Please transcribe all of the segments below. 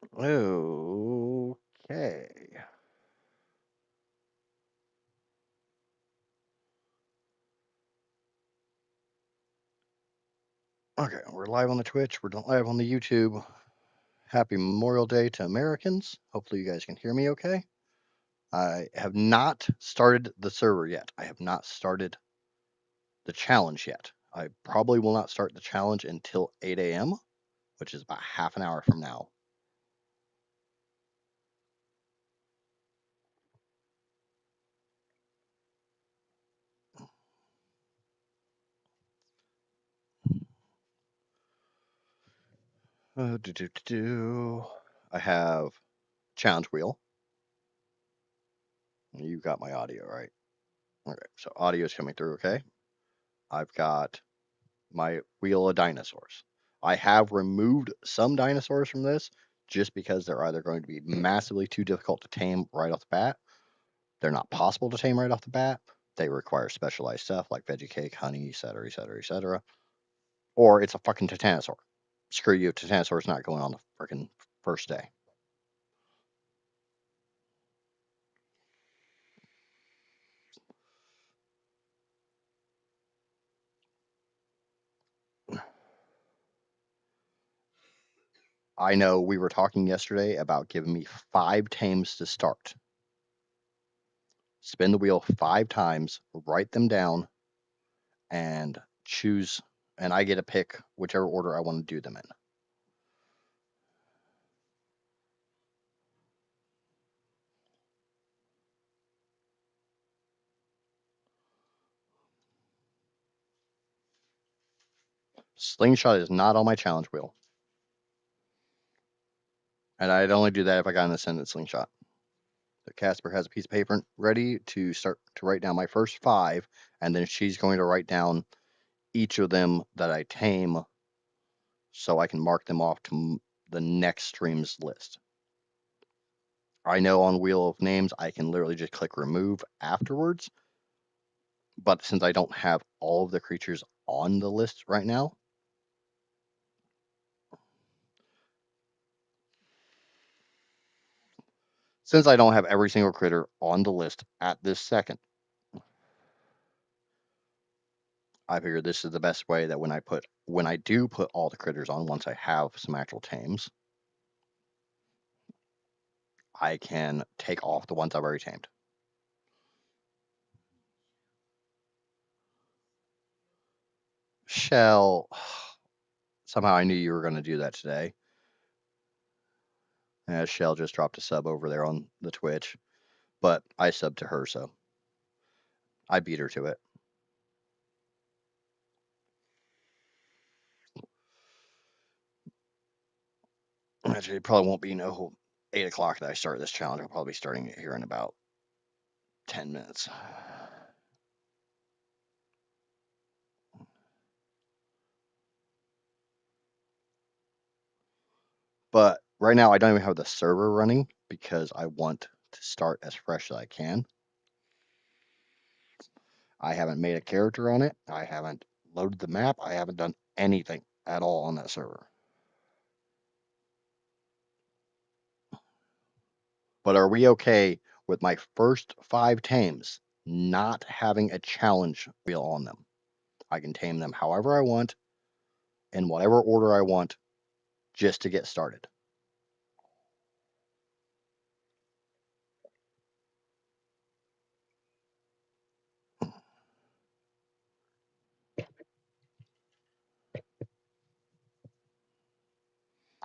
Okay. Okay, we're live on the Twitch. We're live on the YouTube. Happy Memorial Day to Americans. Hopefully you guys can hear me okay. I have not started the server yet. I have not started the challenge yet. I probably will not start the challenge until 8 a.m., which is about half an hour from now. I have challenge wheel. You got my audio, right? Okay, so audio is coming through okay. I've got my wheel of dinosaurs. I have removed some dinosaurs from this just because they're either going to be massively too difficult to tame right off the bat, they're not possible to tame right off the bat, they require specialized stuff like veggie cake, honey, etc., etc., etc., or it's a fucking titanosaur. Screw you, titanosaur's not going on the freaking first day. I know we were talking yesterday about giving me 5 tames to start. Spin the wheel 5 times, write them down, and choose, and I get to pick whichever order I want to do them in. Slingshot is not on my challenge wheel. And I'd only do that if I got an ascendant slingshot. So Casper has a piece of paper ready to start to write down my first 5, and then she's going to write down each of them that I tame so I can mark them off to the next stream's list. I know on Wheel of Names I can literally just click remove afterwards, but since I don't have all of the creatures on the list right now, since I don't have every single critter on the list at this second, I figured this is the best way that when I do put all the critters on, once I have some actual tames, I can take off the ones I've already tamed. Shell, somehow I knew you were going to do that today. Shell just dropped a sub over there on the Twitch, but I subbed to her, so I beat her to it. Actually, it probably won't be no 8 o'clock that I start this challenge. I'll probably be starting it here in about 10 minutes. But right now, I don't even have the server running because I want to start as fresh as I can. I haven't made a character on it. I haven't loaded the map. I haven't done anything at all on that server. But are we okay with my first 5 tames not having a challenge wheel on them? I can tame them however I want, in whatever order I want, just to get started.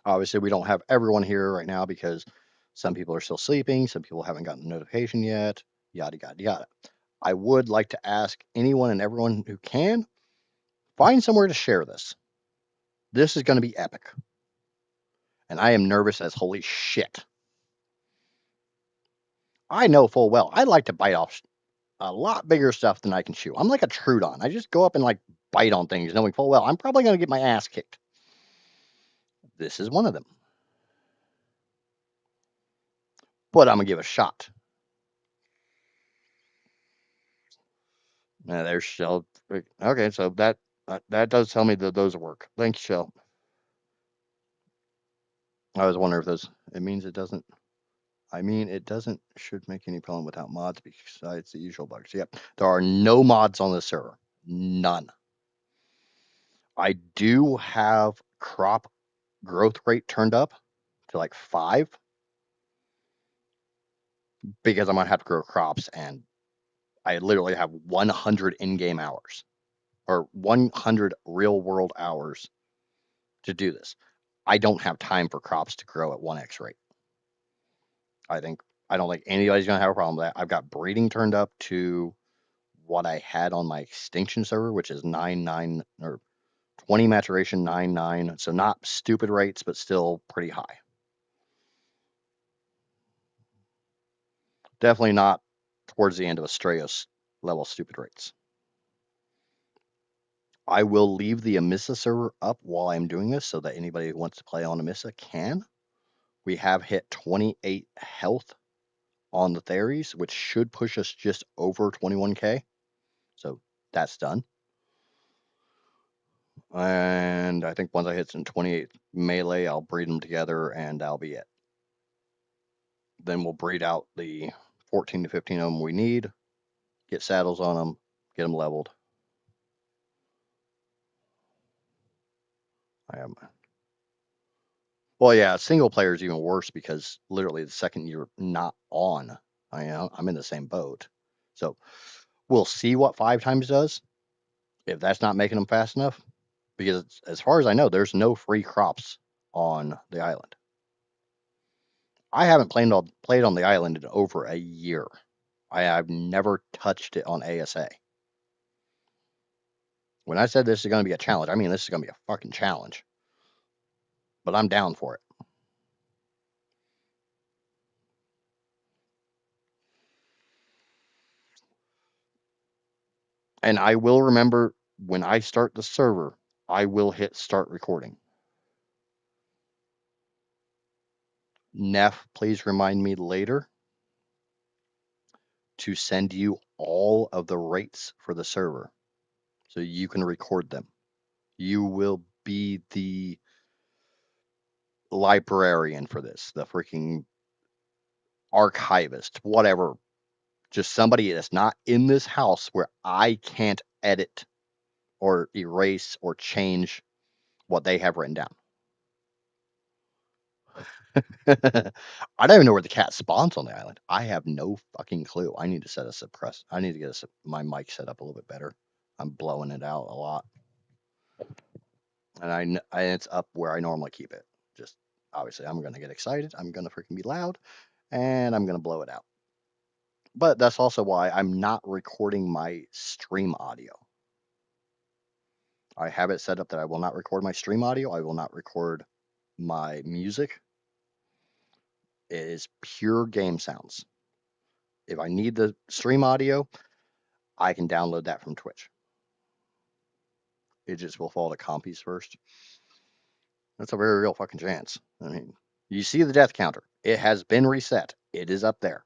Obviously, we don't have everyone here right now because some people are still sleeping, some people haven't gotten the notification yet, yada, yada, yada. I would like to ask anyone and everyone who can find somewhere to share this. This is going to be epic. And I am nervous as holy shit. I know full well I like to bite off a lot bigger stuff than I can chew. I'm like a Trudon. I just go up and like bite on things, knowing full well I'm probably going to get my ass kicked. This is one of them. But I'm going to give it a shot. There's Shell. Okay, so that does tell me that those work. Thanks, Shell. I was wondering if those. It means it doesn't. I mean, it doesn't should make any problem without mods besides the usual bugs. Yep, there are no mods on this server. None. I do have crop growth rate turned up to like 5 because I'm gonna have to grow crops, and I literally have 100 in-game hours or 100 real-world hours to do this. I don't have time for crops to grow at 1x rate. I don't think anybody's gonna have a problem with that. I've got breeding turned up to what I had on my extinction server, which is 9.9 or 20 maturation 9.9. So not stupid rates, but still pretty high. Definitely not towards the end of Astraeus level stupid rates. I will leave the Amissa server up while I'm doing this so that anybody who wants to play on Amissa can. We have hit 28 health on the Theres, which should push us just over 21k. So that's done. And I think once I hit some 28 melee, I'll breed them together and that'll be it. Then we'll breed out the 14 to 15 of them we need, get saddles on them, get them leveled. I am. Well, yeah, single player is even worse because literally the second you're not on, I'm in the same boat. So we'll see what 5 times does. If that's not making them fast enough, because as far as I know, there's no free crops on the island. I haven't played on the island in over a year. I've never touched it on ASA. When I said this is going to be a challenge, I mean this is going to be a fucking challenge. But I'm down for it. And I will remember when I start the server, I will hit start recording. Neff, please remind me later to send you all of the rates for the server so you can record them. You will be the librarian for this, the freaking archivist, whatever. Just somebody that's not in this house where I can't edit or erase or change what they have written down. I don't even know where the cat spawns on the island. I have no fucking clue. I need to set a suppress. I need to get my mic set up a little bit better. I'm blowing it out a lot, and it's up where I normally keep it. Just obviously, I'm gonna get excited. I'm gonna freaking be loud, and I'm gonna blow it out. But that's also why I'm not recording my stream audio. I have it set up that I will not record my stream audio. I will not record my music. It is pure game sounds. If I need the stream audio, I can download that from Twitch. Idjits will fall to compies first. That's a very real fucking chance. I mean, you see the death counter. It has been reset. It is up there.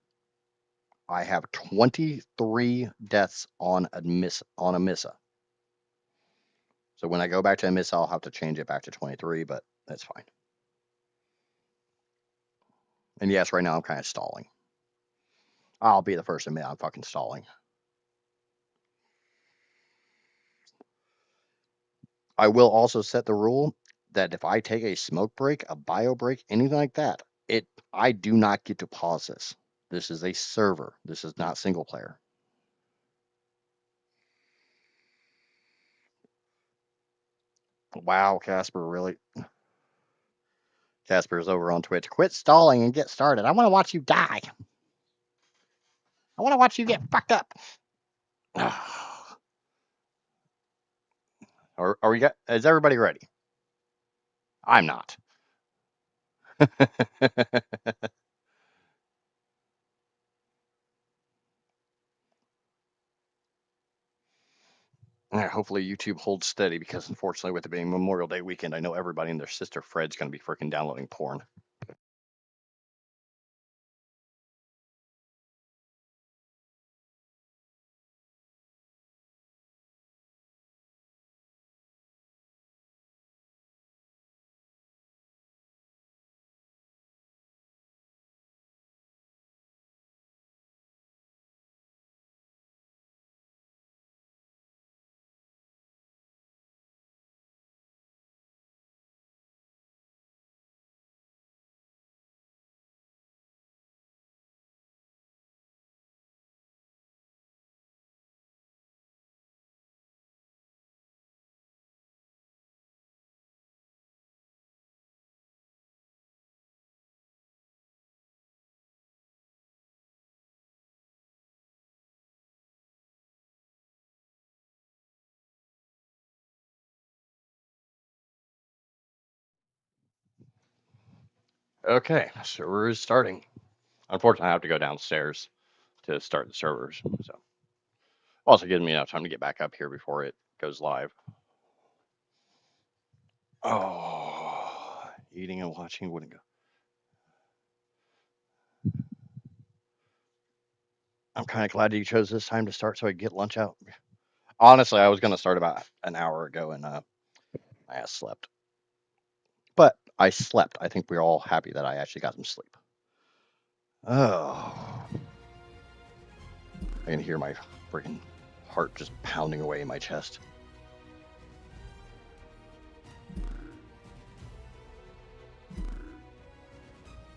I have 23 deaths on Amissa. So when I go back to Amissa, I'll have to change it back to 23, but that's fine. And yes, right now I'm kind of stalling. I'll be the first to admit I'm fucking stalling. I will also set the rule that if I take a smoke break, a bio break, anything like that, I do not get to pause this. This is a server. This is not single player. Wow, Casper, really? Casper's over on Twitch. Quit stalling and get started. I want to watch you die. I want to watch you get fucked up. Are we got? Is everybody ready? I'm not. Hopefully YouTube holds steady because unfortunately with it being Memorial Day weekend, I know everybody and their sister Fred's going to be freaking downloading porn. Okay, server is starting. Unfortunately, I have to go downstairs to start the servers. So, also gives me enough time to get back up here before it goes live. Oh, eating and watching wouldn't go. I'm kind of glad you chose this time to start so I could get lunch out. Honestly, I was going to start about an hour ago and my ass slept. But I slept. I think we're all happy that I actually got some sleep. Oh. I can hear my freaking heart just pounding away in my chest.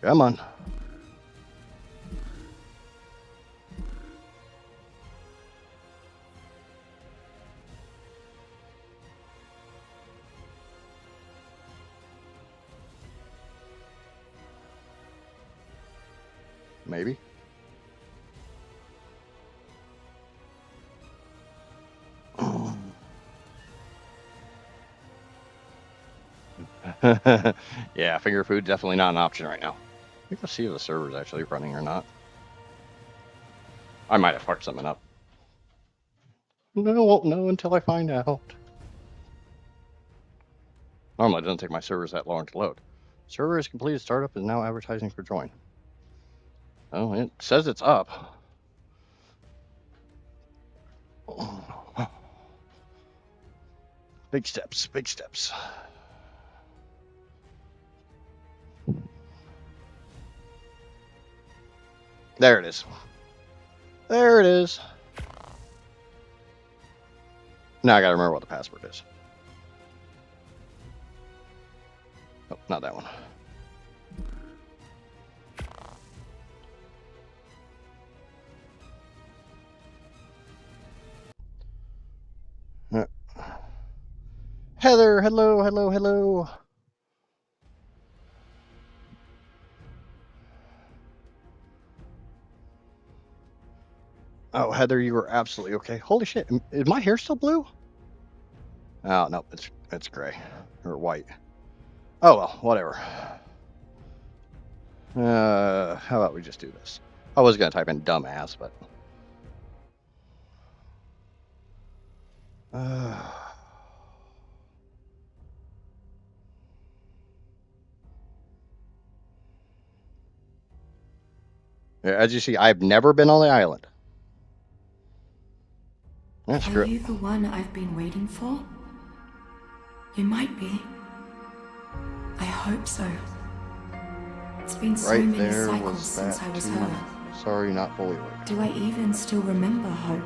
Come on. Maybe. Yeah, finger food definitely not an option right now. I think I'll see if the server's actually running or not. I might have fucked something up. No, I won't know until I find out. Normally, it doesn't take my servers that long to load. Server is completed. Startup is now advertising for join. Oh, it says it's up. Big steps, big steps. There it is. There it is. Now I gotta remember what the password is. Oh, not that one. Heather, hello, hello, hello. Oh, Heather, you were absolutely okay. Holy shit, is my hair still blue? Oh, no, it's gray or white. Oh, well, whatever. How about we just do this? I was gonna type in dumbass, but as you see, I've never been on the island. Are you the one I've been waiting for? You might be. I hope so. It's been so many cycles since I was her. Sorry, not fully awake. Do I even still remember Hope?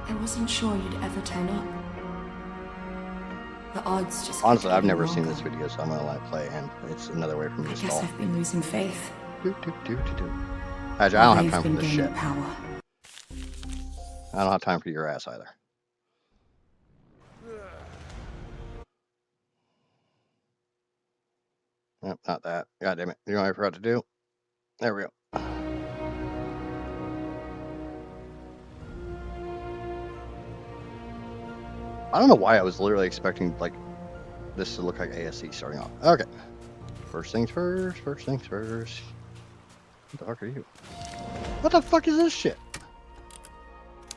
I wasn't sure you'd ever turn up. The odds just honestly, I've never seen this video, so I'm gonna let it play, and it's another way for me to stall. I guess I've been losing faith. Actually, I don't have time for this shit. Power. I don't have time for your ass either. Nope, not that. God damn it. You know what I forgot to do? There we go. I don't know why I was literally expecting, like, this to look like ASC starting off. Okay. First things first, first things first. What the fuck are you? What the fuck is this shit?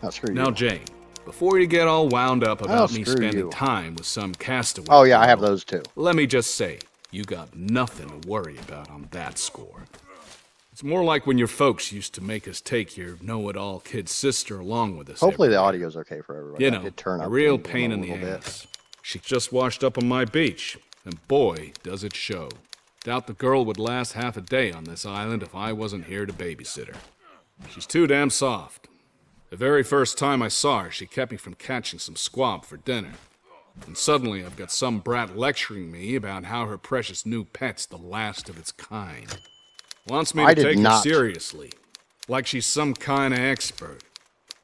Oh, screw you. Now, Jane, before you get all wound up about me spending time with some castaway... Oh, yeah, I have those too. Let me just say, you got nothing to worry about on that score. It's more like when your folks used to make us take your know-it-all kid sister along with us. Hopefully the audio's okay for everybody. You know, a real pain in the ass. She just washed up on my beach, and boy, does it show. Doubt the girl would last half a day on this island if I wasn't here to babysit her. She's too damn soft. The very first time I saw her, she kept me from catching some squab for dinner. And suddenly I've got some brat lecturing me about how her precious new pet's the last of its kind. Wants me to take her seriously, like she's some kind of expert.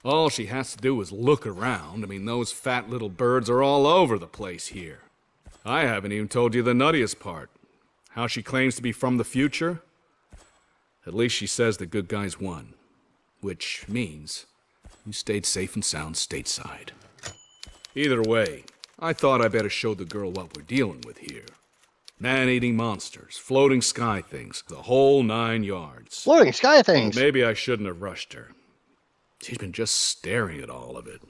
All she has to do is look around. I mean, those fat little birds are all over the place here. I haven't even told you the nuttiest part. How she claims to be from the future? At least she says the good guys won. Which means you stayed safe and sound stateside. Either way, I thought I better show the girl what we're dealing with here. Man-eating monsters, floating sky things, the whole 9 yards. Floating sky things! Maybe I shouldn't have rushed her. She's been just staring at all of it.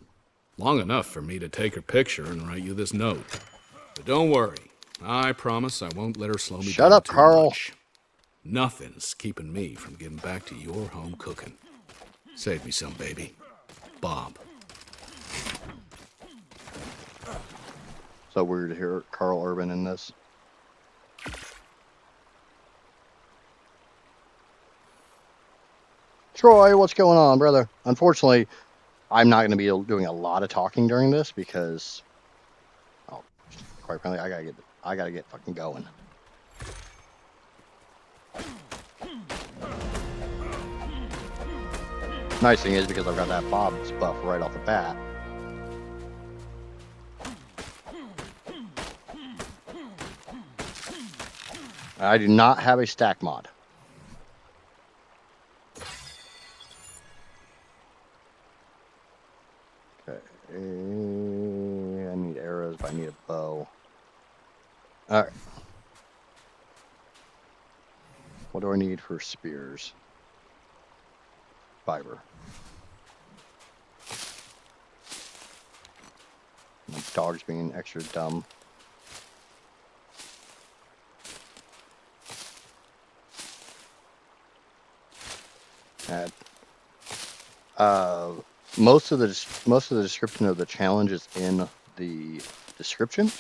Long enough for me to take her picture and write you this note. But don't worry. I promise I won't let her slow me Shut down up, too Carl. much. Nothing's keeping me from getting back to your home cooking. Save me some, baby. Bob. So weird to hear Carl Urban in this. Troy, what's going on, brother? Unfortunately, I'm not going to be doing a lot of talking during this because, oh, quite frankly, I gotta get fucking going. Nice thing is because I've got that Bob's buff right off the bat. I do not have a stack mod. Okay. I need arrows, but I need a bow. Alright. What do I need for spears? Fiber. My dog's being extra dumb. Add. Most of the description of the challenge is in the description.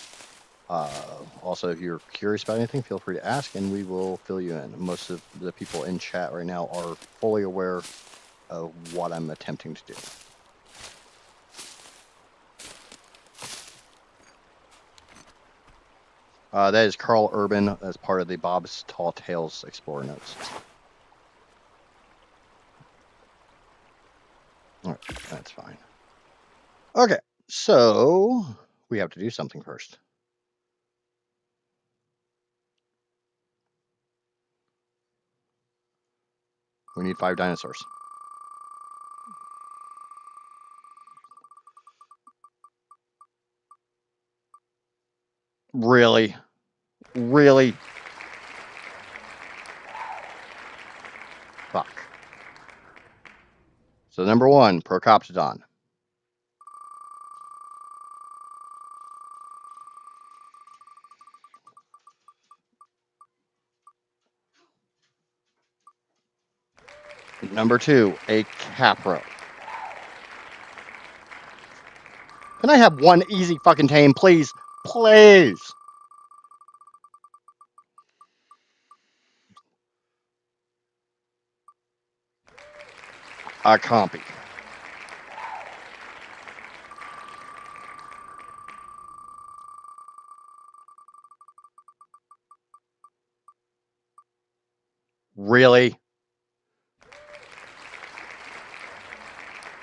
Also, if you're curious about anything, feel free to ask, and we will fill you in. Most of the people in chat right now are fully aware of what I'm attempting to do. That is Carl Urban as part of the Bob's Tall Tales Explorer Notes. All right, that's fine. Okay, so we have to do something first. We need 5 dinosaurs. Really? Really? Fuck. So number 1, Procoptodon. Number 2, a Capro. Can I have one easy fucking tame, please? Please! A Compy. Really?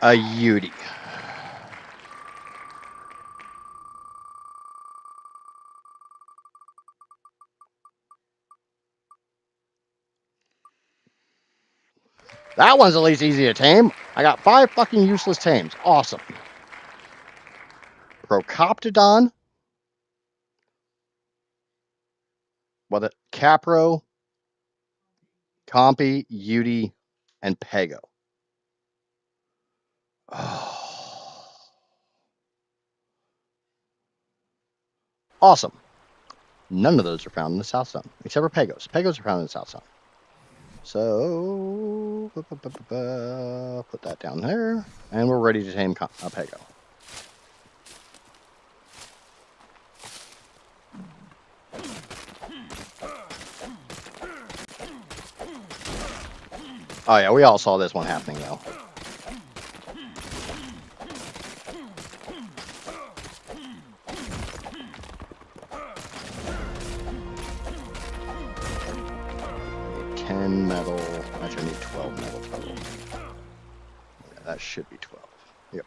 A Yudi. That one's at least easy to tame. I got 5 fucking useless tames. Awesome. Procoptodon. What it? Capro, Compy, Yudi, and Pego. Oh. Awesome. None of those are found in the South Zone, except for Pegos. Pegos are found in the South Zone. So, put that down there, and we're ready to tame a Pego. Oh yeah, we all saw this one happening though. I need 10 metal. Actually, I need 12 metal total. Yeah, that should be 12. Yep,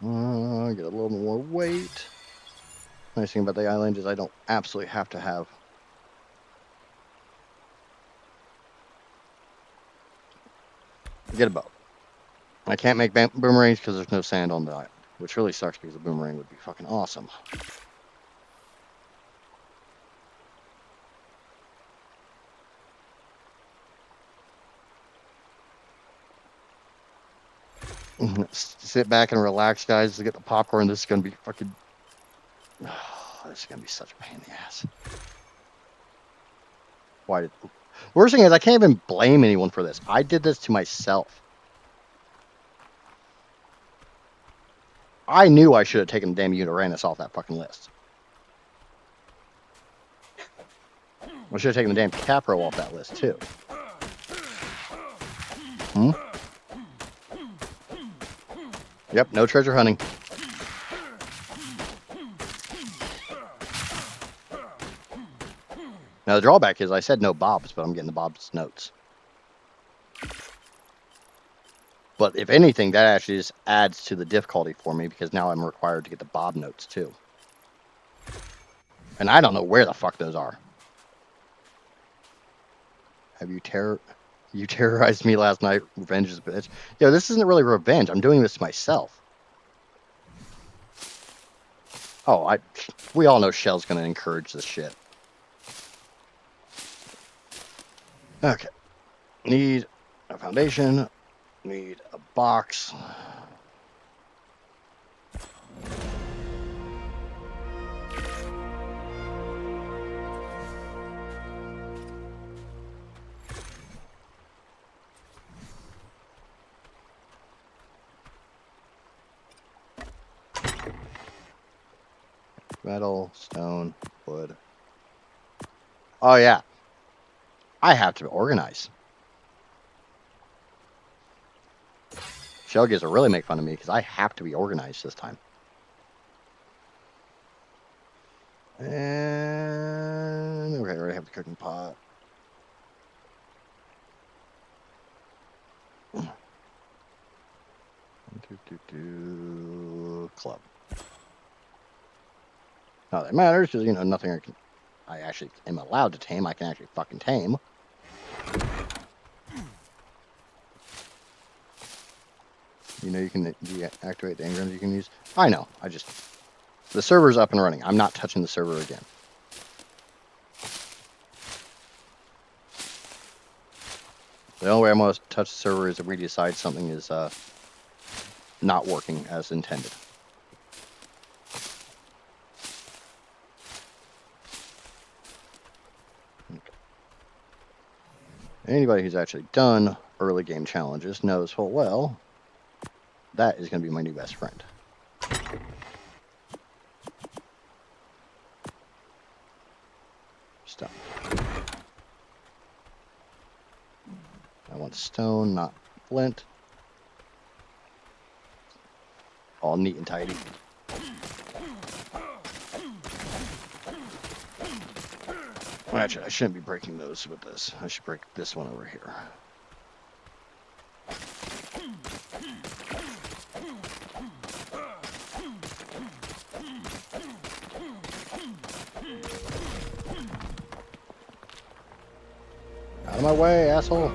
12. Get a little more weight. Nice thing about the island is I don't absolutely have to have. Get a boat. I can't make boomerangs because there's no sand on the island, which really sucks because a boomerang would be fucking awesome. Sit back and relax, guys. Get the popcorn. This is gonna be fucking. This is gonna be such a pain in the ass. Why did? Worst thing is, I can't even blame anyone for this. I did this to myself. I knew I should have taken the damn Uranus off that fucking list. I should have taken the damn Capro off that list too. Yep, no treasure hunting. Now the drawback is I said no bobs, but I'm getting the bobs notes. But if anything, that actually just adds to the difficulty for me because now I'm required to get the bob notes too. And I don't know where the fuck those are. Have you terrorized me last night? Revenge is a bitch. Yo, this isn't really revenge. I'm doing this to myself. Oh, we all know Shell's gonna encourage this shit. Okay. Need a foundation. Need a box. Metal, stone, wood. Oh, yeah. I have to organize. Shell gets to really make fun of me because I have to be organized this time. And okay, I already have the cooking pot. Club. Not that matters because, you know, nothing I actually am allowed to tame. I can actually fucking tame. You know, you can deactivate the engrams you can use. I know. The server's up and running. I'm not touching the server again. The only way I'm going to touch the server is if we decide something is not working as intended. Okay. Anybody who's actually done early game challenges knows full well that is going to be my new best friend. Stone. I want stone, not flint. All neat and tidy. Actually, I shouldn't be breaking those with this. I should break this one over here. Out of my way, asshole.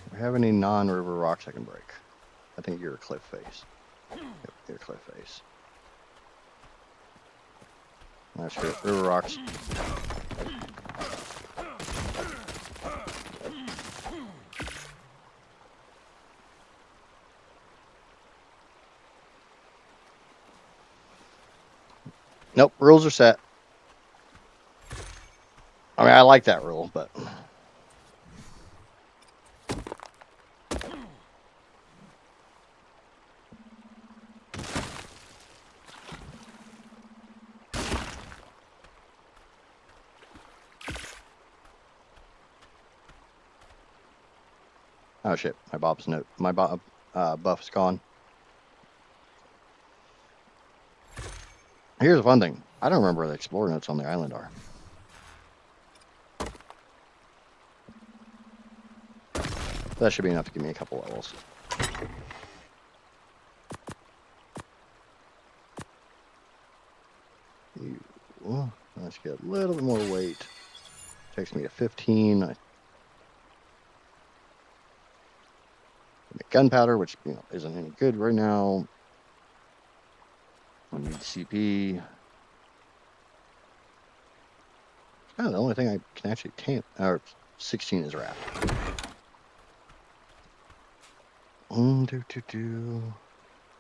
Do we have any non-river rocks I can break? I think you're a cliff face. Yep, you're a cliff face. That's good. River rocks. Nope, rules are set. I mean, I like that rule, but... Oh shit, my buff is gone. Here's the fun thing. I don't remember where the explorer notes on the island are. That should be enough to give me a couple levels. Let's get a little bit more weight. Takes me to 15. Gunpowder, which isn't any good right now. I need CP. Oh, the only thing I can actually tame, or 16 is raft.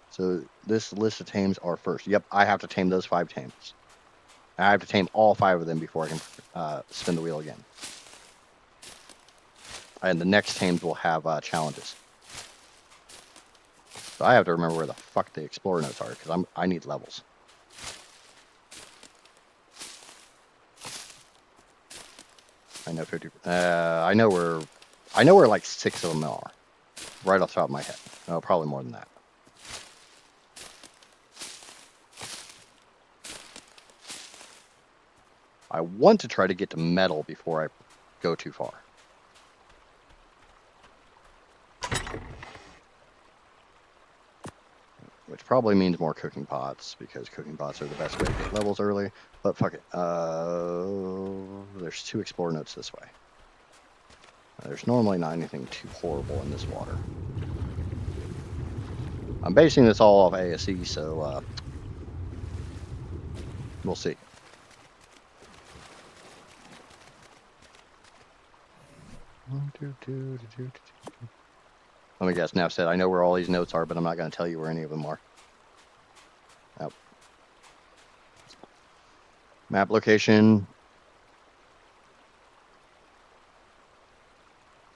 So this list of tames are first. Yep, I have to tame those 5 tames. I have to tame all 5 of them before I can spin the wheel again. And the next tames will have challenges. So I have to remember where the fuck the explorer notes are because I need levels. I know 50. I know where like 6 of them are, right off the top of my head. Oh, probably more than that. I want to try to get to metal before I go too far. Which probably means more cooking pots, because cooking pots are the best way to get levels early. But fuck it. There's 2 explorer notes this way. There's normally not anything too horrible in this water. I'm basing this all off ASE, so we'll see. Let me guess. Now said I know where all these notes are, but I'm not going to tell you where any of them are. Yep. Map location.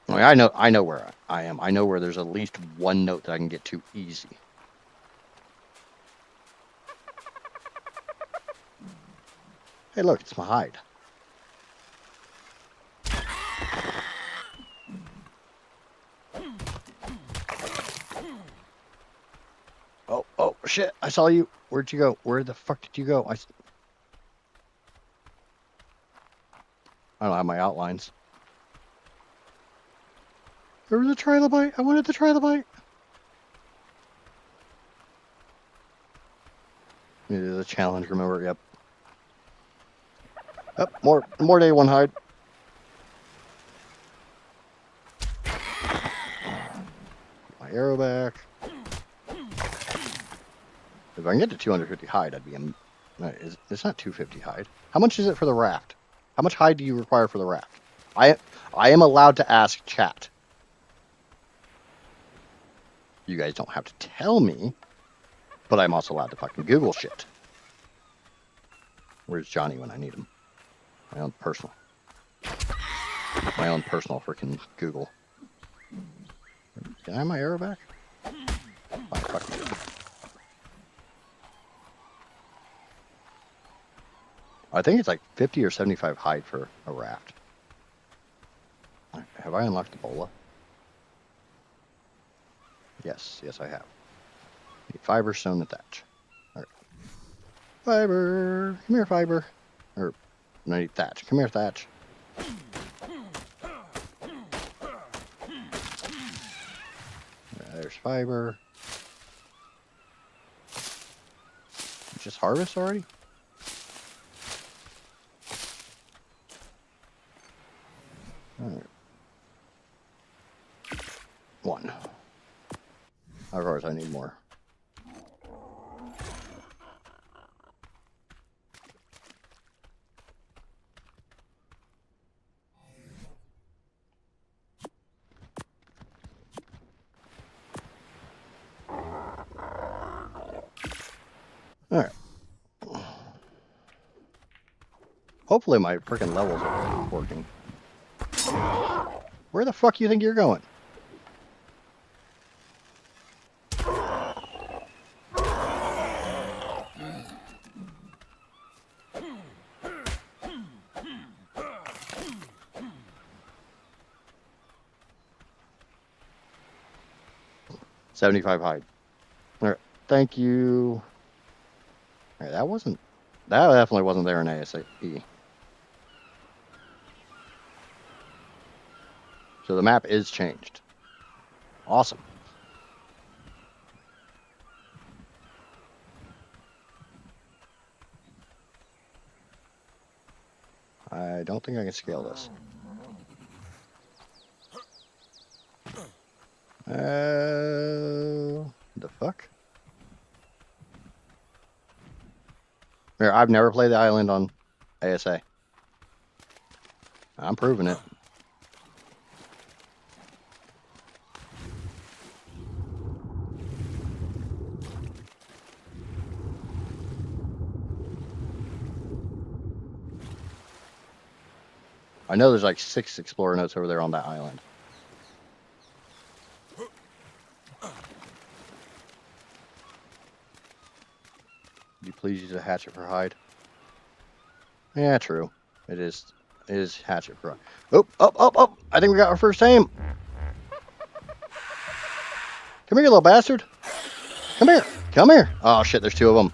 I mean, I know where I am. I know where there's at least 1 note that I can get to easy. Hey, look, it's my hide. Oh, shit. I saw you. Where'd you go? Where the fuck did you go? I don't have my outlines. There was a trilobite. I wanted the trilobite. It is a challenge, remember? Yep. Yep, more day 1 hide. My arrow back. If I can get to 250 hide, I'd be it's not 250 hide. How much is it for the raft? How much hide do you require for the raft? I am allowed to ask chat. You guys don't have to tell me, but I'm also allowed to fucking Google shit. Where's Johnny when I need him? My own personal freaking Google. Can I have my arrow back? Oh, fuck you. I think it's like 50 or 75 hide for a raft. Have I unlocked the bola? Yes, I have. Need fiber, stone, and thatch. All right. Fiber, come here, fiber. Or, no, I need thatch. Come here, thatch. There's fiber. Just harvest already? All right. 1. Of course, I need more. All right. Hopefully my freaking levels are working. Where the fuck do you think you're going? $75 hide. All right. Thank you. All right, that definitely wasn't there in ASE. So the map is changed. Awesome. I don't think I can scale this. The fuck? Here, I've never played the island on ASA. I'm proving it. I know there's like 6 explorer notes over there on that island. Could you please use a hatchet for hide? Yeah, true. It is hatchet for hide. Oh! I think we got our first tame. Come here, you little bastard. Come here. Come here. Oh, shit, there's 2 of them.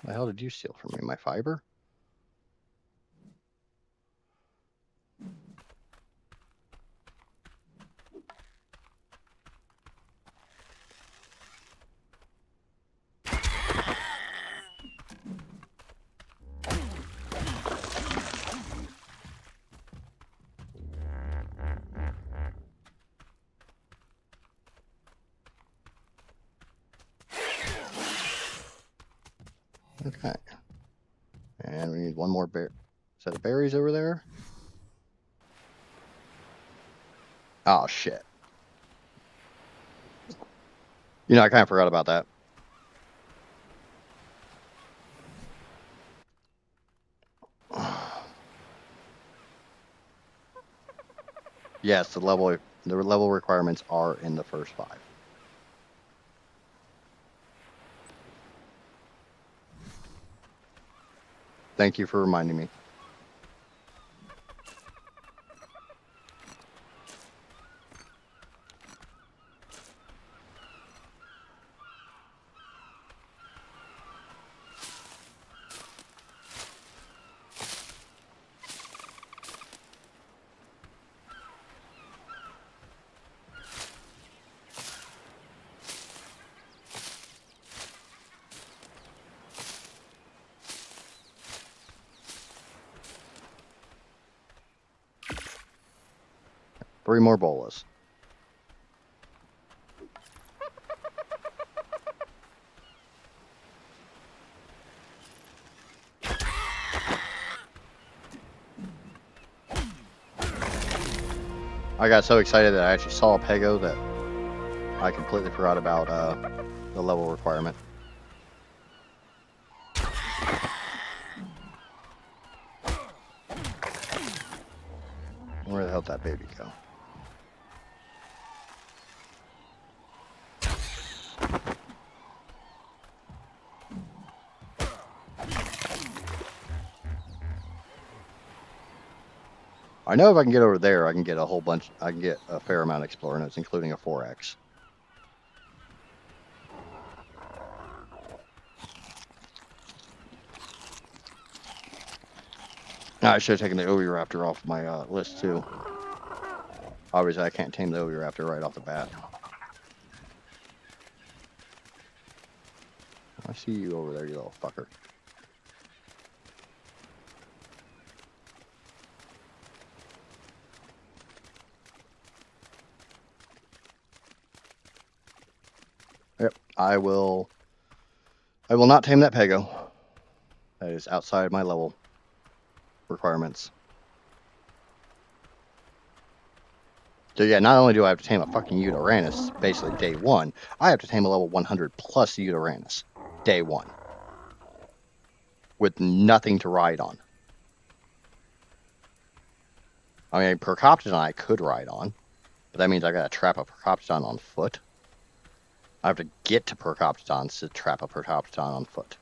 What the hell did you steal from me? My fiber? Okay. And we need one more set of berries over there. Oh, shit. You know, I kind of forgot about that. Yes, the level requirements are in the first 5. Thank you for reminding me. Three more bolas. I got so excited that I actually saw a pego that I completely forgot about the level requirement. Where the hell did that baby go? I know if I can get over there, I can get I can get a fair amount of explorer notes, including a 4X. I should have taken the Oviraptor off my list too. Obviously, I can't tame the Oviraptor right off the bat. I see you over there, you little fucker. Yep, I will not tame that pego. That is outside my level requirements. So yeah, not only do I have to tame a fucking Uranus basically day 1, I have to tame a level 100 plus Uranus day 1. With nothing to ride on. I mean, Percoptodon I could ride on, but that means I gotta trap a Percoptodon on foot. I have to get to Percoptodons to trap a Percoptodon on foot.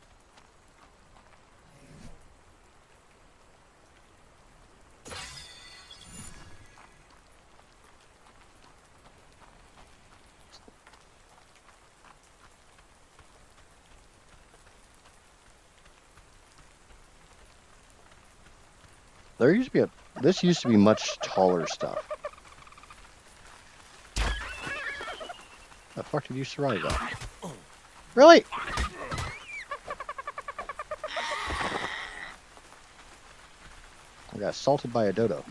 This used to be much taller stuff. The fuck did you survive that? Really? I got assaulted by a dodo.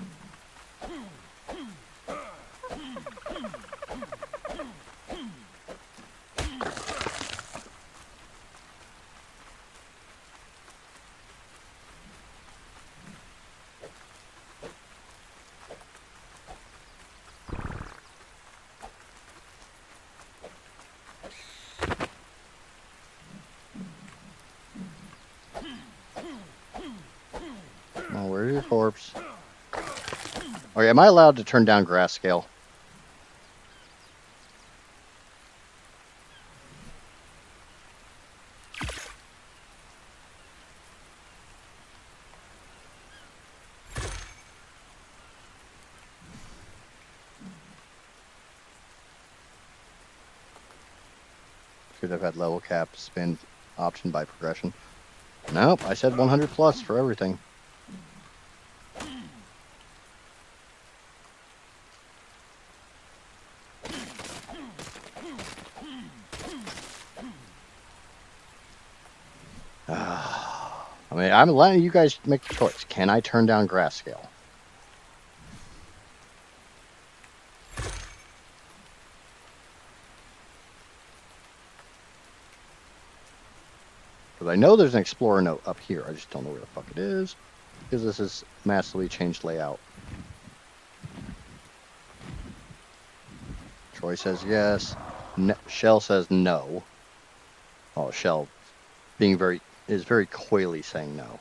Oh, where's your corpse? Okay, am I allowed to turn down grass scale? Should have had level cap spin option by progression. Nope, I said 100 plus for everything. I mean, I'm letting you guys make the choice. Can I turn down grass scale? Because I know there's an explorer note up here. I just don't know where the fuck it is. Because this is massively changed layout. Troy says yes. Shell says no. Oh, Shell is very coyly saying no.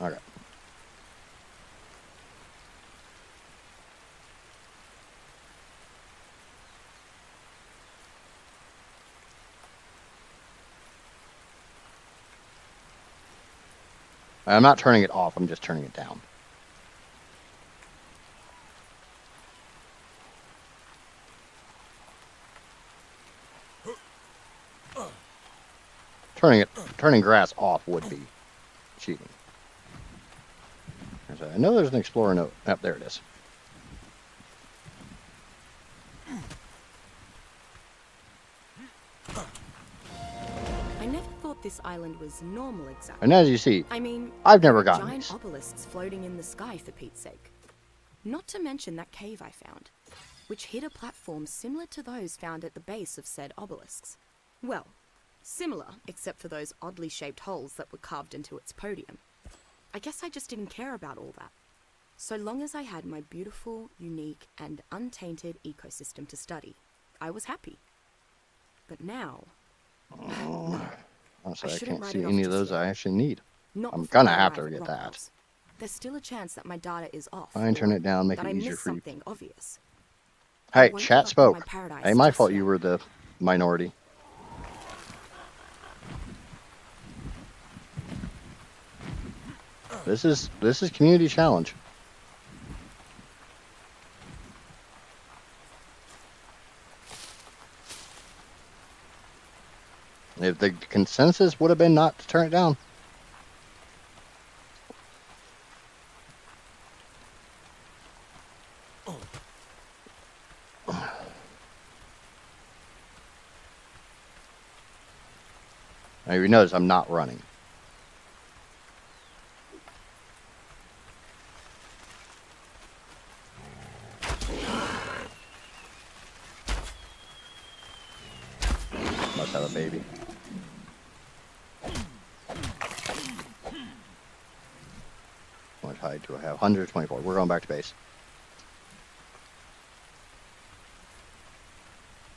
Okay. I'm not turning it off, I'm just turning it down. Turning grass off would be cheating. I know there's an explorer note. Oh, there it is. I never thought this island was normal exactly. And as you see, I mean, I've never gotten giant these. obelisks floating in the sky for Pete's sake. Not to mention that cave I found, which hid a platform similar to those found at the base of said obelisks. Well, similar, except for those oddly shaped holes that were carved into its podium. I guess I just didn't care about all that. So long as I had my beautiful, unique, and untainted ecosystem to study, I was happy. But now... Honestly, I shouldn't can't write see it off any of just those yet. I actually need. Not I'm before gonna I have to arrive at get that. Rockwell's. There's still a chance that my data is off. Fine, turn or it down, make that it I easier missed for you. something obvious. I Hey, won't chat give up on my spoke. paradise Hey, my just fault yet. you were the minority. This is community challenge. If the consensus would have been not to turn it down. Now you notice I'm not running. Must have a baby. How much hide do I have? 124. We're going back to base.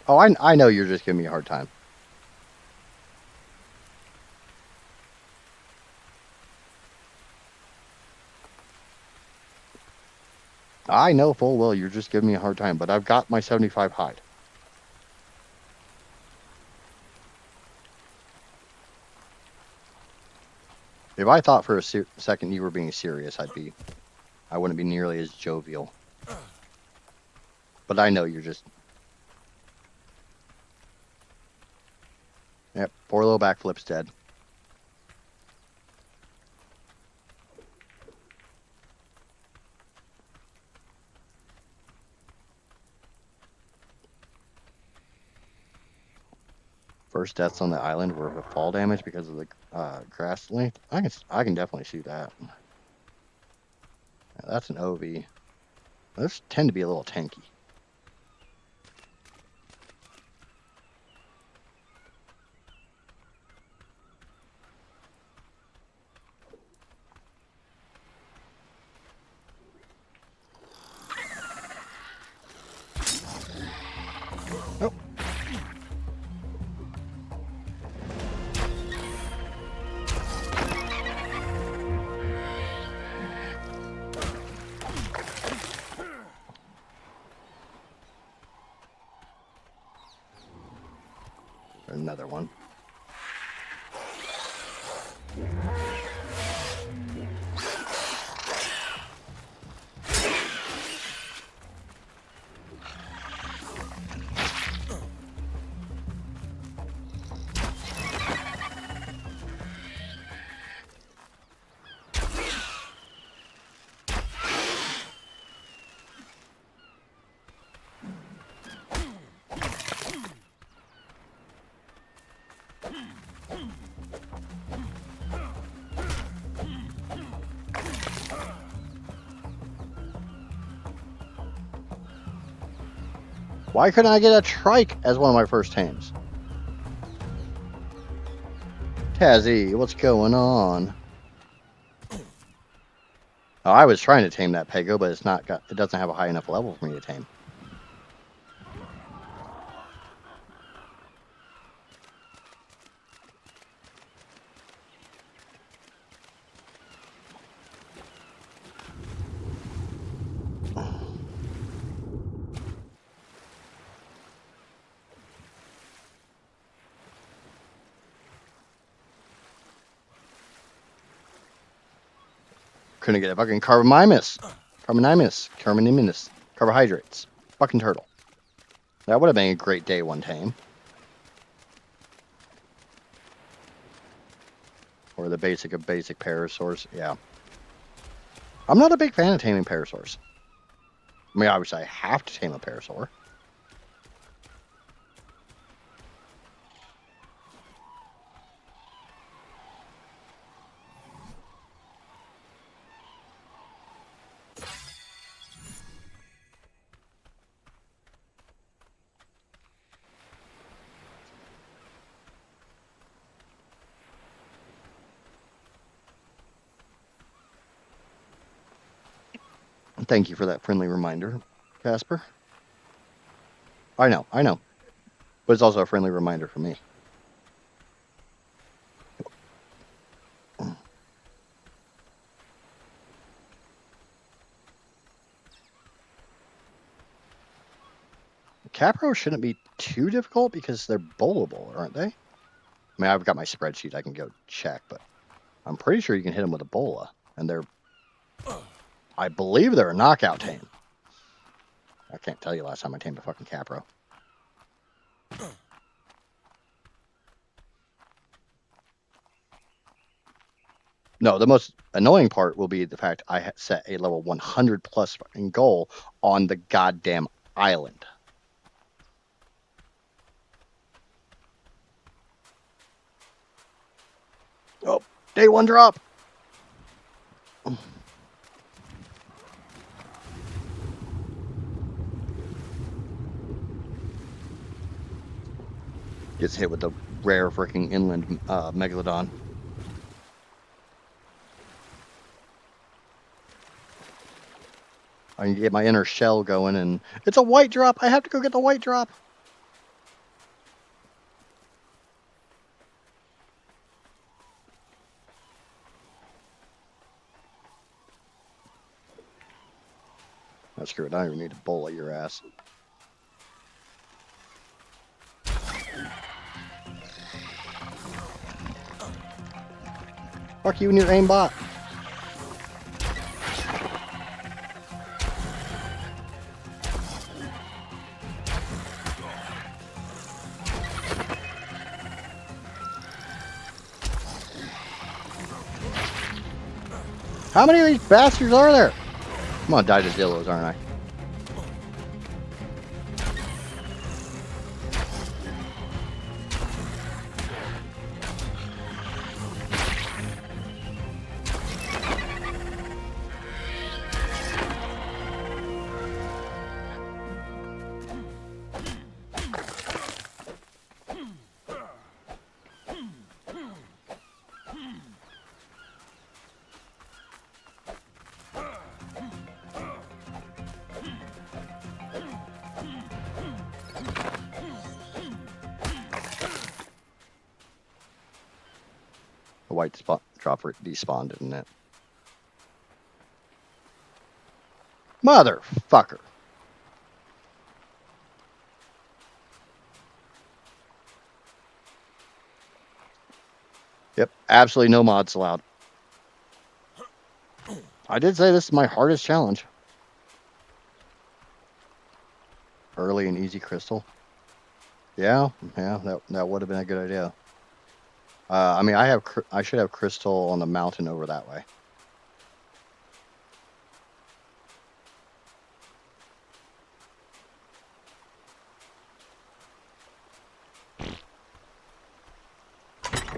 Oh, I know you're just giving me a hard time. I know full well you're just giving me a hard time, but I've got my 75 hide. If I thought for a second you were being serious, I wouldn't be nearly as jovial. But I know you're just... Yep, 4 low backflips dead. First deaths on the island were with fall damage because of the grass length. I can definitely see that. Yeah, that's an OV. Those tend to be a little tanky. Oh. Another one. Why couldn't I get a trike as one of my first tames? Tazzy, what's going on? Oh, I was trying to tame that Pego, but it doesn't have a high enough level for me to tame. Couldn't get a fucking carbohydrates. Fucking turtle. That would have been a great day one tame. Or the basic of basic parasaurs. Yeah. I'm not a big fan of taming parasaurs. I mean, obviously I have to tame a parasaur. Thank you for that friendly reminder, Casper. I know. But it's also a friendly reminder for me. Capros shouldn't be too difficult because they're bowlable, aren't they? I mean, I've got my spreadsheet I can go check, but I'm pretty sure you can hit them with a bola. And I believe they're a knockout tame. I can't tell you last time I tamed a fucking Capro. No, the most annoying part will be the fact I set a level 100 plus fucking goal on the goddamn island. Oh, day one drop. Gets hit with the rare freaking inland megalodon. I can get my inner shell going, and it's a white drop. I have to go get the white drop. Oh, screw it. I don't even need to bowl at your ass. Fuck you and your aimbot. How many of these bastards are there? I'm gonna die to Dillos, aren't I? The white spot dropper despawned, didn't it? Motherfucker. Yep, absolutely no mods allowed. I did say this is my hardest challenge. Early and easy crystal. Yeah, that would have been a good idea. I mean, I should have crystal on the mountain over that way.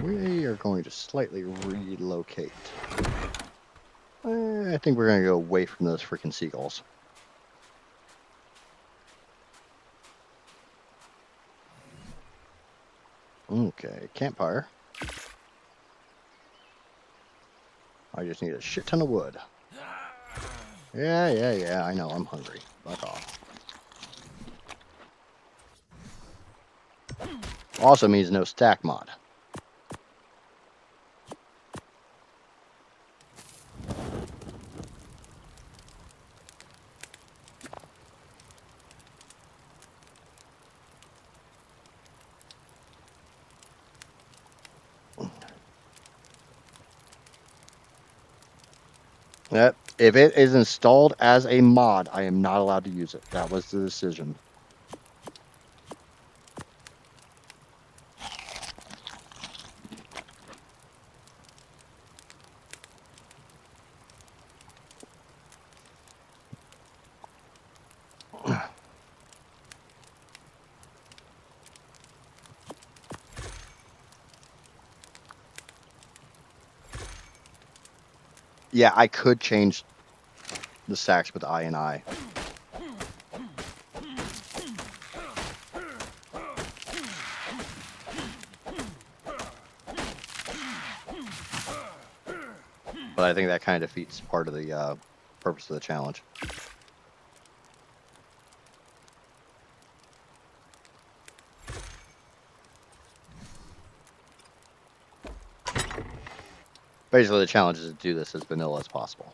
We are going to slightly relocate. I think we're going to go away from those freaking seagulls. Okay, campfire. I just need a shit ton of wood. Yeah, I know, I'm hungry. Fuck off. Also means no stack mod. Yep. If it is installed as a mod, I am not allowed to use it. That was the decision. Yeah, I could change the stacks with I and I. But I think that kind of defeats part of the purpose of the challenge. Basically, the challenge is to do this as vanilla as possible.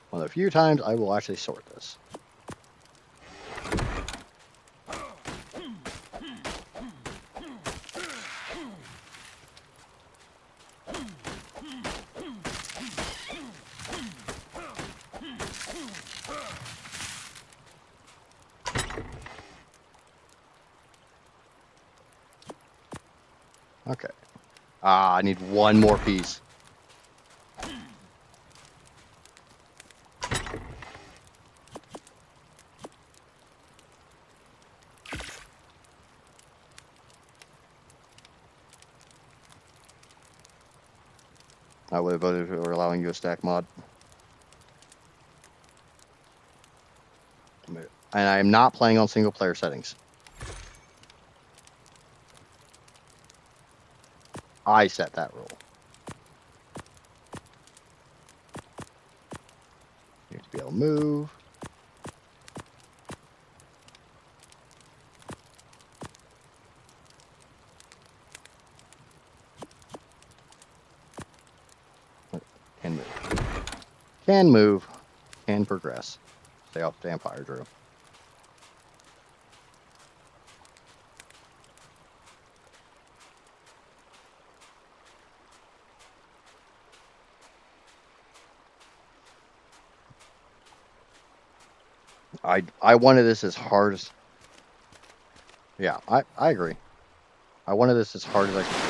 One of the few times I will actually sort this. Okay. I need one more piece. I would have voted for allowing you a stack mod. And I am not playing on single player settings. I set that rule. You have to be able to move. Can move. Can move. Can progress. Stay off damn fire, Drew. I wanted this as hard as... Yeah, I agree. I wanted this as hard as I could.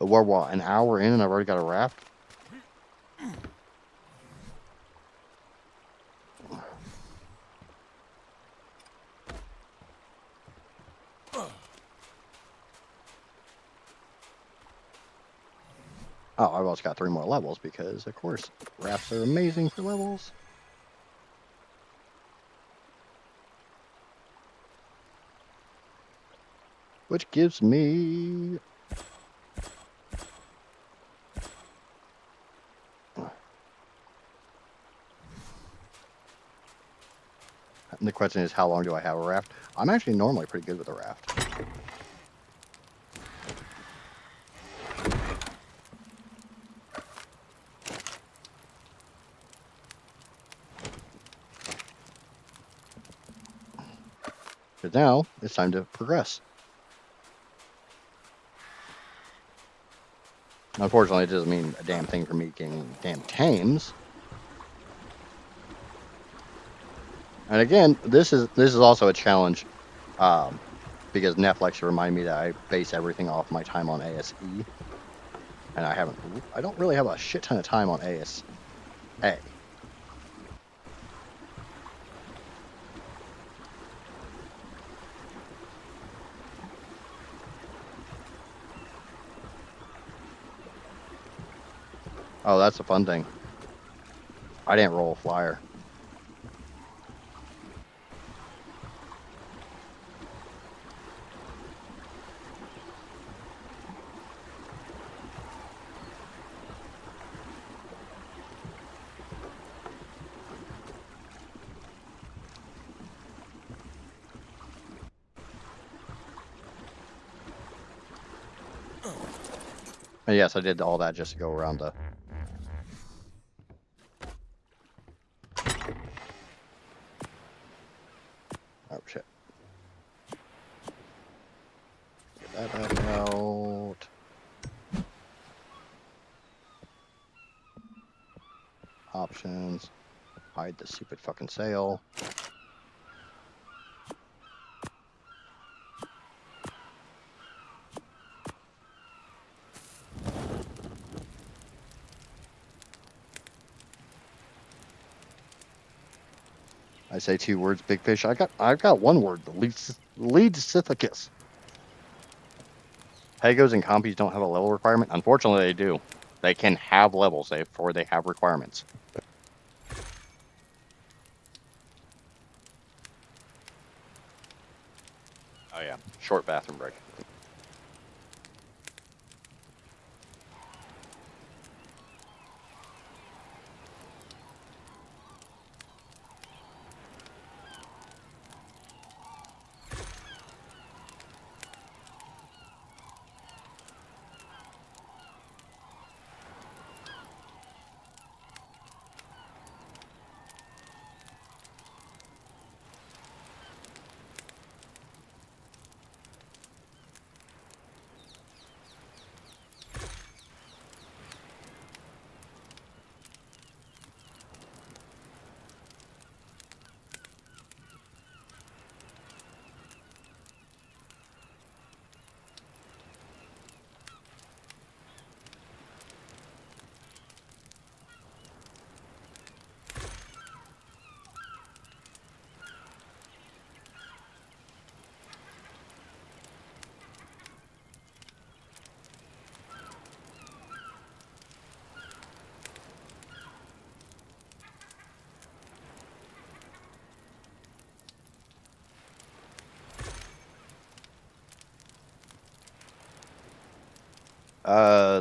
What, an hour in and I've already got a raft? Oh, I've also got 3 more levels because, of course, rafts are amazing for levels. Which gives me... And the question is, how long do I have a raft? I'm actually normally pretty good with a raft. But now, it's time to progress. Unfortunately, it doesn't mean a damn thing for me getting damn tames. And again, this is also a challenge, because Netflix reminded me that I base everything off my time on ASE, and I don't really have a shit ton of time on ASA. Oh, that's a fun thing. I didn't roll a flyer. And yes, I did all that just to go around the... Oh, shit. Get that back out. Options. Hide the stupid fucking sail. I say 2 words, big fish. I've got 1 word, the lead Sithicus. Pegos and compies don't have a level requirement. Unfortunately, they do. They can have levels before they have requirements. Oh yeah, short bathroom break.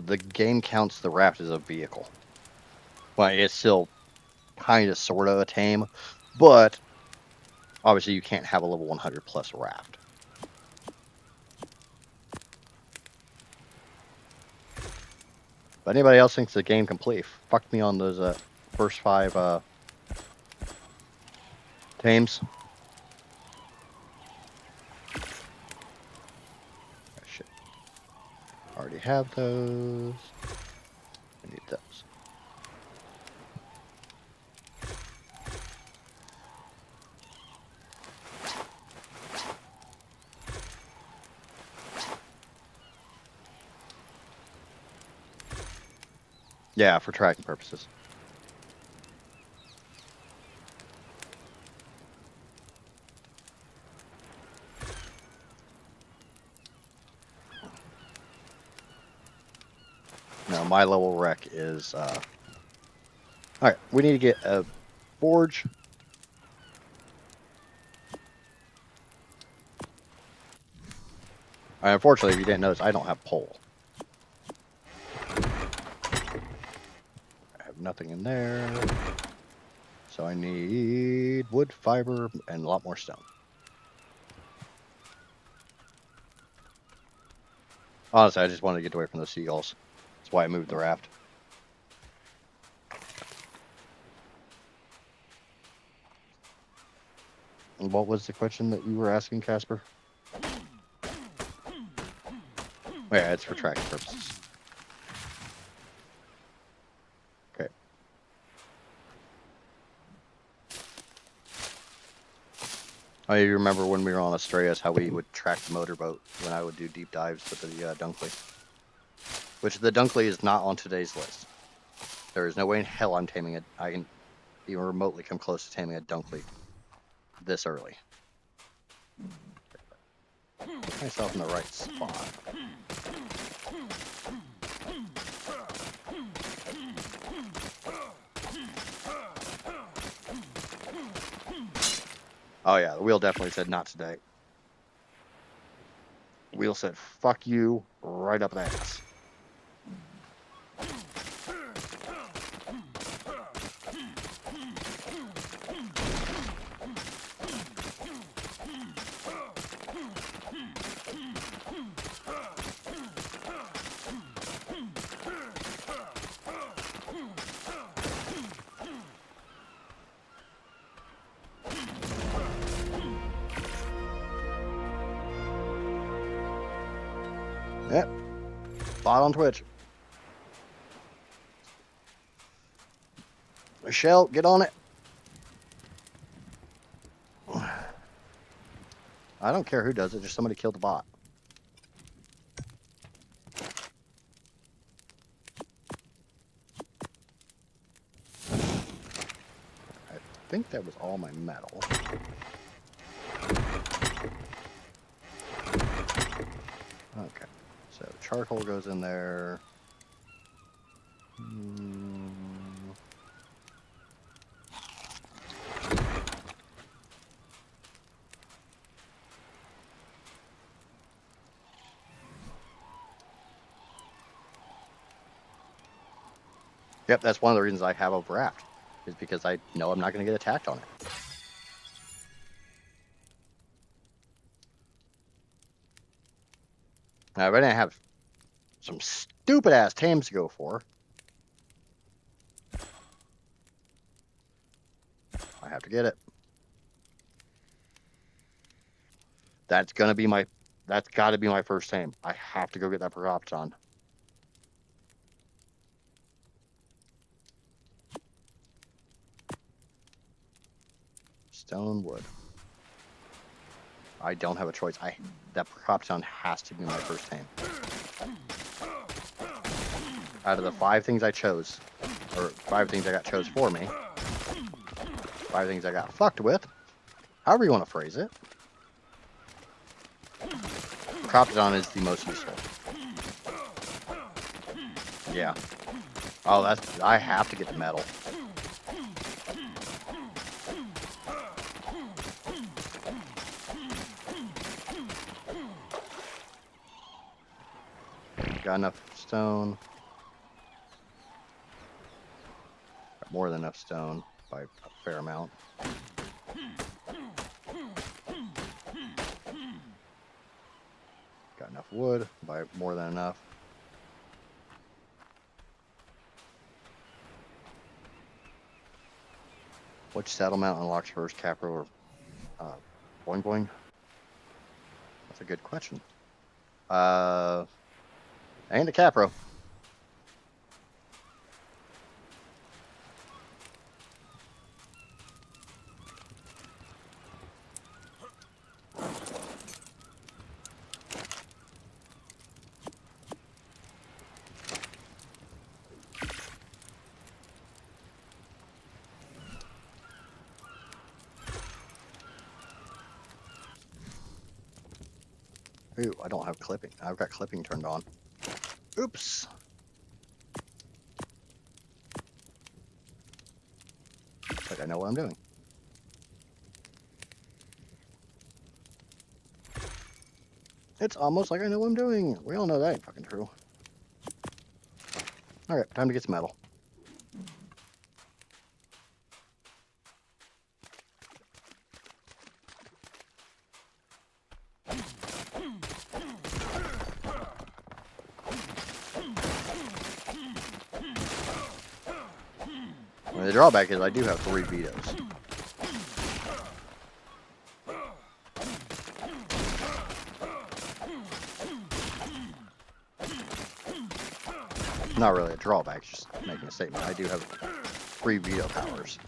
The game counts the raft as a vehicle. Well, it's still kind of sort of a tame, but obviously you can't have a level 100 plus raft. If anybody else thinks the game complete, fuck me on those first 5 tames. Oh, shit. Already have those. I need those. Yeah, for tracking purposes. Now, my level rec is... Alright, we need to get a forge. Unfortunately, if you didn't notice, I don't have pole. I have nothing in there. So I need wood, fiber, and a lot more stone. Honestly, I just wanted to get away from those seagulls. That's why I moved the raft. And what was the question that you were asking, Casper? Yeah, it's for tracking purposes. Okay. I remember when we were on Astraeus how we would track the motorboat when I would do deep dives with the Dunkley. Which the Dunkley is not on today's list. There is no way in hell I'm taming it. I can even remotely come close to taming a Dunkley this early. Put myself in the right spot. Oh yeah, the wheel definitely said not today. The wheel said fuck you right up the ass. Yep. Bot on Twitch. Michelle, get on it. I don't care who does it, just somebody kill the bot. I think that was all my metal. Okay, so charcoal goes in there. Yep, that's one of the reasons I have a raft, is because I know I'm not going to get attacked on it. Now, if I didn't have some stupid ass tames to go for, I have to get it. That's got to be my first tame. I have to go get that Procopton. Stone wood. I don't have a choice. That Procopton has to be my first tame. Out of the 5 things I chose, or 5 things I got chose for me, 5 things I got fucked with, however you want to phrase it, Procopton is the most useful. Yeah. Oh, I have to get the metal. Got enough stone. Got more than enough stone by a fair amount. Got enough wood by more than enough. Which settlement unlocks first, Capro or Boing Boing? That's a good question. And the Capro. Ooh, I don't have clipping. I've got clipping turned on. Oops. Like I know what I'm doing. It's almost like I know what I'm doing. We all know that ain't fucking true. Alright, time to get some metal. The drawback is I do have 3 vetoes. Not really a drawback, just making a statement. I do have 3 veto powers.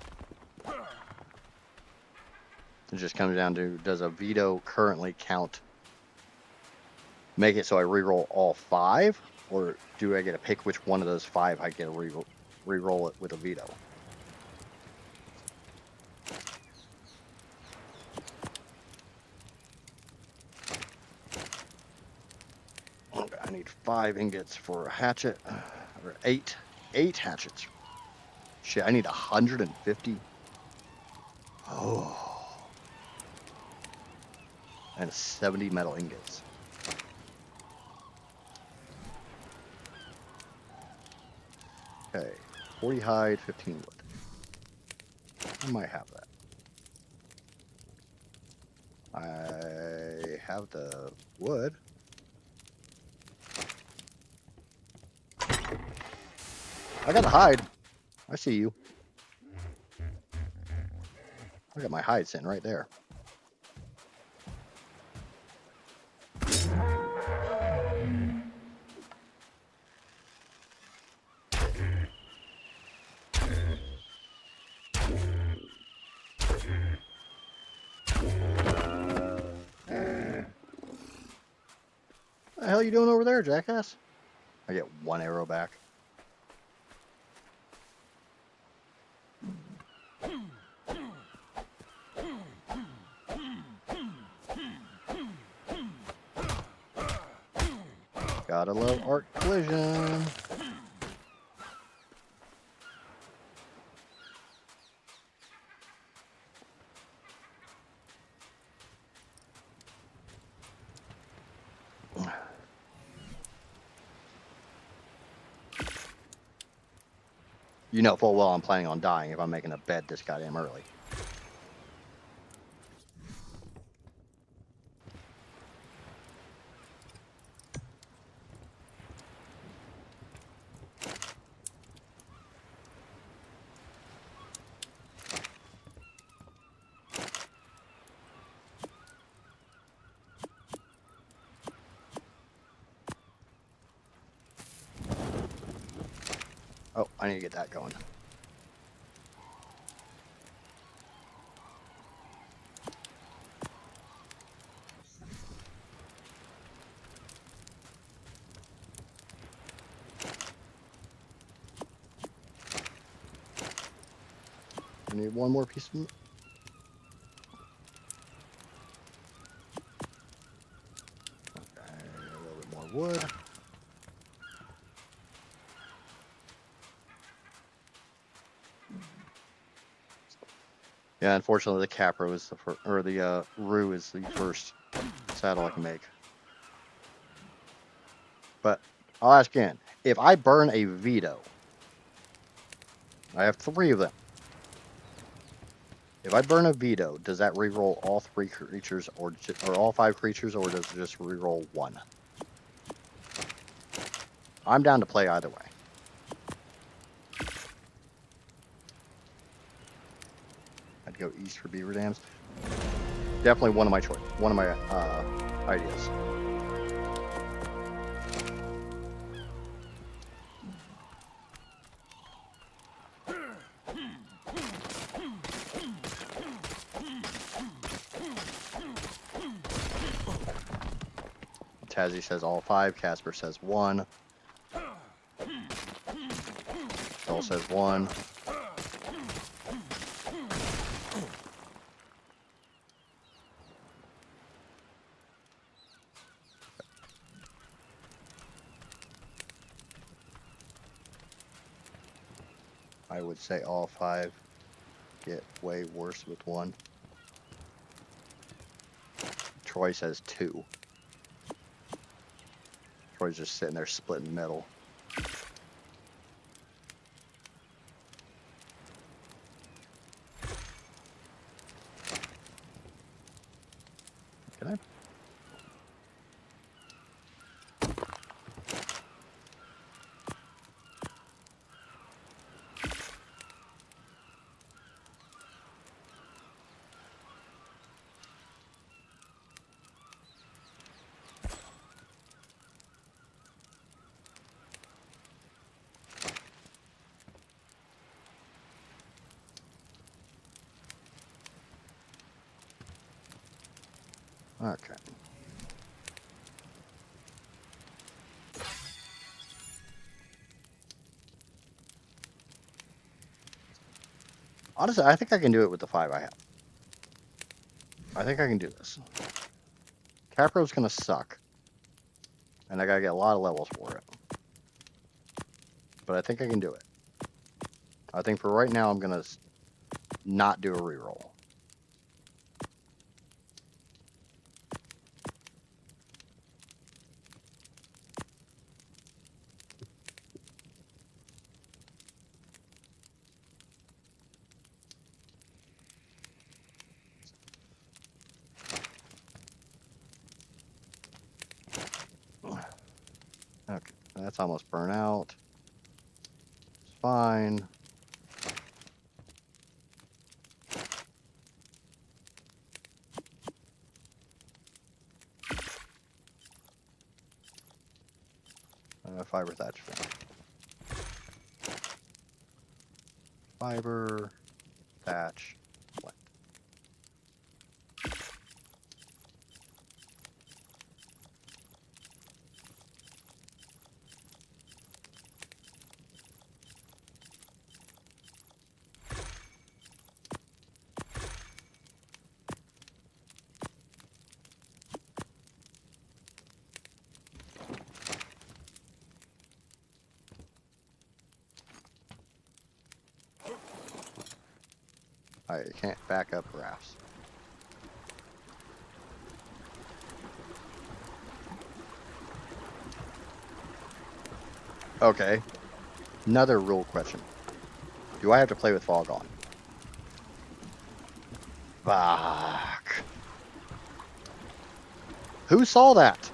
It just comes down to, does a veto currently count, make it so I reroll all 5? Or do I get to pick which one of those 5 I get to reroll it with a veto? I need 5 ingots for a hatchet, or 8 hatchets. Shit, I need 150. Oh. And 70 metal ingots. Okay, 40 hide, 15 wood. I might have that. I have the wood. I got the hide. I see you. I got my hide sitting right there. What the hell are you doing over there, jackass? I get 1 arrow back. Gotta love ARK collision. You know full well I'm planning on dying if I'm making a bed this goddamn early. Oh, I need to get that going. I need 1 more piece of... Okay, a little bit more wood. Yeah, unfortunately the Capro is the first, or the Rue is the first saddle I can make. But I'll ask again, if I burn a veto, I have 3 of them. If I burn a veto, does that reroll all 3 creatures, or all 5 creatures, or does it just reroll 1? I'm down to play either way. I'd go east for beaver dams. Definitely one of my ideas. Tazzy says all 5. Casper says 1. Joel says 1. I would say all 5 get way worse with 1. Troy says 2. Troy's just sitting there splitting metal. Can I? Okay. Honestly, I think I can do it with the 5 I have. I think I can do this. Capro's gonna suck. And I gotta get a lot of levels for it. But I think I can do it. I think for right now, I'm gonna not do a reroll. Okay, that's almost burnt out. It's fine. Fiber thatch flint. Fiber, thatch, flint. Alright, you can't back up rafts. Okay. Another rule question. Do I have to play with fog on? Fuck. Who saw that?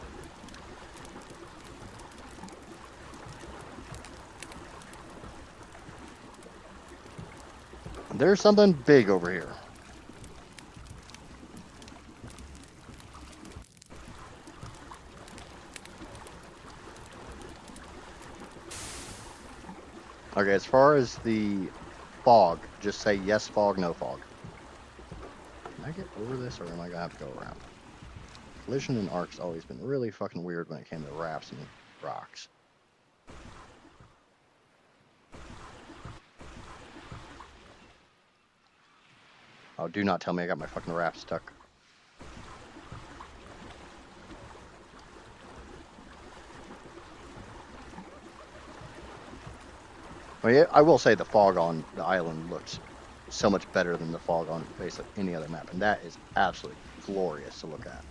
There's something big over here. Okay, as far as the fog, just say yes fog, no fog. Can I get over this, or am I gonna have to go around? Collision in ARK's always been really fucking weird when it came to rafts and rocks. Oh, do not tell me I got my fucking raft stuck. Well, yeah, I will say the fog on the island looks so much better than the fog on basically any other map, and that is absolutely glorious to look at.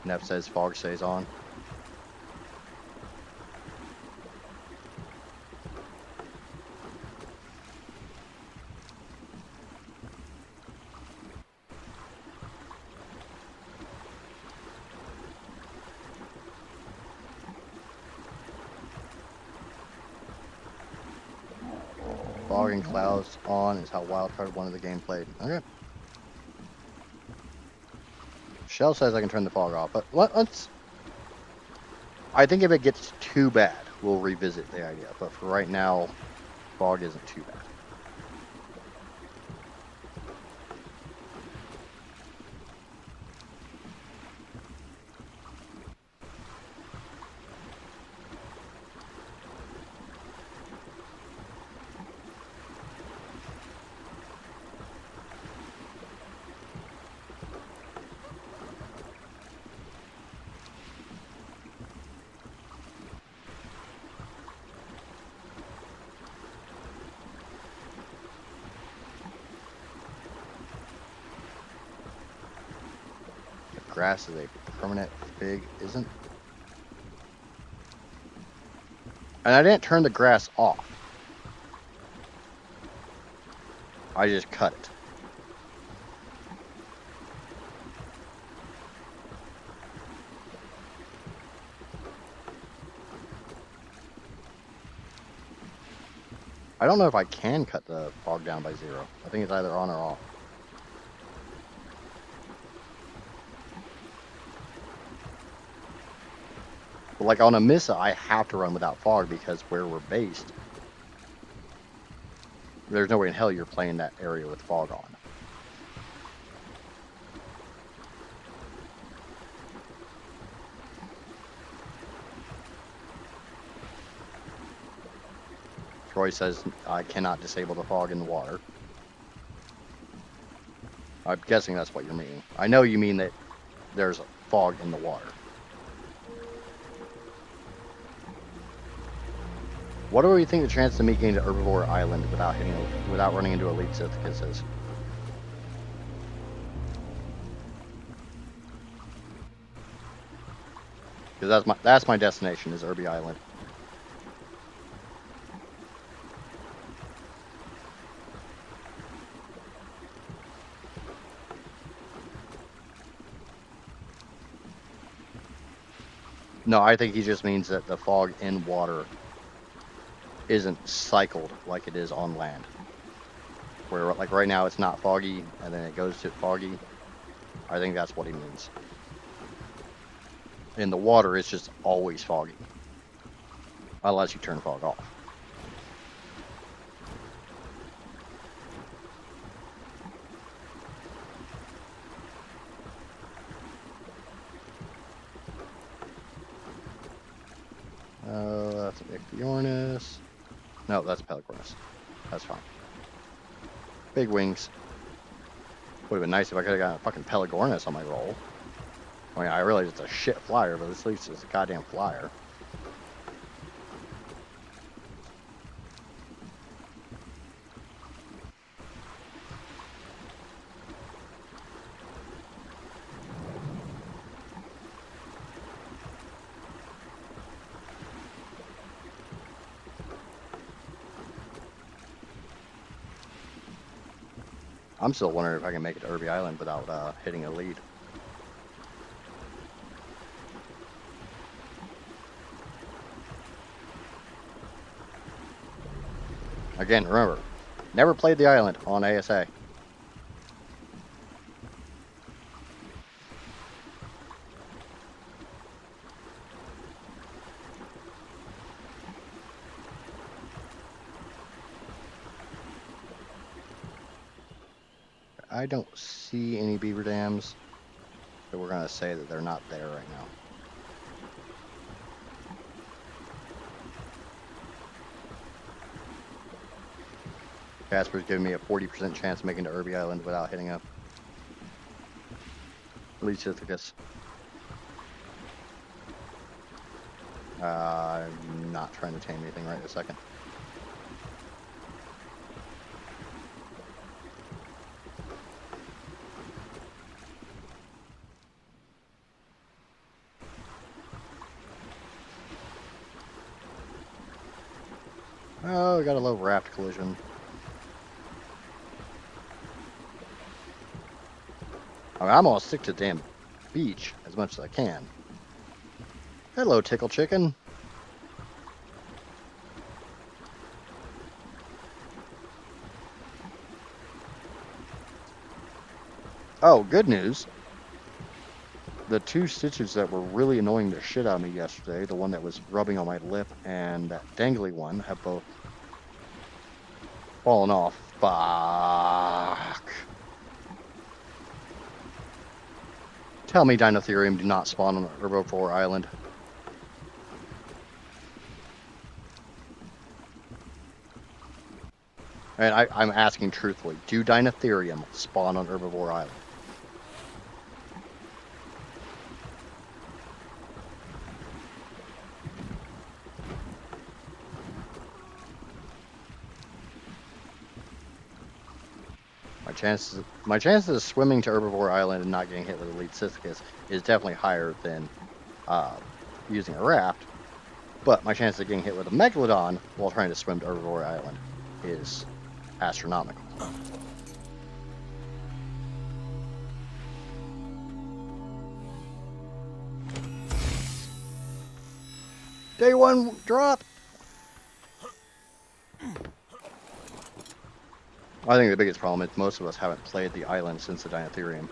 Neff says fog stays on. Fog and clouds on is how Wildcard 1 of the game played. Okay. Shell says I can turn the fog off, but let's... I think if it gets too bad, we'll revisit the idea. But for right now, fog isn't too bad. grass is a permanent fig isn't. And I didn't turn the grass off. I just cut it. I don't know if I can cut the fog down by 0. I think it's either on or off. But like on a Missa, I have to run without fog because where we're based, there's no way in hell you're playing that area with fog on. Troy says I cannot disable the fog in the water. I'm guessing that's what you're meaning. I know you mean that there's fog in the water. What do we think the chance of me getting to Herbivore Island without running into Elite Sithicus is? Because that's my destination is Herbie Island. No, I think he just means that the fog in water isn't cycled like it is on land. Where, like, right now it's not foggy, and then it goes to foggy. I think that's what he means. In the water, it's just always foggy. Unless you turn fog off. That's an Ichthyornis. No, that's Pelagornis. That's fine. Big wings. Would have been nice if I could have got a fucking Pelagornis on my roll. I mean, I realize it's a shit flyer, but at least it's a goddamn flyer. I'm still wondering if I can make it to Herbie Island without hitting a lead. Again, remember, never played the island on ASA. I don't see any beaver dams, so we're going to say that they're not there right now. Casper's giving me a 40% chance of making it to Herbie Island without hitting a Leucithicus. I'm not trying to tame anything right this second. Oh, we got a low raft collision. I mean, I'm gonna stick to the damn beach as much as I can. Hello, Tickle Chicken. Oh, good news. The two stitches that were really annoying the shit out of me yesterday, the one that was rubbing on my lip and that dangly one, have both fallen off. Fuck. Tell me Dinotherium do not spawn on Herbivore Island. And I'm asking truthfully, do Dinotherium spawn on Herbivore Island? My my chances of swimming to Herbivore Island and not getting hit with a lead Sisyphus is definitely higher than using a raft. But my chance of getting hit with a Megalodon while trying to swim to Herbivore Island is astronomical. Day 1 drop! I think the biggest problem is most of us haven't played the island since the Dinotherium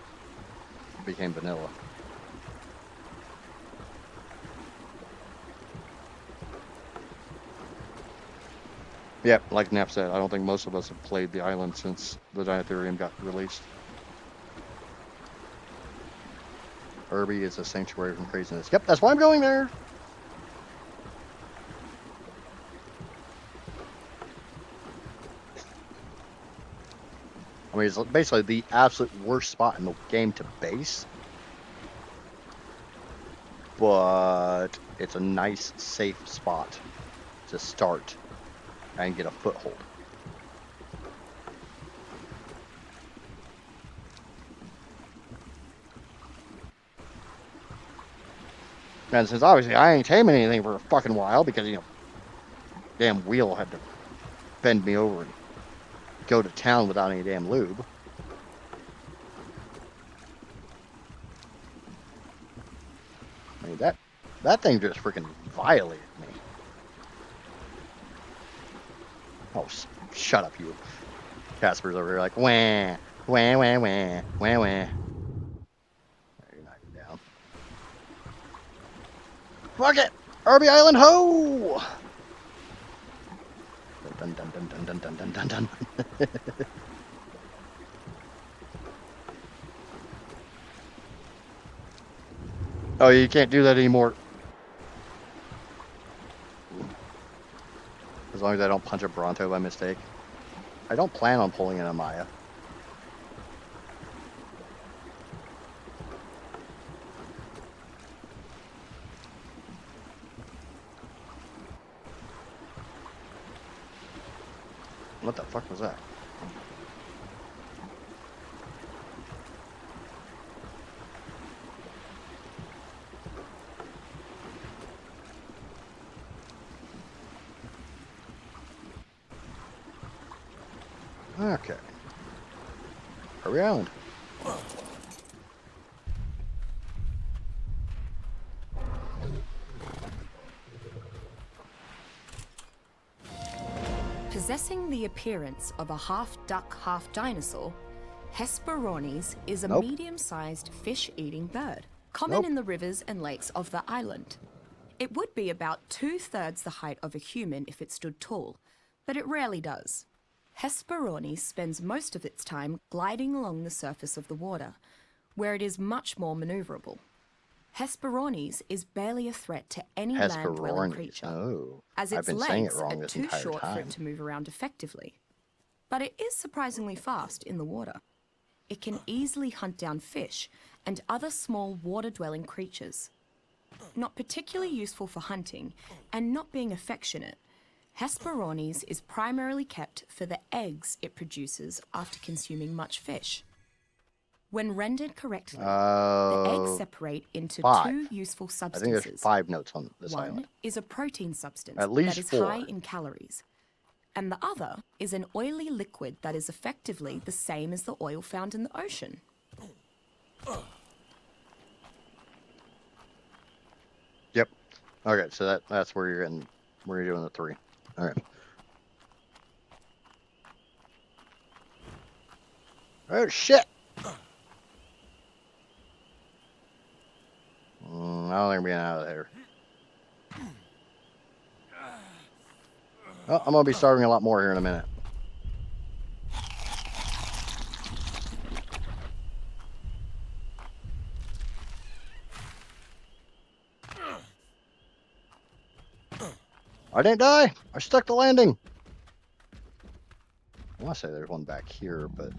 became vanilla. Yep, like Nap said, I don't think most of us have played the island since the Dinotherium got released. Herbie is a sanctuary from craziness. Yep, that's why I'm going there! I mean, it's basically the absolute worst spot in the game to base. But it's a nice, safe spot to start and get a foothold. And since obviously I ain't taming anything for a fucking while because, you know, damn wheel had to bend me over and go to town without any damn lube. I mean, that thing just freaking violated me. Oh, shut up, you. Casper's over here like, wah, wah, wah, wah, wah, wah. You're not down. Fuck it! Herbie Island ho! Dun dun dun dun dun dun dun dun dun. Oh, you can't do that anymore. As long as I don't punch a Bronto by mistake. I don't plan on pulling in a Maya. What the fuck was that? Okay. Herbie Island. Possessing the appearance of a half-duck, half-dinosaur, Hesperornis is a medium-sized fish-eating bird, common in the rivers and lakes of the island. It would be about 2/3 the height of a human if it stood tall, but it rarely does. Hesperornis spends most of its time gliding along the surface of the water, where it is much more maneuverable. Hesperornis is barely a threat to any land-dwelling creature, as its legs are too short for it to move around effectively. But it is surprisingly fast in the water. It can easily hunt down fish and other small water-dwelling creatures. Not particularly useful for hunting, and not being affectionate, Hesperornis is primarily kept for the eggs it produces after consuming much fish. When rendered correctly, the eggs separate into 2 useful substances. I think there's 5 notes on this island. One is a protein substance At least that is 4. high in calories, and the other is an oily liquid that is effectively the same as the oil found in the ocean. Yep. Okay, so that's where you're doing the 3. All right. Oh shit! I don't think we're getting out of there. Oh, I'm gonna be starving a lot more here in a minute. I didn't die! I stuck the landing! I want to say there's one back here, but...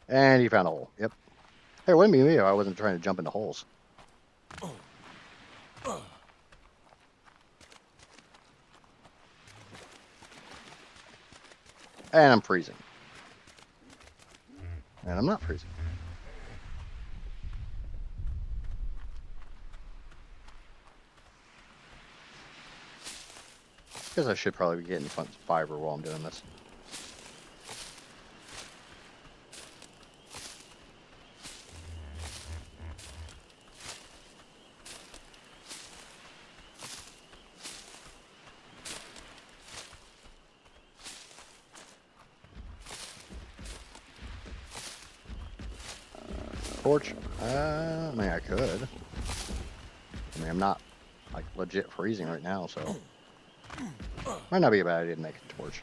And he found a hole. Yep. Hey, wouldn't be me if I wasn't trying to jump into holes. And I'm freezing. And I'm not freezing. Guess I should probably be getting some fiber while I'm doing this. Torch? I mean, I could. I mean, I'm not, like, legit freezing right now, so... Might not be a bad idea to make a torch.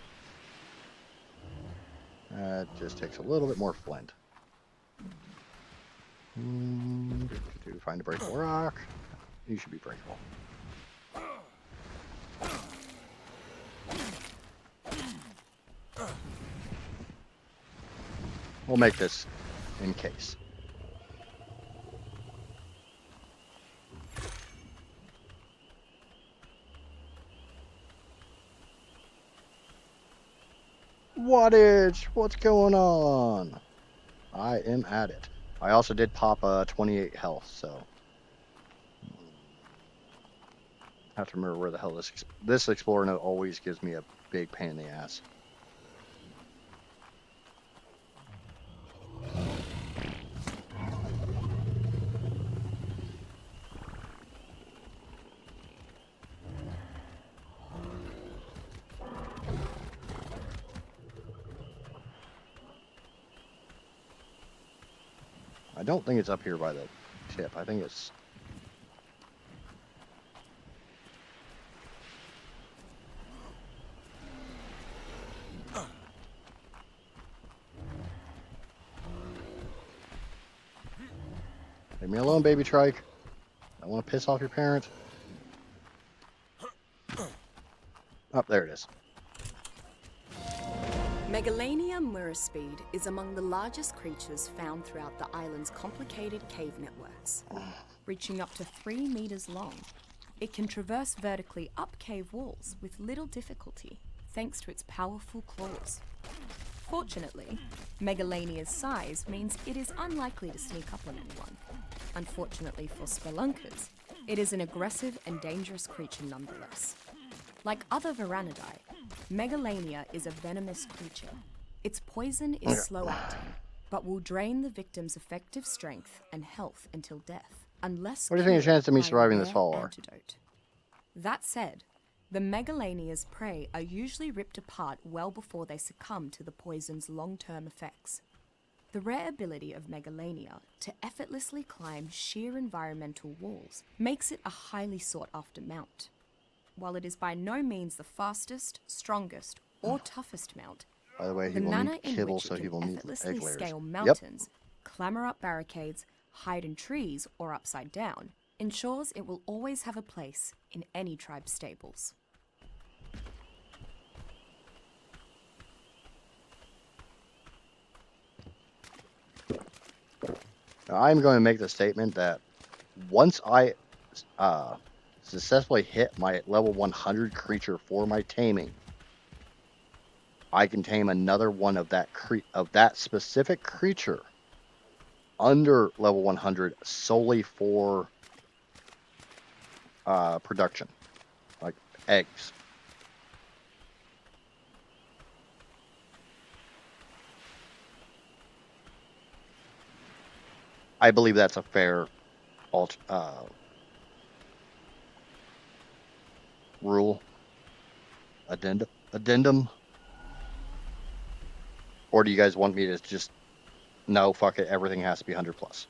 It just takes a little bit more flint. Find a breakable rock. You should be breakable. We'll make this in case. Wattage! What's going on? I am at it. I also did pop 28 health, so... I have to remember where the hell this explorer note always gives me a big pain in the ass. I don't think it's up here by the tip. I think it's... Leave me alone, baby trike. I want to piss off your parent. Oh, there it is. Megalania muraspeed is among the largest creatures found throughout the island's complicated cave networks. Reaching up to 3 meters long, it can traverse vertically up cave walls with little difficulty, thanks to its powerful claws. Fortunately, Megalania's size means it is unlikely to sneak up on anyone. Unfortunately for spelunkers, it is an aggressive and dangerous creature nonetheless. Like other Varanidae, Megalania is a venomous creature. Its poison is slow-acting, but will drain the victim's effective strength and health until death, unless What do you think the chances of me cured by a surviving this rare fall are? antidote. That said, the Megalania's prey are usually ripped apart well before they succumb to the poison's long-term effects. The rare ability of Megalania to effortlessly climb sheer environmental walls makes it a highly sought-after mount. While it is by no means the fastest, strongest, or toughest mount, By the way, he the will manner need in kibble, which so it he will can need effortlessly egg layers. scale Yep. mountains, clamber up barricades, hide in trees or upside down, ensures it will always have a place in any tribe's stables. Now, I'm going to make the statement that once I successfully hit my level 100 creature for my taming, I can tame another one of that specific creature under level 100 solely for production, like eggs. I believe that's a fair rule, addendum. Or do you guys want me to just, no, fuck it, everything has to be 100 plus?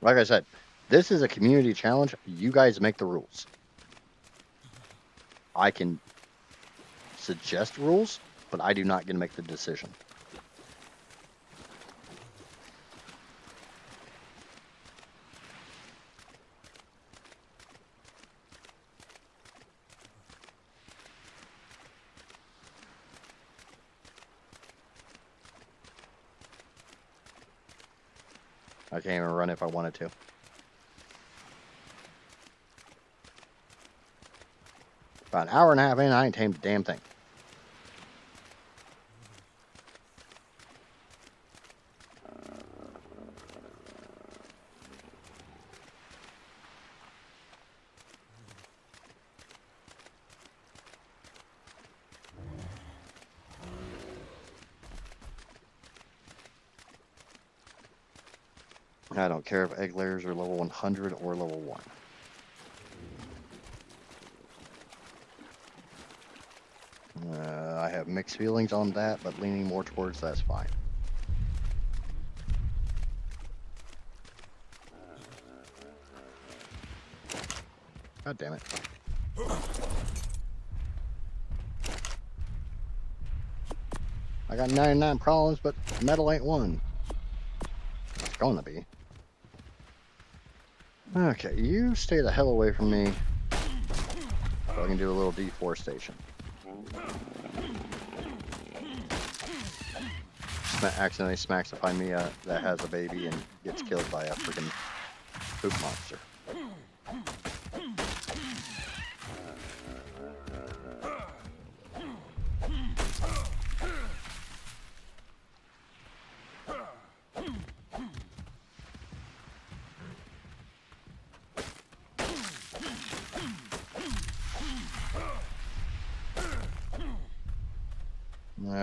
Like I said, this is a community challenge. You guys make the rules. I can suggest rules, but I do not get to make the decision. I can't even run if I wanted to. About an hour and a half in, I ain't tamed a damn thing. I don't care if egg layers are level 100 or level 1. I have mixed feelings on that, but leaning more towards that's fine. God damn it. I got 99 problems, but metal ain't one. It's going to be. Okay, you stay the hell away from me so I can do a little deforestation. Accidentally smacks up on me that has a baby and gets killed by a freaking poop monster.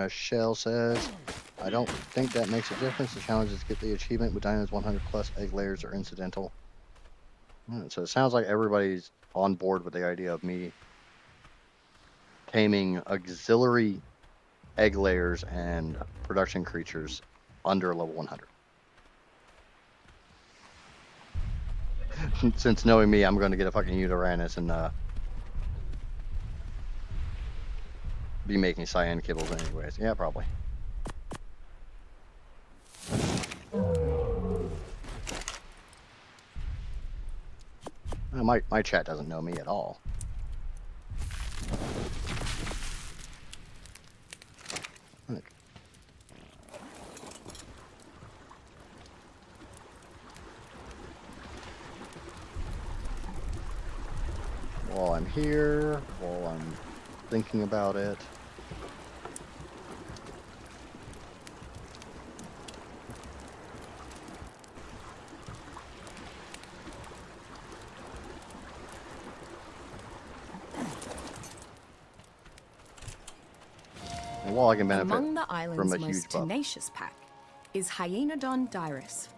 Shell says, I don't think that makes a difference. The challenge is to get the achievement with Dinah's 100 plus egg layers are incidental. So it sounds like everybody's on board with the idea of me taming auxiliary egg layers and production creatures under level 100. Since knowing me, I'm going to get a fucking Uranus and be making cyan kibbles anyways. Yeah, probably. My chat doesn't know me at all. Okay. While I'm here, while I'm thinking about it. And while I can benefit Among the island's from a huge most buff. tenacious pack is Hyaenodon dirus,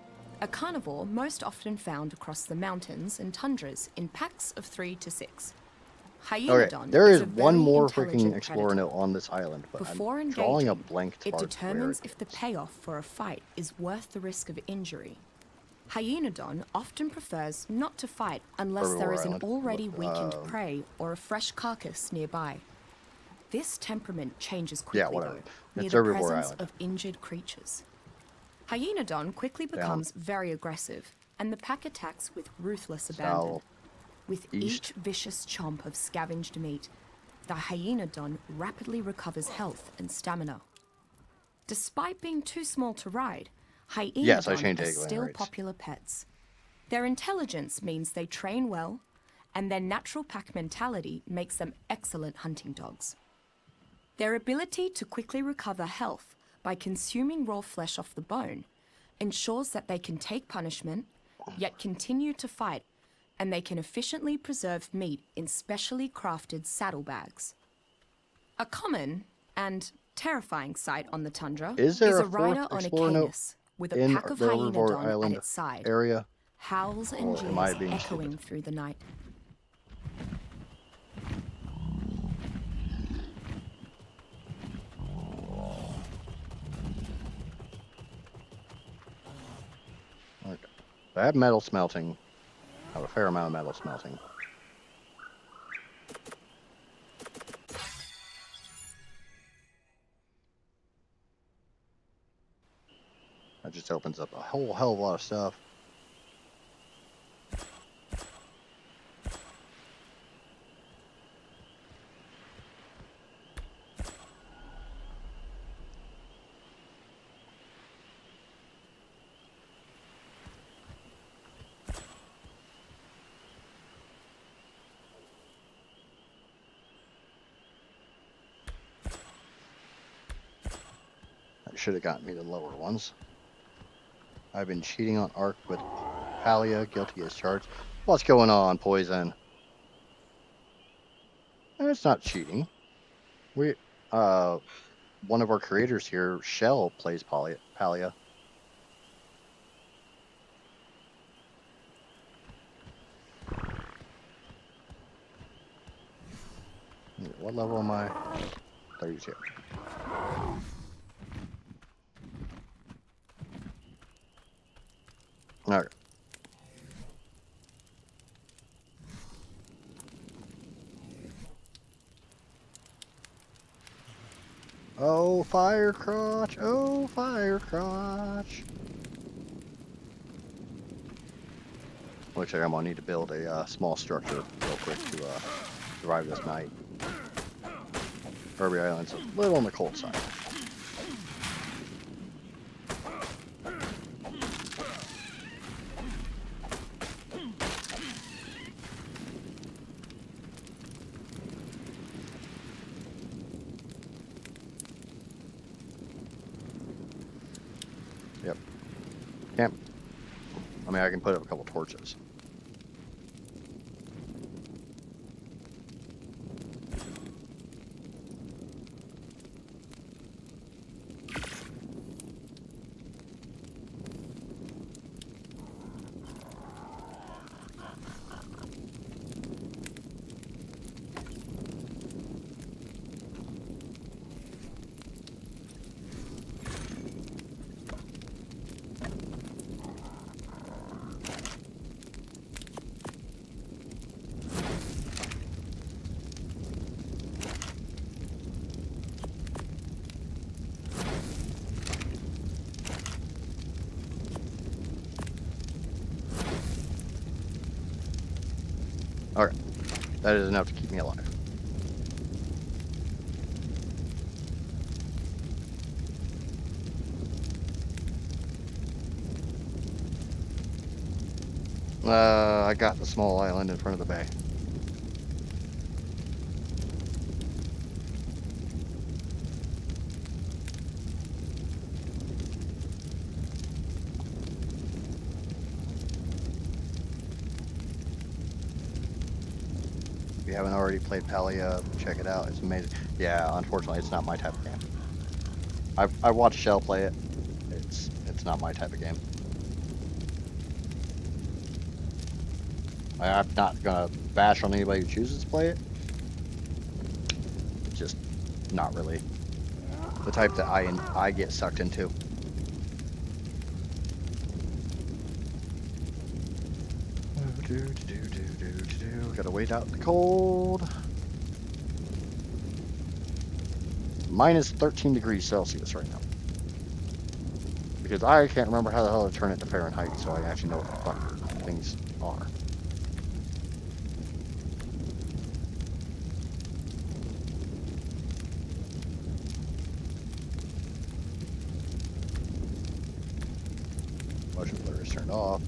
a carnivore most often found across the mountains and tundras in packs of 3 to 6. Hyaenodon Okay, there is a one very more intelligent freaking explorer predator. note on this island, but Before I'm drawing a engaging, blank it target determines where if the payoff for a fight is worth the risk of injury. Hyaenodon often prefers not to fight unless there is an Island. already weakened prey or a fresh carcass nearby. This temperament changes quickly, whatever. though, near It's the Herbivore presence Island. of injured creatures. Hyaenodon quickly becomes very aggressive, and the pack attacks with ruthless abandon. With east. each vicious chomp of scavenged meat, the Hyaenodon rapidly recovers health and stamina. Despite being too small to ride, Hyaenodon are still popular pets. Their intelligence means they train well, and their natural pack mentality makes them excellent hunting dogs. Their ability to quickly recover health by consuming raw flesh off the bone ensures that they can take punishment, yet continue to fight, and they can efficiently preserve meat in specially crafted saddlebags. A common and terrifying sight on the tundra is a rider on a canis with a pack of Hyaenodon at its side. Howls and jeers echoing through the night. I have metal smelting. I have a fair amount of metal smelting. That just opens up a whole hell of a lot of stuff. should have gotten me the lower ones. I've been cheating on ARK with Palia, guilty as charged. What's going on, Poison? It's not cheating. We, one of our creators here, Shell, plays Palia. What level am I? 32. Okay. Oh, fire crotch! Oh, fire crotch! Looks like I'm gonna need to build a small structure real quick to survive this night. Kirby Island's a little on the cold side. Yep. Can't. I mean, I can put up a couple torches. Alright. That is enough to keep me alive. I got the small island in front of the bay. If you haven't already played Palia, check it out. It's amazing. Yeah, unfortunately, it's not my type of game. I watched Shell play it. It's not my type of game. I'm not gonna bash on anybody who chooses to play it. It's just not really the type that I get sucked into. Gotta wait out the cold. Minus 13 degrees Celsius right now. Because I can't remember how the hell to turn it to Fahrenheit, so I actually know what the fuck things are. Motion blur is turned off.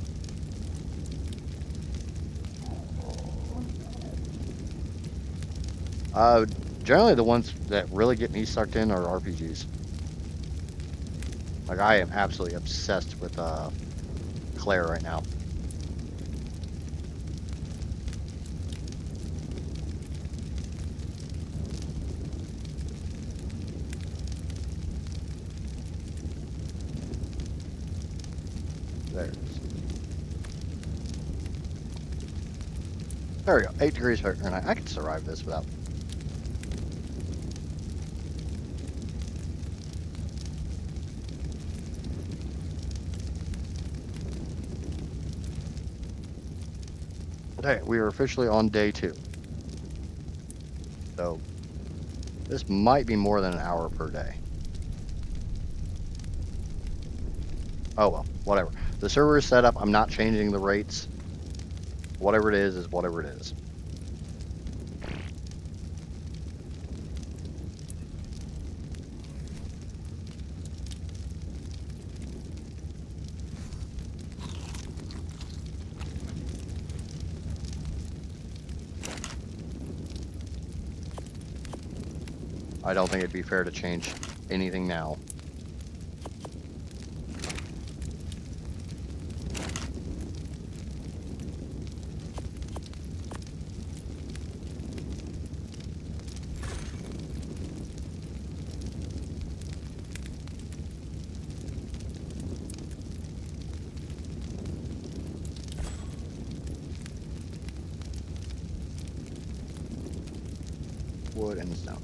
Generally the ones that really get me sucked in are RPGs. Like, I am absolutely obsessed with Claire right now. There it is. There we go. 8 degrees Fahrenheit. I can survive this without. Okay, we are officially on day 2. So, this might be more than an hour per day. Oh well, whatever. The server is set up. I'm not changing the rates. Whatever it is whatever it is. I don't think it'd be fair to change anything now. wood, and stone.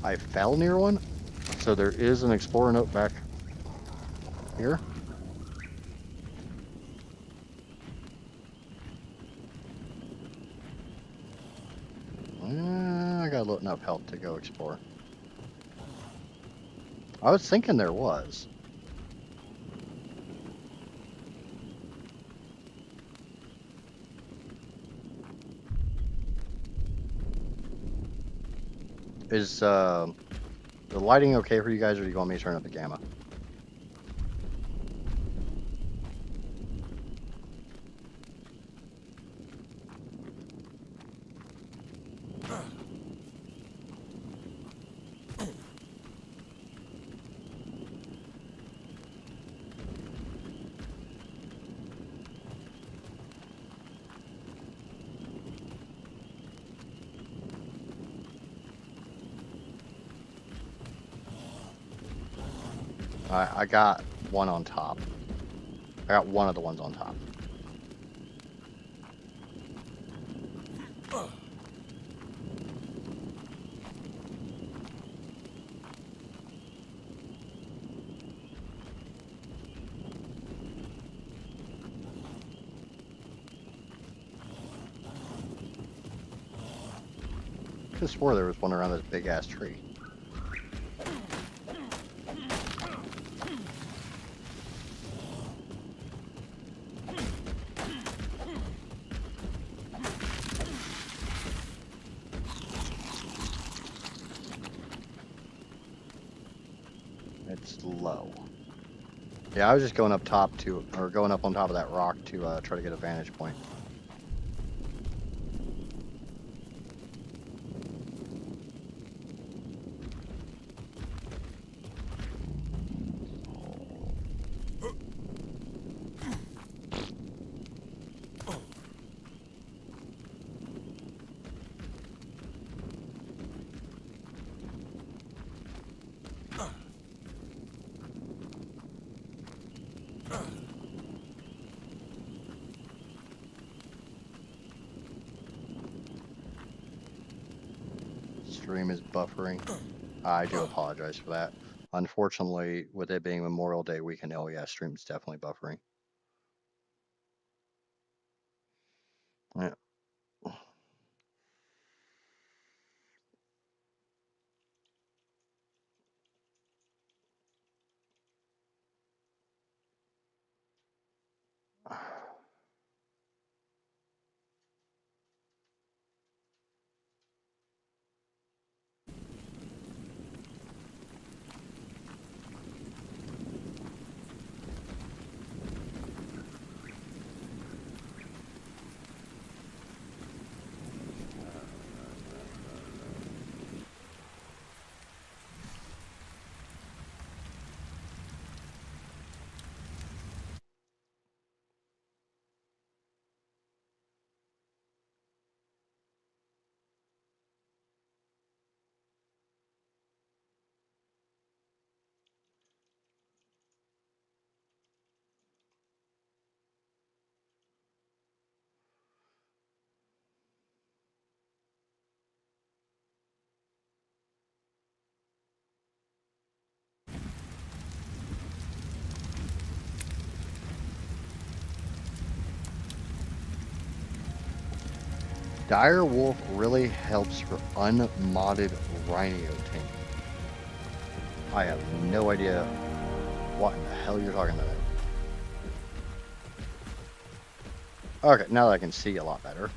I fell near one, so there is an explorer note back here. I got enough health to go explore. I was thinking there was. Is the lighting okay for you guys, or do you want me to turn up the gamma? I got one on top. I got one of the ones on top. I could have swore there was one around this big ass tree. It's low. Yeah, I was just going up top to, or going up on top of that rock to try to get a vantage point. Stream is buffering. I do apologize for that. Unfortunately, with it being Memorial Day weekend, oh yeah, stream's definitely buffering. Yeah. Dire Wolf really helps for unmodded Rhino tank. I have no idea what in the hell you're talking about. Okay, now that I can see a lot better.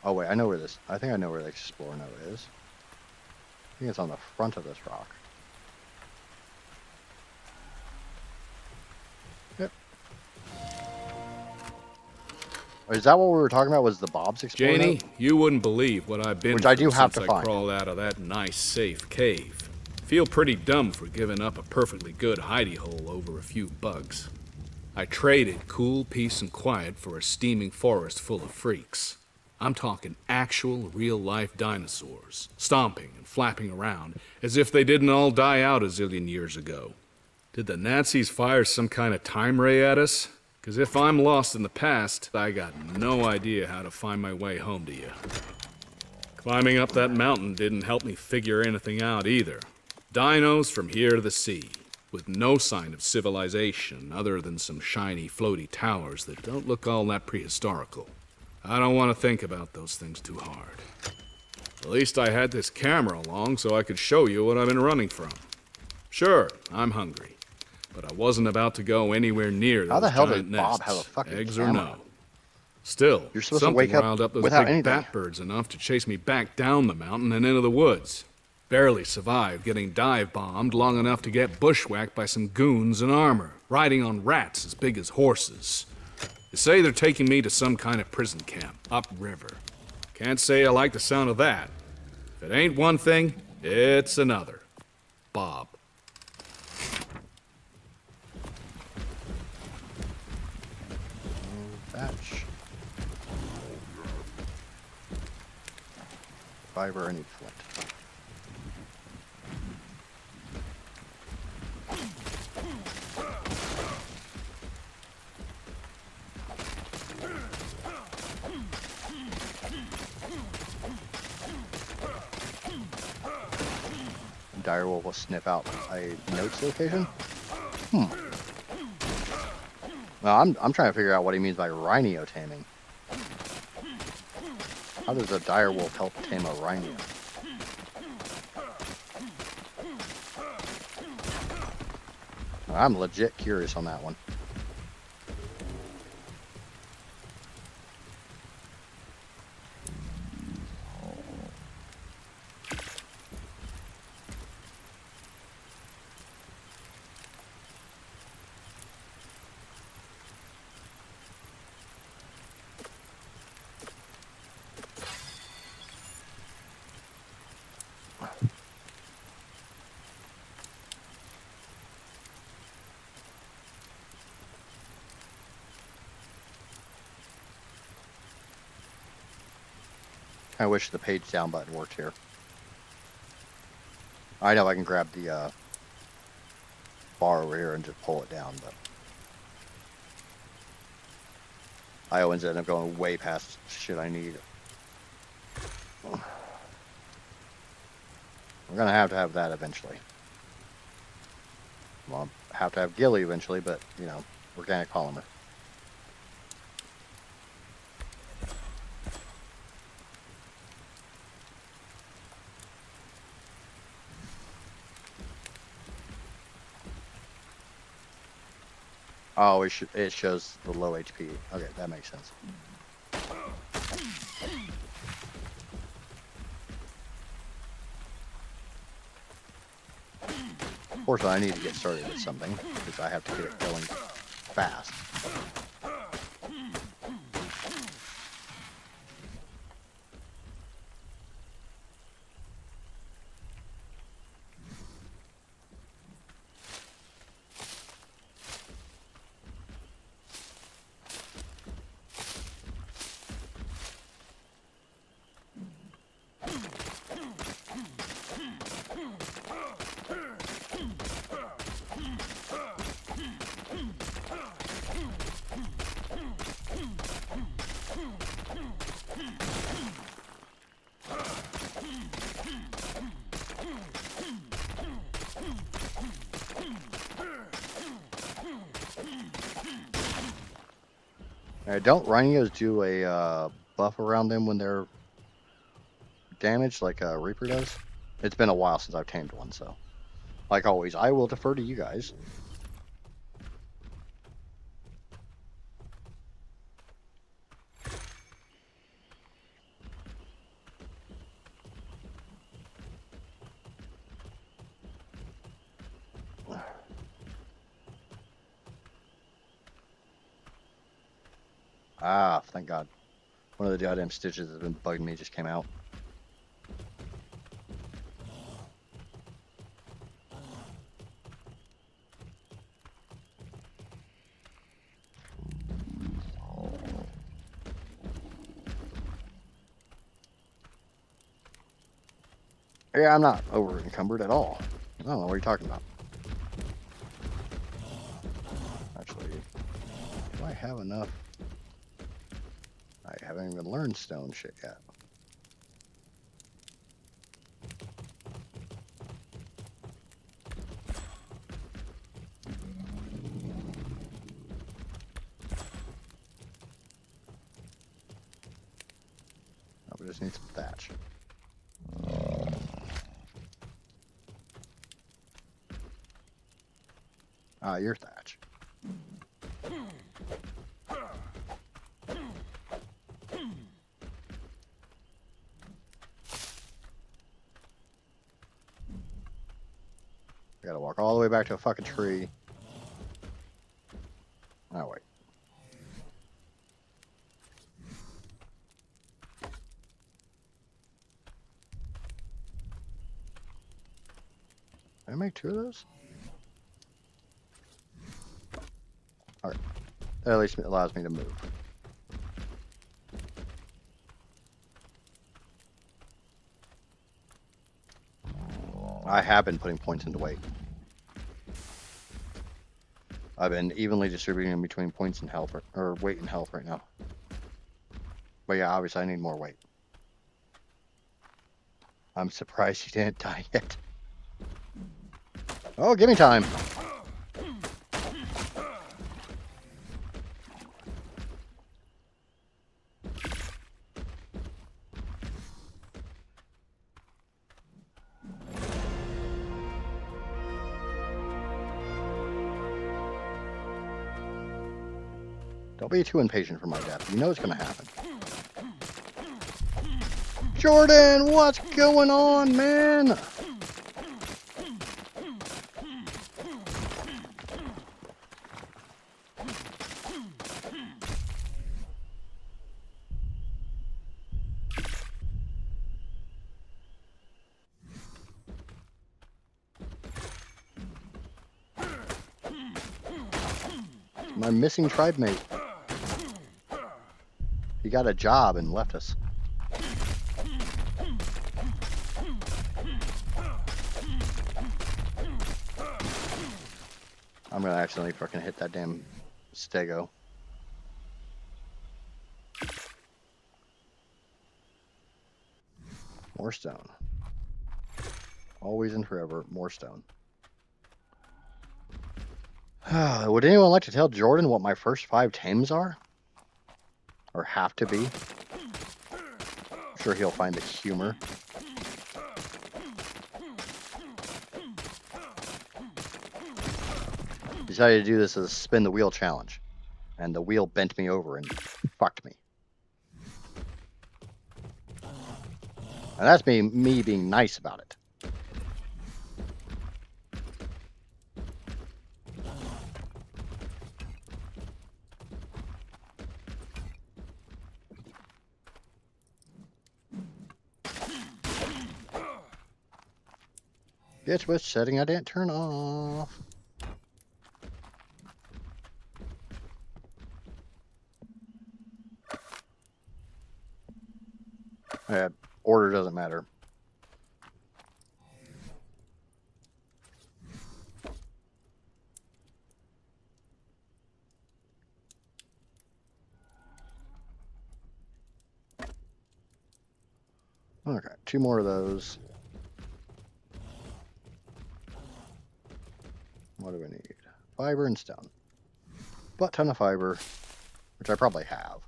Oh wait, I know where this. I think I know where the Explorer Note is. I think it's on the front of this rock. Yep. Is that what we were talking about? Was the Bob's Explorer Janie, Note? you wouldn't believe what I've been Which through I do have since to I find. crawled out of that nice, safe cave. Feel pretty dumb for giving up a perfectly good hidey hole over a few bugs. I traded cool peace and quiet for a steaming forest full of freaks. I'm talking actual, real-life dinosaurs, stomping and flapping around as if they didn't all die out a zillion years ago. Did the Nazis fire some kind of time ray at us? Because if I'm lost in the past, I got no idea how to find my way home to you. Climbing up that mountain didn't help me figure anything out either. Dinos from here to the sea, with no sign of civilization other than some shiny, floaty towers that don't look all that prehistorical. I don't want to think about those things too hard. At least I had this camera along so I could show you what I've been running from. Sure, I'm hungry, but I wasn't about to go anywhere near How those the hell does giant Bob nests, have a fucking eggs camera? or no. Still, You're supposed to something wake up riled up those without big anything. bat birds enough to chase me back down the mountain and into the woods. Barely survived getting dive-bombed long enough to get bushwhacked by some goons in armor, riding on rats as big as horses. They say they're taking me to some kind of prison camp, upriver. Can't say I like the sound of that. If it ain't one thing, it's another. Bob. Thatch. Fiber, I need flint. Direwolf will sniff out a notes location. Well, I'm trying to figure out what he means by rhino taming. How does a direwolf help tame a rhino? I'm legit curious on that one. I wish the page down button worked here. I know I can grab the bar over here and just pull it down, but I always end up going way past shit I need. We're gonna have to have that eventually. Well, I'll have to have Gilly eventually, but you know, organic polymer. Oh, it shows the low HP. Okay, that makes sense. Fortunately, I need to get started with something because I have to get it going fast. Don't rhinos do a buff around them when they're damaged like a Reaper does? It's been a while since I've tamed one, so like always, I will defer to you guys. Ah, thank God. One of the goddamn stitches that's been bugging me just came out. Yeah, I'm not over encumbered at all. I don't know what you're talking about. Actually, do I have enough? I haven't even learned stone shit yet. Oh, we just need some thatch. Ah, your thatch. I gotta walk all the way back to a fucking tree. Oh, wait. Did I make 2 of those? Alright. That at least allows me to move. I have been putting points into weight. I've been evenly distributing in between points and health, or weight and health right now. But yeah, obviously I need more weight. I'm surprised you didn't die yet. Oh, give me time. Don't be too impatient for my death. You know it's gonna happen. Jordan, what's going on, man? My missing tribe mate. He got a job and left us. I'm gonna accidentally fucking hit that damn stego. More stone. Always and forever, more stone. Would anyone like to tell Jordan what my first 5 tames are? Or have to be? I'm sure he'll find the humor. Decided to do this as a spin the wheel challenge. And the wheel bent me over and fucked me. And that's me being nice about it. Get which setting I didn't turn off. Yeah, order doesn't matter. Okay, 2 more of those. What do we need? Fiber and stone. Butt ton of fiber. which I probably have.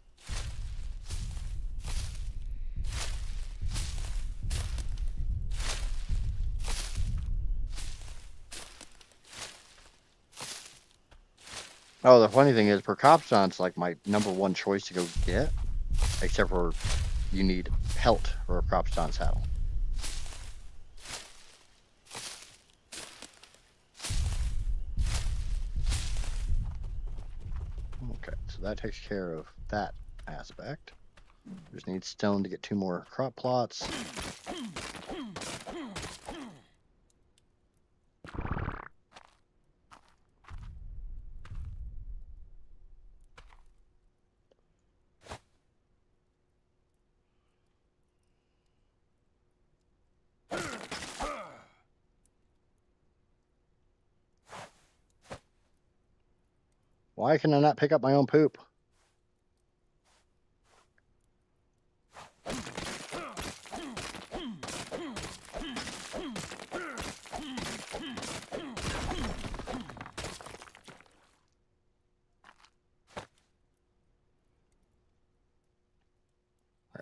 Oh, the funny thing is, Percopson's like my #1 choice to go get, except for you need pelt for a Percopson saddle. Okay, so that takes care of that aspect. Just need stone to get 2 more crop plots. Why can I not pick up my own poop?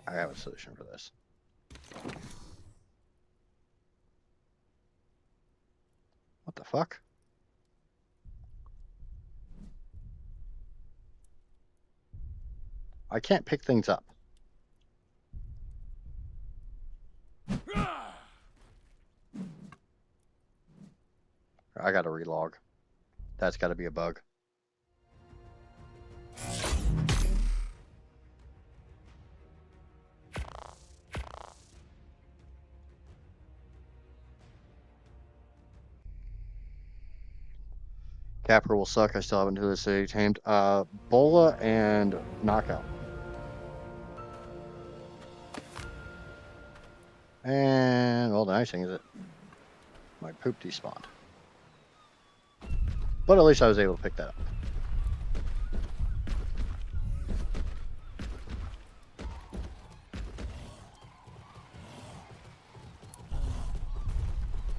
I have a solution for this. What the fuck? I can't pick things up. I gotta relog. That's gotta be a bug. Capper will suck. I still haven't to this city tamed. Bola and Knockout. And, well, the nice thing is that my poop despawned. But at least I was able to pick that up.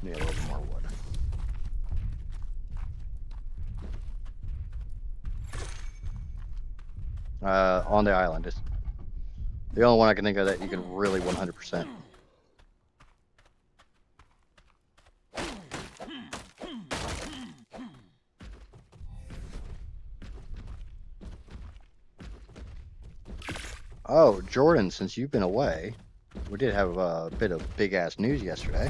Need a little bit more wood. On the island. It's the only one I can think of that you can really 100%. Oh, Jordan, since you've been away, we did have a bit of big-ass news yesterday.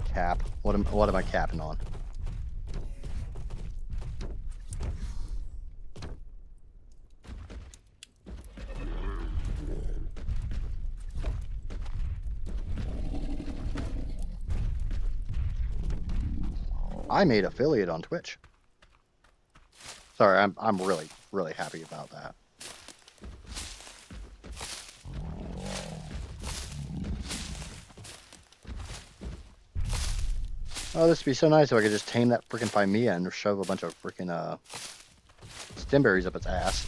Cap. What am I capping on? I made affiliate on Twitch. Sorry, I'm really happy about that. Oh, this would be so nice if I could just tame that freaking Phimea and shove a bunch of freaking stimberries up its ass.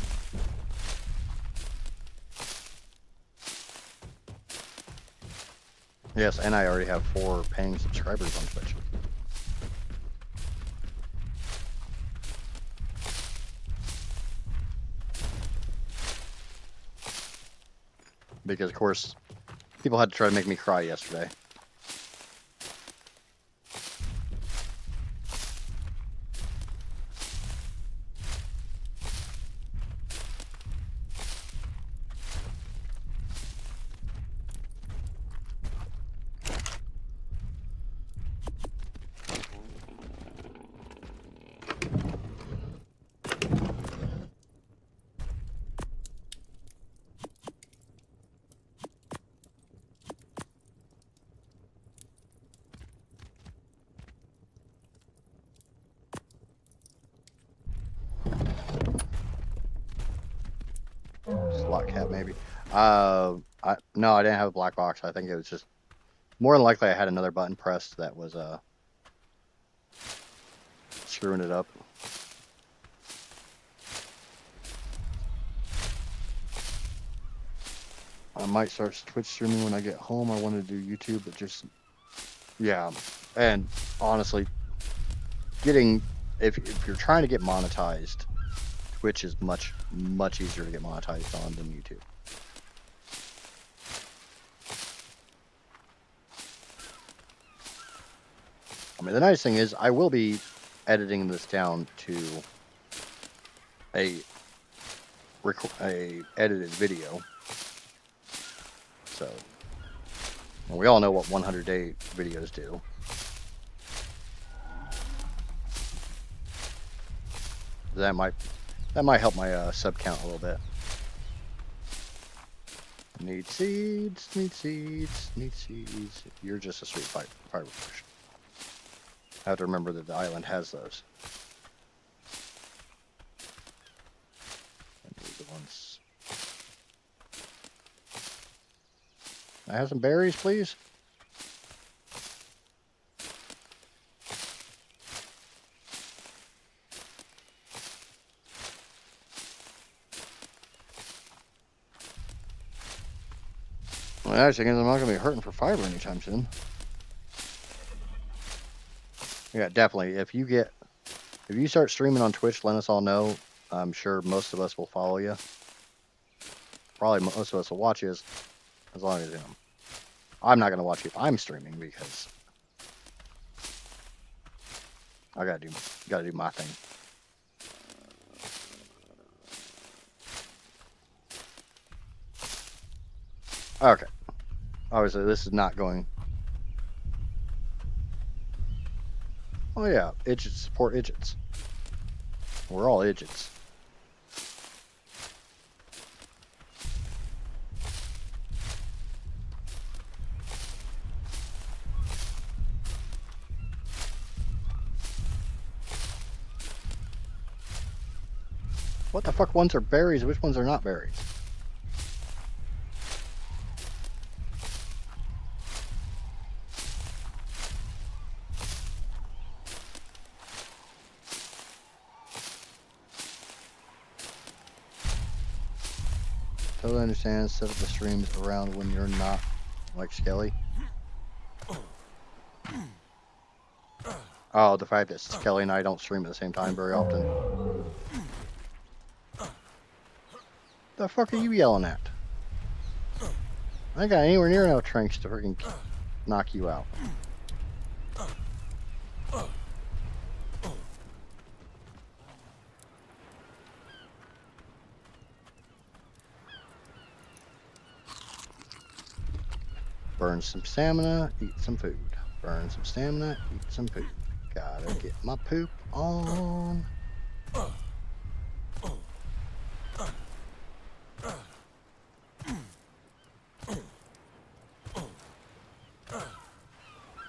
Yes, and I already have 4 paying subscribers on Twitch. Because, of course, people had to try to make me cry yesterday. Slot cap, maybe. No, I didn't have a black box. I think it was just more than likely I had another button pressed that was screwing it up. I might start Twitch streaming when I get home. I wanted to do YouTube, but just, yeah. And honestly, getting if you're trying to get monetized, Twitch is much easier to get monetized on than YouTube. I mean, the nice thing is I will be editing this down to a edited video. So, well, we all know what 100-day videos do. That might help my sub count a little bit. Need seeds, need seeds, need seeds. You're just a sweet fiber bush. I have to remember that the island has those. I need the ones. Can I have some berries, please? Well, actually, I'm not going to be hurting for fiber anytime soon. Yeah, definitely. If you start streaming on Twitch, let us all know. I'm sure most of us will follow you. Probably most of us will watch you as long as, I'm not going to watch you if I'm streaming because I gotta do my thing. Okay. Obviously, this is not going. Oh yeah, Idjits support Idjits. We're all Idjits. What the fuck ones are berries? Which ones are not berries? Totally understand. Set up the streams around when you're not like Skelly. Oh, the fact that Skelly and I don't stream at the same time very often. The fuck are you yelling at? I ain't got anywhere near enough tranks to freaking knock you out. Burn some stamina, eat some food. Burn some stamina, eat some food. Gotta get my poop on.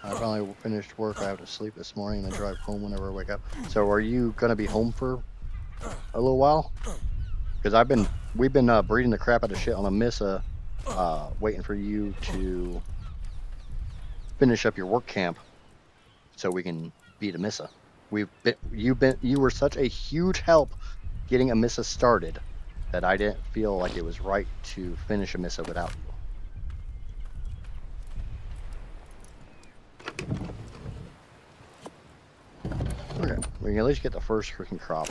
I finally finished work. I have to sleep this morning and then drive home whenever I wake up. So are you gonna be home for a little while? Because we've been breeding the crap out of shit on a Missa, waiting for you to finish up your work camp so we can beat a Missa. You were such a huge help getting a Missa started that I didn't feel like it was right to finish a Missa without you. Okay, we can at least get the first freaking crop.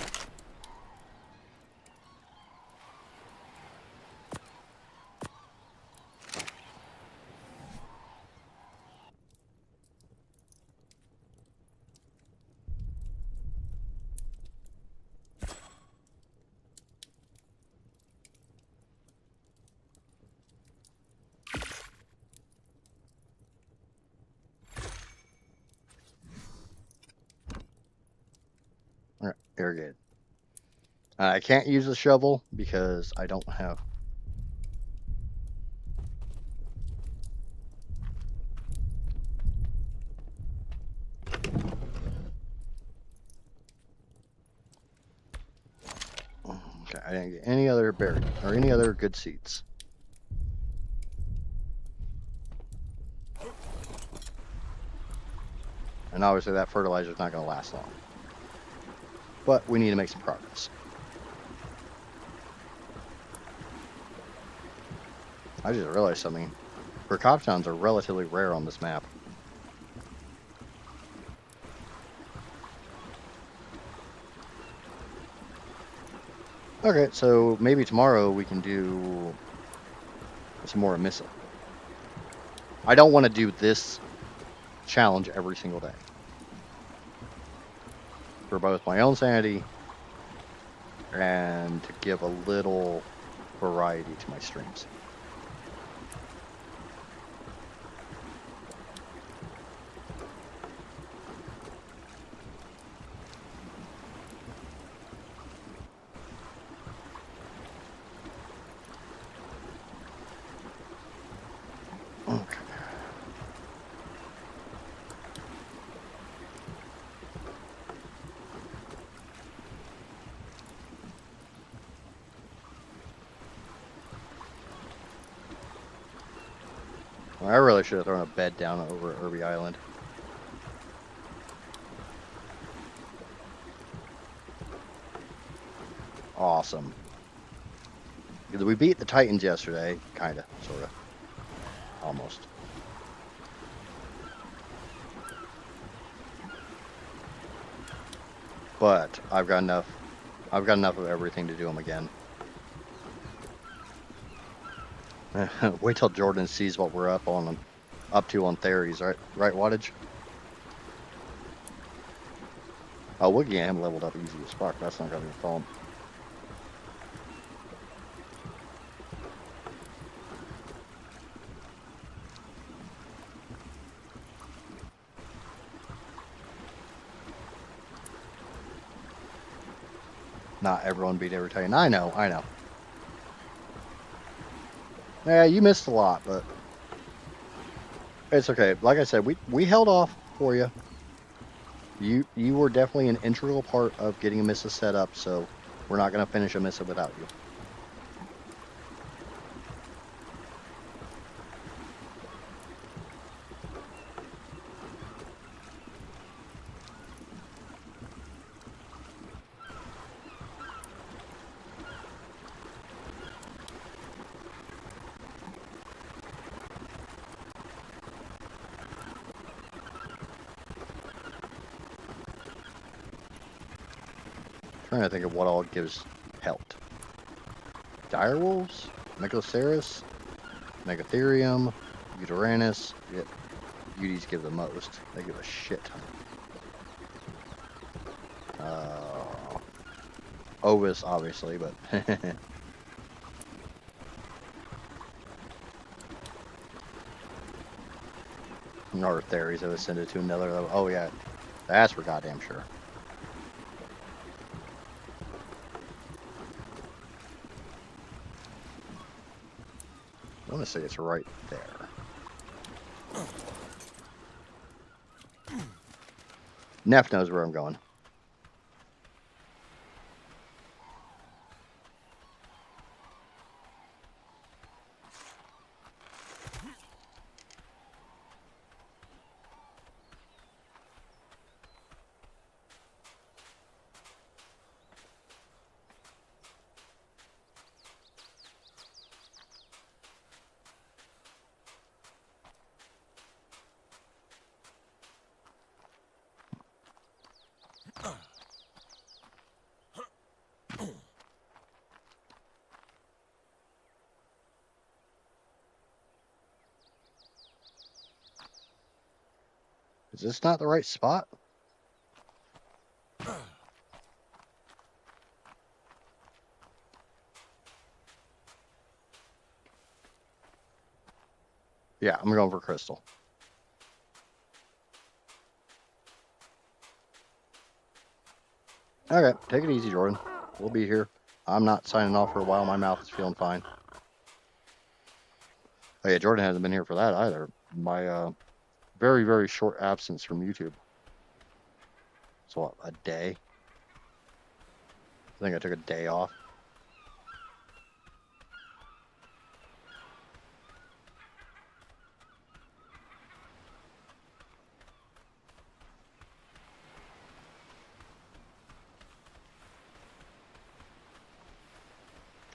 Alright, irrigate. I can't use the shovel because I don't have. Okay, I didn't get any other berry or any other good seeds. And obviously that fertilizer is not going to last long. But we need to make some progress. I just realized something. Percoptons are relatively rare on this map. Okay, so maybe tomorrow we can do some more missile. I don't want to do this challenge every single day. For both my own sanity and to give a little variety to my streams. Okay. Well, I really should have thrown a bed down over at Irby Island. Awesome. Because we beat the Titans yesterday. Kinda, sorta. Almost. But I've got enough of everything to do them again. Wait till Jordan sees what we're up to on Theories, right? Right, Wattage? Oh, we'll get him leveled up easy as fuck. That's not gonna be a problem. Not everyone beat every Titan. I know. Yeah, you missed a lot, but it's okay. Like I said, we held off for you. You were definitely an integral part of getting a Missa set up, so we're not gonna finish a Missa without you. Trying to think of what all gives health. Direwolves, Megaloceros, Megatherium, Uteranus. Yeah, Udis give the most. They give a shit ton. Ovis, obviously, but North Theories have ascended to another level. Oh yeah, that's for goddamn sure. I want to say it's right there. Neff knows where I'm going. Is this not the right spot? Yeah, I'm going for Crystal. Okay, take it easy, Jordan. We'll be here. I'm not signing off for a while. My mouth is feeling fine. Oh yeah, Jordan hasn't been here for that either. My very, very short absence from YouTube. So what, a day? I think I took a day off.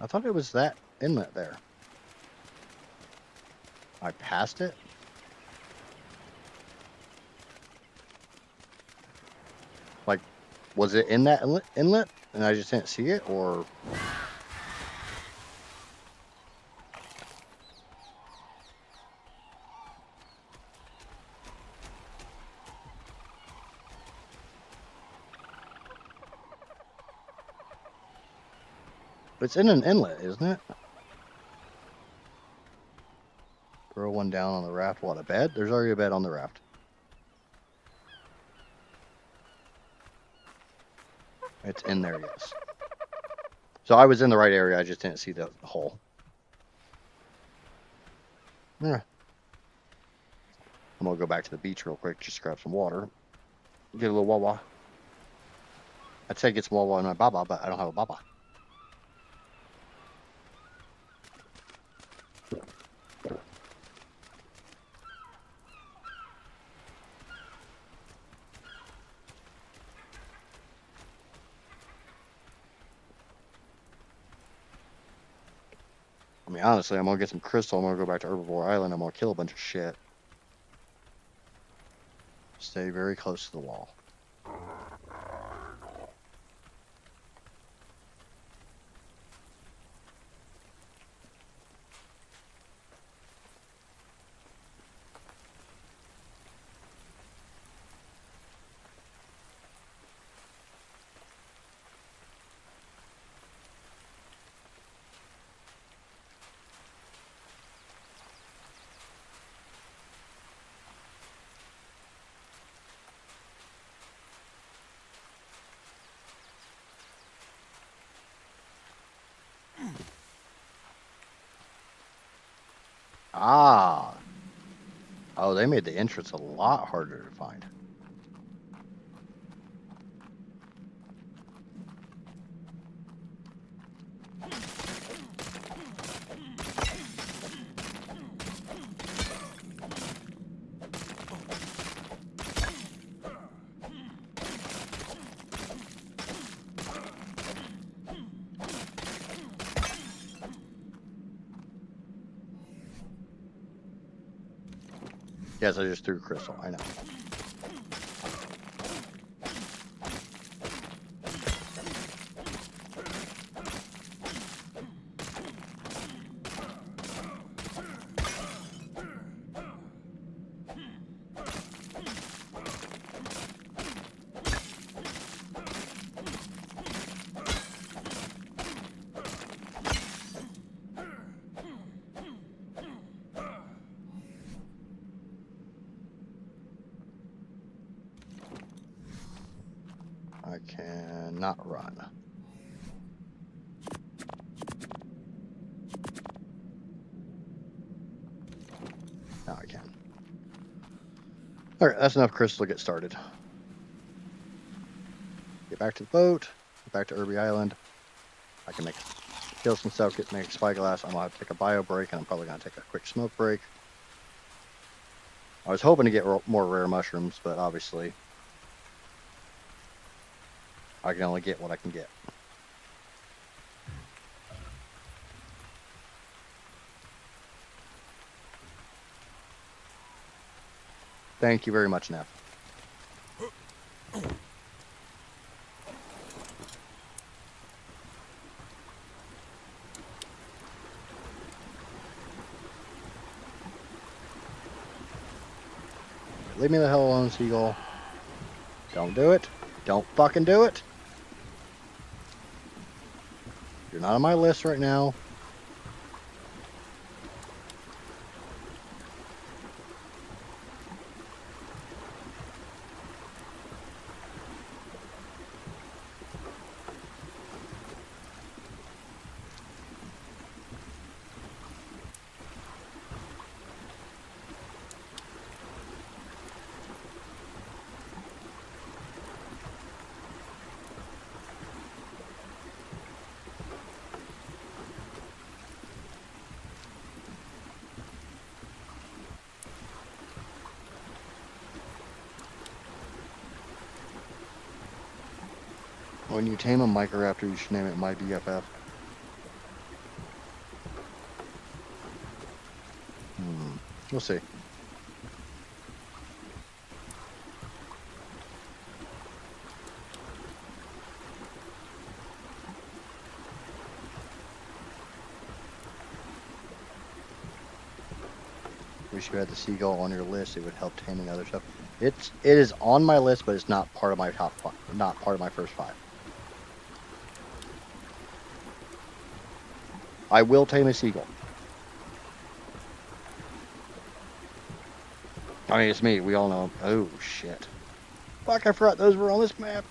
I thought it was that inlet there. I passed it? Like, was it in that inlet and I just didn't see it, or It's in an inlet, isn't it? Throw one down on the raft. What, a bed? There's already a bed on the raft. It's in there, yes. So I was in the right area. I just didn't see the hole. Yeah. I'm going to go back to the beach real quick. Just grab some water. Get a little wawa. I'd say get some wawa in my baba, but I don't have a baba. I mean, honestly, I'm going to get some crystal. I'm going to go back to Herbivore Island. I'm going to kill a bunch of shit. Stay very close to the wall. Ah. Oh, they made the entrance a lot harder to find. Yes, I just threw crystal. I know. I cannot run. Now I can. Alright, that's enough crystal to get started. Get back to the boat. Get back to Irby Island. I can kill some stuff, make spyglass. I'm going to have to take a bio break, and I'm probably going to take a quick smoke break. I was hoping to get more rare mushrooms, but obviously I can only get what I can get. Thank you very much, Neff. Leave me the hell alone, seagull. Don't do it. Don't fucking do it. You're not on my list right now. When you tame a Microraptor, you should name it My BFF. We'll see. Wish you had the seagull on your list. It would help taming other stuff. It is on my list, but it's not part of my top 5. Not part of my first 5. I will tame a seagull. I mean, it's me. We all know. Oh, shit. Fuck, I forgot those were on this map.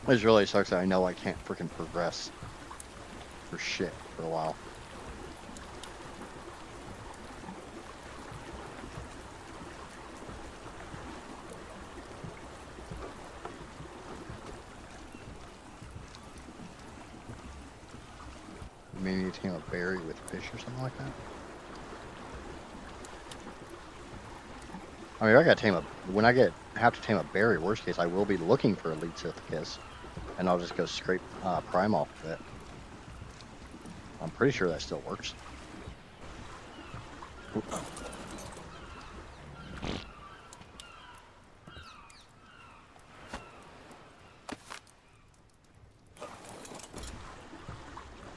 This really sucks that I know I can't freaking progress for shit for a while. Maybe you tame a berry with fish or something like that. I mean, I gotta tame a. When I have to tame a berry, worst case, I will be looking for Idjits, and I'll just go scrape prime off of it. I'm pretty sure that still works.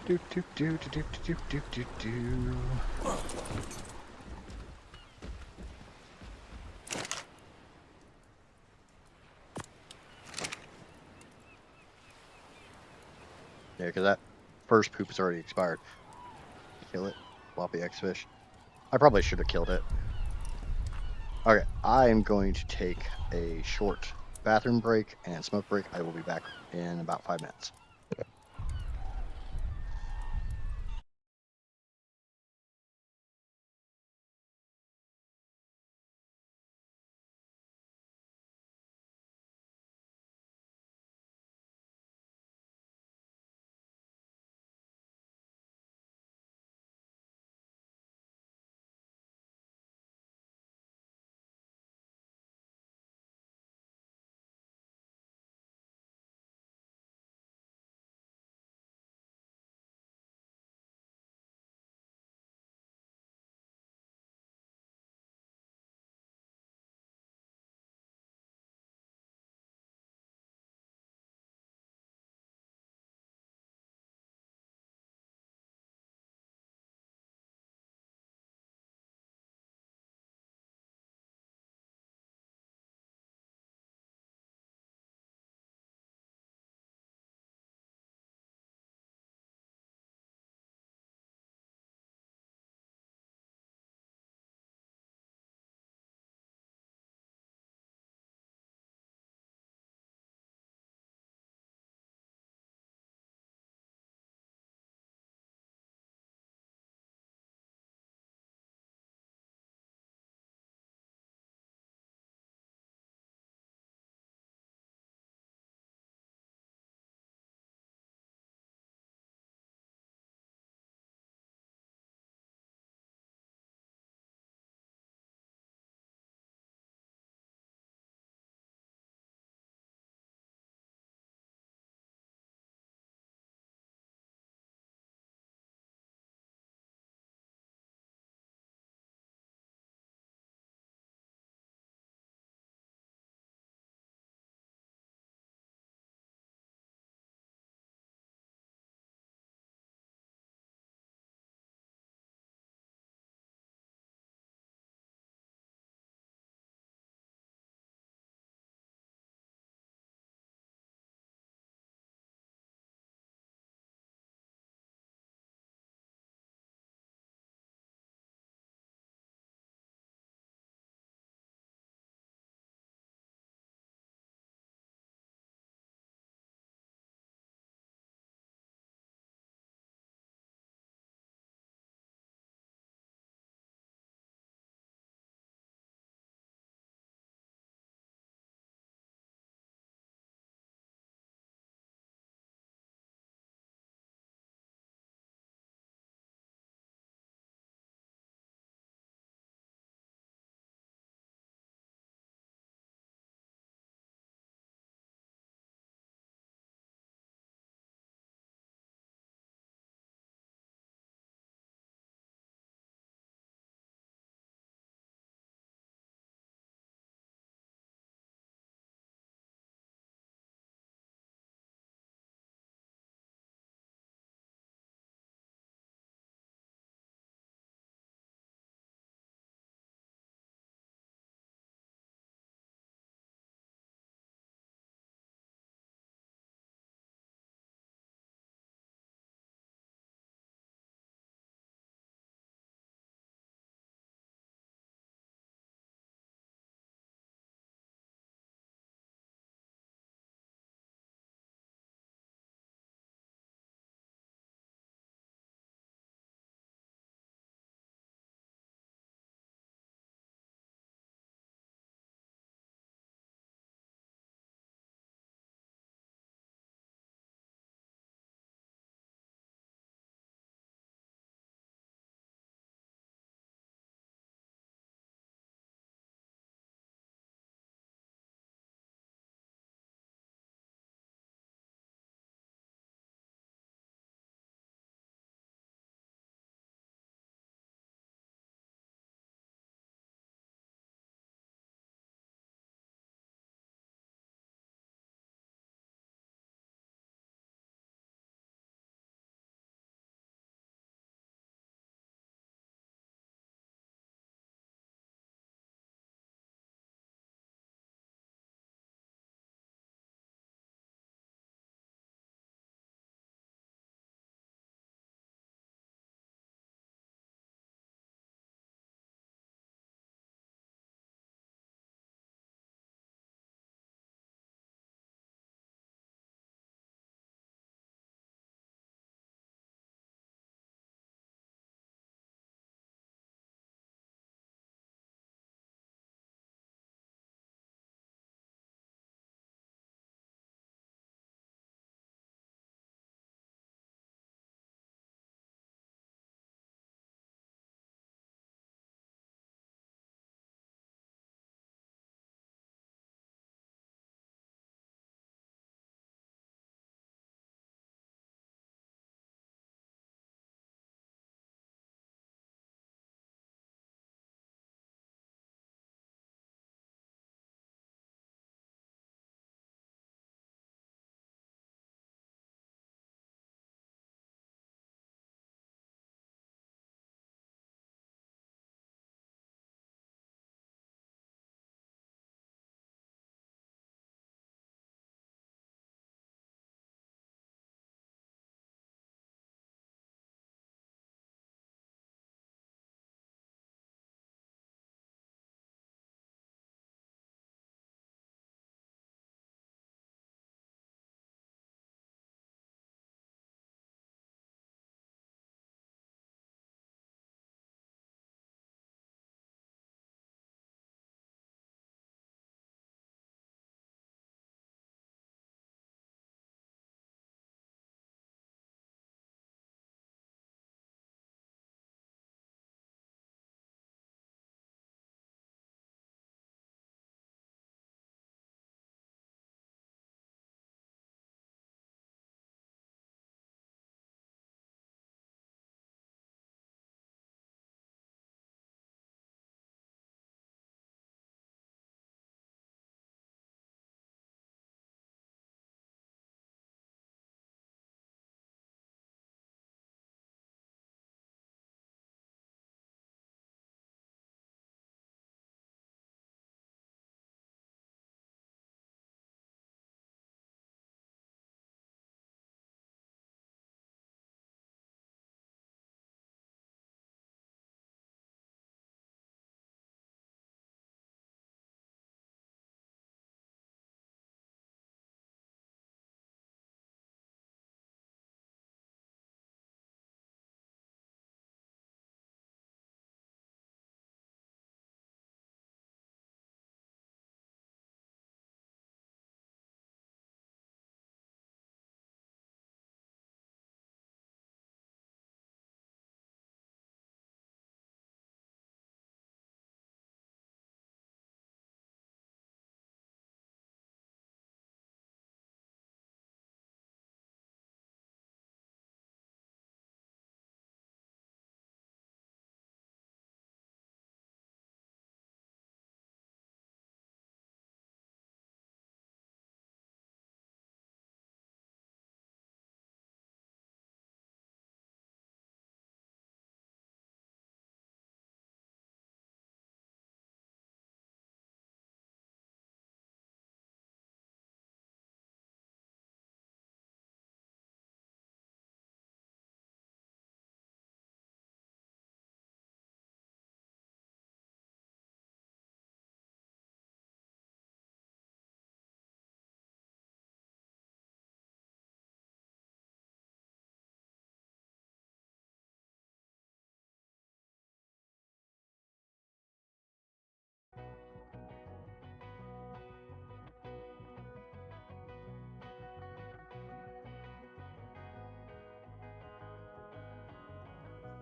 Do do do do do do do do. Yeah, because that first poop is already expired. Kill it, floppy X fish. I probably should have killed it. Okay, I am going to take a short bathroom break and smoke break. I will be back in about 5 minutes.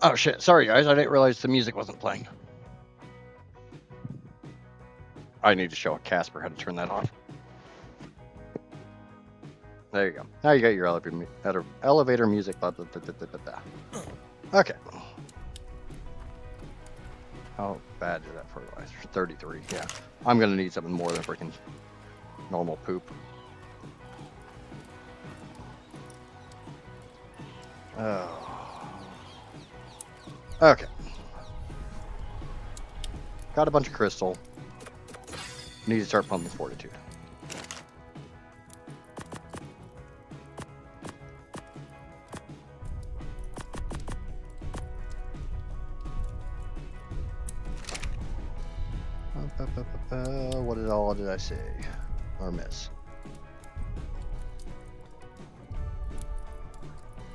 Oh shit, sorry guys, I didn't realize the music wasn't playing. I need to show Casper how to turn that off. There you go. Now you got your elevator music. Blah, blah, blah, blah, blah, blah. Okay. How bad is that fertilizer? 33, yeah. I'm gonna need something more than freaking normal poop. Oh. Okay. Got a bunch of crystal. Need to start pumping fortitude. What all did I say or miss?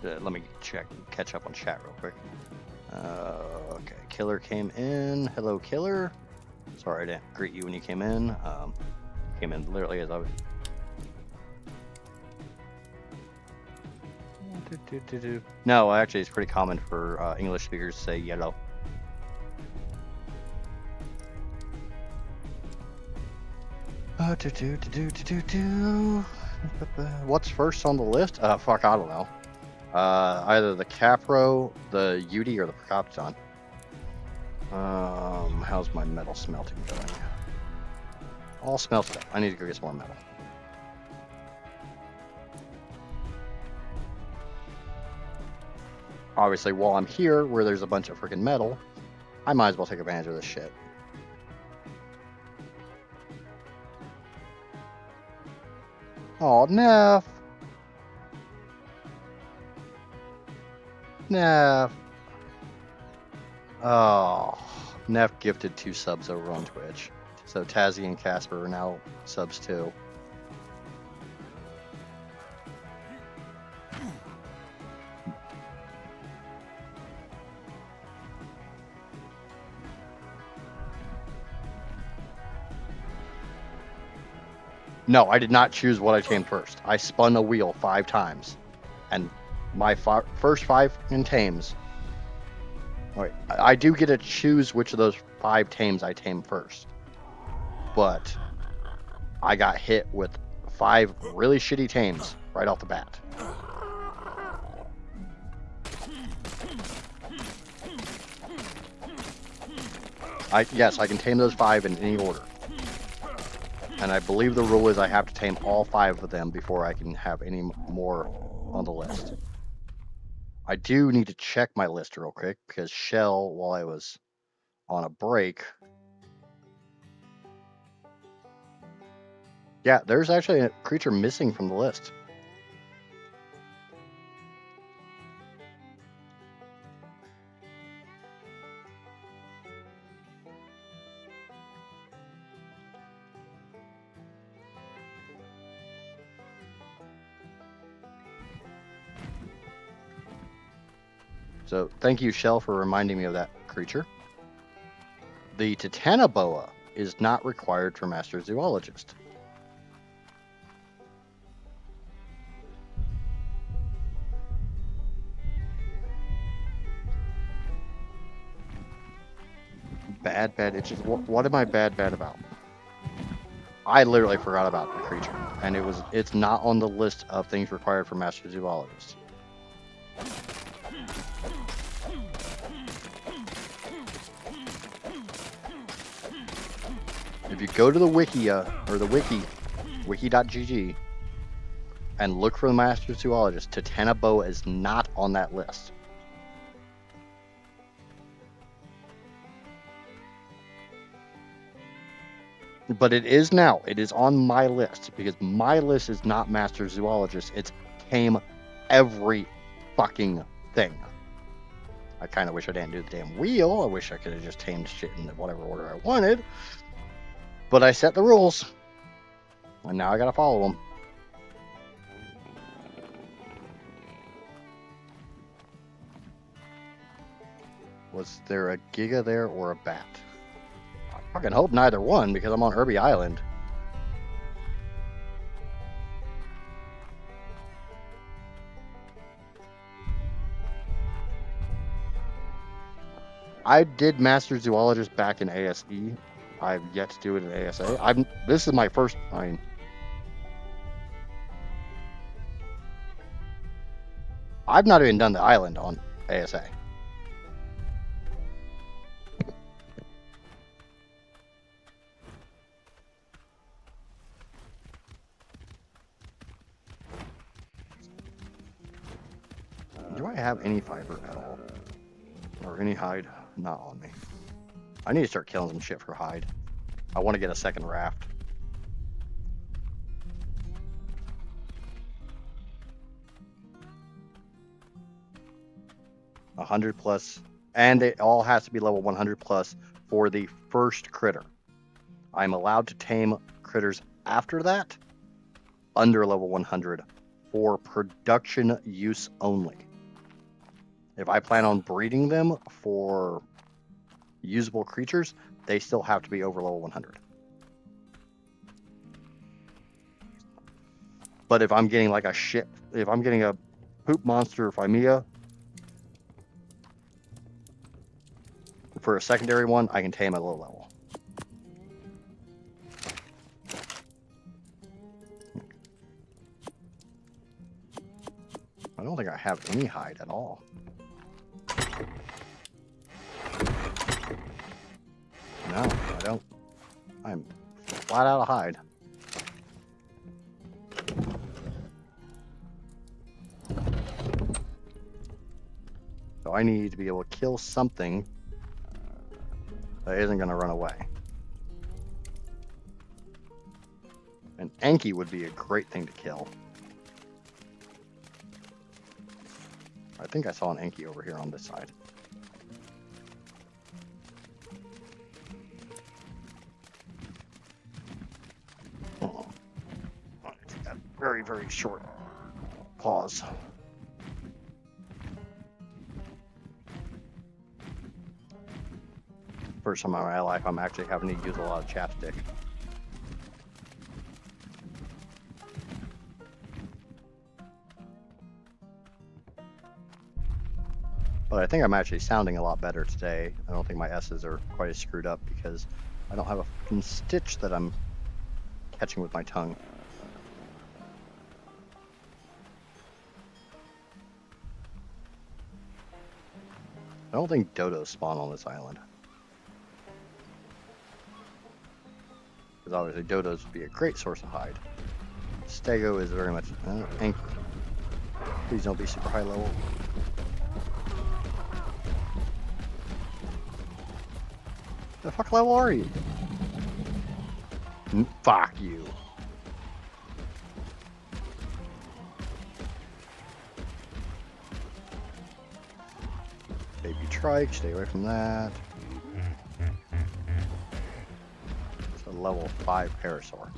Let me catch up on chat real quick. Okay, Killer came in. Hello, Killer. Sorry I didn't greet you when you came in. Came in literally as I was. No, actually, it's pretty common for English speakers to say yellow. What's first on the list? Fuck, I don't know. Either the Capro, the Udi, or the Procopton. How's my metal smelting going? All smelted up. I need to go get some more metal. Obviously, while I'm here, where there's a bunch of freaking metal, I might as well take advantage of this shit. Oh, Neff. Neff. Oh, Neff gifted 2 subs over on Twitch. So Tazzy and Casper are now subs too. No, I did not choose what I tamed first. I spun a wheel 5 times. And my first 5 in tames. Wait, I do get to choose which of those 5 tames I tame first. But I got hit with 5 really shitty tames right off the bat. Yes, I can tame those 5 in any order. And I believe the rule is I have to tame all 5 of them before I can have any more on the list. I do need to check my list real quick because Shell, while I was on a break... Yeah, there's actually a creature missing from the list. So thank you, Shell, for reminding me of that creature. The Titanoboa is not required for Master Zoologist. Bad itches. What am I bad about? I literally forgot about the creature, and it's not on the list of things required for Master Zoologist. If you go to the wiki, wiki.gg, and look for the Master Zoologist, Titanoboa is not on that list. But it is now. It is on my list, because my list is not Master Zoologist. It's tame every fucking thing. I kind of wish I didn't do the damn wheel. I wish I could have just tamed shit in whatever order I wanted. But I set the rules, and now I gotta follow them. Was there a Giga there or a Bat? I fucking hope neither one, because I'm on Herbie Island. I did Master Zoologist back in ASE. I've yet to do it in ASA. This is my first. I've not even done the island on ASA. Do I have any fiber at all? Or any hide? Not on me. I need to start killing some shit for hide. I want to get a second raft. +100, and it all has to be level 100+ for the first critter. I'm allowed to tame critters after that under level 100 for production use only. If I plan on breeding them for usable creatures, they still have to be over level 100. But if I'm getting like if I'm getting a poop monster Phimia for a secondary one, I can tame at a low level. I don't think I have any hide at all. No, I don't. I'm flat out of hide. So I need to be able to kill something that isn't going to run away. An Anki would be a great thing to kill. I think I saw an Anki over here on this side. Oh, I take that very, very short pause. First time in my life I'm actually having to use a lot of chapstick. But I think I'm actually sounding a lot better today. I don't think my S's are quite as screwed up because I don't have a fucking stitch that I'm catching with my tongue. I don't think dodos spawn on this island. Because obviously dodos would be a great source of hide. Stego is very much Anki. Please don't be super high level. The fuck level are you? Fuck you. Baby trike, stay away from that. It's a level 5 parasaur.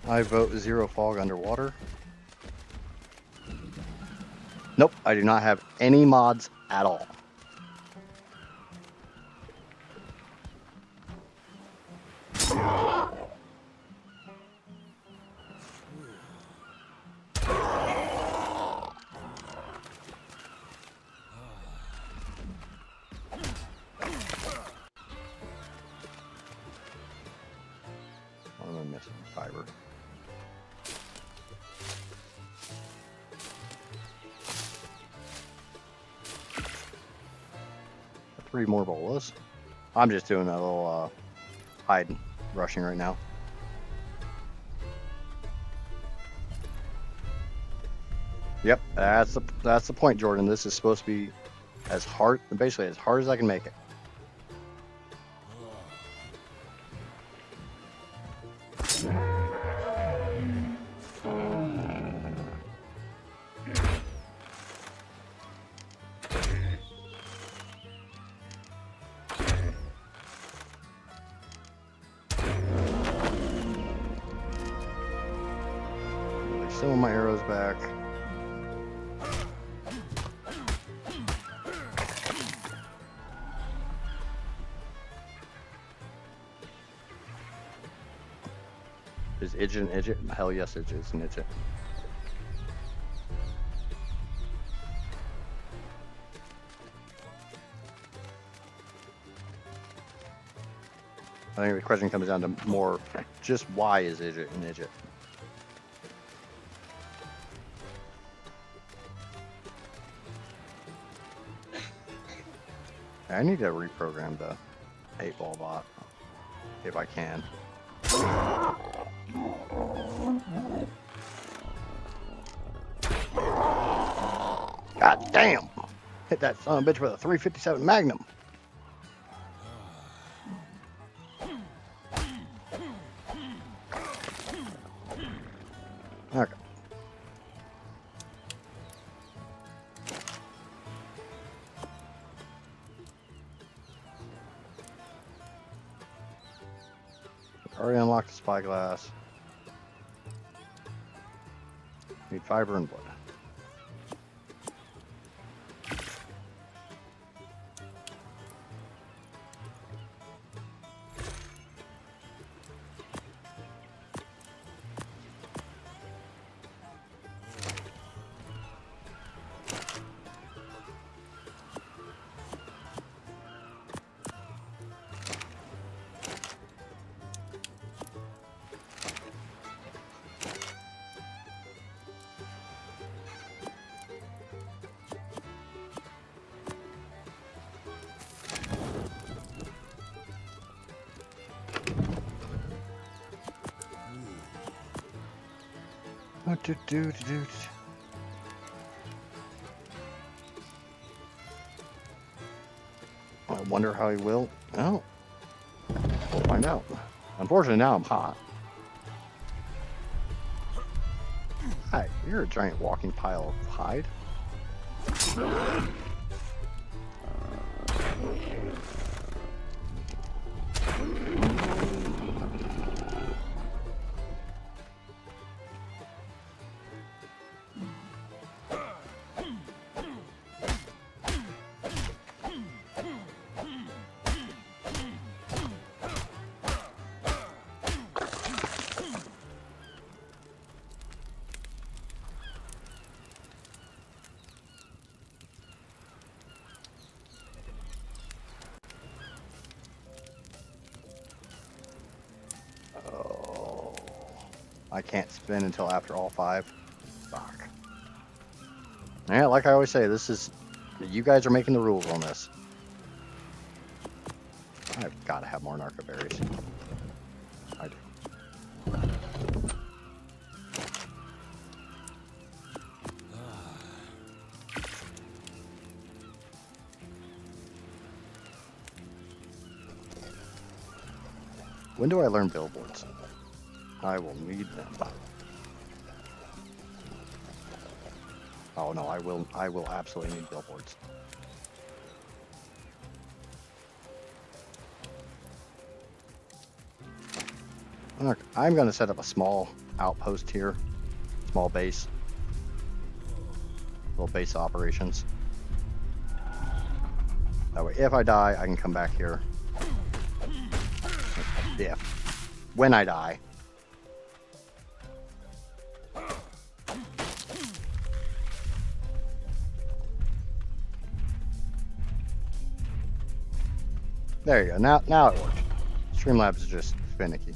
I vote 0 fog underwater. Nope, I do not have any mods at all. What am I missing? Fiber. Three more bolas. I'm just doing a little hide rushing right now. Yep, that's the point, Jordan. This is supposed to be as hard, basically as hard as I can make it. some of my arrows back. Is Idjit an Idjit? Hell yes, it is an Idjit. I think the question comes down to more just why is Idjit an Idjit? I need to reprogram the 8-ball bot if I can. God damn! Hit that son of a bitch with a 357 Magnum. Okay. Already unlocked the spyglass. Need fiber and blood. What to do? I wonder how he will. Oh, we'll find out. Unfortunately, now I'm hot. Hi, you're a giant walking pile of hide. I can't spin until after all 5. Fuck. Yeah, like I always say, this is... You guys are making the rules on this. I've got to have more narco berries. I do. When do I learn billboards? I will need them. Oh no, I will absolutely need billboards. Look, I'm going to set up a small outpost here. Small base. Little base operations. That way, if I die, I can come back here. When I die. There you go. Now it works. Streamlabs is just finicky.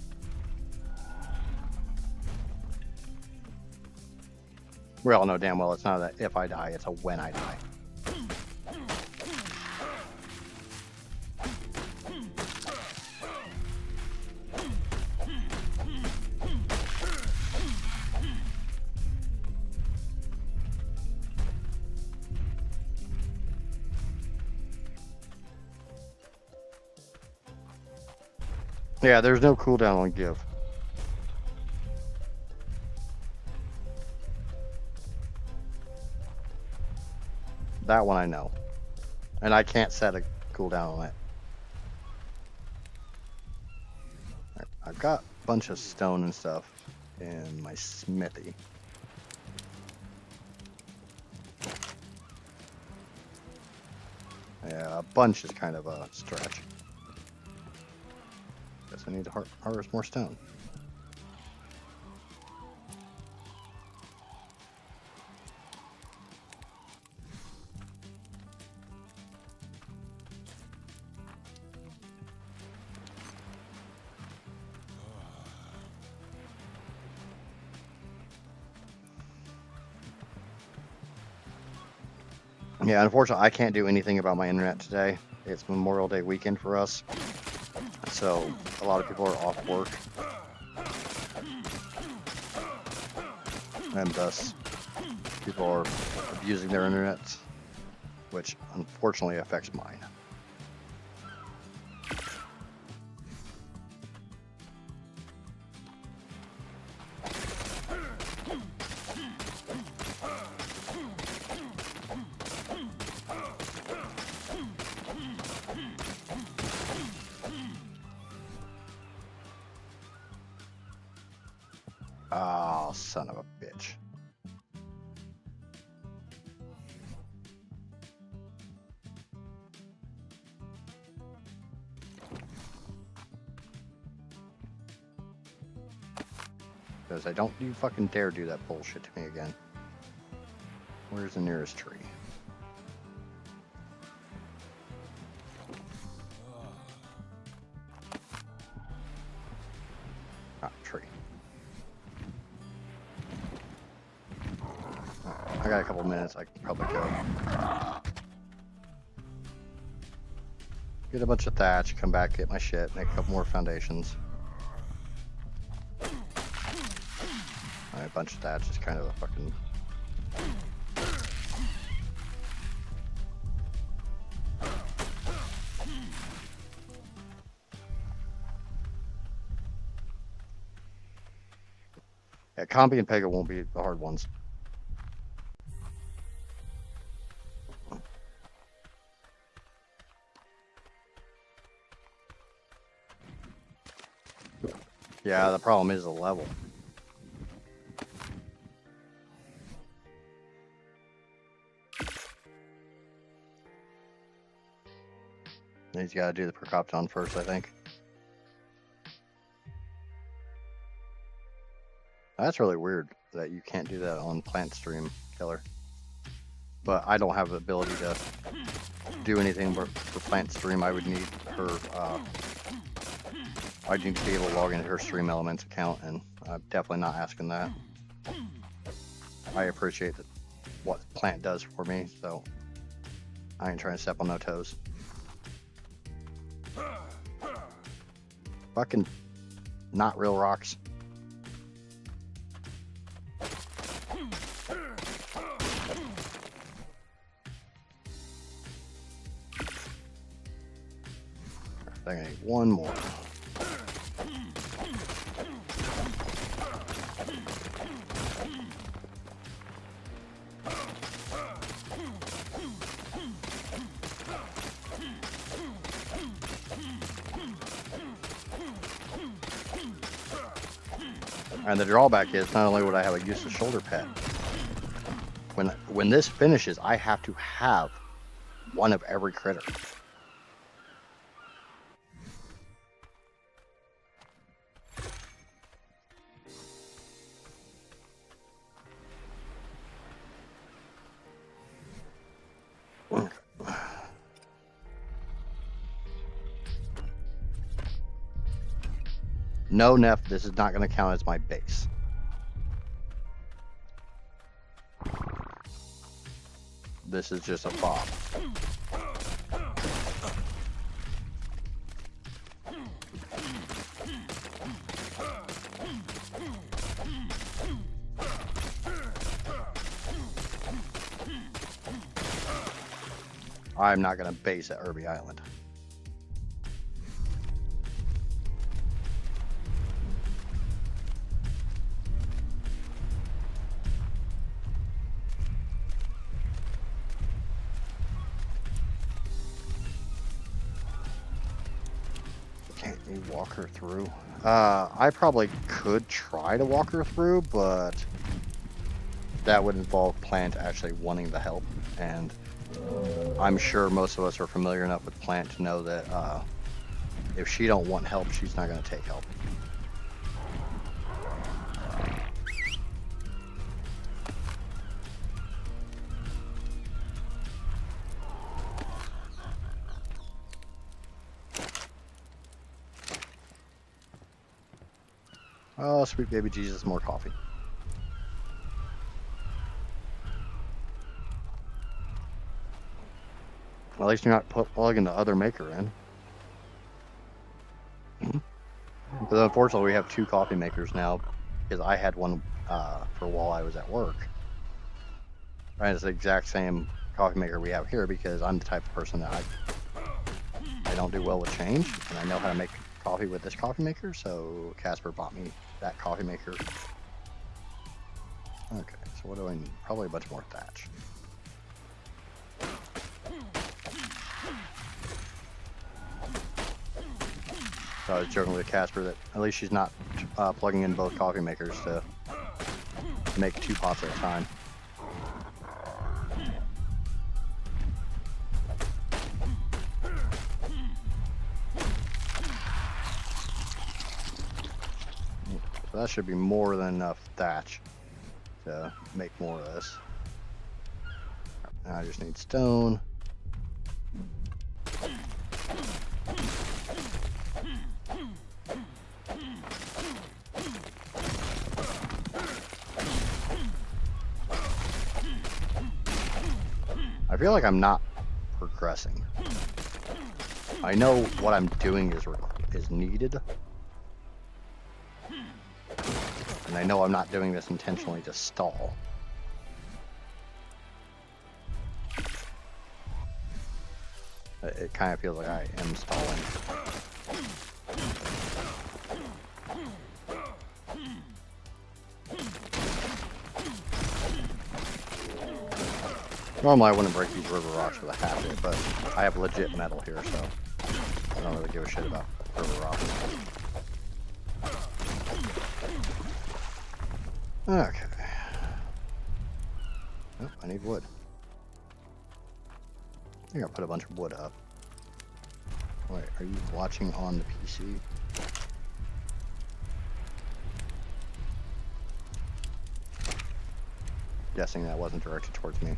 We all know damn well it's not a if I die, it's a when I die. Yeah, there's no cooldown on give. That one I know. And I can't set a cooldown on it. Right, I've got a bunch of stone and stuff in my smithy. Yeah, a bunch is kind of a stretch. Guess I need to harvest more stone. Yeah, unfortunately, I can't do anything about my internet today. It's Memorial Day weekend for us, so a lot of people are off work, and thus people are abusing their internet, which unfortunately affects mine. Oh, son of a bitch. Because I don't you fucking dare do that bullshit to me again. Where's the nearest tree? Ah, tree. I got a couple minutes. I can probably go. Get a bunch of thatch, come back, get my shit, make a couple more foundations. A bunch of thatch is kind of a fucking... Yeah, Combi and Pega won't be the hard ones. Yeah, the problem is the level. He's got to do the Percopton first, I think. That's really weird that you can't do that on Plant Stream Killer. But I don't have the ability to do anything for Plant Stream. I would need her... I need to be able to log into her Stream Elements account, and I'm definitely not asking that. I appreciate what Plant does for me, so I ain't trying to step on no toes. Fucking not real rocks. I think I need one more. And the drawback is not only would I have a useless shoulder pad, when this finishes, I have to have one of every critter. No, Neff, this is not going to count as my base. This is just a fob. I'm not going to base at Irby Island. Can't you walk her through? I probably could try to walk her through, but that would involve Plant actually wanting the help, and I'm sure most of us are familiar enough with Plant to know that if she don't want help, she's not going to take help. Oh, sweet baby Jesus, more coffee. At least you're not plugging the other maker in. Because unfortunately, we have 2 coffee makers now, because I had one for while I was at work. And it's the exact same coffee maker we have here, because I'm the type of person that I don't do well with change, and I know how to make coffee with this coffee maker, so Casper bought me that coffee maker. Okay, so what do I need? Probably a bunch more thatch. So I was joking with Casper that at least she's not plugging in both coffee makers to make 2 pots at a time. So that should be more than enough thatch to make more of this. Now I just need stone. I feel like I'm not progressing. I know what I'm doing is needed. And I know I'm not doing this intentionally to stall. It kind of feels like I am stalling. Normally I wouldn't break these river rocks with a hatchet, but I have legit metal here, so I don't really give a shit about river rocks. Okay. Oh, I need wood. I think I'll put a bunch of wood up. Wait, are you watching on the PC? Guessing that wasn't directed towards me.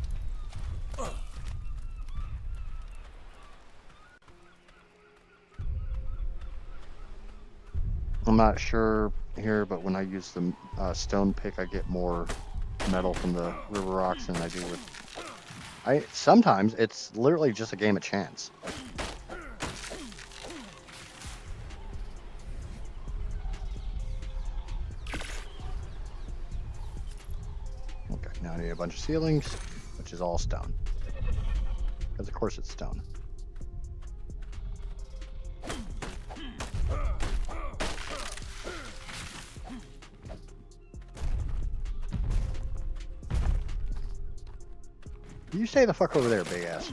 I'm not sure here, but when I use the stone pick, I get more metal from the river rocks than I do with... Sometimes it's literally just a game of chance. Okay, now I need a bunch of ceilings, which is all stone. Because of course it's stone. You stay the fuck over there, big ass.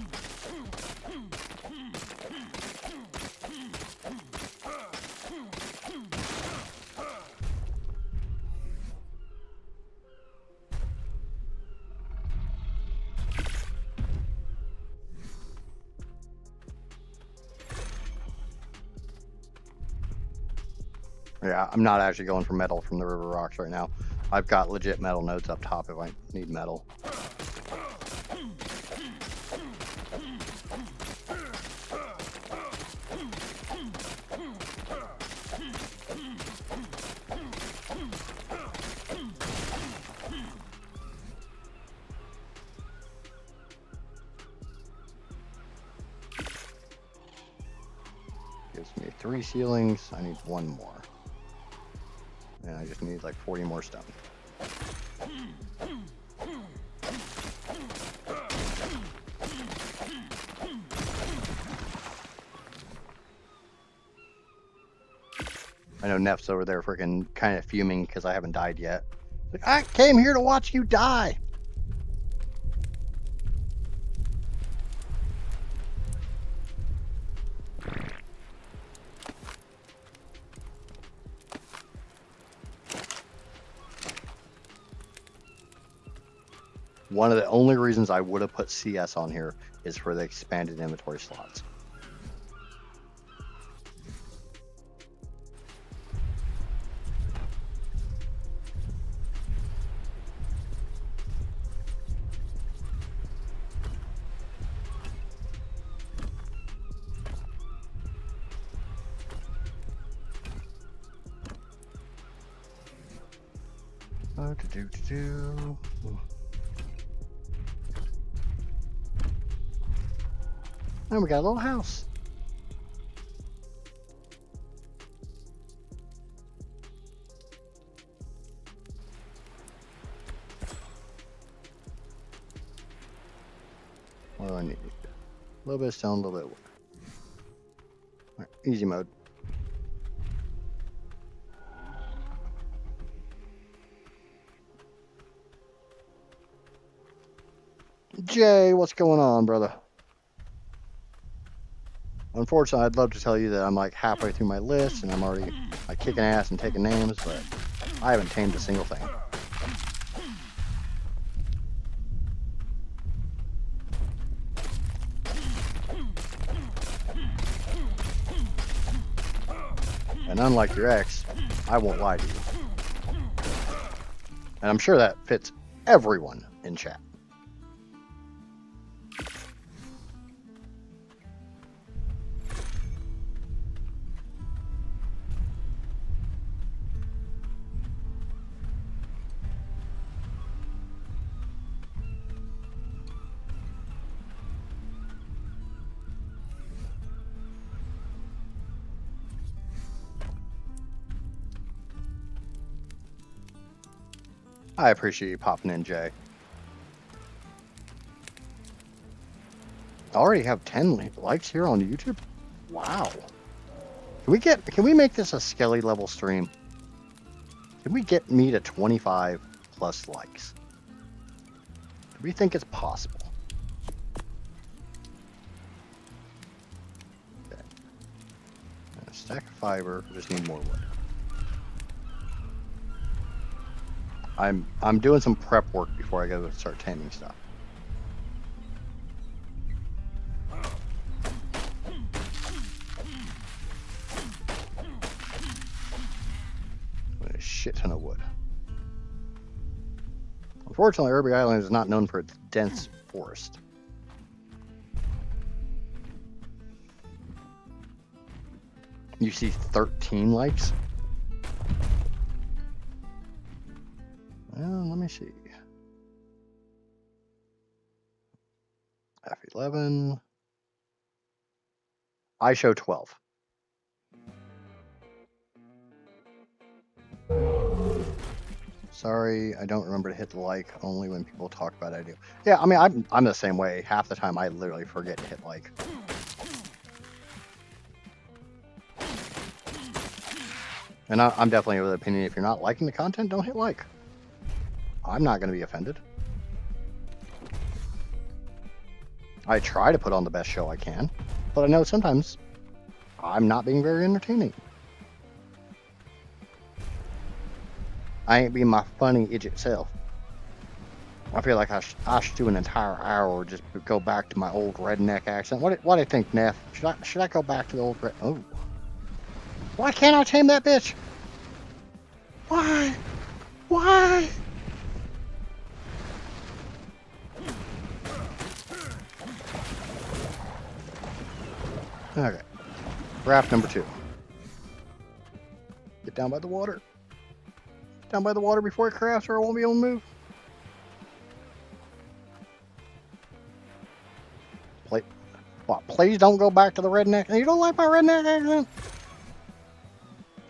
Yeah, I'm not actually going for metal from the river rocks right now. I've got legit metal nodes up top if I need metal. Gives me 3 ceilings. I need 1 more. And I just need like 40 more stone. I know Neff's over there freaking kind of fuming because I haven't died yet. Like, I came here to watch you die. One of the only reasons I would have put CS on here is for the expanded inventory slots. And we got a little house. What do I need? A little bit of stone, a little bit of wood. All right, easy mode. Jay, what's going on, brother? Unfortunately, I'd love to tell you that I'm like halfway through my list and I'm already like kicking ass and taking names, but I haven't tamed a single thing. And unlike your ex, I won't lie to you. And I'm sure that fits everyone in chat. I appreciate you popping in, Jay. I already have 10 likes here on YouTube. Wow. Can we make this a Skelly level stream? Can we get me to 25 plus likes? Do we think it's possible? Okay. And a stack of fiber. We just need more wood. I'm doing some prep work before I go start taming stuff. A shit ton of wood. Unfortunately, Irby Island is not known for its dense forest. You see 13 likes? Well, let me see. F11. I show 12. Sorry, I don't remember to hit the like. Only when people talk about it, I do. Yeah, I mean, I'm the same way. Half the time, I literally forget to hit like. And I'm definitely of the opinion, if you're not liking the content, don't hit like. I'm not going to be offended. I try to put on the best show I can, but I know sometimes I'm not being very entertaining. I ain't being my funny Idjit self. I feel like I should do an entire hour or just go back to my old redneck accent. What do you think, Neff? Should I go back to the old red? Oh, why can't I tame that bitch? Why? Why? Okay. Raft number 2. Get down by the water. Get down by the water before it crafts or I won't be able to move. Please don't go back to the redneck. You don't like my redneck accent?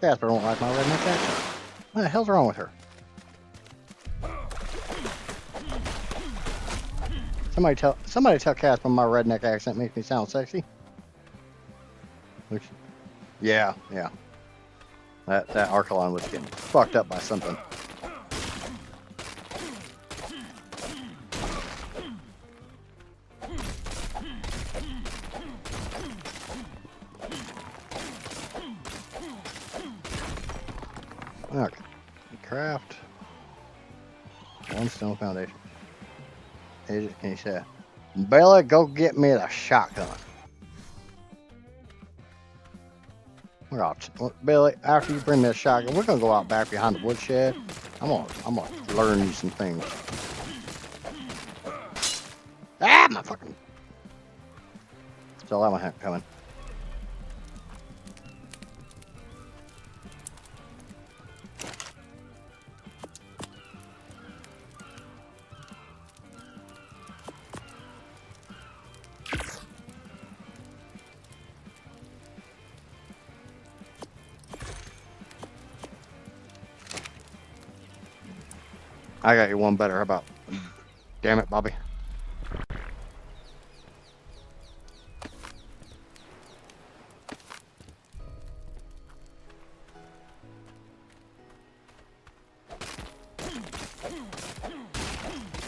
Casper don't like my redneck accent. What the hell's wrong with her? Somebody tell Casper my redneck accent makes me sound sexy. Yeah. That Arkalon was getting fucked up by something. Okay. Craft. One stone foundation. He said, Billy, go get me the shotgun. Billy, after you bring me the shotgun, we're gonna go out back behind the woodshed. I'm gonna learn you some things. Ah, my fucking. So that one coming. I got you one better. How about? Damn it, Bobby.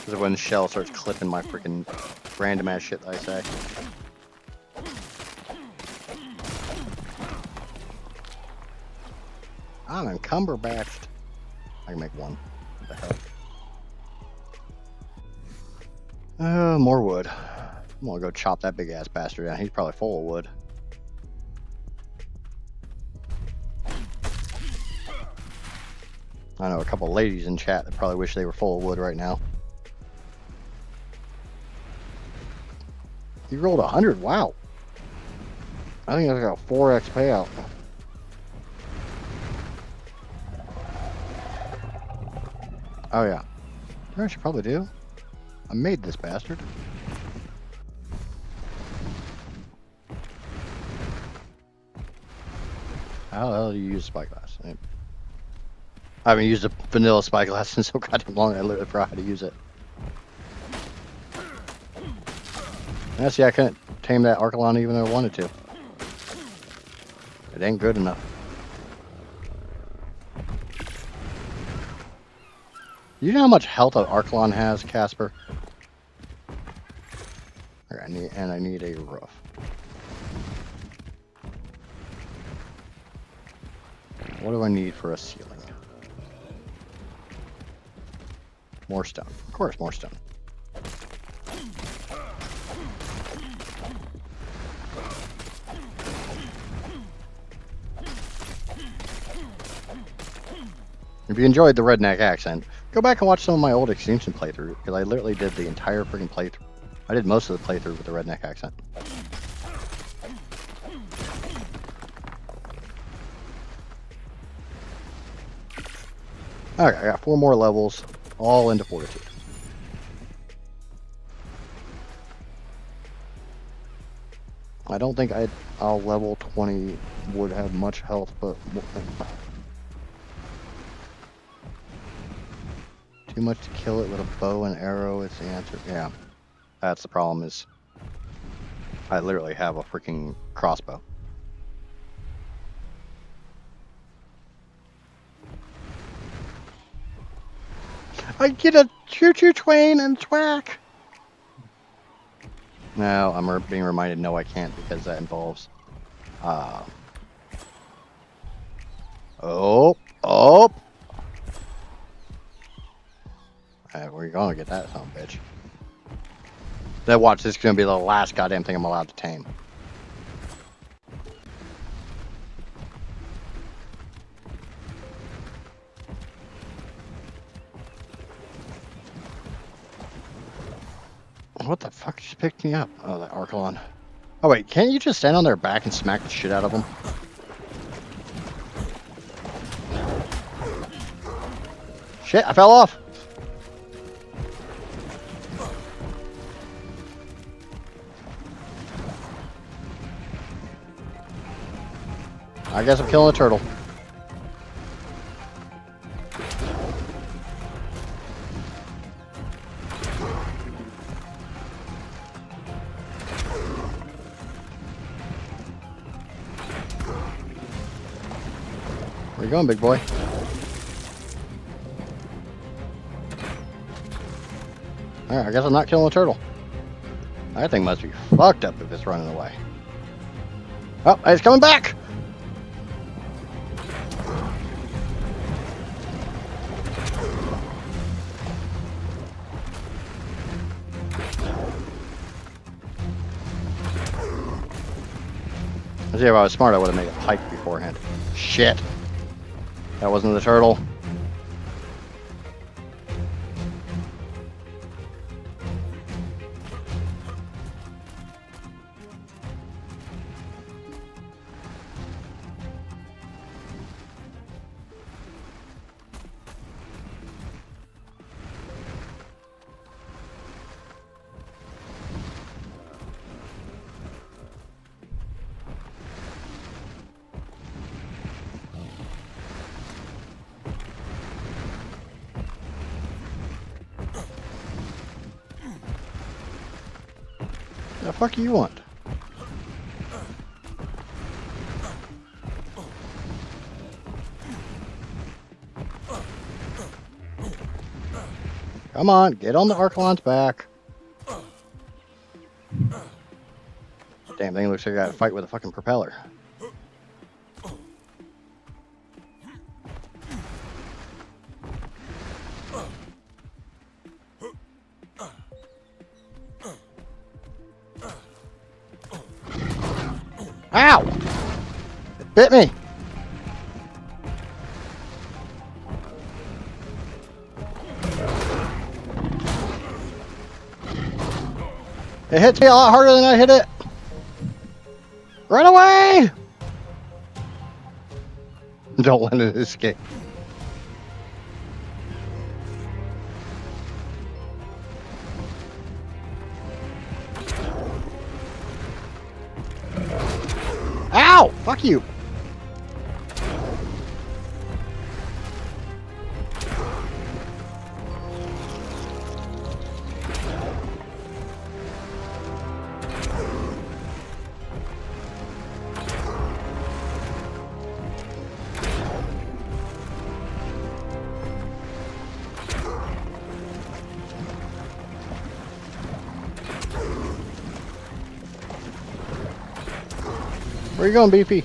Because when Shell starts clipping my freaking random ass shit that I say. I'm encumberbatched. I can make one. What the hell? More wood. I'm gonna go chop that big ass bastard down. He's probably full of wood. I know a couple ladies in chat that probably wish they were full of wood right now. You rolled 100. Wow. I think I got a 4x payout. Oh yeah. You know what I should probably do? I made this bastard. How the hell do you use spyglass? I haven't used a vanilla spyglass in so goddamn long. I literally forgot how to use it. Yeah, see, I couldn't tame that ARK even though I wanted to. It ain't good enough. You know how much health an ARK has, Casper? I need a roof. What do I need for a ceiling? More stone. Of course, more stone. If you enjoyed the redneck accent, go back and watch some of my old Extinction playthrough, because I literally did the entire freaking playthrough. I did most of the playthrough with the redneck accent. Okay, I got 4 more levels, all into Fortitude. I don't think I'll level 20 would have much health, but too much to kill it with a bow and arrow is the answer. Yeah, that's the problem. Is I literally have a freaking crossbow. I get a choo-choo train and thwack. No, I'm being reminded. No, I can't because that involves. Oh. We're gonna get that son of a bitch. Then watch, this is gonna be the last goddamn thing I'm allowed to tame. What the fuck just picked me up? Oh, that Archelon. Oh wait, can't you just stand on their back and smack the shit out of them? Shit, I fell off! I guess I'm killing a turtle. Where you going, big boy? Alright, I guess I'm not killing a turtle. That thing must be fucked up if it's running away. Oh, it's coming back! See, if I was smart, I would have made a pipe beforehand. Shit. That wasn't the turtle. The fuck do you want? Come on, get on the Archelon's back. Damn thing looks like I got to fight with a fucking propeller. Ow! It bit me! It hits me a lot harder than I hit it! Run away! Don't let it escape. Ow! Fuck you! Where you going, BP?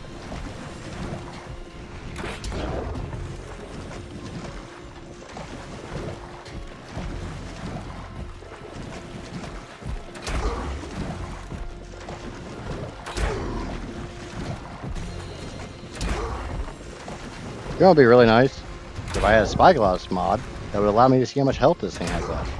You know, it'd be really nice if I had a Spyglass mod that would allow me to see how much health this thing has left.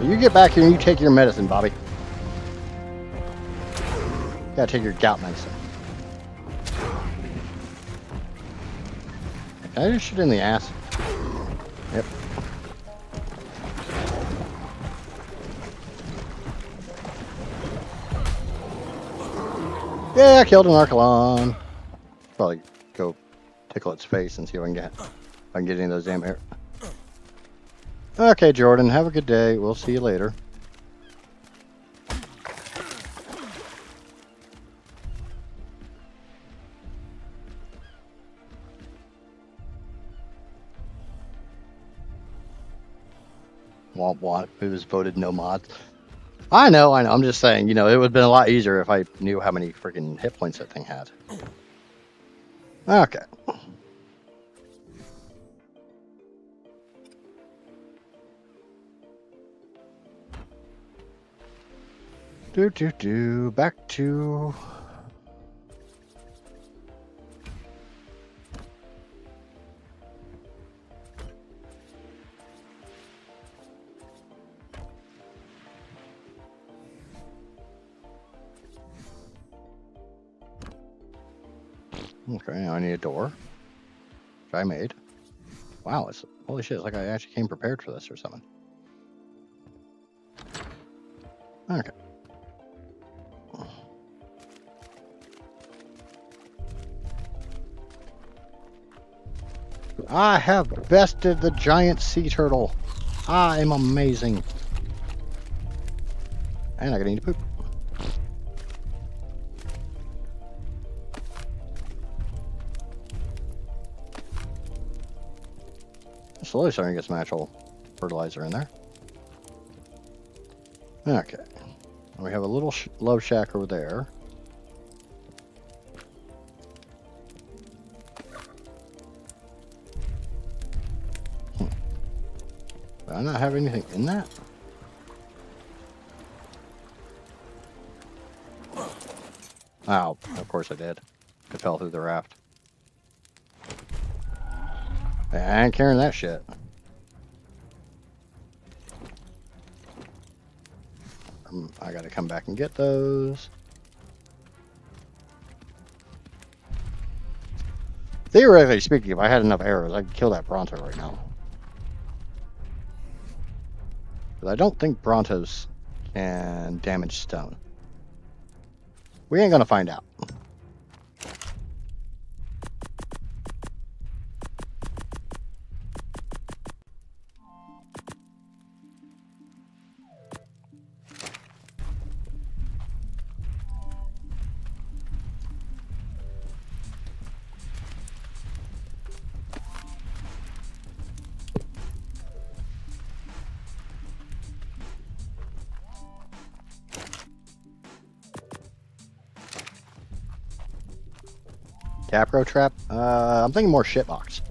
You get back here and you take your medicine, Bobby. You gotta take your gout medicine. Can I just shoot in the ass? Yep. Yeah, I killed an Archelon. Probably go tickle its face and see if I can get any of those damn air. Okay, Jordan, have a good day. We'll see you later. Womp womp. It was voted no mods. I know. I'm just saying, you know, it would have been a lot easier if I knew how many freaking hit points that thing had. Okay. Back to... Okay, now I need a door. Which I made. Wow, it's... Holy shit, it's like I actually came prepared for this or something. Okay. I have bested the giant sea turtle. I am amazing. And I gotta need to poop. Slowly starting to get some actual fertilizer in there. Okay. We have a little love shack over there. Do I not have anything in that? Oh, of course I did. It fell through the raft. I ain't carrying that shit. I gotta come back and get those. Theoretically speaking, if I had enough arrows, I could kill that Bronto right now. But I don't think Brontos can damage stone. We ain't gonna find out. Capro trap? I'm thinking more shitbox.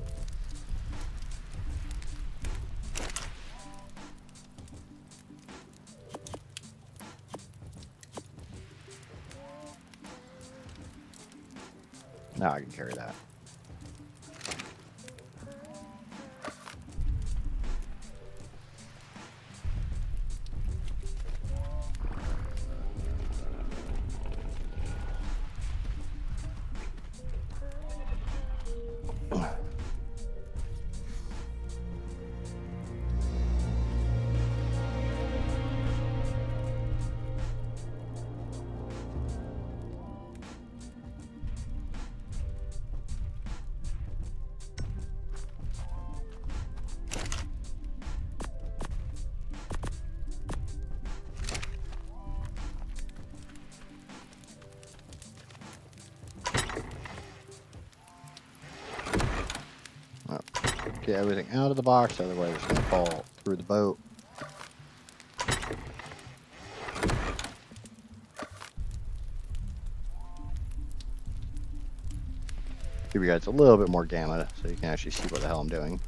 Now I can carry that. Get everything out of the box, otherwise it's gonna fall through the boat. Give you guys a little bit more gamma so you can actually see what the hell I'm doing.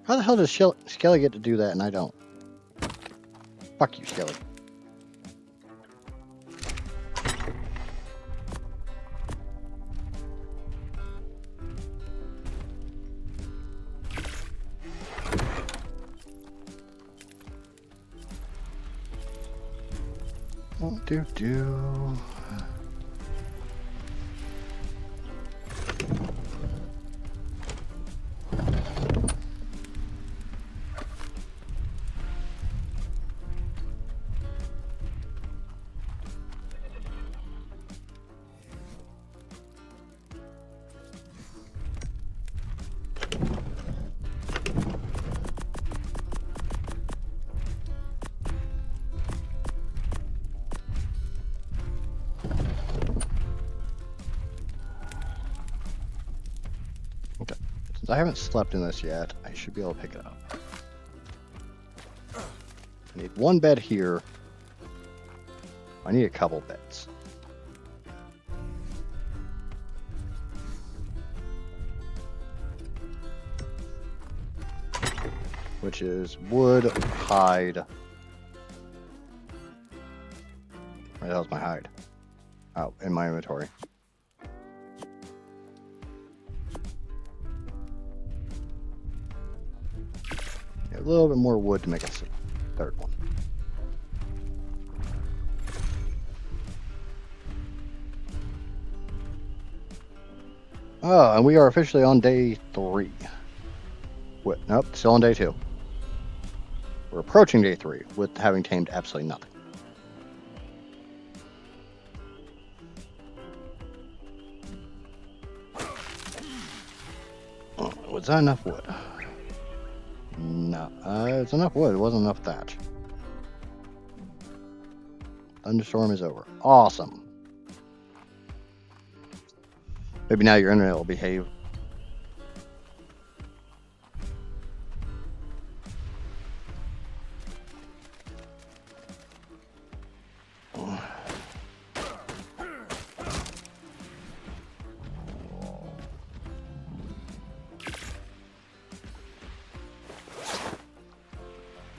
How the hell does Skelly get to do that and I don't? Fuck you, Skelly. Do. Okay. Since I haven't slept in this yet, I should be able to pick it up. I need one bed here. I need a couple beds. Which is wood, hide. Where the hell's my hide? Oh, in my inventory. A little bit more wood to make a third one. Oh, and we are officially on day 3. What? Nope, still on day 2. We're approaching day 3 with having tamed absolutely nothing. is that enough wood? No, it's enough wood. It wasn't enough thatch. Thunderstorm is over. Awesome. Maybe now your internet will behave.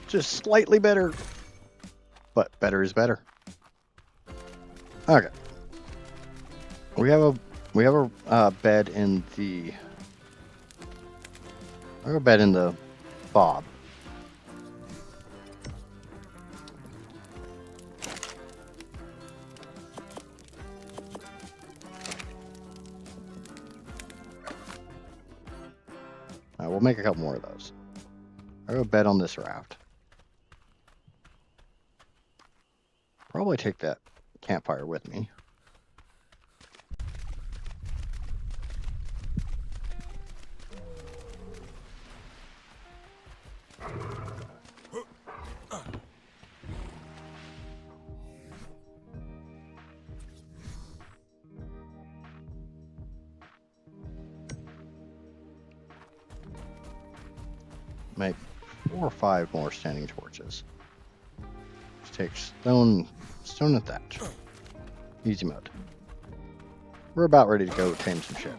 Just slightly better, but better is better. Okay, we have a bed in the. I have a bed in the fob. We'll make a couple more of those. I have a bed on this raft. Probably take that campfire with me. Make 4 or 5 more standing torches. Just take stone and thatch. Easy mode. We're about ready to go tame some shit.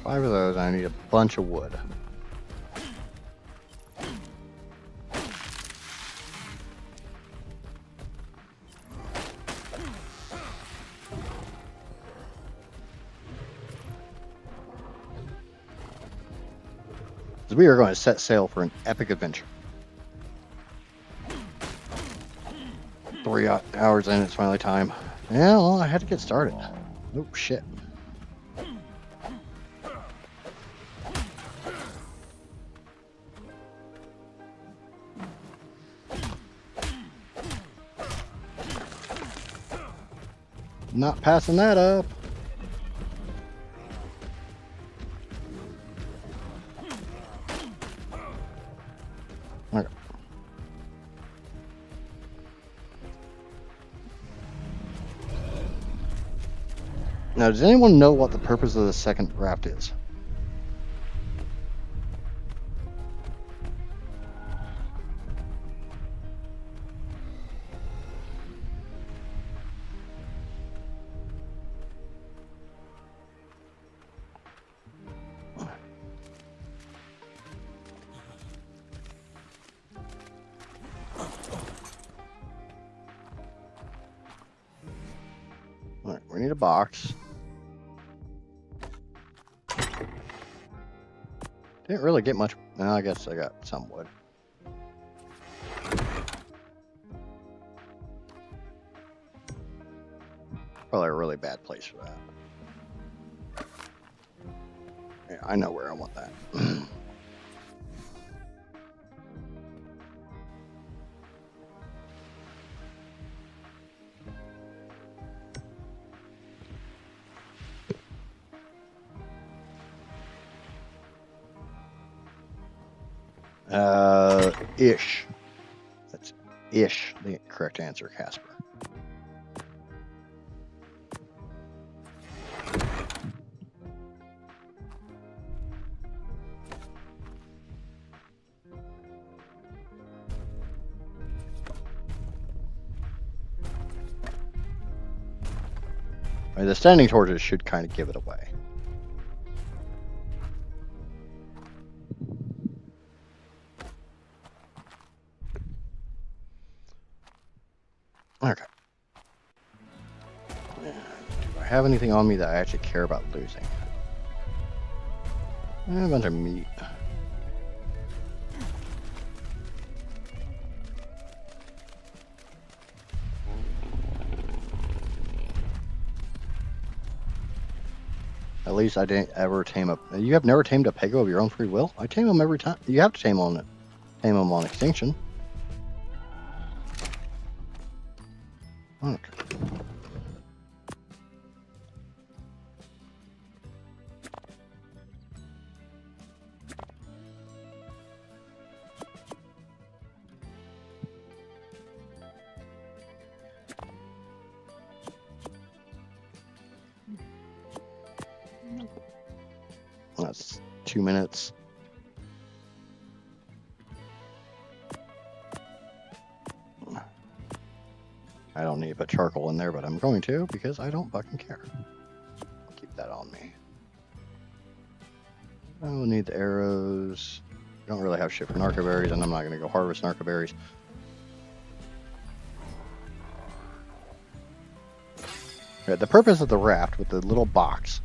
Five of those, I need a bunch of wood. We are going to set sail for an epic adventure. 3 hours in, it's finally time. Yeah, well, I had to get started. Oh, shit. Not passing that up. Okay. Now, does anyone know what the purpose of the second raft is? All right, we need a box. Didn't really get much. No, I guess I got some wood. Probably a really bad place for that. Yeah, I know where I want that. Ish. That's ish, the correct answer, Casper. I mean, the standing torches should kind of give it away. Okay. Do I have anything on me that I actually care about losing? A bunch of meat. At least I didn't ever tame a... You have never tamed a Pego of your own free will? I tame them every time. You have to tame them on extinction. Okay. That's 2 minutes. I don't need to put charcoal in there, but I'm going to because I don't fucking care. Keep that on me. I will need the arrows. I don't really have shit for narcoberries, and I'm not going to go harvest narcoberries. Right, the purpose of the raft with the little box,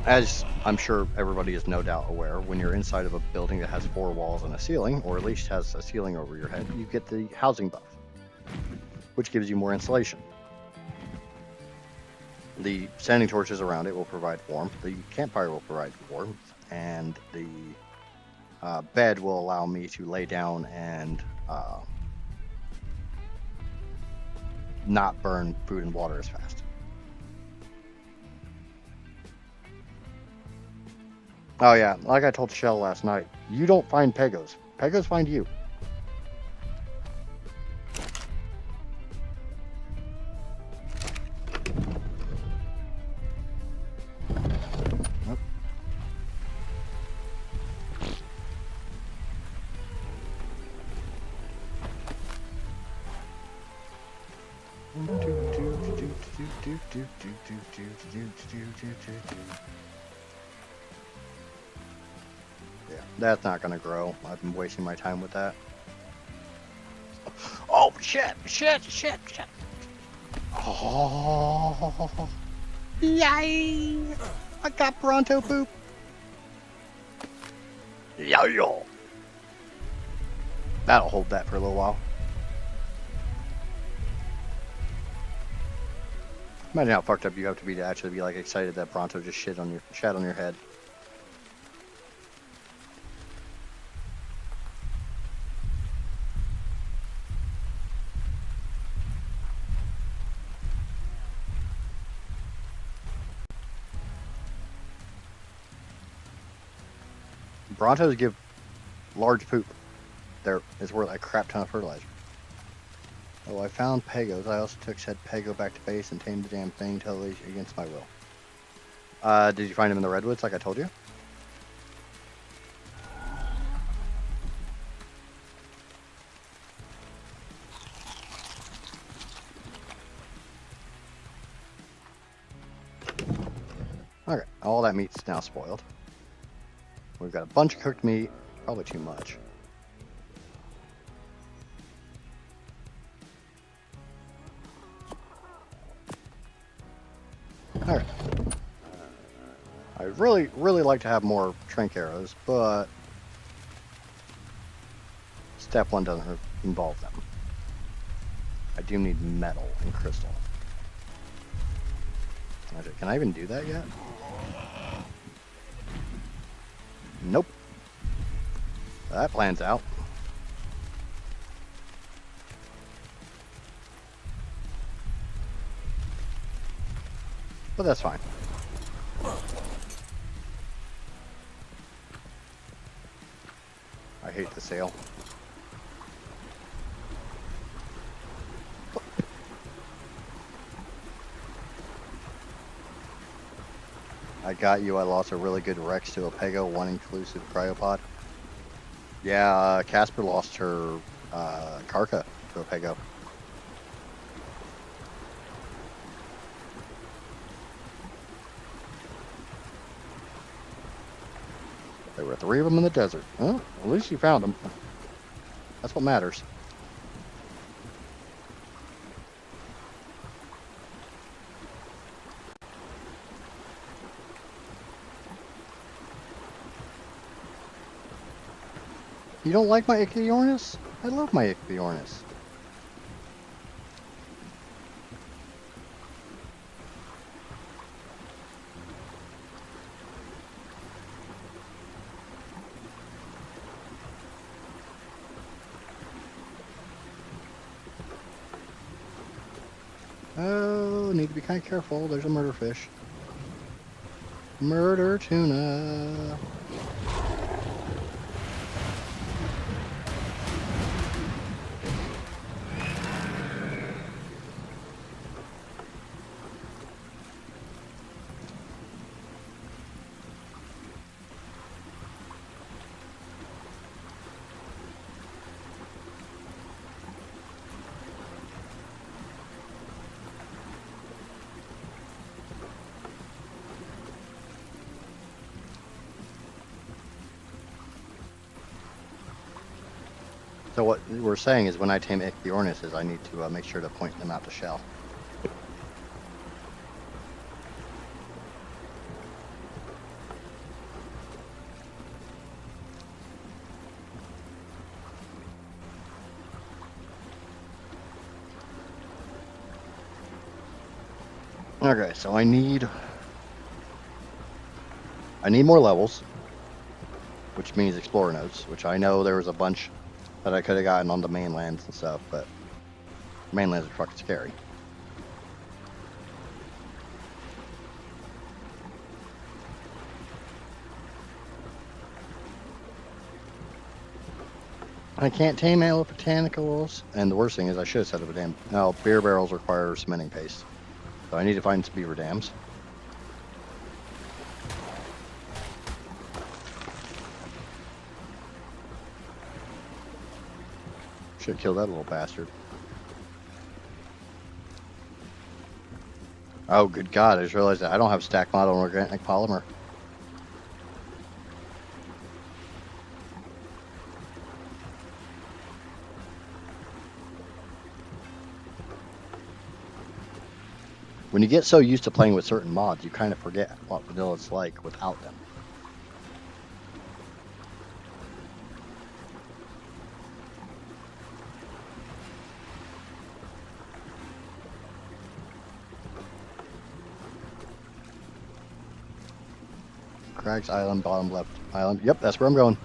as I'm sure everybody is no doubt aware, when you're inside of a building that has 4 walls and a ceiling, or at least has a ceiling over your head, you get the housing buff, which gives you more insulation. The standing torches around it will provide warmth, the campfire will provide warmth, and the bed will allow me to lay down and not burn food and water as fast. Oh yeah, like I told Shell last night, you don't find Pegos. Pegos find you. Nope. Yeah, that's not gonna grow. I've been wasting my time with that. Oh shit! Oh, yay! I got Bronto poop. Yo. That'll hold that for a little while. Imagine how fucked up you have to be actually be like excited that Bronto just shat on your head. Brontos give large poop. There is worth a crap ton of fertilizer. Oh, I found Pegos. I also took said Pego back to base and tamed the damn thing totally against my will. Did you find him in the redwoods like I told you? Okay, all that meat's now spoiled. We've got a bunch of cooked meat, probably too much. Alright. I'd really like to have more trank arrows, but step 1 doesn't involve them. I do need metal and crystal. Can I even do that yet? Nope. That plan's out. But that's fine. I hate the sail. I got you. I lost a really good Rex to a Pego, 1 inclusive cryopod. Yeah, Casper lost her Karka to a Pego. There were 3 of them in the desert. Well, at least you found them. That's what matters. You don't like my Ichthyornis? I love my Ichthyornis. need to be kind of careful. There's a murder fish. Murder tuna. So what we're saying is when I tame Ichthyornis, I need to make sure to point them out to shell. Okay, so I need more levels, which means explorer notes, which I know there was a bunch that I could have gotten on the mainlands and stuff, but mainlands are fucking scary. I can't tame ale botanicals, and the worst thing is I should have said a damn. No, beer barrels require cementing paste, so I need to find some beaver dams. Should kill that little bastard. Oh, good God, I just realized that I don't have stack model organic polymer. When you get so used to playing with certain mods, you kind of forget what vanilla's like without them. Crags Island, bottom left island. Yep, that's where I'm going.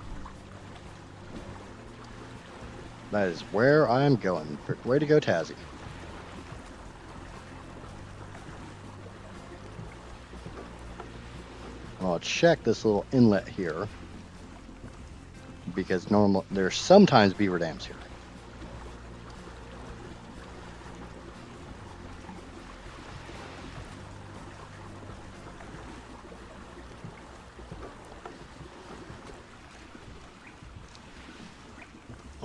That is where I'm going. Way to go, Tazzy. I'll check this little inlet here because there's sometimes beaver dams here.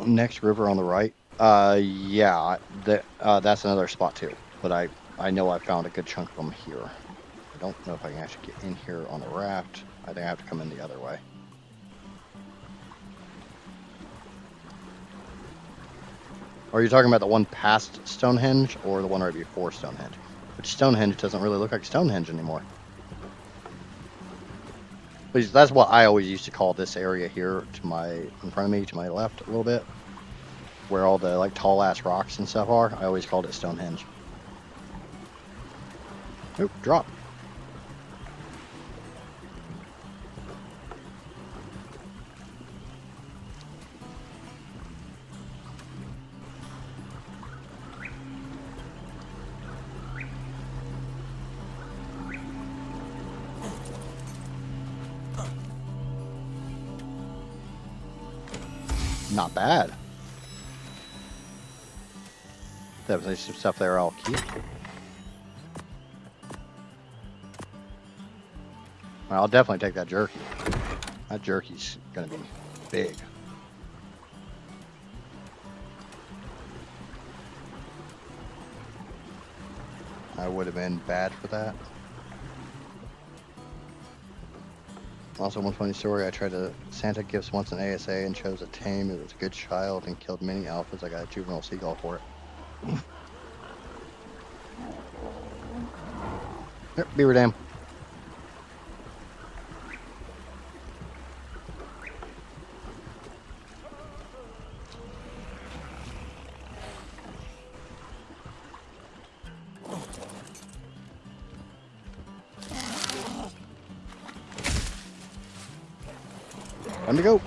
Next river on the right. Yeah, that's another spot too. But I know I found a good chunk of them here. I don't know if I can actually get in here on the raft. I think I have to come in the other way. Are you talking about the one past Stonehenge or the one right before Stonehenge? Which Stonehenge doesn't really look like Stonehenge anymore. But that's what I always used to call this area here in front of me, to my left a little bit. Where all the like tall ass rocks and stuff are. I always called it Stonehenge. Oop, drop. Not bad. Definitely some stuff there I'll keep. I'll definitely take that jerky. That jerky's gonna be big. I would have been bad for that. Also, one funny story, I tried to Santa gifts once an ASA and chose a tame. It was a good child and killed many alphas. I got a juvenile seagull for it. Yep, beaver dam. Time to go.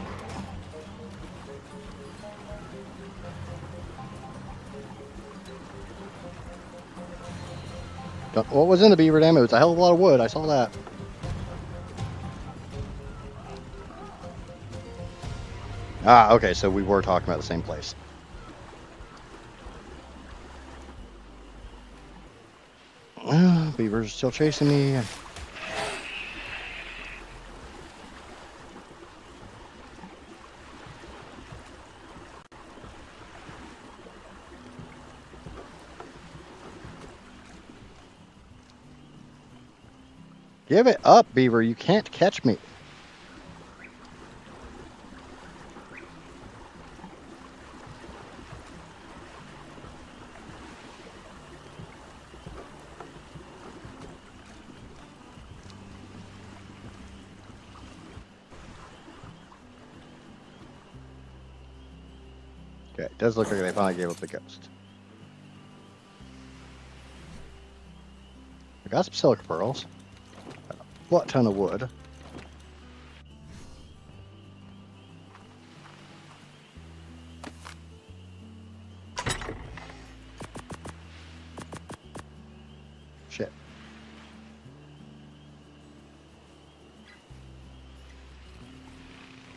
What was in the beaver dam? It was a hell of a lot of wood. I saw that. Ah, okay, so we were talking about the same place. Beavers are still chasing me. Give it up, beaver. You can't catch me. Okay, it does look like they finally gave up the ghost. I got some silica pearls. What ton of wood. Shit.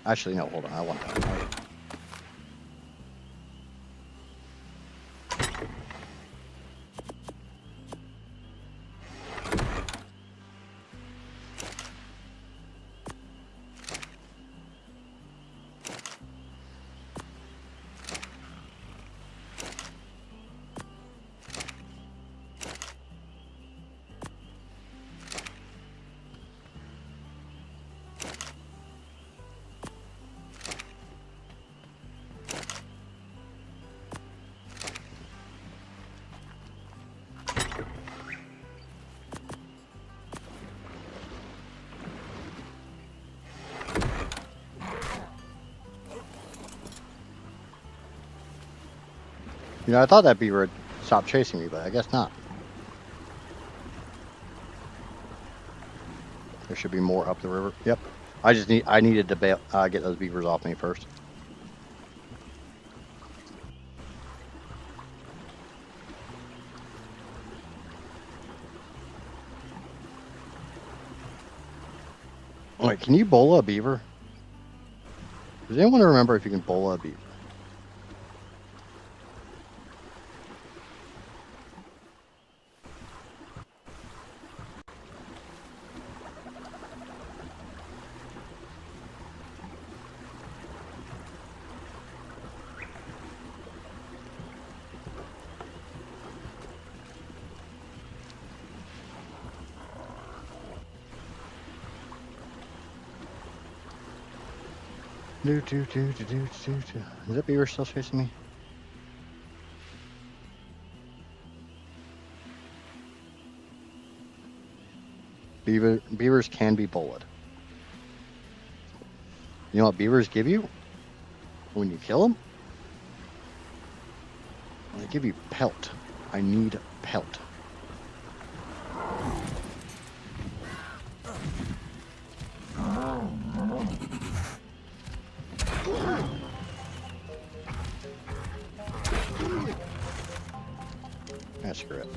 Actually, no, hold on. I want that. You know, I thought that beaver had stopped chasing me, but I guess not. There should be more up the river. Yep. I needed to get those beavers off me first. Wait, can you bola a beaver? Does anyone remember if you can bola a beaver? Is that beaver still chasing me? Beavers can be bullied. You know what beavers give you when you kill them? They give you pelt. I need pelt. Ah, screw it.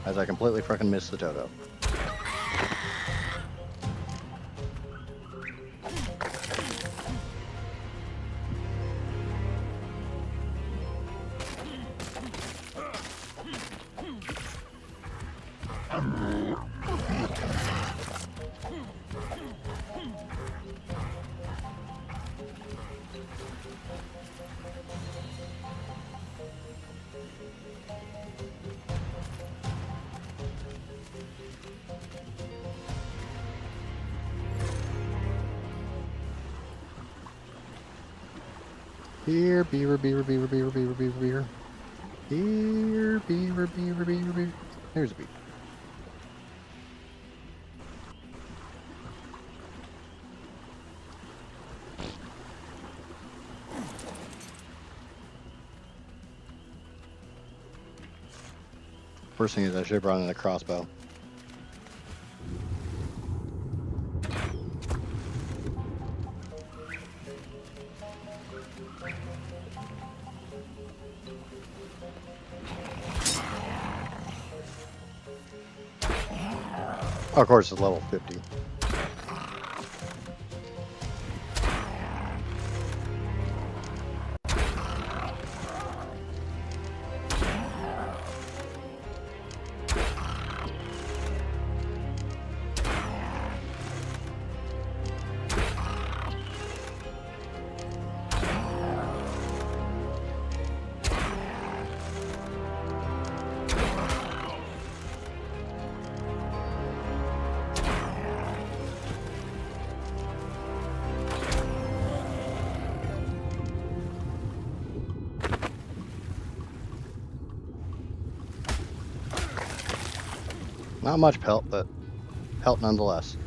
As I completely fucking missed the dodo. Here, beaver, beaver, beaver, beaver, beaver, beaver, beaver. Here, beaver, beaver, beaver, beaver. There's a beaver. First thing is I should have brought in a crossbow. Oh, of course, it's level 50. Not much pelt, but pelt nonetheless.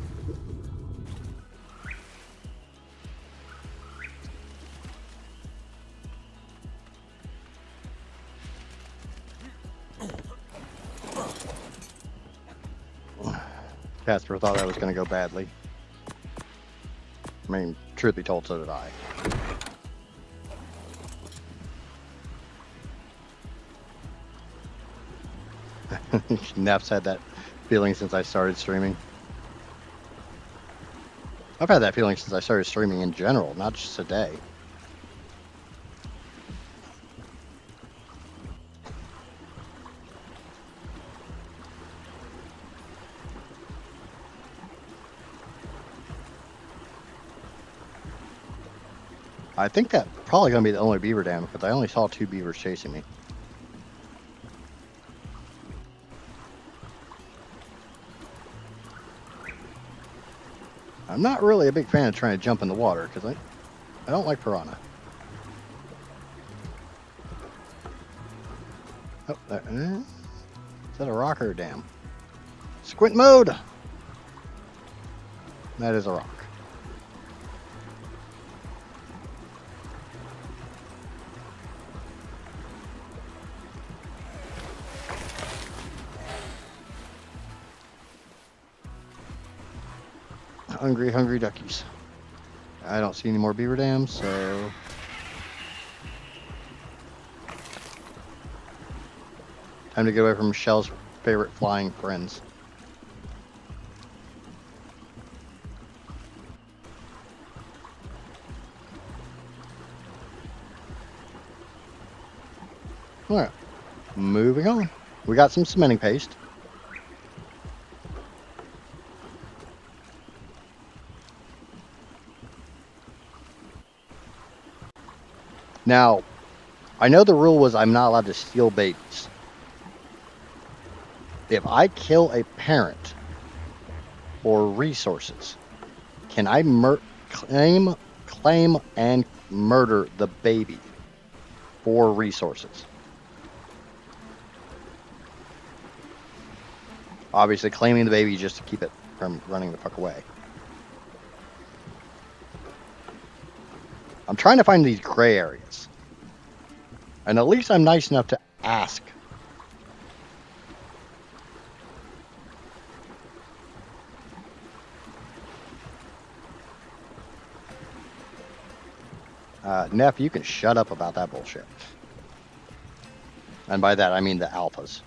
Casper thought that was going to go badly. I mean, truth be told, so did I. Neff's had that feeling since I started streaming. I've had that feeling since I started streaming in general, not just today. I think that's probably going to be the only beaver dam, because I only saw 2 beavers chasing me. I'm not really a big fan of trying to jump in the water, because I don't like piranha. Oh, is that a rock or a dam? Squint mode! That is a rock. Hungry, hungry duckies. I don't see any more beaver dams, so... Time to get away from Michelle's favorite flying friends. Alright, moving on. We got some cementing paste. Now, I know the rule was I'm not allowed to steal babies. If I kill a parent or resources, can I claim and murder the baby for resources? Obviously, claiming the baby just to keep it from running the fuck away. I'm trying to find these gray areas. And at least I'm nice enough to ask. Neff, you can shut up about that bullshit. And by that, I mean the alphas.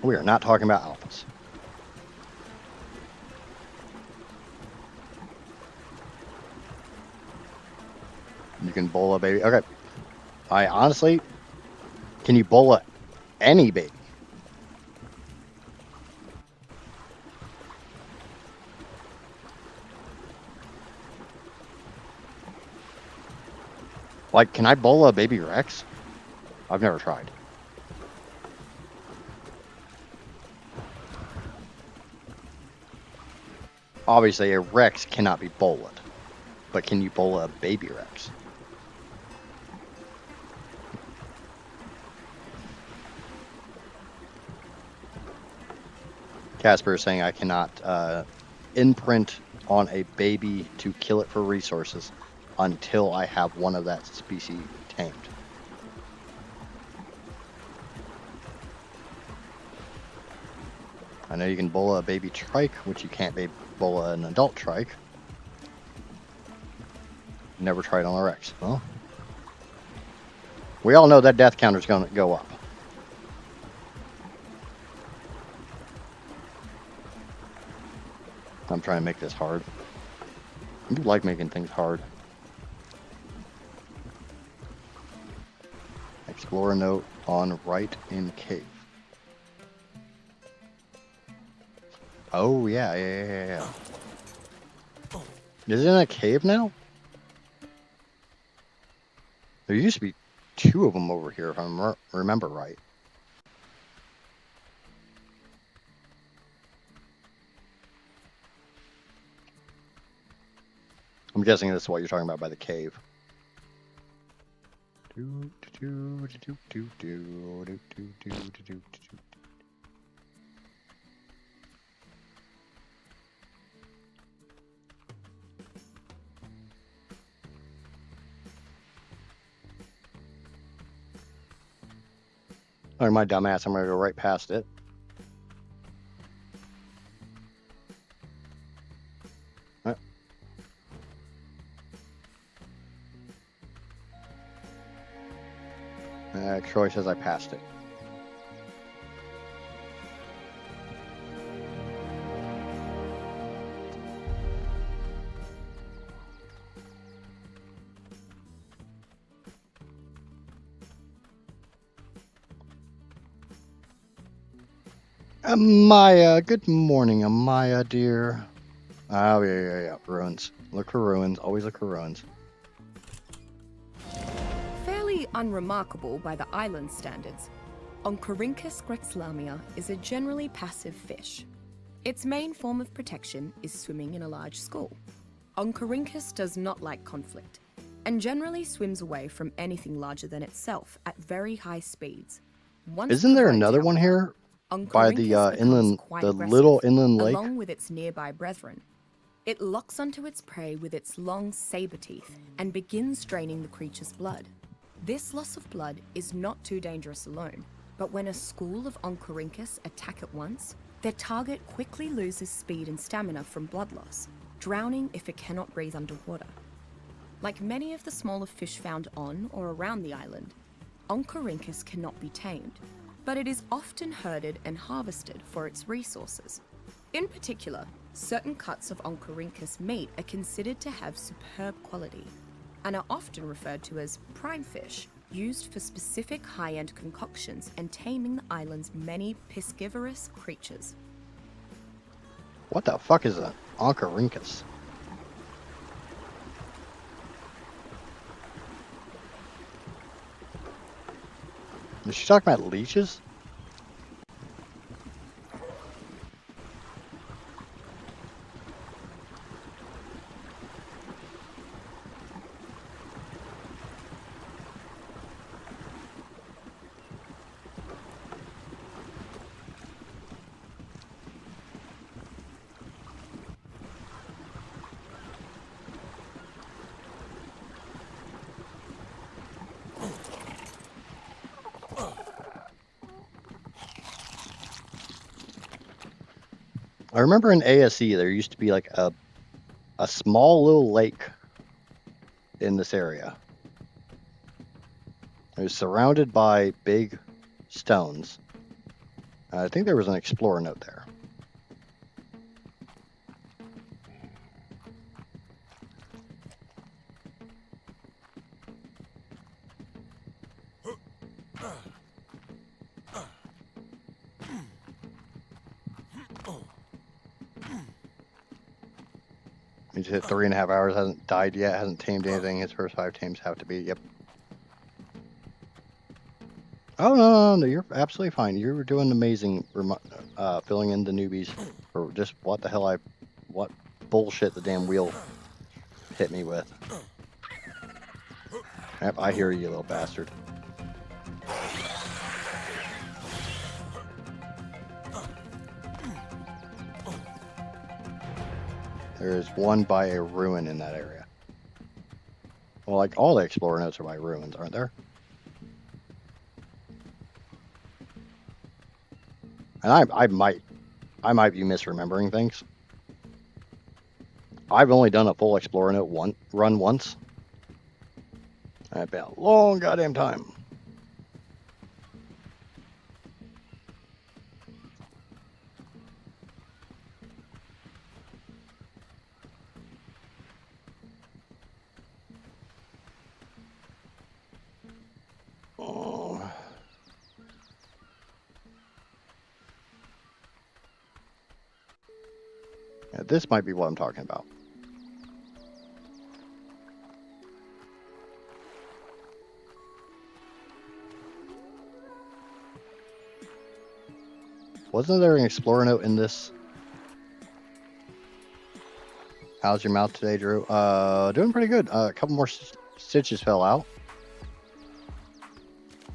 We are not talking about alphas. You can bola baby. Okay. I honestly, can you bola any baby? Like, can I bola a baby Rex? I've never tried. Obviously, a Rex cannot be bolaed. But can you bola a baby Rex? Casper is saying I cannot imprint on a baby to kill it for resources until I have one of that species tamed. I know you can bola a baby trike, which you can't bola an adult trike. Never tried on a Rex. Well, we all know that death counter's going to go up. I'm trying to make this hard. I do like making things hard. Explore a note on right in cave. Oh, yeah. Is it in a cave now? There used to be 2 of them over here, if I remember right. I'm guessing that's what you're talking about by the cave. Oh, my dumbass, I'm gonna go right past it. Troy says I passed it. Amaya, good morning, Amaya, dear. Oh, yeah. Ruins. Look for ruins. Always look for ruins. Fairly unremarkable by the island standards, Oncorhynchus grexlamia is a generally passive fish. Its main form of protection is swimming in a large school. Oncorhynchus does not like conflict, and generally swims away from anything larger than itself at very high speeds. Isn't there another one here by the inland, the little inland lake? Along with its nearby brethren. It locks onto its prey with its long saber teeth and begins draining the creature's blood. This loss of blood is not too dangerous alone, but when a school of Oncorhynchus attack at once, their target quickly loses speed and stamina from blood loss, drowning if it cannot breathe underwater. Like many of the smaller fish found on or around the island, Oncorhynchus cannot be tamed, but it is often herded and harvested for its resources. In particular, certain cuts of Oncorhynchus meat are considered to have superb quality, and are often referred to as prime fish, used for specific high-end concoctions and taming the island's many piscivorous creatures. What the fuck is an Oncorhynchus? Is she talking about leeches? I remember in ASE there used to be like a small little lake in this area. It was surrounded by big stones. I think there was an explorer note there. He's hit 3.5 hours, hasn't died yet, hasn't tamed anything. His first 5 tames have to be, yep. Oh, no, you're absolutely fine. You were doing amazing, filling in the newbies. Or just what bullshit the damn wheel hit me with. Yep, I hear you, little bastard. There is one by a ruin in that area. Well, like all the explorer notes are by ruins, aren't there? And I might be misremembering things. I've only done a full explorer note run once. And it's been a long goddamn time. This might be what I'm talking about. Wasn't there an explorer note in this? How's your mouth today, Drew? Doing pretty good. A couple more stitches fell out.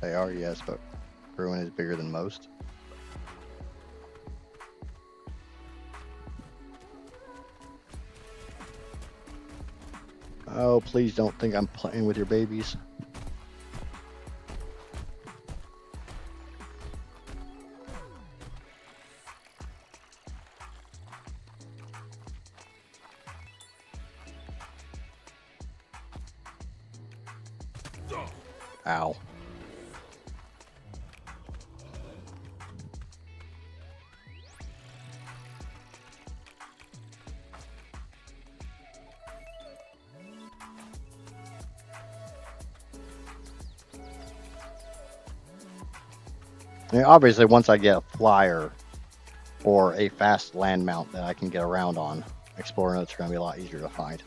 They are, yes, but Bruin is bigger than most. Oh, please don't think I'm playing with your babies. Ow. I mean, obviously, once I get a flyer or a fast land mount that I can get around on, explorer notes are going to be a lot easier to find.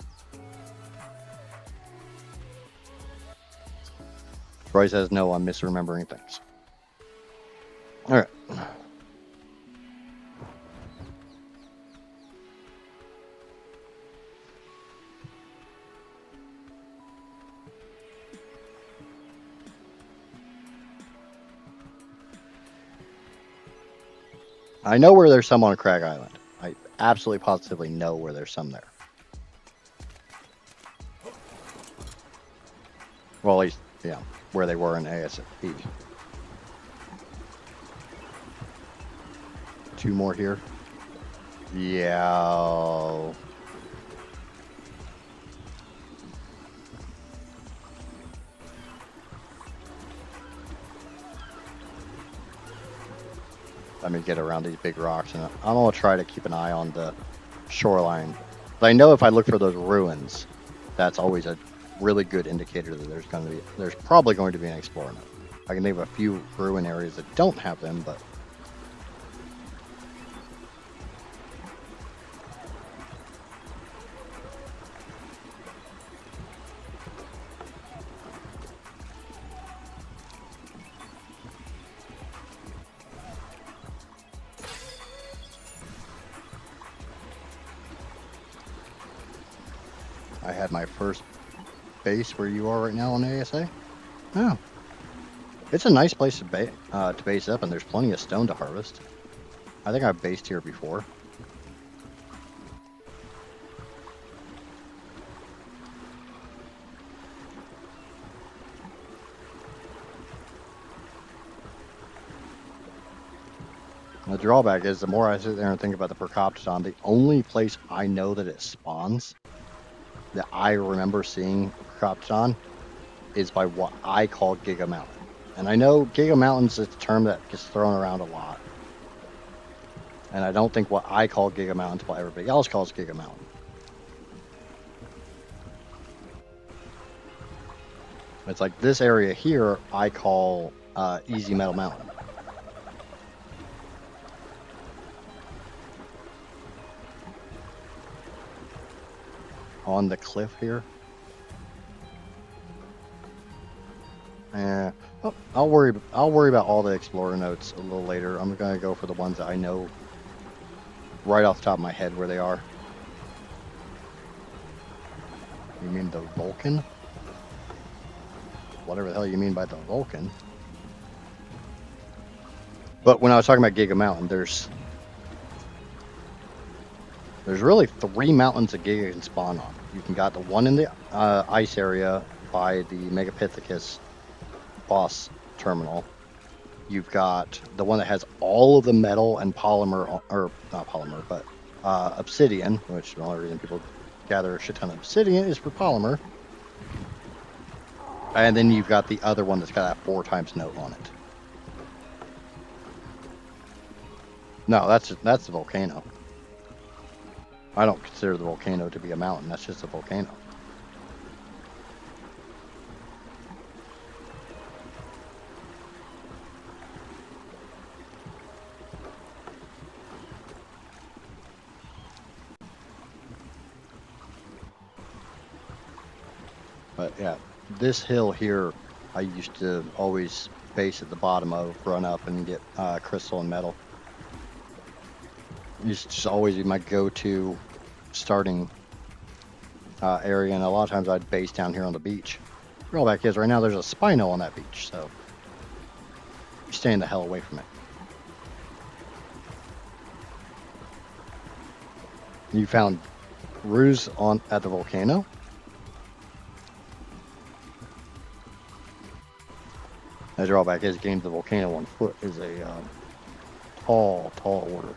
Troy says, no, I'm misremembering things. All right. I know where there's some on Crag Island. I absolutely positively know where there's some there. Well, at least, yeah, where they were in ASP. 2 more here. Yeah. Let me get around these big rocks, and I'm gonna try to keep an eye on the shoreline. But I know if I look for those ruins, that's always a really good indicator that there's probably going to be an explorer note. I can think of a few ruin areas that don't have them, but I had my first base where you are right now on ASA. Oh, it's a nice place to base up, and there's plenty of stone to harvest. I think I've based here before. The drawback is the more I sit there and think about the Percoptodon, the only place I know that it spawns, that I remember seeing Percoptodon, is by what I call Giga Mountain. And I know Giga Mountain's a term that gets thrown around a lot. And I don't think what I call Giga Mountain is what everybody else calls Giga Mountain. It's like this area here I call Easy Metal Mountain. On the cliff here. Yeah. Oh, I'll worry about all the explorer notes a little later. I'm gonna go for the ones that I know right off the top of my head where they are. You mean the Vulcan? Whatever the hell you mean by the Vulcan. But when I was talking about Giga Mountain, there's really 3 mountains that Giga can spawn on. You can got the one in the ice area by the Megapithecus boss terminal. You've got the one that has all of the metal and polymer, or not polymer, but obsidian, which the only reason people gather a shit ton of obsidian is for polymer. And then you've got the other one that's got that 4 times note on it. No, that's the volcano. I don't consider the volcano to be a mountain. That's just a volcano. But yeah, this hill here, I used to always base at the bottom of, run up and get crystal and metal. It's just always be my go-to starting area, and a lot of times I'd base down here on the beach. Drawback is right now there's a Spino on that beach, so you're staying the hell away from it. You found ruse at the volcano? The drawback is getting to the volcano on foot is a tall order.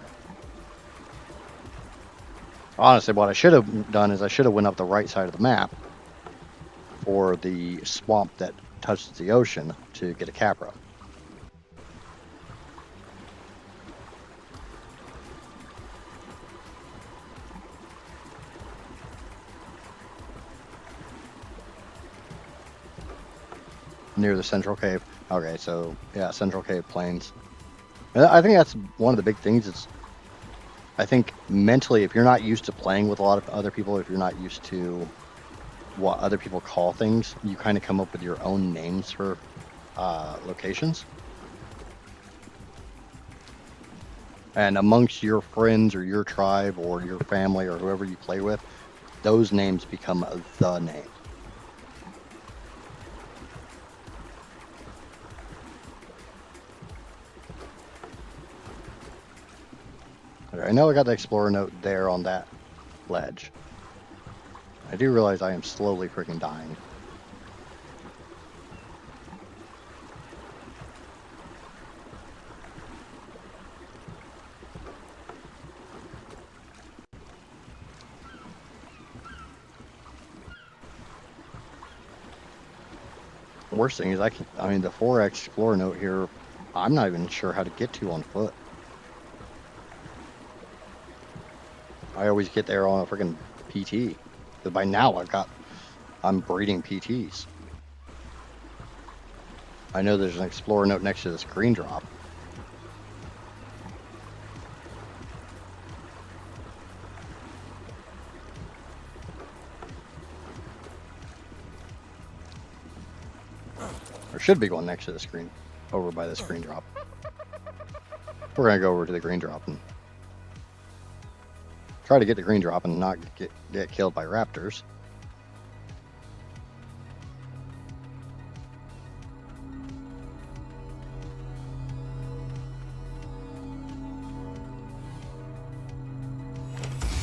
Honestly, what I should have done is I should have went up the right side of the map for the swamp that touches the ocean to get a Capra. Near the central cave. Okay, so yeah, central cave plains. I think that's one of the big things. It's, I think mentally, if you're not used to playing with a lot of other people, if you're not used to what other people call things, you kind of come up with your own names for locations. And amongst your friends or your tribe or your family or whoever you play with, those names become the name. I know I got the explorer note there on that ledge. I do realize I am slowly freaking dying. The worst thing is the 4X explorer note here, I'm not even sure how to get to on foot. I always get there on a freaking PT. But by now I'm breeding PTs. I know there's an explorer note next to this green drop. There should be one next to the screen, over by this green drop. We're gonna go over to the green drop and try to get the green drop and not get killed by raptors.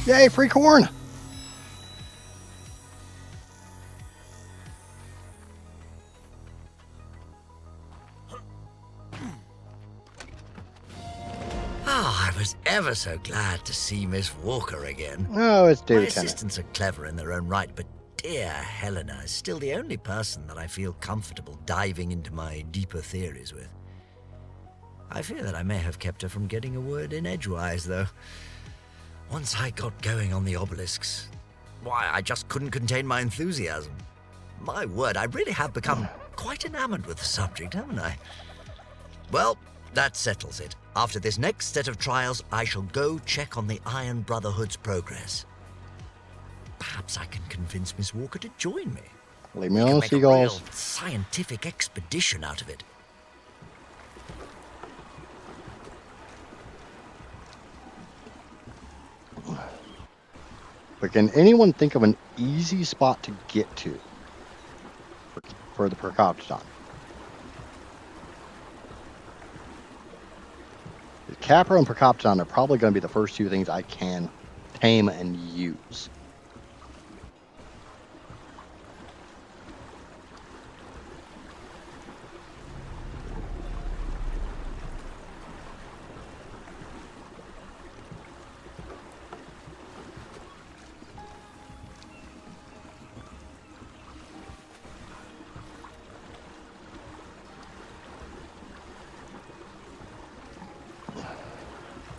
Yay, free corn! I was ever so glad to see Miss Walker again. Oh, it's David My Tennant. assistants are clever in their own right, but dear Helena is still the only person that I feel comfortable diving into my deeper theories with. I fear that I may have kept her from getting a word in edgewise, though. Once I got going on the obelisks, why, I just couldn't contain my enthusiasm. My word, I really have become quite enamored with the subject, haven't I? Well, that settles it. After this next set of trials, I shall go check on the Iron Brotherhood's progress. Perhaps I can convince Miss Walker to join me. Leave me We can alone, make a real seagulls. scientific expedition out of it. But can anyone think of an easy spot to get to for the Percoptodon? The Capra and Percoptodon are probably going to be the first two things I can tame and use.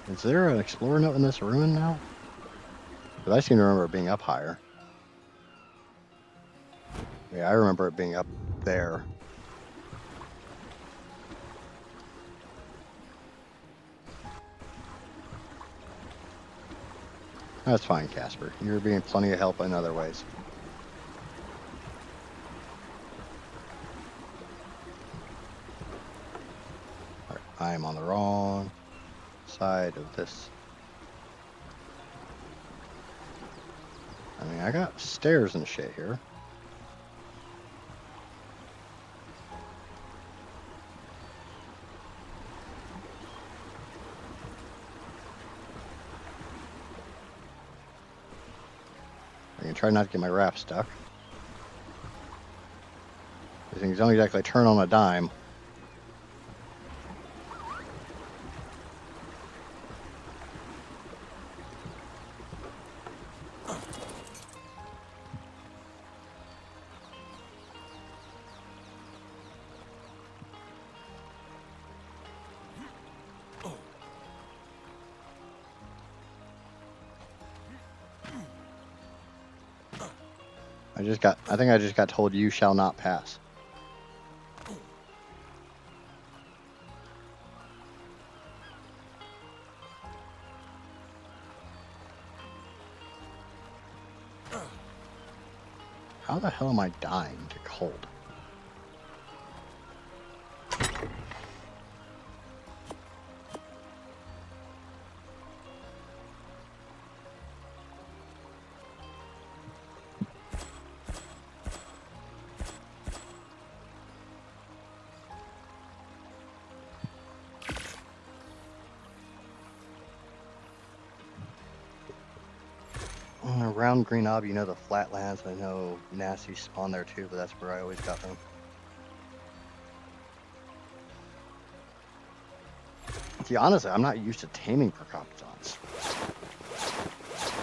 Is there an explorer note in this ruin now? Because I seem to remember it being up higher. Yeah, I remember it being up there. That's fine, Casper. You're being plenty of help in other ways. I'm on the wrong side of this. I mean, I got stairs and shit here. I can try not to get my raft stuck. These things don't exactly turn on a dime. I think I just got told you shall not pass. How the hell am I dying to cold? Around Green Ob, you know the flatlands. I know nasty spawn there too, but that's where I always got them. See, honestly, I'm not used to taming percoptons.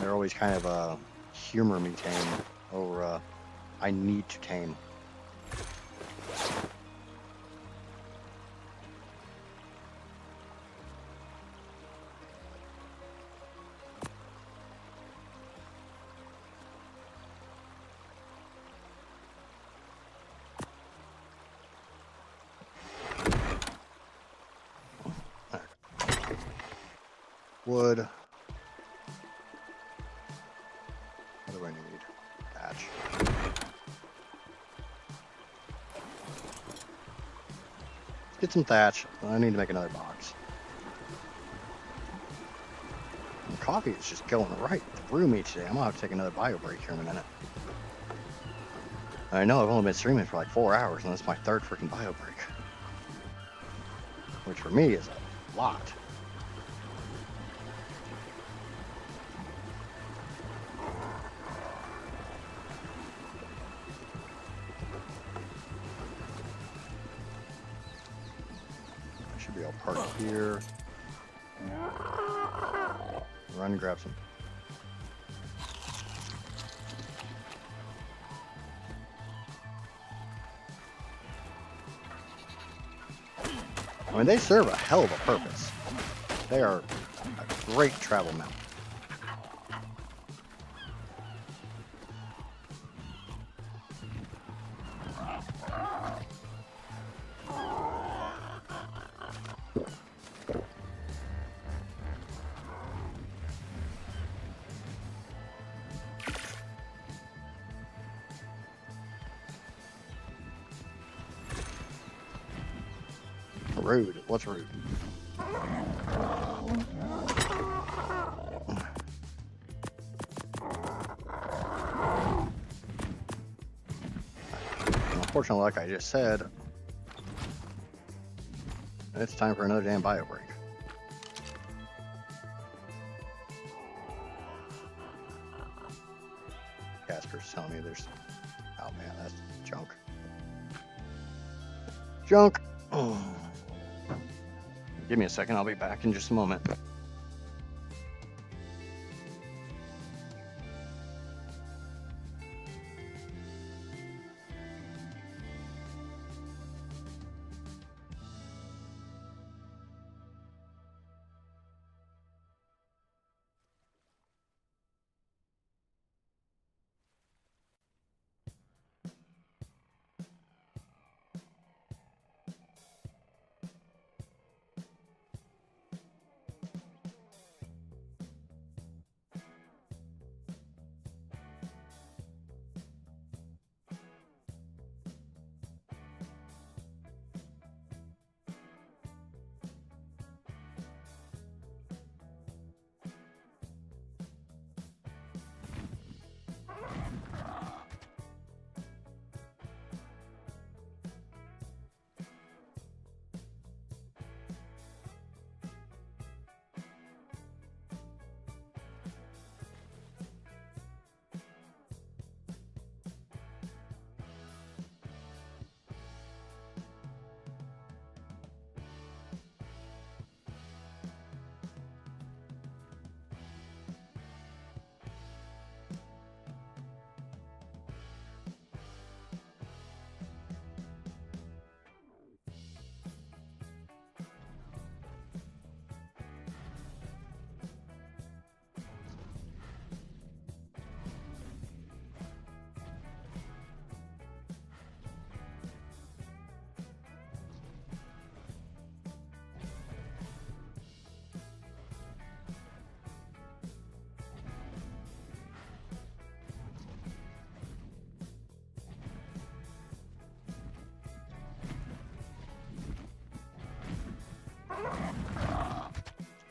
They're always kind of humor me tame, or I need to tame. Wood. What do I need? Thatch. Let's get some thatch. I need to make another box. And coffee is just going right through me today. I'm gonna have to take another bio break here in a minute. I know I've only been streaming for like 4 hours, and that's my third freaking bio break. Which for me is a lot. I'll park here. Run and grab some. I mean, they serve a hell of a purpose. They are a great travel mount. Rude. What's rude? Unfortunately, like I just said, it's time for another damn bio break. Casper's telling me there's... Oh man, that's junk. Junk! Oh. Give me a second, I'll be back in just a moment.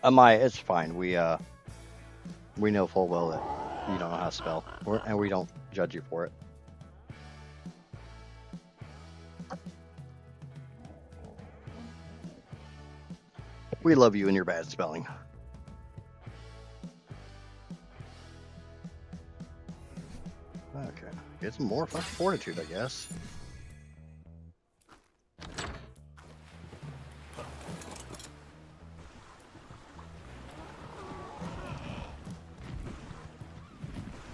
It's fine. We know full well that you don't know how to spell, and we don't judge you for it. We love you and your bad spelling. Okay, get some more fucking fortitude, I guess.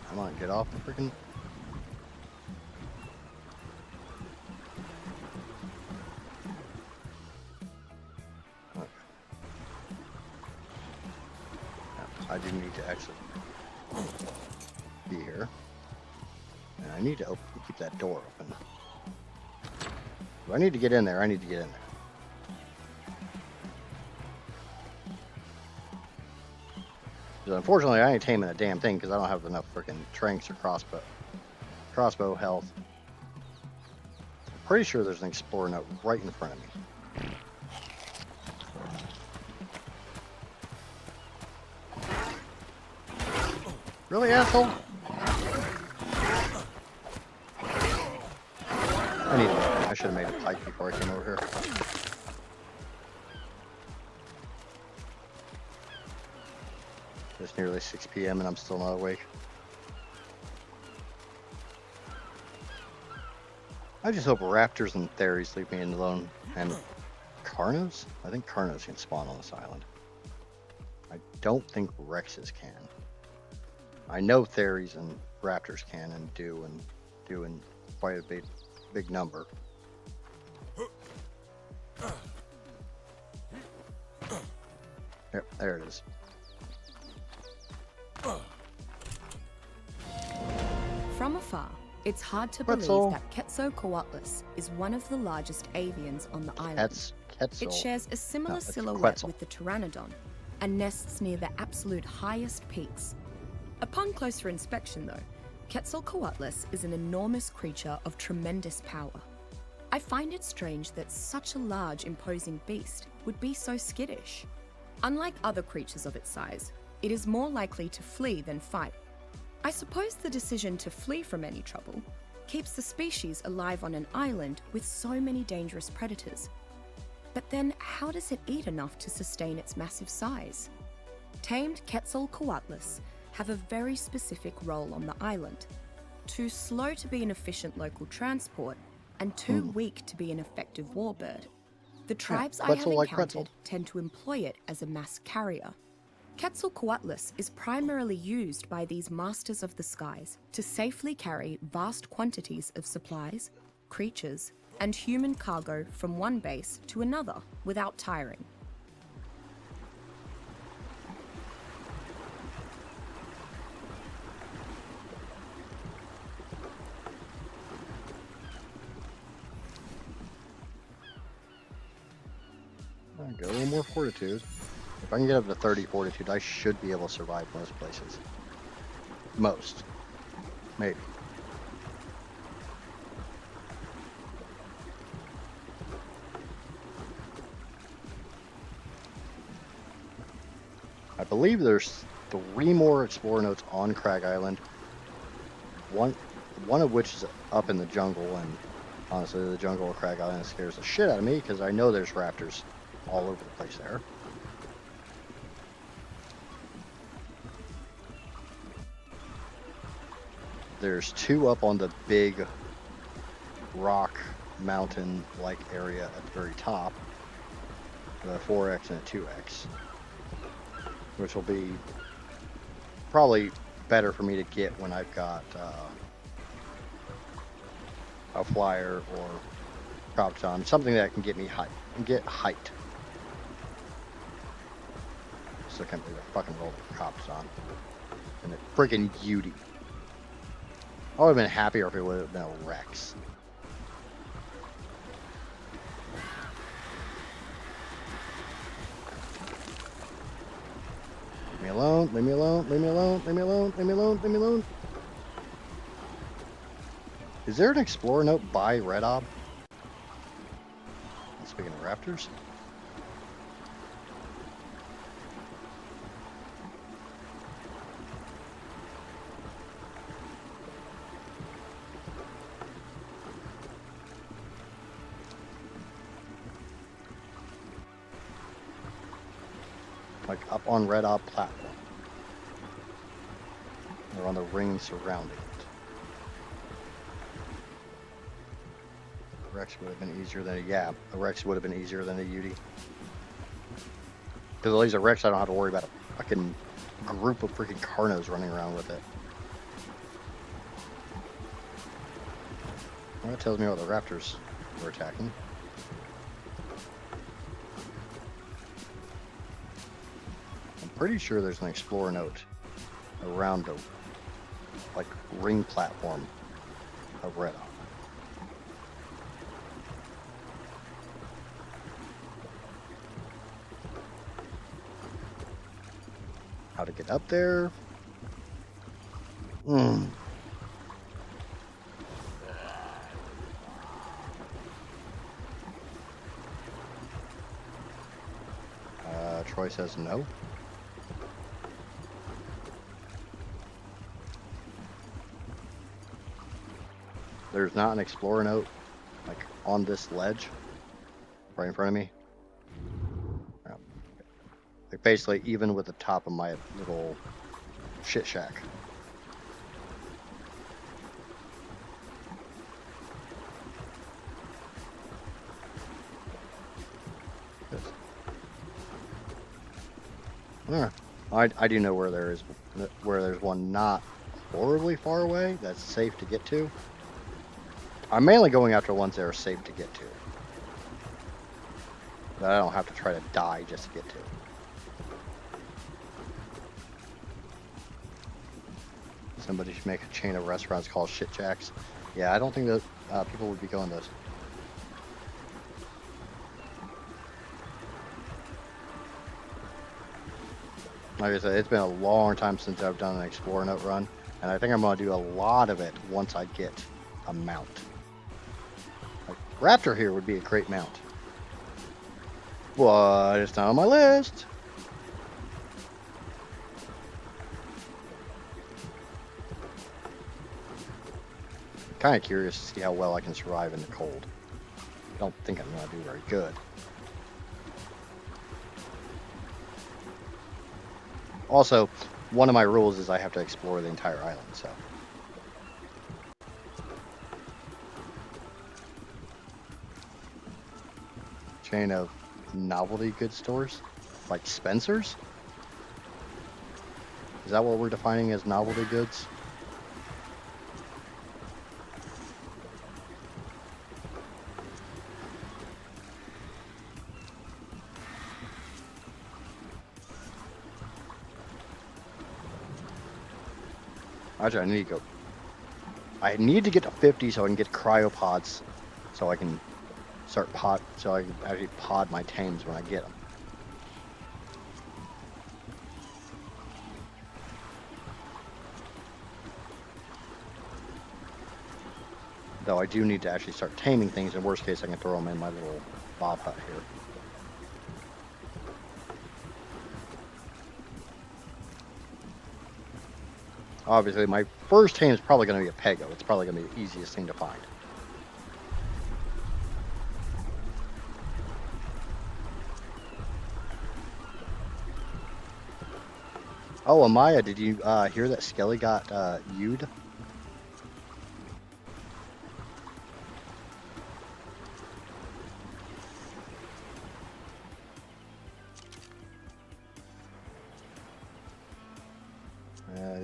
Come on, get off the freaking. Okay. I do need to actually be here. And I need to keep that door open. Do I need to get in there? I need to get in there. Because unfortunately, I ain't taming a damn thing because I don't have enough freaking tranks or crossbow health. I'm pretty sure there's an explorer note right in front of me. Really, asshole? I should have made a pike before I came over here. It's nearly 6 p.m. and I'm still not awake. I just hope raptors and theries leave me alone. And Carnos? I think Carnos can spawn on this island. I don't think Rexes can. I know theries and raptors can and do in quite a big number. Yep, there it is. From afar, it's hard to believe that Quetzalcoatlus is one of the largest avians on the island. It shares a similar silhouette with the pteranodon and nests near the absolute highest peaks. Upon closer inspection, though, Quetzalcoatlus is an enormous creature of tremendous power. I find it strange that such a large, imposing beast would be so skittish. Unlike other creatures of its size, it is more likely to flee than fight. I suppose the decision to flee from any trouble keeps the species alive on an island with so many dangerous predators. But then, how does it eat enough to sustain its massive size? Tamed Quetzalcoatlus have a very specific role on the island. Too slow to be an efficient local transport, and too weak to be an effective warbird. The tribes I have encountered tend to employ it as a mass carrier. Quetzalcoatlus is primarily used by these masters of the skies to safely carry vast quantities of supplies, creatures, and human cargo from one base to another without tiring. Go a little more fortitude. If I can get up to 30 fortitude, I should be able to survive most places. Most. Maybe. I believe there's 3 more explorer notes on Crag Island. One of which is up in the jungle, and honestly, the jungle of Crag Island scares the shit out of me because I know there's raptors all over the place there. There's 2 up on the big rock mountain-like area at the very top. The 4X and a 2X. Which will be probably better for me to get when I've got a flyer or Cropton, something that can get me height. So I can't believe I fucking rolled the Cropton. And a freaking Yudi. I would have been happier if it would have been a Rex. Leave me alone, leave me alone, leave me alone, leave me alone, leave me alone, leave me alone. Is there an explorer note by Red Ob? Speaking of raptors. like up on Red Ob platform. Or on the ring surrounding it. Rex would have been easier than a Rex would have been easier than a Yudi. Because at least a Rex I don't have to worry about a fucking group of freaking Carnos running around with it. Well, that tells me what the Raptors were attacking. I'm pretty sure there's an Explorer note around the like ring platform of Red Ob. How to get up there? Troy says no. There's not an Explorer note like on this ledge right in front of me. Like basically even with the top of my little shit shack. I do know where there's one not horribly far away that's safe to get to. I'm mainly going after ones that are safe to get to. That I don't have to try to die just to get to. Somebody should make a chain of restaurants called Shit Jacks. Yeah, I don't think that people would be going those. Like I said, it's been a long time since I've done an Explorer Note run, and I think I'm going to do a lot of it once I get a mount. Like, Raptor here would be a great mount. But it's not on my list. Kind of curious to see how well I can survive in the cold. I don't think I'm going to do very good. Also, one of my rules is I have to explore the entire island, so. Chain of novelty goods stores? Like Spencer's? Is that what we're defining as novelty goods? Actually, I need to get to 50 so I can get cryopods, so I can so I can actually pod my tames when I get them. Though I do need to actually start taming things. In worst case, I can throw them in my little bob hut here. Obviously, my first tame is probably going to be a Pego. It's probably going to be the easiest thing to find. Oh, Amaya, did you hear that Skelly got U'd?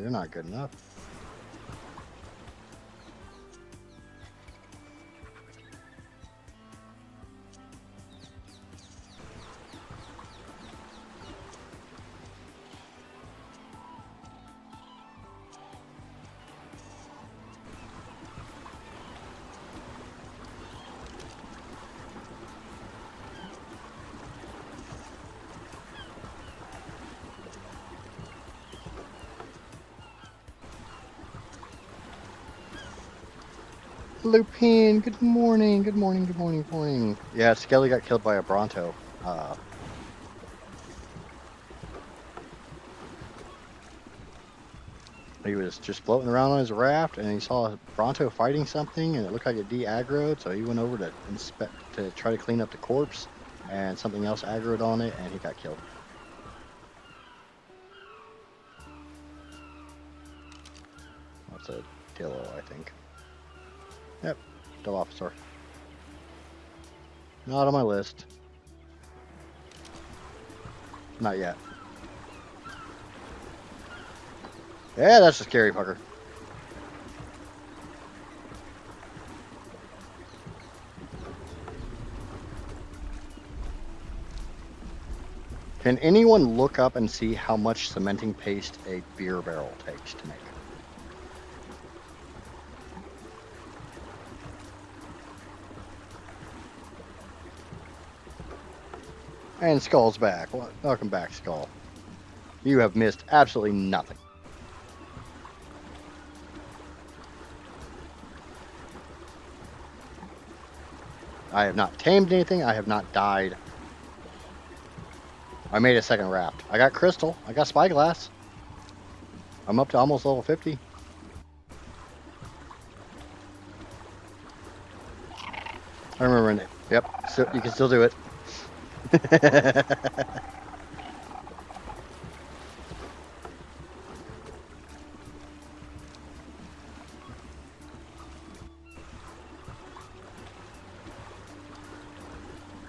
You're not good enough. Lupin, good morning, good morning, good morning, good morning. Yeah, Skelly got killed by a Bronto. He was just floating around on his raft, and he saw a Bronto fighting something, and it looked like it de-aggroed, so he went over to try to clean up the corpse, and something else aggroed on it, and he got killed. it's a Dillo, I think. Yep, Dilophosaur. Not on my list. Not yet. Yeah, that's a scary fucker. Can anyone look up and see how much cementing paste a beer barrel takes to make? And Skull's back. Welcome back, Skull. You have missed absolutely nothing. I have not tamed anything. I have not died. I made a second raft. I got crystal. I got spyglass. I'm up to almost level 50. I remember it. Yep, so you can still do it.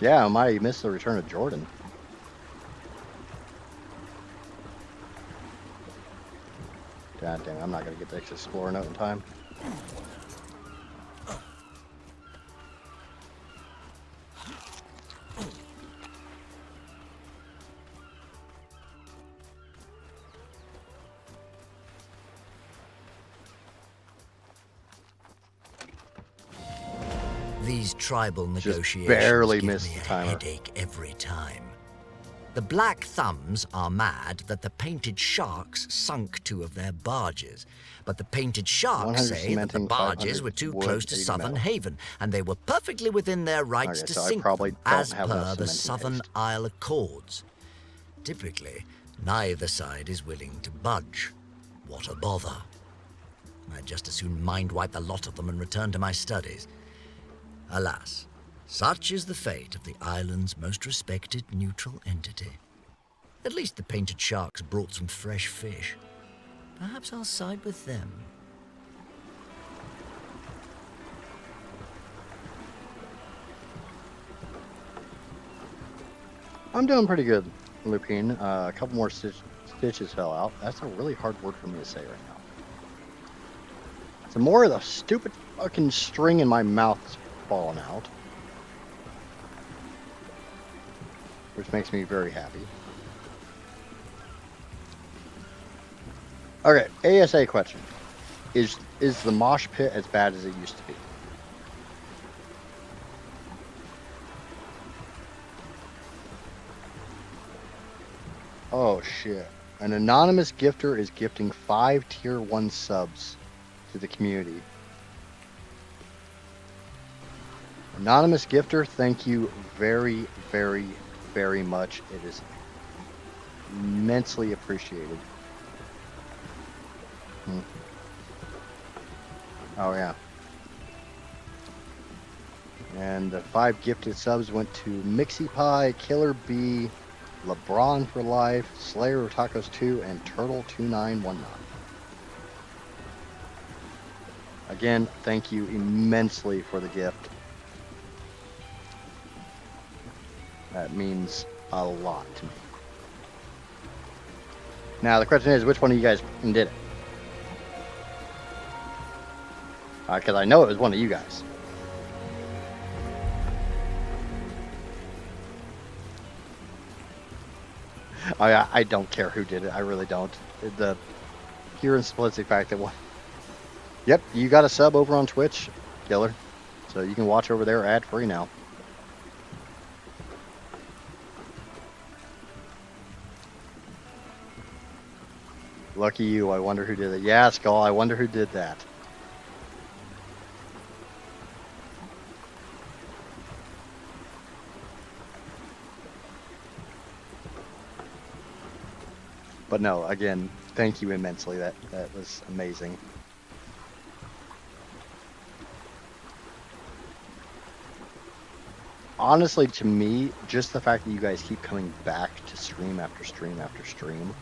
Yeah, I might miss the return of Jordan. God damn, I'm not going to get the Explorer note in time. These tribal negotiations barely give missed me the a timer. headache every time. The Black Thumbs are mad that the Painted Sharks sunk 2 of their barges, but the Painted Sharks 100 say that the cementing, barges 500 were too wood, close to 80 Southern metal. Haven, and they were perfectly within their rights Okay, to so I sink probably them, don't as have per enough the cementing Southern paste. Isle Accords. Typically, neither side is willing to budge. What a bother. I'd just as soon mind-wipe the lot of them and return to my studies. Alas, such is the fate of the island's most respected neutral entity. At least the Painted Sharks brought some fresh fish. Perhaps I'll side with them. I'm doing pretty good, Lupine. A couple more stitches fell out. That's a really hard word for me to say right now. Some more of the stupid fucking string in my mouth is falling out. Which makes me very happy. Okay, ASA question. Is the mosh pit as bad as it used to be? Oh shit. An anonymous gifter is gifting 5 tier 1 subs to the community. Anonymous gifter, thank you very, very, very much. It is immensely appreciated. Oh yeah. And the 5 gifted subs went to Mixie Pie, Killer B, LeBron for Life, Slayer of Tacos 2, and Turtle2919. Again, thank you immensely for the gift. That means a lot to me. Now the question is, which one of you guys did it? Because I know it was one of you guys. I don't care who did it. I really don't. The pure and simplistic fact that one. Yep, you got a sub over on Twitch, Killer. So you can watch over there ad free now. Lucky you. I wonder who did it. Yeah, Skull. I wonder who did that. But no, again, thank you immensely. That was amazing. Honestly, to me, just the fact that you guys keep coming back to stream after stream after stream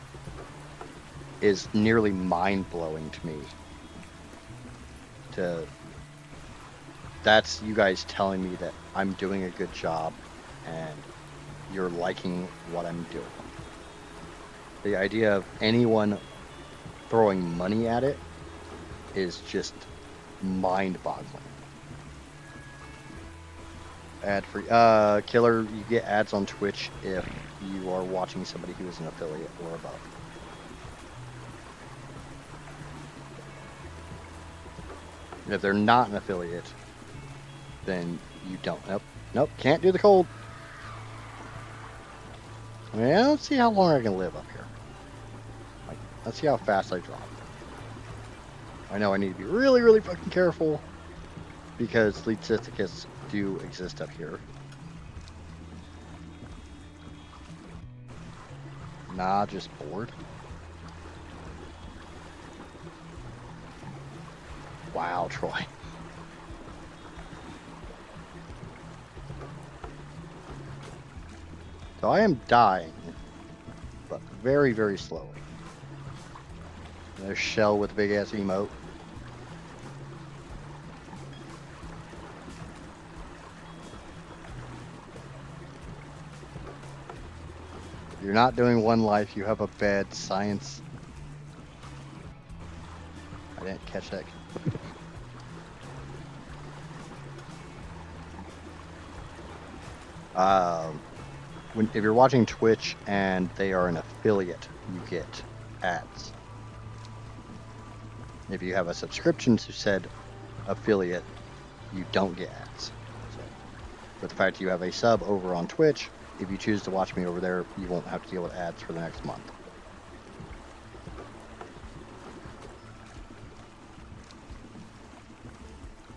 is nearly mind-blowing to me. That's you guys telling me that I'm doing a good job and you're liking what I'm doing. The idea of anyone throwing money at it is just mind-boggling. Ad-free. Killer, you get ads on Twitch if you are watching somebody who is an affiliate or above. If they're not an affiliate, then you don't. Nope, can't do the cold. I mean, let's see how long I can live up here. Like, let's see how fast I drop. I know I need to be really, really fucking careful because Idjits do exist up here. Nah, just bored. Wow, Troy. So I am dying, but very, very slowly. There's Shell with a big ass emote. If you're not doing one life, you have a bad science. I didn't catch that. If you're watching Twitch and they are an affiliate, you get ads. If you have a subscription to said affiliate, you don't get ads. So, but the fact you have a sub over on Twitch, if you choose to watch me over there, you won't have to deal with ads for the next month.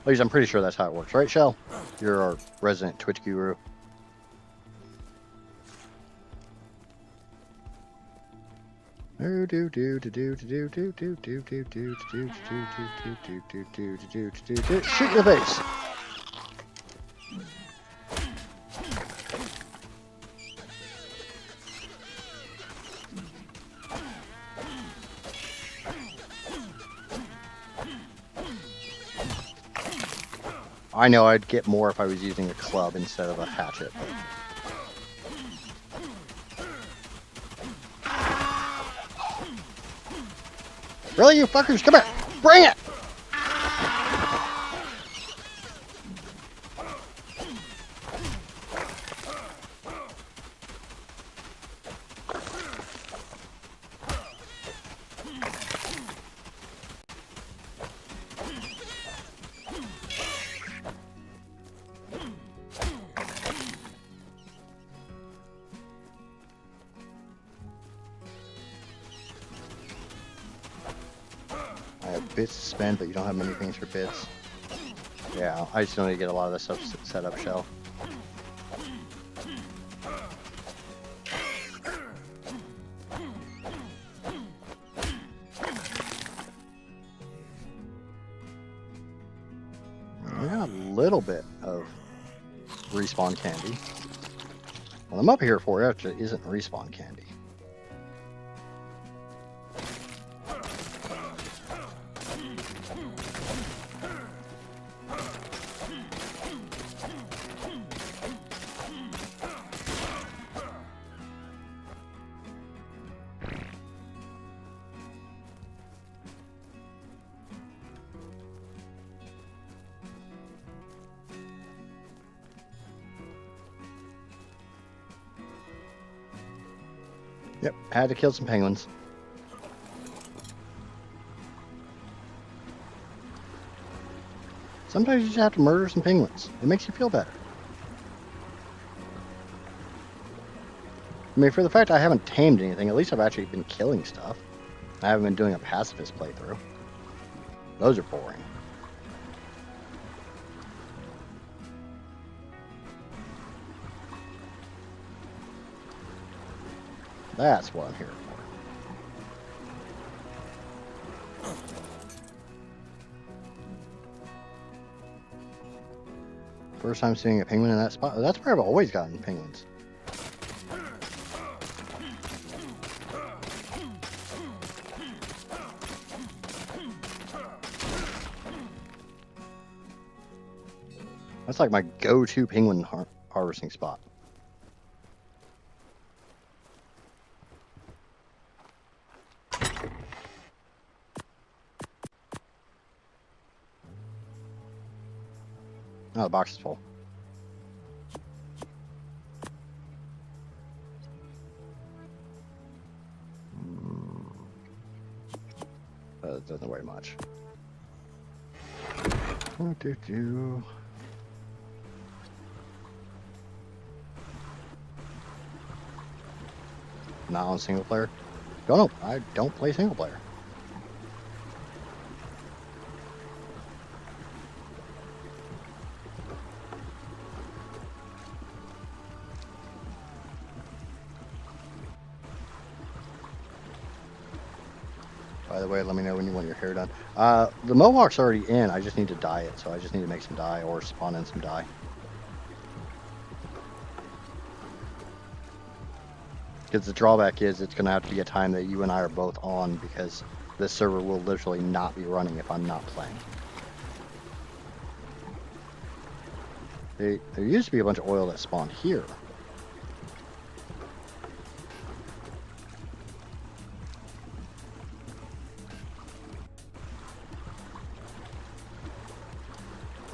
At least I'm pretty sure that's how it works, right, Shell? You're our resident Twitch guru. Shoot your face. I know I'd get more if I was using a club instead of a hatchet. But... Really, you fuckers? Come here! Bring it! Bits to spend, but you don't have many things for bits. Yeah, I just need to get a lot of this stuff set up, Shell. I got a little bit of respawn candy. What I'm up here for actually isn't respawn candy. Yep, had to kill some penguins. Sometimes you just have to murder some penguins. It makes you feel better. I mean, for the fact I haven't tamed anything, at least I've actually been killing stuff. I haven't been doing a pacifist playthrough. Those are boring. That's what I'm here for. First time seeing a penguin in that spot. That's where I've always gotten penguins. That's like my go-to penguin harvesting spot. Oh, the box is full. It doesn't weigh much. Not on single player. No, I don't play single player. By the way, let me know when you want your hair done. The mohawk's already in. I just need to dye it, so I just need to make some dye or spawn in some dye. Because the drawback is it's going to have to be a time that you and I are both on, because this server will literally not be running if I'm not playing. There used to be a bunch of oil that spawned here.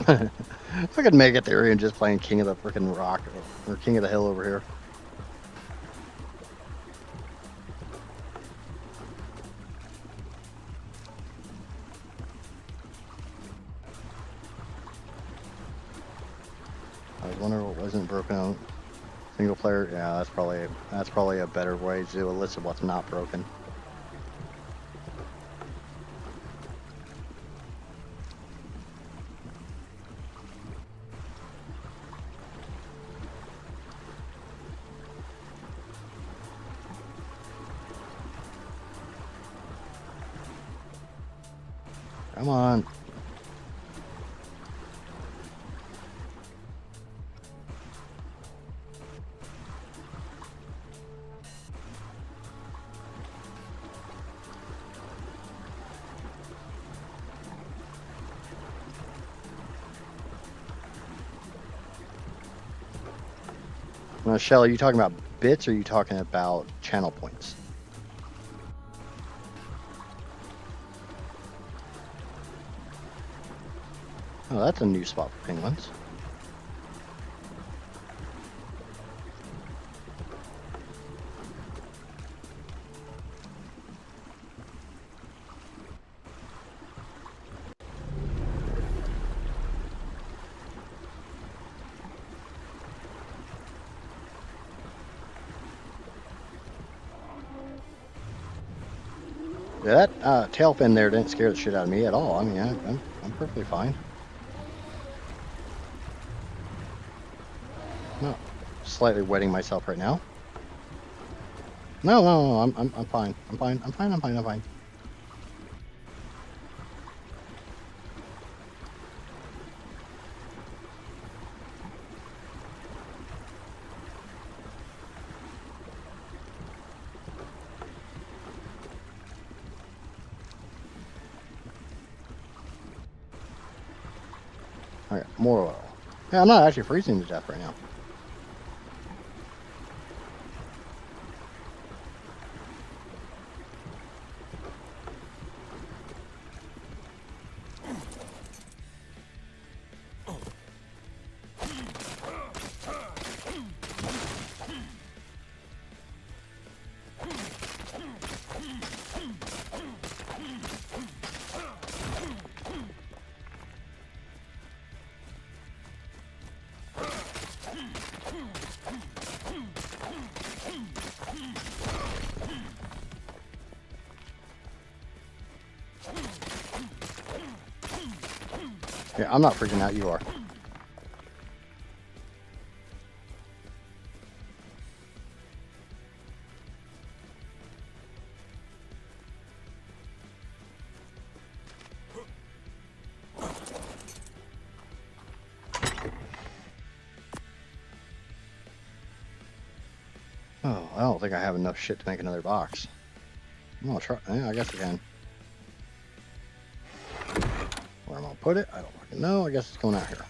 If I could make it there and just playing King of the freaking Rock or King of the Hill over here. I was wondering what wasn't broken on single player. Yeah, that's probably a better way to do a list of what's not broken. Come on. Now, Shell, are you talking about bits or are you talking about channel points? Oh, that's a new spot for penguins. Yeah, that tail fin there didn't scare the shit out of me at all. I mean, I'm perfectly fine. No, slightly wetting myself right now. No, I'm fine. I'm fine. Okay, more oil. Yeah, I'm not actually freezing to death right now. Yeah, I'm not freaking out, you are. Oh, I don't think I have enough shit to make another box. I'm gonna try. Yeah, I guess I can. Where I'm gonna put it, I don't fucking know. I guess it's going out here.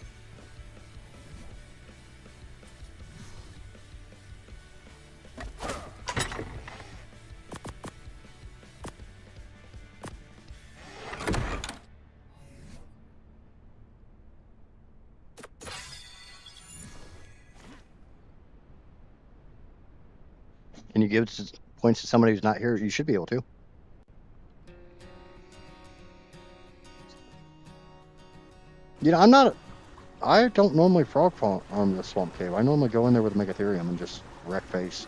Can you give points to somebody who's not here? You should be able to. You know, I don't normally frog farm the swamp cave. I normally go in there with a Megatherium and just wreck face.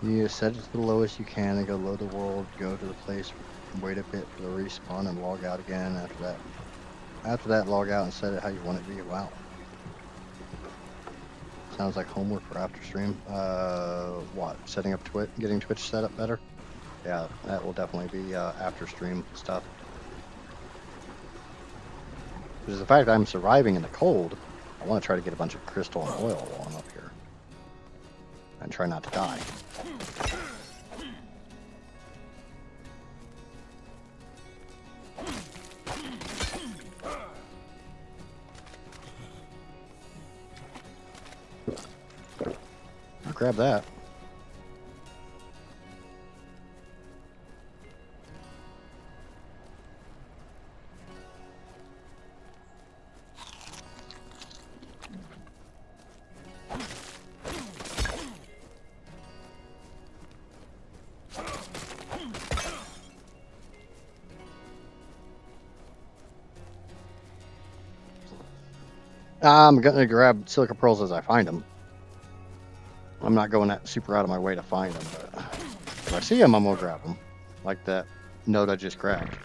You set it to the lowest you can and go load the world, go to the place, wait a bit for the respawn and log out again after that log out and set it how you want it to be. Wow. Sounds like homework for after stream. What? Setting up Twitch, getting Twitch set up better? Yeah, that will definitely be after stream stuff. Because the fact that I'm surviving in the cold, I want to try to get a bunch of crystal and oil while I'm up here. And try not to die. I'll grab that. I'm going to grab silica pearls as I find them. I'm not going that super out of my way to find them, but if I see them, I'm going to grab them. Like that note I just grabbed.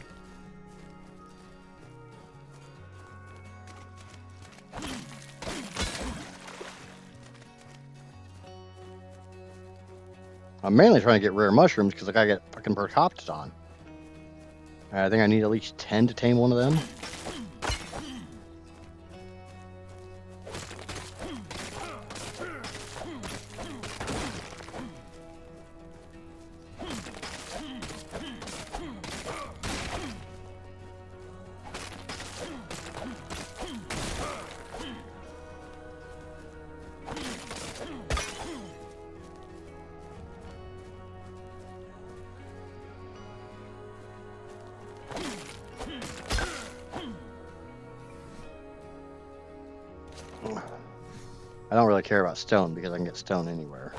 I'm mainly trying to get rare mushrooms because I gotta get fucking Bertoptodon. I think I need at least 10 to tame one of them. I don't really care about stone because I can get stone anywhere.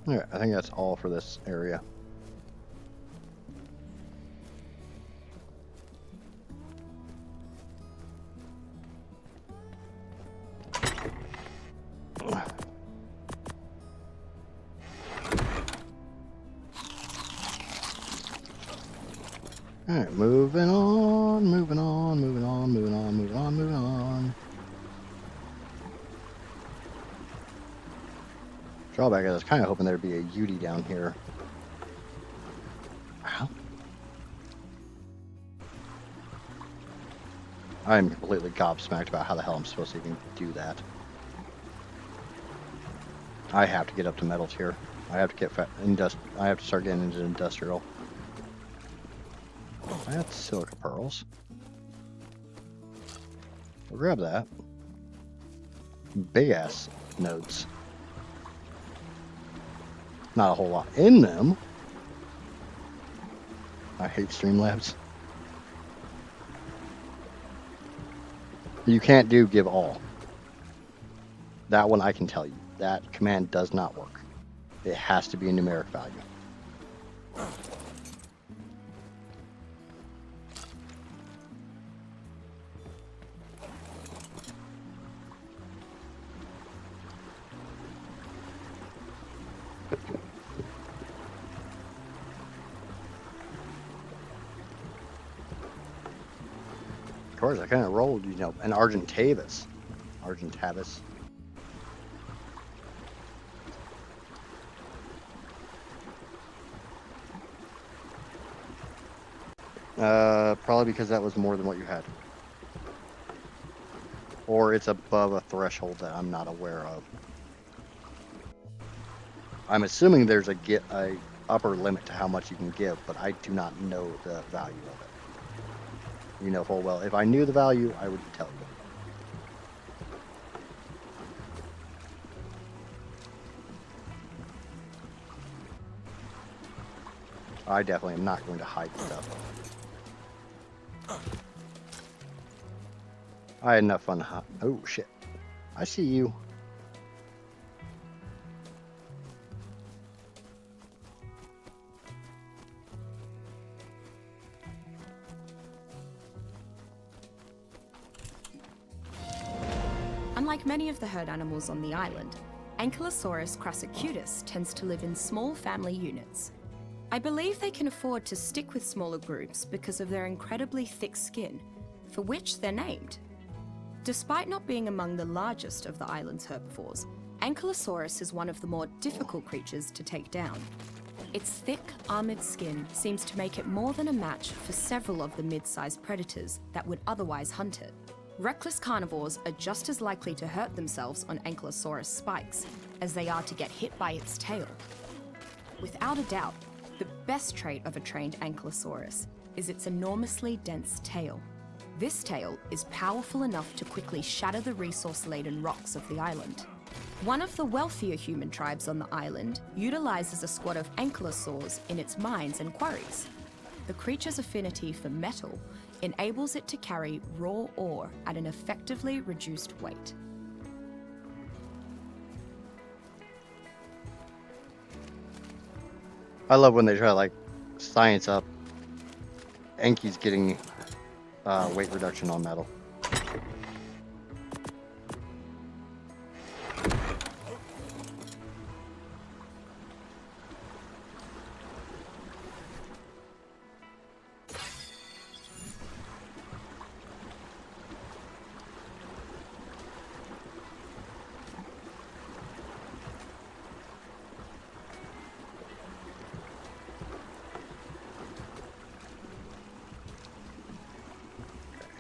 Alright, I think that's all for this area. Alright, moving on, moving on, moving on, moving on, moving on, moving on. Drawback is I was kind of hoping there'd be a Yudi down here. Wow. I'm completely gobsmacked about how the hell I'm supposed to even do that. I have to get up to metals here. I have to get I have to start getting into industrial. That's silica pearls. We'll grab that. Big ass nodes. Not a whole lot in them. I hate Streamlabs. You can't do give all. That one I can tell you. That command does not work. It has to be a numeric value. Of course, I kind of rolled, you know, an Argentavis. Argentavis. Probably because that was more than what you had. Or it's above a threshold that I'm not aware of. I'm assuming there's a upper limit to how much you can give, but I do not know the value of it. You know full well, if I knew the value, I would tell you. I definitely am not going to hide stuff. I had enough fun. Oh, shit. I see you. Unlike many of the herd animals on the island, Ankylosaurus crassicutus tends to live in small family units. I believe they can afford to stick with smaller groups because of their incredibly thick skin, for which they're named. Despite not being among the largest of the island's herbivores, Ankylosaurus is one of the more difficult creatures to take down. Its thick, armored skin seems to make it more than a match for several of the mid-sized predators that would otherwise hunt it. Reckless carnivores are just as likely to hurt themselves on Ankylosaurus spikes as they are to get hit by its tail. Without a doubt, the best trait of a trained Ankylosaurus is its enormously dense tail. This tail is powerful enough to quickly shatter the resource-laden rocks of the island. One of the wealthier human tribes on the island utilizes a squad of ankylosaurs in its mines and quarries. The creature's affinity for metal enables it to carry raw ore at an effectively reduced weight. I love when they try to, like, science up Enki's getting weight reduction on metal.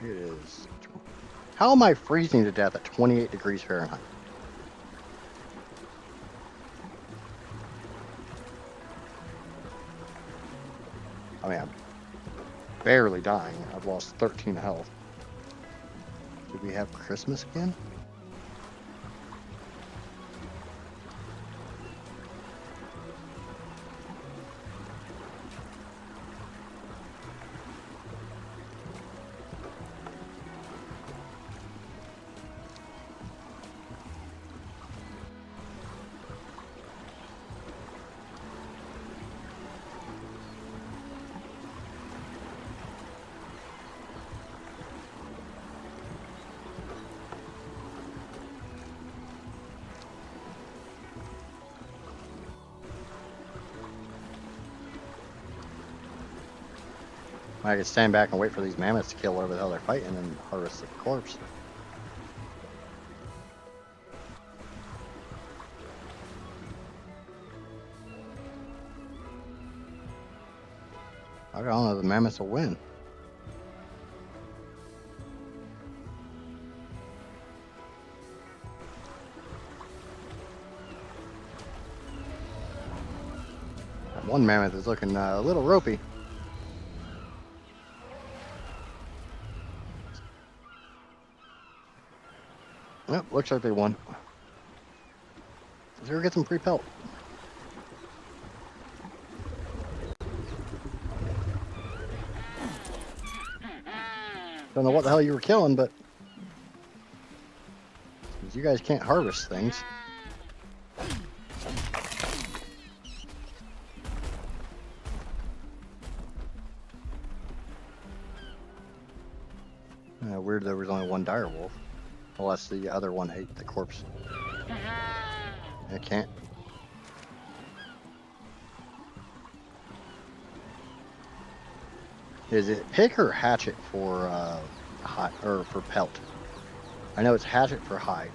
It is. How am I freezing to death at 28 degrees Fahrenheit? I mean, I'm barely dying. I've lost 13 health. Did we have Christmas again? I could stand back and wait for these mammoths to kill whatever the hell they're fighting and harvest the corpse. I don't know if the mammoths will win. That one mammoth is looking a little ropey. Yep, looks like they won. Let's go get some free pelt. Don't know what the hell you were killing, but you guys can't harvest things. Weird there was only one dire wolf. Unless the other one ate the corpse. I can't. Is it pick or hatchet for hide or for pelt? I know it's hatchet for hide.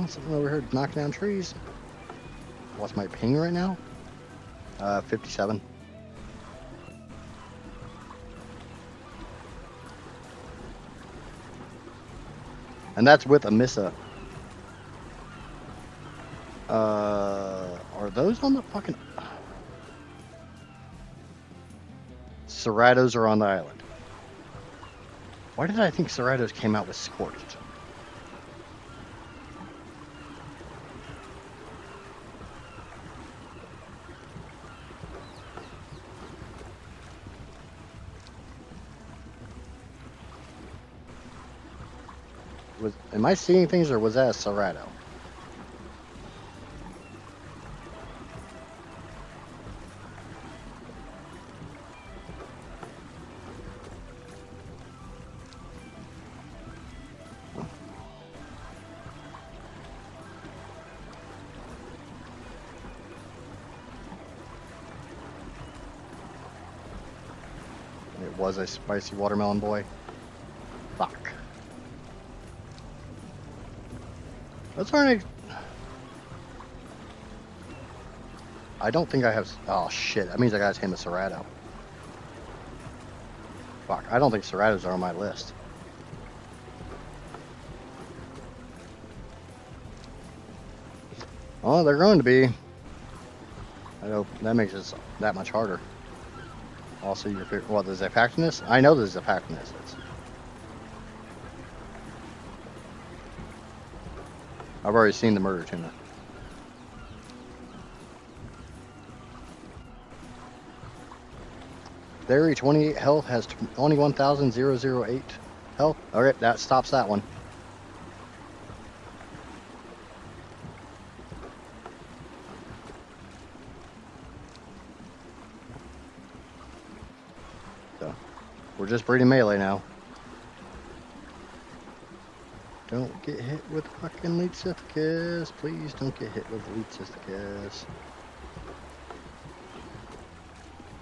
Something over here knocking down trees. What's my ping right now? 57. And that's with a Missa. Are those on the fucking... Serratos are on the island. Why did I think Serratos came out with Scorched? Am I seeing things, or was that a Serrato? It was a spicy watermelon boy. Fuck. That's alright. I don't think I have... Oh, shit. That means I gotta tame a Serrato. Fuck. I don't think Serratos are on my list. Oh, they're going to be. I know that makes it that much harder. Also, your favorite... What, the Zapactinus? I know the Zapactinus is. I've already seen the murder tuna. Theory 28 health has 21,008 health. Okay, that stops that one. So, we're just breeding melee now. Don't get hit with fucking Leedsithicus. Please don't get hit with Leedsithicus.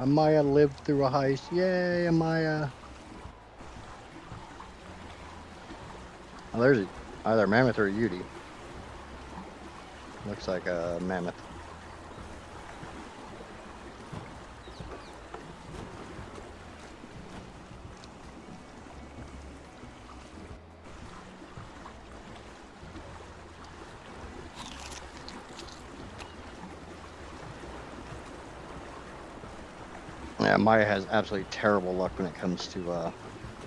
Amaya lived through a heist. Yay, Amaya. Oh, there's either a mammoth or a Yudi. Looks like a mammoth. Yeah, Maya has absolutely terrible luck when it comes to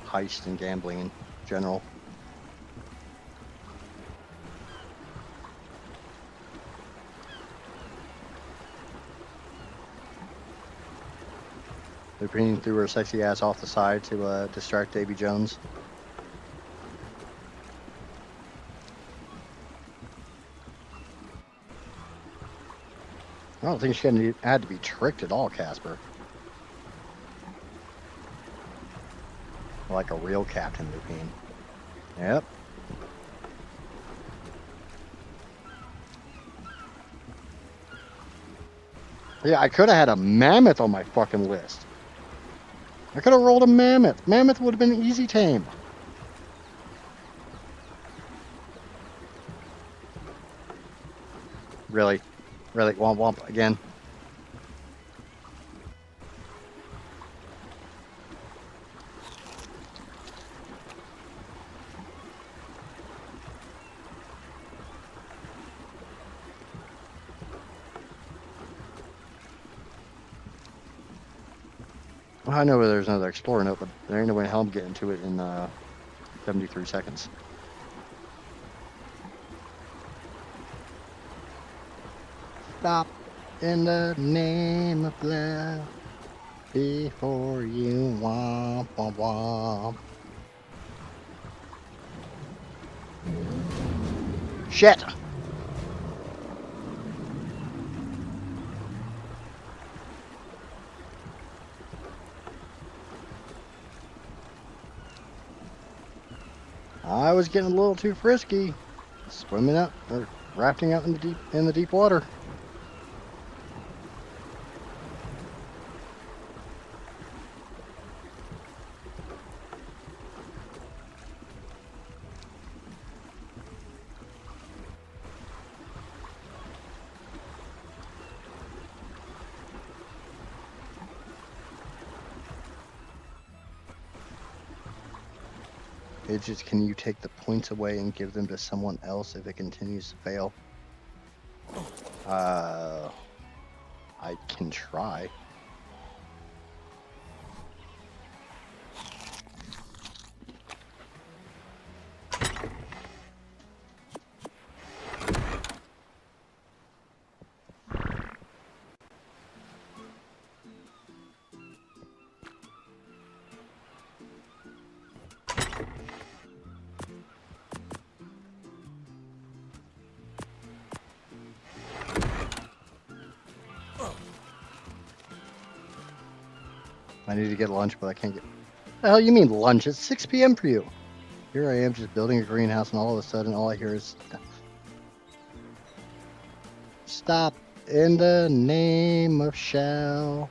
heist and gambling in general. Lupine threw her sexy ass off the side to distract Davy Jones. I don't think she had to be tricked at all, Casper. Like a real Captain Lupine. Yep. Yeah, I could have had a mammoth on my fucking list. I could have rolled a mammoth. Mammoth would have been easy tame. Really? Really? Womp womp again. Well, I know where there's another explorer note, but there ain't no way in hell I'm getting to it in 73 seconds. Stop. In the name of love, before you womp womp womp. Shit! I was getting a little too frisky, swimming up or rafting out in the deep water. Idjits, can you take the points away and give them to someone else if it continues to fail? I can try. I need to get lunch, but I can't get... The hell you mean lunch? It's 6 p.m. for you. Here I am just building a greenhouse, and all of a sudden all I hear is... Stop in the name of Shell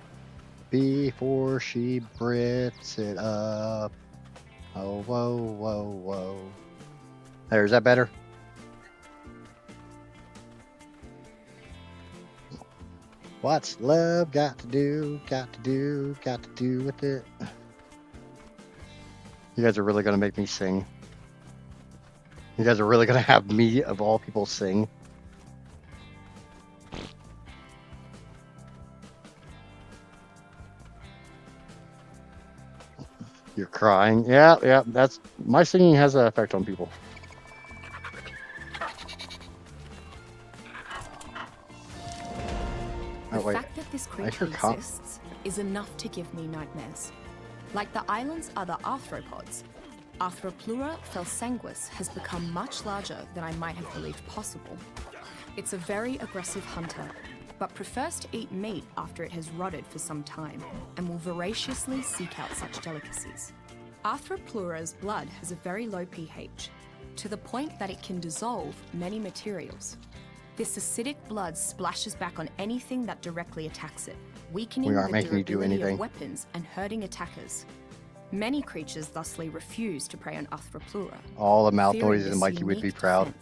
before she Brits it up. Oh, whoa, whoa, whoa. There, is that better? What's love got to do with it? You guys are really going to make me sing. You guys are really going to have me, of all people, sing. You're crying. Yeah, that's... My singing has an effect on people. The fact that this creature exists is enough to give me nightmares. Like the island's other arthropods, Arthropleura felsanguis has become much larger than I might have believed possible. It's a very aggressive hunter, but prefers to eat meat after it has rotted for some time, and will voraciously seek out such delicacies. Arthropleura's blood has a very low pH, to the point that it can dissolve many materials. This acidic blood splashes back on anything that directly attacks it, weakening the durability of weapons and hurting attackers. Many creatures thusly refuse to prey on Arthropleura. All the mouth noises and Mikey would be proud.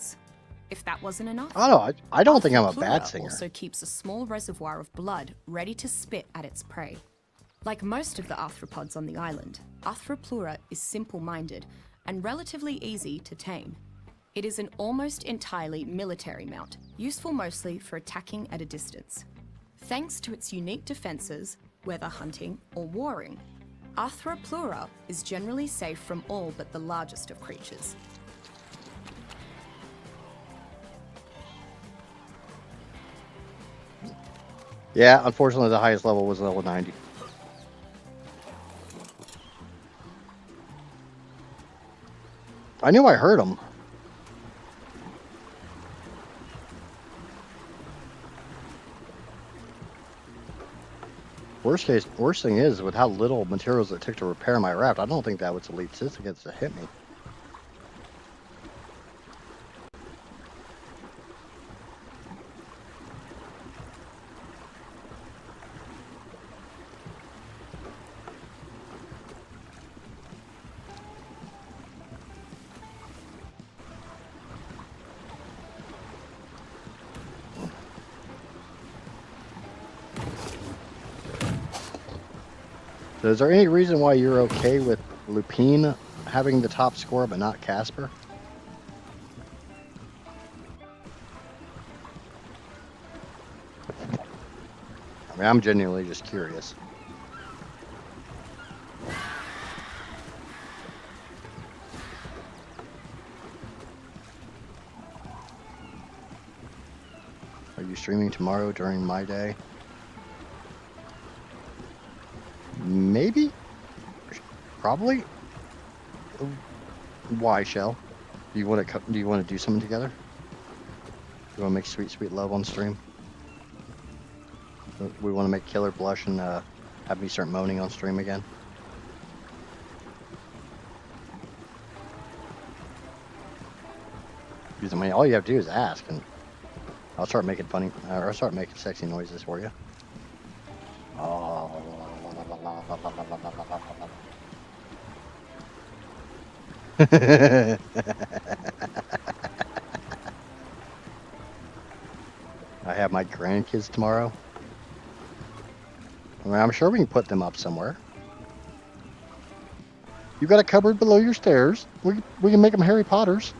If that wasn't enough, I don't think I'm a bad singer. Also keeps a small reservoir of blood ready to spit at its prey. Like most of the arthropods on the island, Arthropleura is simple-minded and relatively easy to tame. It is an almost entirely military mount, useful mostly for attacking at a distance. Thanks to its unique defenses, whether hunting or warring, Arthropleura is generally safe from all but the largest of creatures. Yeah, unfortunately the highest level was level 90. I knew I heard him. Worst thing is, with how little materials it took to repair my raft, I don't think that was elite significance to hit me. So is there any reason why you're okay with Lupine having the top score but not Casper? I mean, I'm genuinely just curious. you streaming tomorrow during my day? Maybe? Probably? Why, Shell? Do you want to do something together? You want to make sweet, sweet love on stream? We want to make Killer blush and have me start moaning on stream again? Because, I mean, all you have to do is ask, and I'll start making funny, or I'll start making sexy noises for you. Oh. I have my grandkids tomorrow. I mean, I'm sure we can put them up somewhere. You got a cupboard below your stairs. We can make them Harry Potters.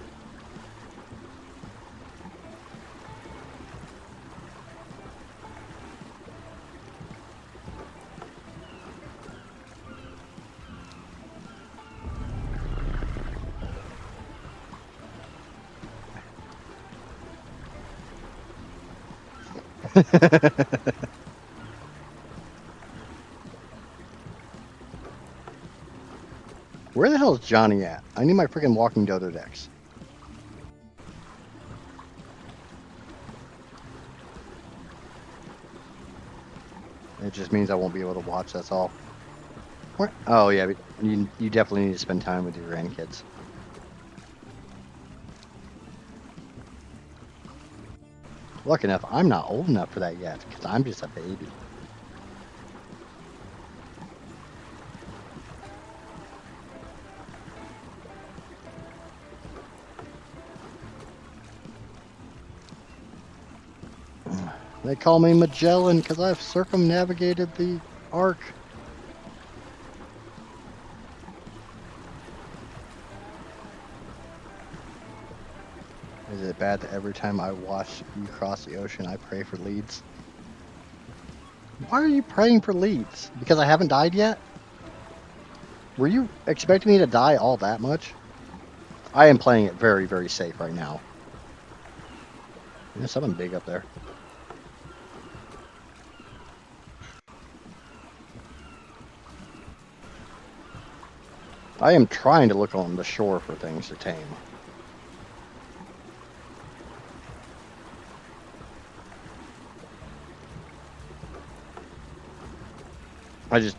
Where the hell is Johnny at? I need my freaking walking dodo decks. It just means I won't be able to watch, that's all. Where? Oh yeah, but you definitely need to spend time with your grandkids. Lucky enough, I'm not old enough for that yet, because I'm just a baby. They call me Magellan because I've circumnavigated the ARK. Is it bad that every time I watch you cross the ocean, I pray for leads? Why are you praying for leads? Because I haven't died yet? Were you expecting me to die all that much? I am playing it very, very safe right now. There's something big up there. I am trying to look on the shore for things to tame.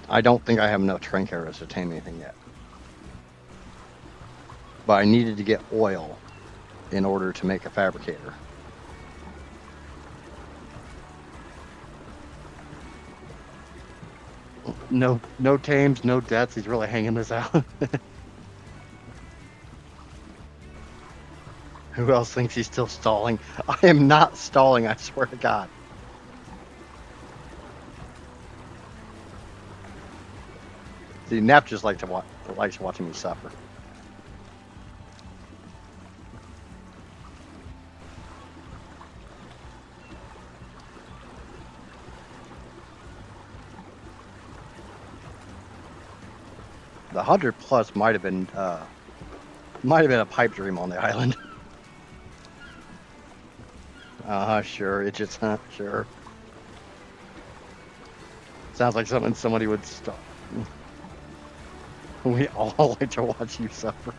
I don't think I have enough trank arrows to tame anything yet. But I needed to get oil in order to make a fabricator. No tames, no deaths. He's really hanging this out. Who else thinks he's still stalling? I am not stalling, I swear to God. See, Nap just likes watching me suffer. The 100+ might have been a pipe dream on the island. Sure. It just, sure. Sounds like something somebody would stop. We all like to watch you suffer.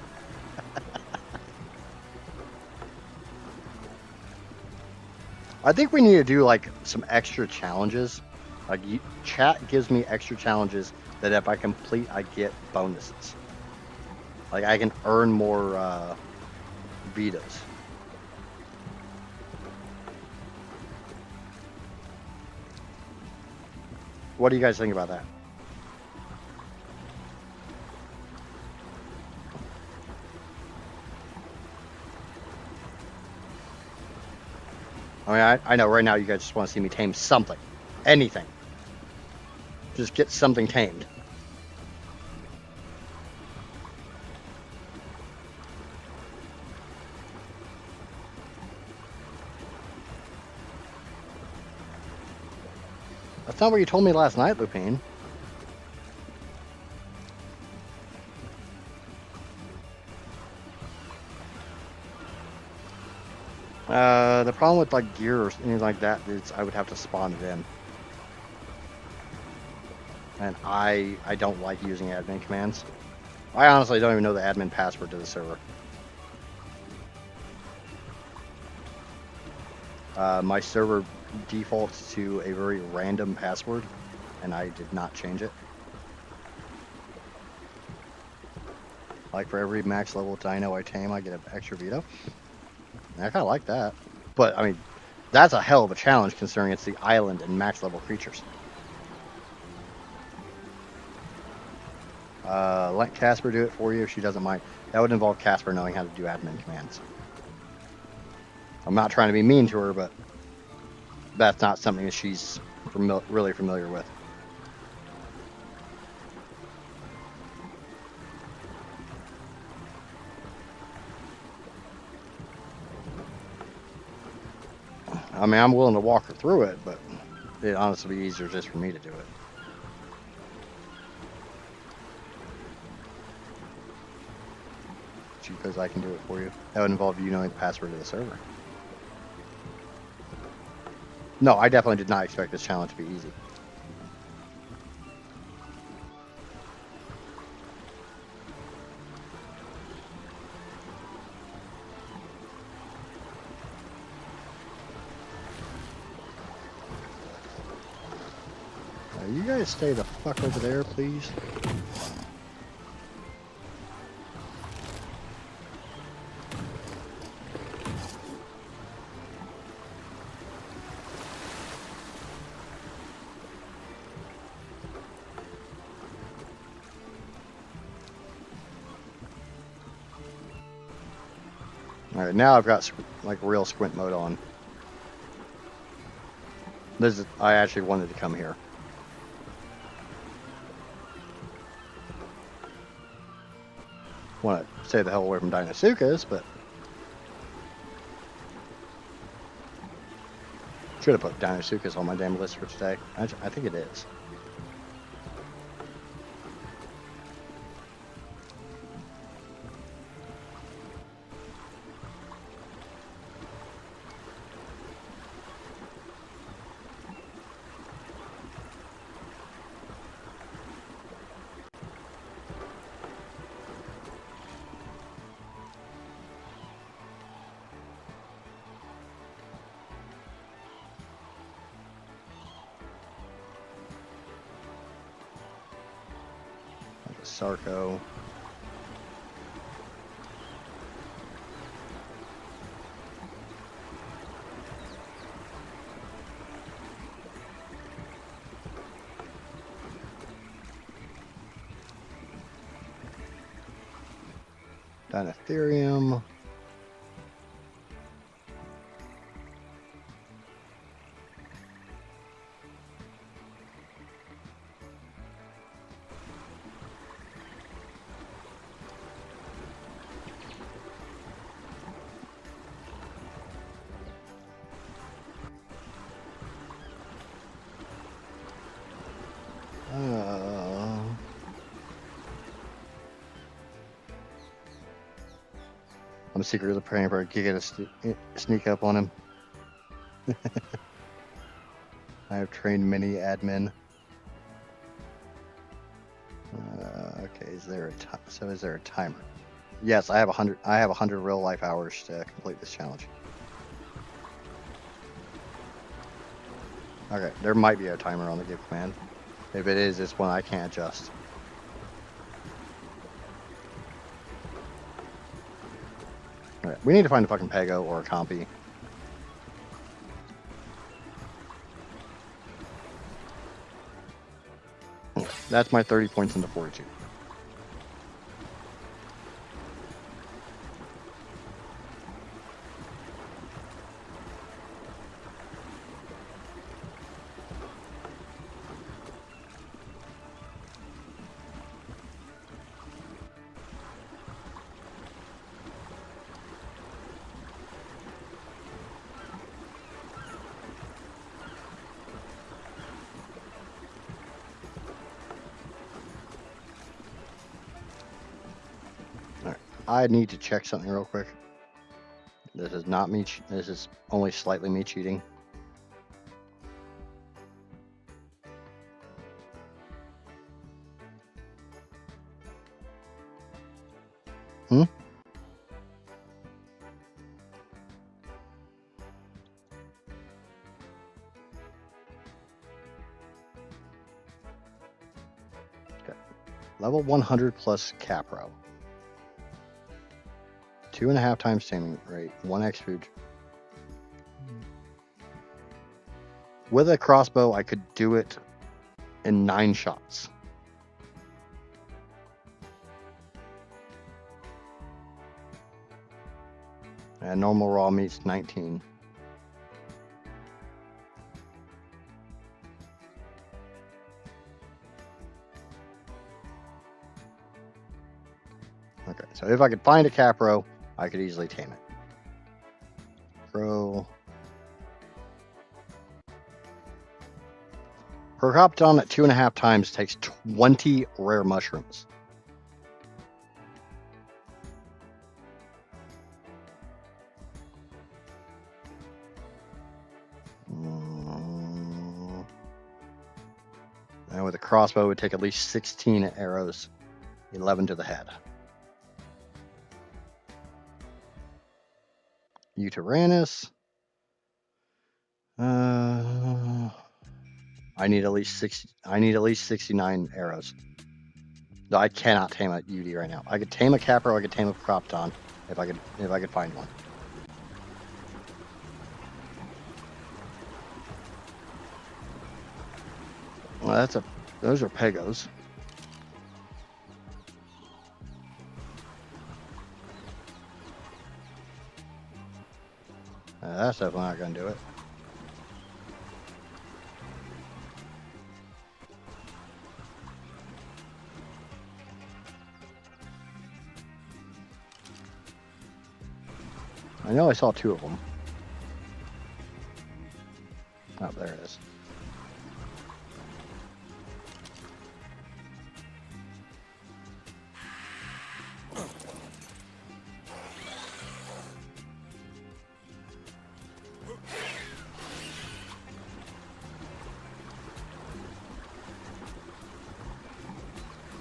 I think we need to do like some extra challenges. Like chat gives me extra challenges that if I complete, I get bonuses. Like I can earn more Vitas. What do you guys think about that? I mean, I know right now you guys just want to see me tame something. Anything. Just get something tamed. That's not what you told me last night, Lupine. The problem with like gear or anything like that is I would have to spawn it in. And I don't like using admin commands. I honestly don't even know the admin password to the server. My server defaults to a very random password, and I did not change it. Like for every max level dino I tame, I get an extra veto. And I kind of like that. But, I mean, that's a hell of a challenge considering it's the island and max level creatures. Let Casper do it for you if she doesn't mind. That would involve Casper knowing how to do admin commands. I'm not trying to be mean to her, but that's not something that she's really familiar with. I mean, I'm willing to walk her through it, but it'd honestly be easier just for me to do it. Because I can do it for you. That would involve you knowing the password to the server. No, I definitely did not expect this challenge to be easy. Now, you guys stay the fuck over there, please. Alright, now I've got like real squint mode on. I actually wanted to come here. Want to stay the hell away from Dinosuchus, but should have put Dinosuchus on my damn list for today. I think it is. Sarco. Dinotherium. I'm secretly praying for a Giga to sneak up on him. I have trained many admin. Okay, is there a timer? Yes, I have 100. I have 100 real life hours to complete this challenge. Okay, there might be a timer on the give command. If it is, it's one I can't adjust. Alright, we need to find a fucking Pego or a Compy. That's my 30 points into 42. I need to check something real quick. This is not me. This is only slightly me cheating. Hmm? Okay. Level 100 plus capro. 2.5 times taming rate. 1x food. With a crossbow, I could do it in 9 shots. And normal raw meat's 19. Okay, so if I could find a capro, I could easily tame it. Crow. Per Cropton at 2.5 times takes 20 rare mushrooms. And with a crossbow, it would take at least 16 arrows, 11 to the head. Uteranus. I need at least 69 arrows. No, I cannot tame a UD right now. I could tame a capro, I could tame a Cropton if I could find one. Well, those are pegos. That's definitely not going to do it. I know I saw 2 of them. Oh, there it is.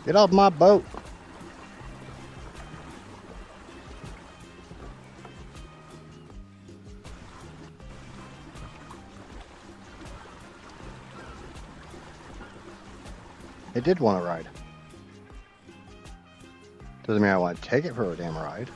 Get off my boat. It did want to ride. Doesn't mean I want to take it for a damn ride.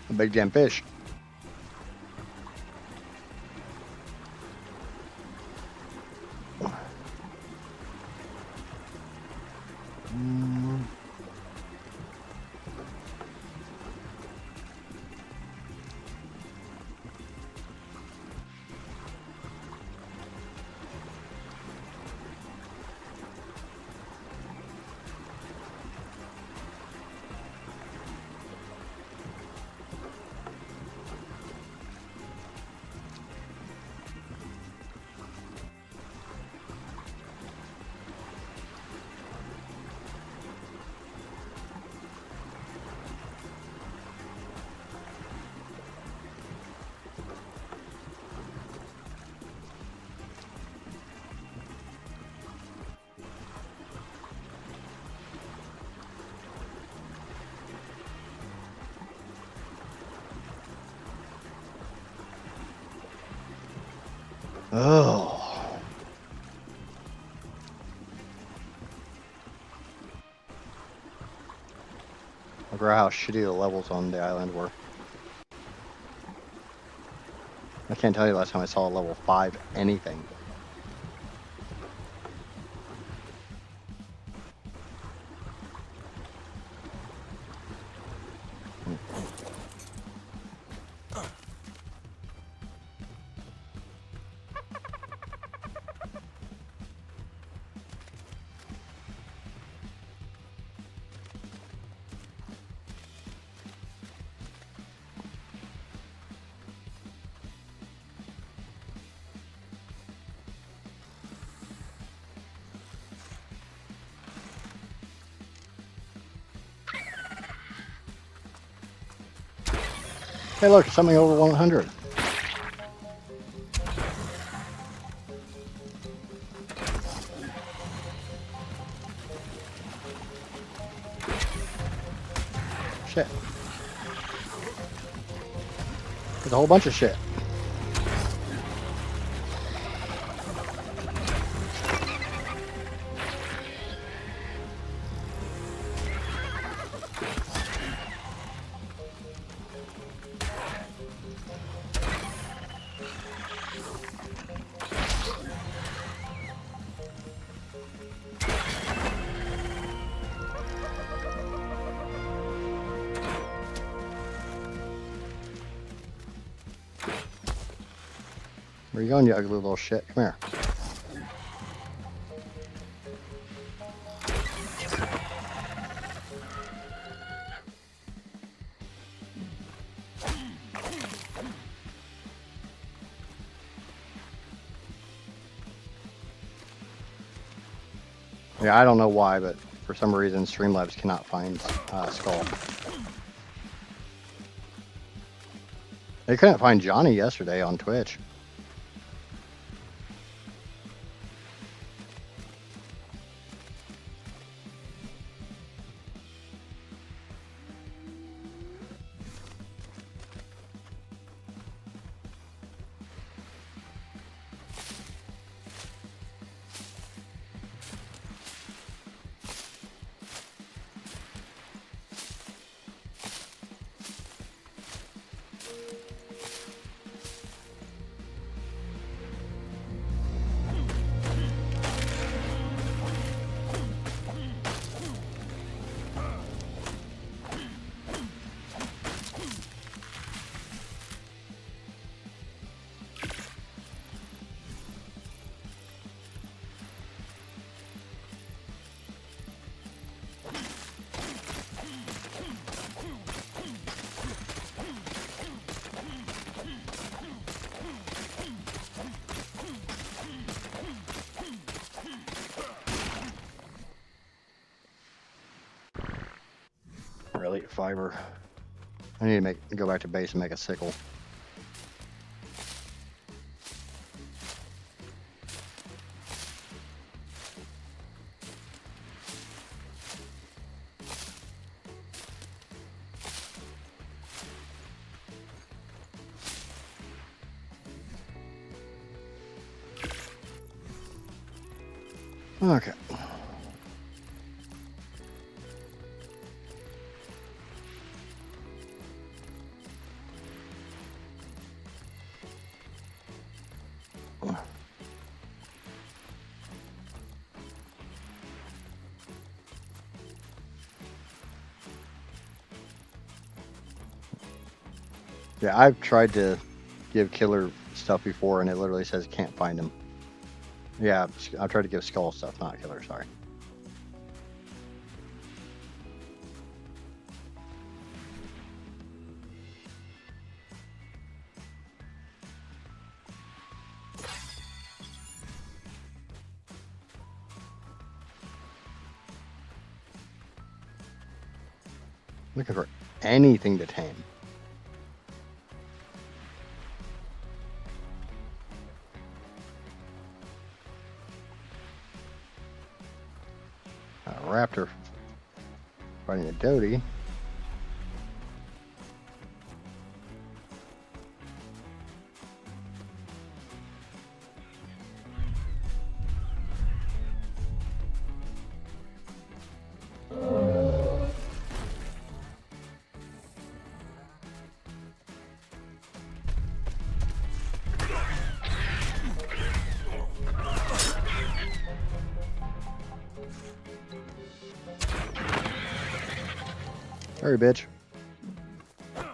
A big damn fish. Oh. I forgot how shitty the levels on the island were. I can't tell you last time I saw a level 5 anything. Hey, look, it's something over 100. Shit. There's a whole bunch of shit. Where you going, you ugly little shit? Come here. Yeah, I don't know why, but for some reason Streamlabs cannot find Skull. They couldn't find Johnny yesterday on Twitch. Really, fiber. I need to go back to base and make a sickle. Okay. Yeah, I've tried to give killer stuff before, and it literally says can't find him. Yeah, I've tried to give skull stuff, not killer, sorry. Looking for anything to tame. A raptor fighting a doty. Hurry, bitch.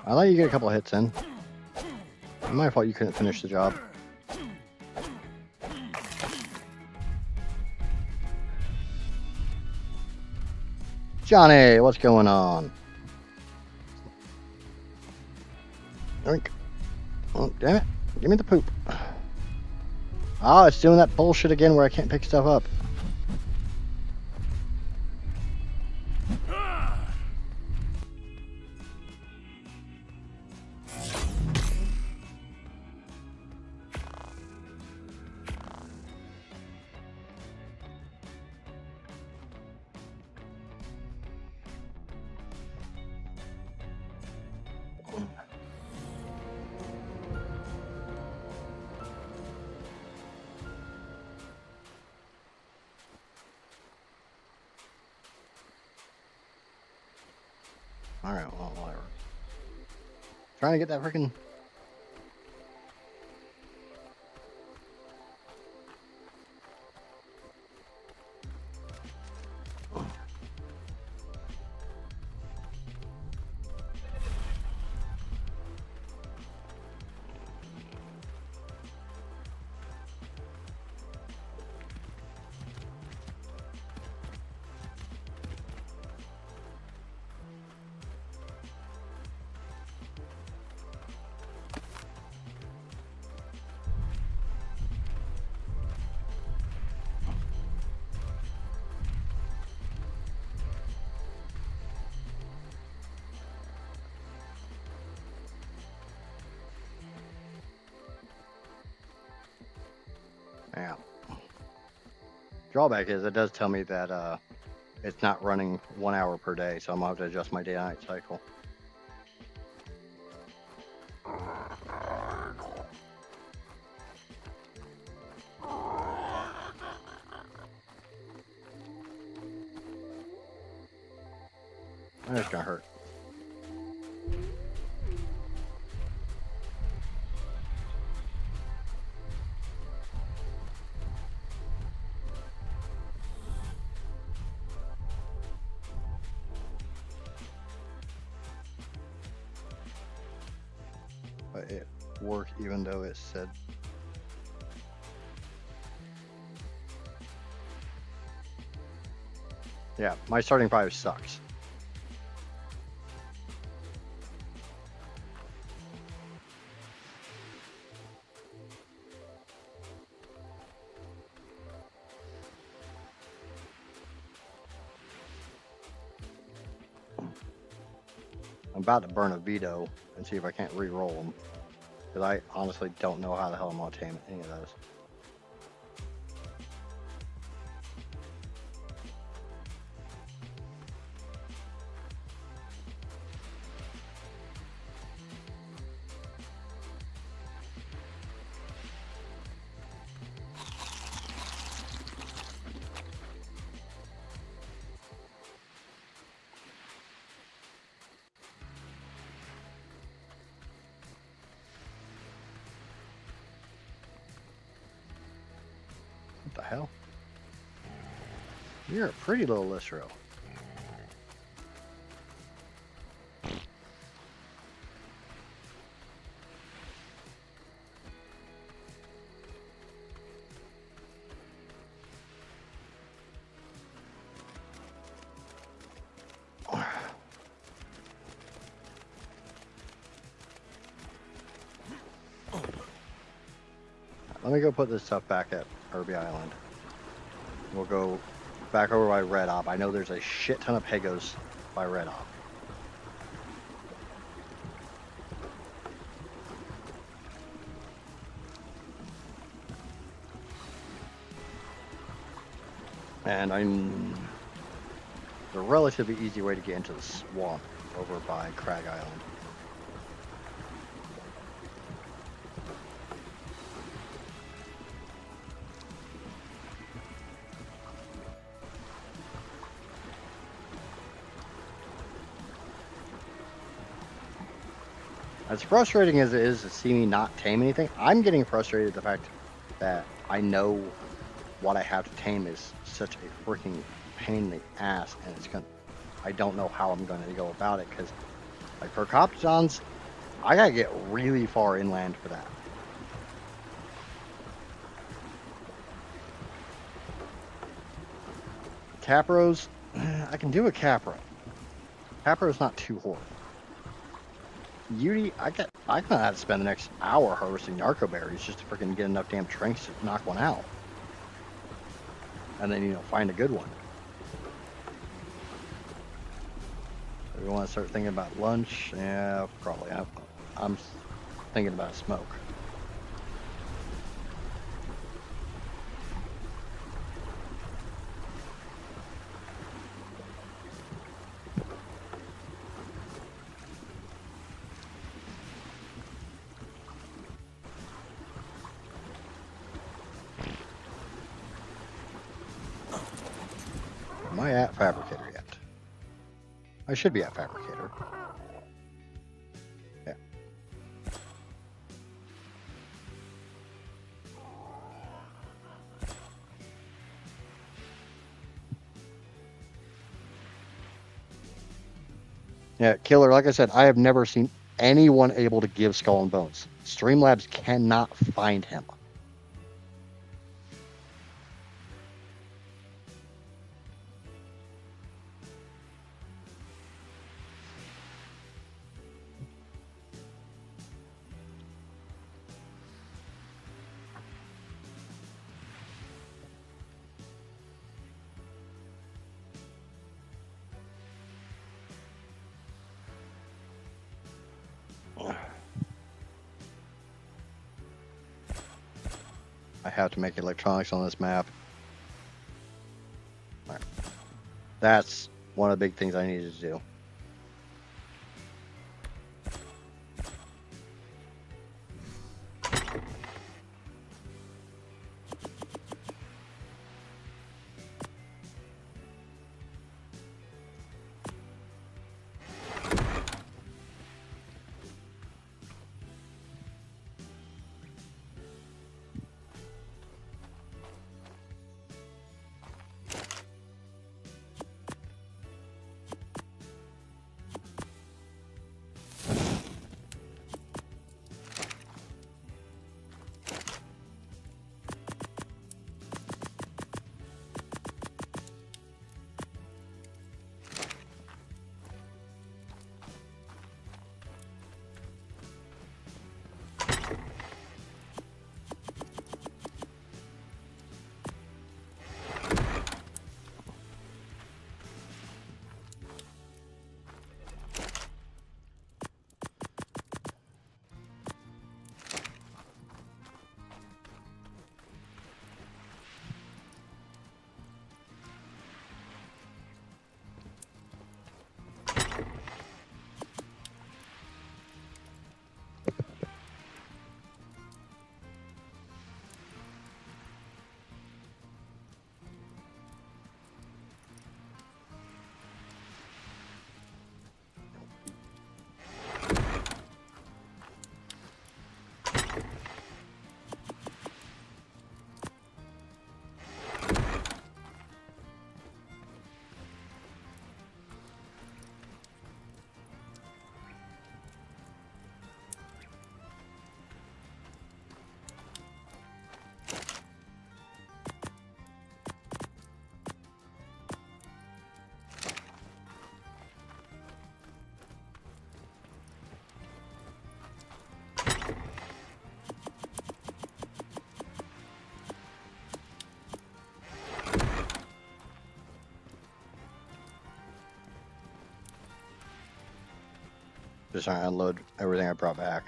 I let you get a couple of hits in. It's my fault you couldn't finish the job. Johnny, what's going on? Oink. Oh, damn it. Give me the poop. Oh, it's doing that bullshit again where I can't pick stuff up. Alright, well, whatever. Trying to get that freaking. Yeah. Drawback is it does tell me that it's not running 1 hour per day, so I'm gonna have to adjust my day-night cycle. That's gonna hurt. But it worked even though it said. Yeah, my starting price sucks. I'm about to burn a veto and see if I can't re-roll them. Because I honestly don't know how the hell I'm going to tame any of those. What the hell? You're a pretty little Listro. Let me go put this stuff back at Herbie Island. We'll go back over by Red Op. I know there's a shit ton of Pegos by Red Op. And I'm a relatively easy way to get into the swamp over by Crag Island. As frustrating as it is to see me not tame anything, I'm getting frustrated at the fact that I know what I have to tame is such a freaking pain in the ass, and I don't know how I'm going to go about it, because like for Coptons, I gotta get really far inland for that. Capros, I can do a Capro. Capro's not too horrible. Yuri, I gonna have to spend the next hour harvesting narco berries just to freaking get enough damn trinks to knock one out. And then, find a good one. We want to start thinking about lunch? Yeah, probably. I'm thinking about smoke. Am I at Fabricator yet? I should be at Fabricator. Yeah. Yeah, Killer, like I said, I have never seen anyone able to give Skull and Bones. Streamlabs cannot find him. I have to make electronics on this map. All right. That's one of the big things I needed to do. Just trying to unload everything I brought back.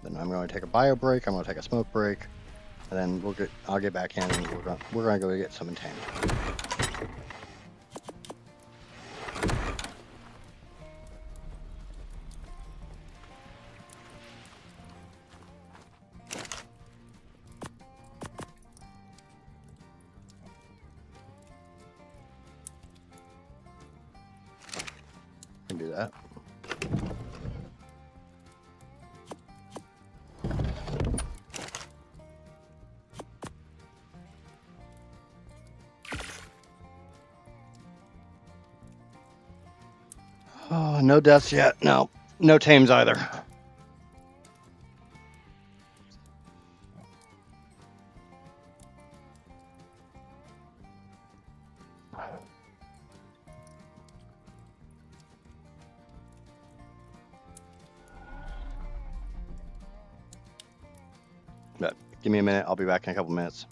Then I'm going to take a bio break. I'm going to take a smoke break, and then I'll get back in, and we're going to go get some tamed. Can do that. Oh, no deaths yet. No, no tames either. But give me a minute. I'll be back in a couple minutes.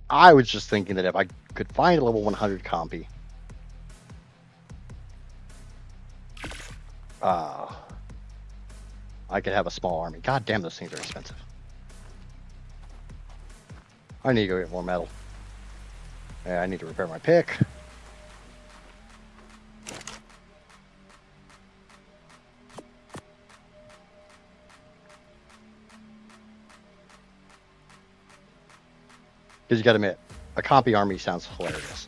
I was just thinking that if I could find a level 100 compy, I could have a small army. God damn, those things are expensive. I need to go get more metal. Yeah, I need to repair my pick. Because you gotta admit, a compy army sounds hilarious.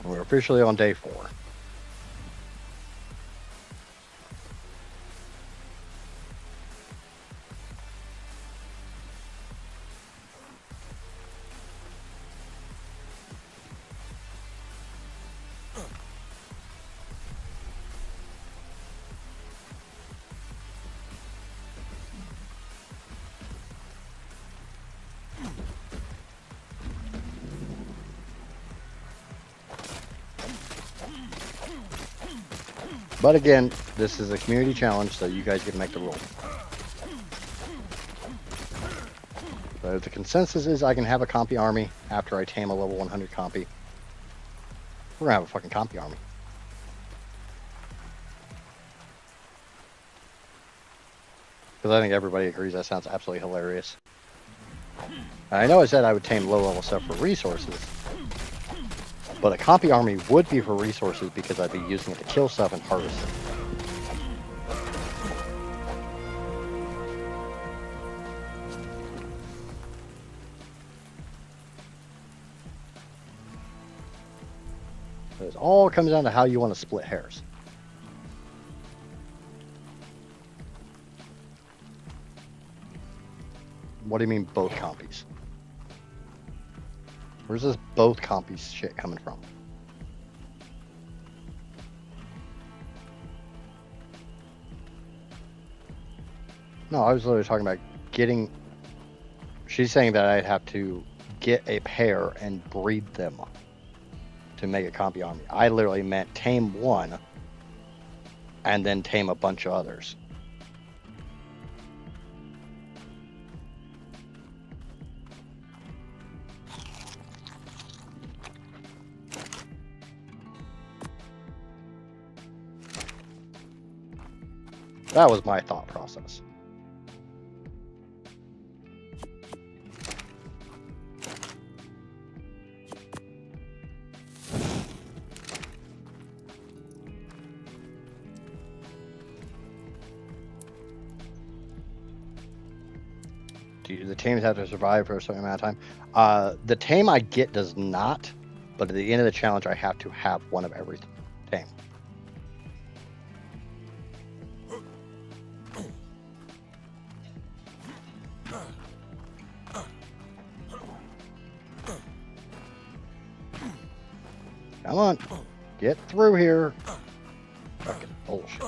We're officially on day 4. But again, this is a community challenge, so you guys get to make the rule. So the consensus is I can have a compy army after I tame a level 100 compy. We're gonna have a fucking compy army. Because I think everybody agrees that sounds absolutely hilarious. I know I said I would tame low-level stuff for resources, but a compy army would be for resources because I'd be using it to kill stuff and harvest it. It all comes down to how you want to split hairs. What do you mean both compies? Where's this both compies shit coming from? No, I was literally talking about getting... She's saying that I'd have to get a pair and breed them to make a compy army. I literally meant tame one and then tame a bunch of others. That was my thought process. Do the tames have to survive for a certain amount of time? The tame I get does not, but at the end of the challenge, I have to have one of every tame. Come on, get through here. Fucking bullshit.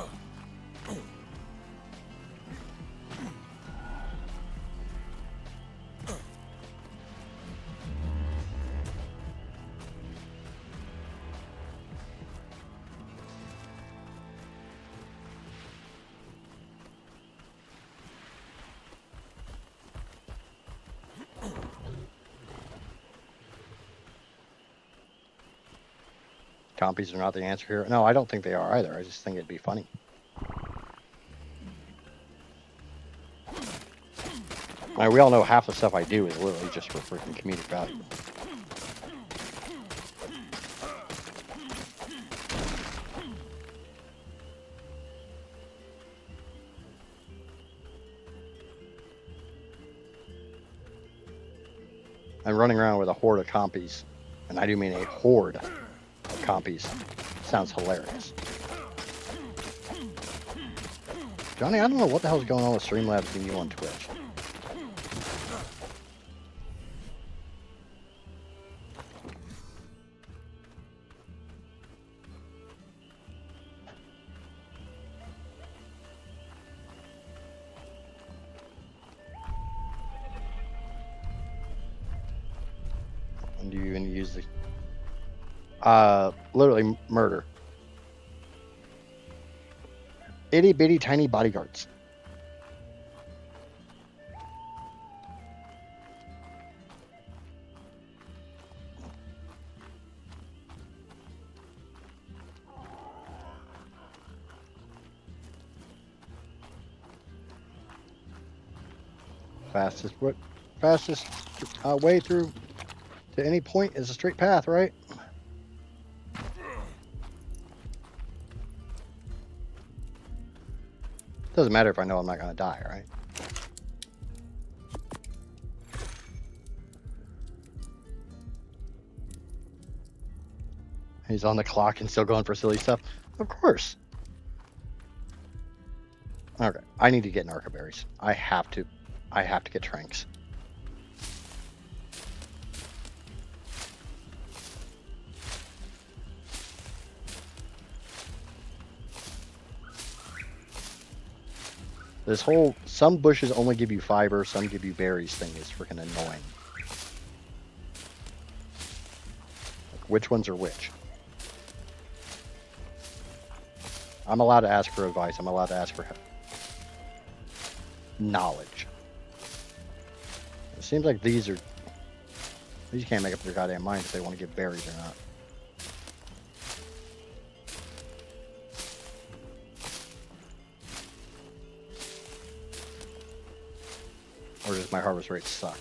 Compies are not the answer here. No, I don't think they are either. I just think it'd be funny. I mean, we all know half the stuff I do is literally just for freaking comedic value. I'm running around with a horde of compies, and I do mean a horde of compies. Sounds hilarious. Johnny, I don't know what the hell's going on with Streamlabs and you on Twitch. And do you even use the... Literally murder. Itty bitty tiny bodyguards. Fastest way through to any point is a straight path, right? Doesn't matter if I know I'm not going to die, right? He's on the clock and still going for silly stuff. Of course. Okay, I need to get narco berries. I have to get tranks. This whole, some bushes only give you fiber, some give you berries thing is freaking annoying. Like, which ones are which? I'm allowed to ask for advice. I'm allowed to ask for knowledge. It seems like these can't make up their goddamn mind if they want to give berries or not. Or does my harvest rate suck?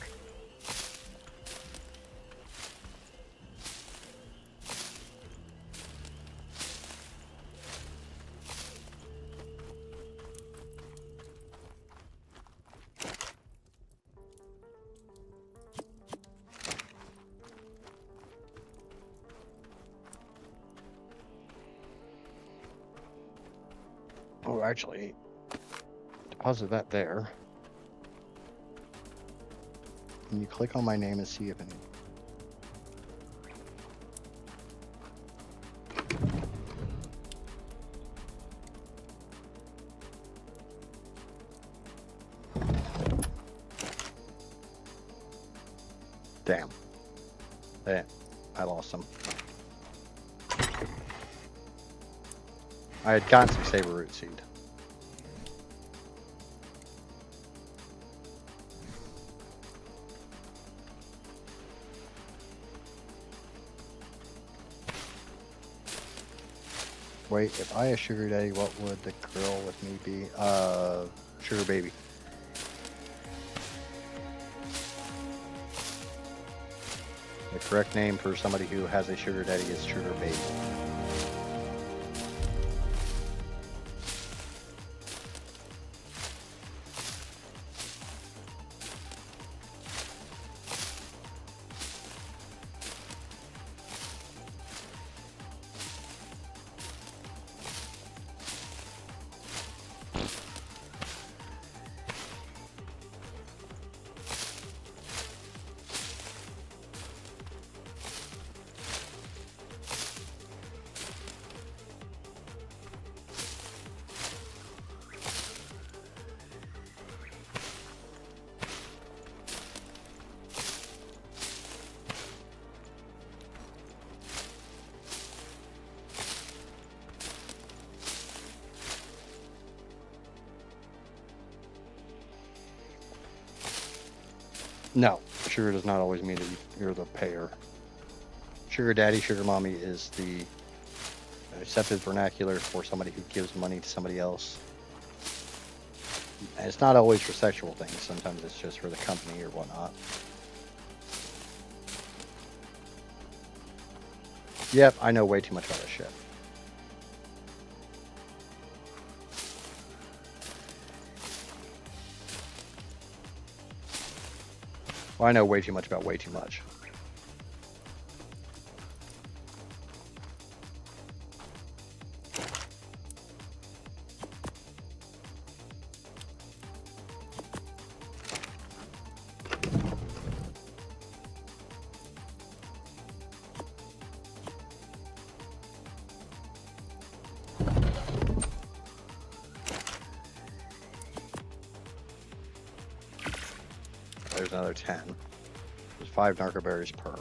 Oh, actually, deposit that there. Can you click on my name and see if any... Damn. I lost some. I had gotten some saber root seed. Wait, if I a sugar daddy, what would the girl with me be? Sugar baby. The correct name for somebody who has a sugar daddy is sugar baby. No, sugar does not always mean that you're the payer. Sugar daddy, sugar mommy is the accepted vernacular for somebody who gives money to somebody else. And it's not always for sexual things. Sometimes it's just for the company or whatnot. Yep, I know way too much about this shit. Well, I know way too much about way too much. There's another 10. There's 5 narco berries per.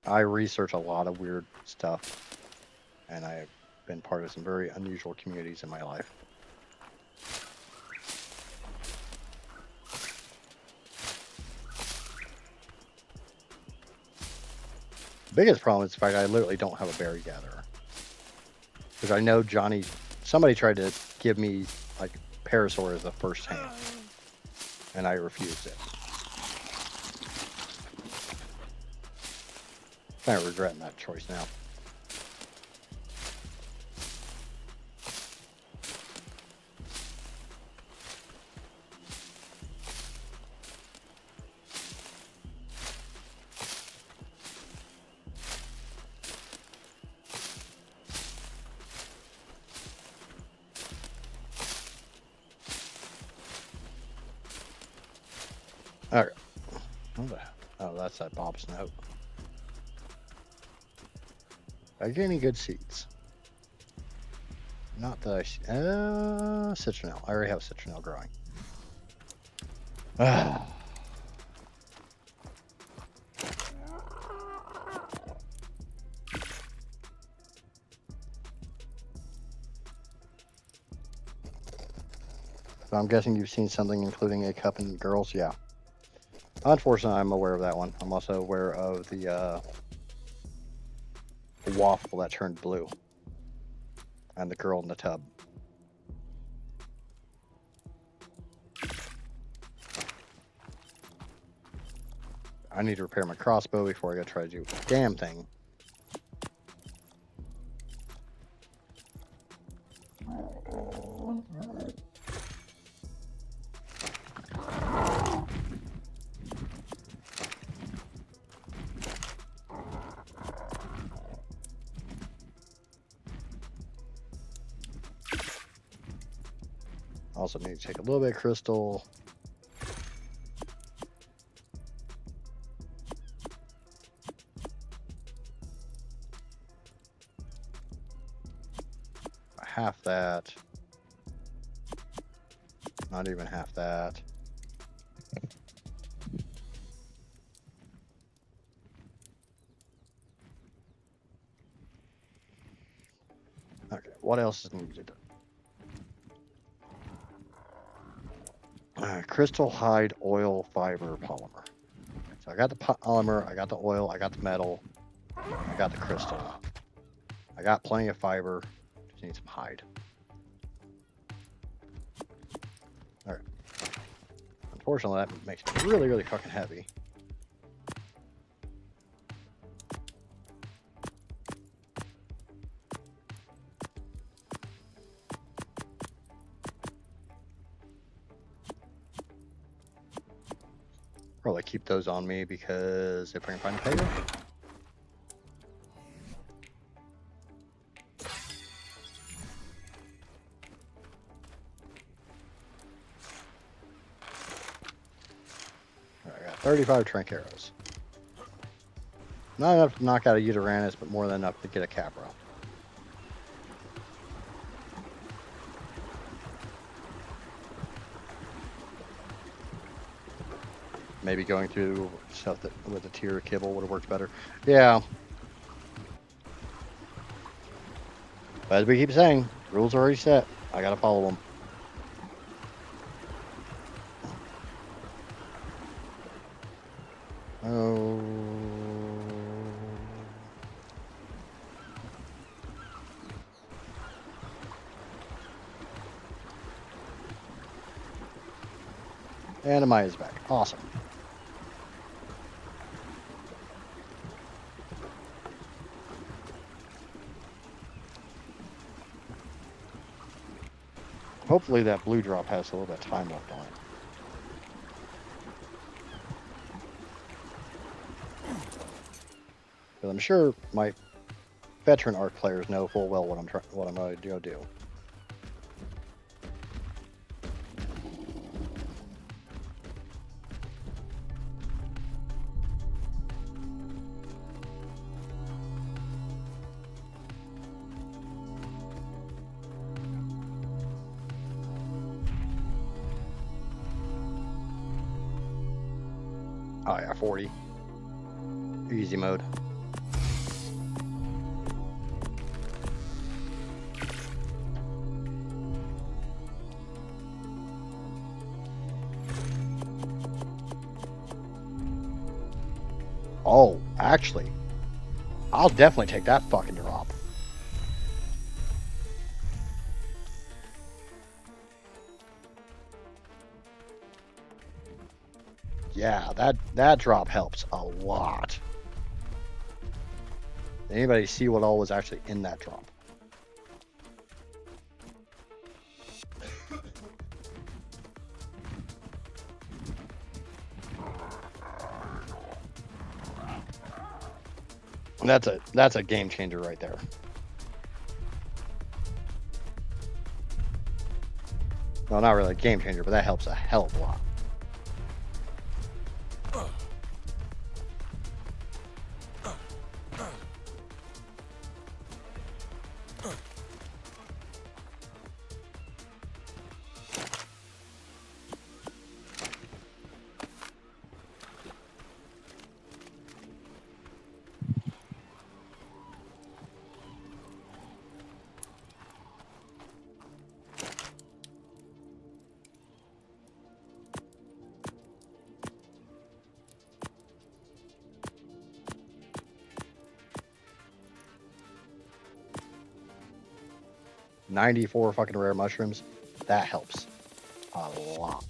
I research a lot of weird stuff, and I've been part of some very unusual communities in my life. The biggest problem is the fact I literally don't have a berry gatherer. Because I know somebody tried to give me like Parasaur as the first tame, and I refused it. Kind of regretting that choice now. Okay. Oh, that's that Bob's note. Did I get any good seeds? Not that citronelle. I already have citronelle growing. So I'm guessing you've seen something including a cup and girls. Yeah. Unfortunately, I'm aware of that one. I'm also aware of the waffle that turned blue and the girl in the tub. I need to repair my crossbow before I go try to do a damn thing. Also need to take a little bit of crystal. Half that. Not even half that. Okay, what else is needed? Crystal hide oil fiber polymer. So I got the polymer, I got the oil, I got the metal, I got the crystal. I got plenty of fiber. Just need some hide. All right. Unfortunately, that makes me really, really fucking heavy. Probably keep those on me because if I can find a paper. I got 35 trank arrows. Not enough to knock out a Uteranus, but more than enough to get a Capra. Maybe going through stuff that with a tier of kibble would have worked better. Yeah. But as we keep saying, rules are already set. I gotta follow them. Oh. And Amaya's back. Awesome. Hopefully that blue drop has a little bit of time left on it. Because I'm sure my veteran ARK players know full well what I'm going to go do. Oh yeah, 40. Easy mode. actually, I'll definitely take that fucking drop. Yeah, that drop helps a lot. Did anybody see what all was actually in that drop? That's a game changer right there. Well, not really a game changer, but that helps a hell of a lot. $94 fucking rare mushrooms. That helps a lot.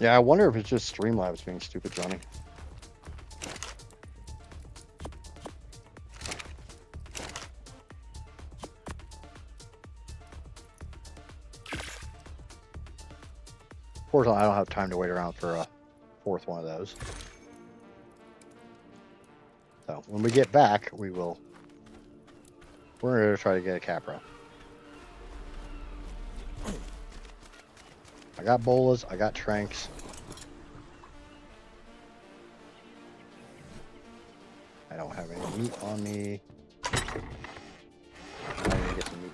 Yeah, I wonder if it's just Streamlabs being stupid, Johnny. Fortunately, I don't have time to wait around for a fourth one of those. So when we get back, we're going to try to get a Capra. I got bolas, I got tranks. I don't have any meat on me. I need to get some meat.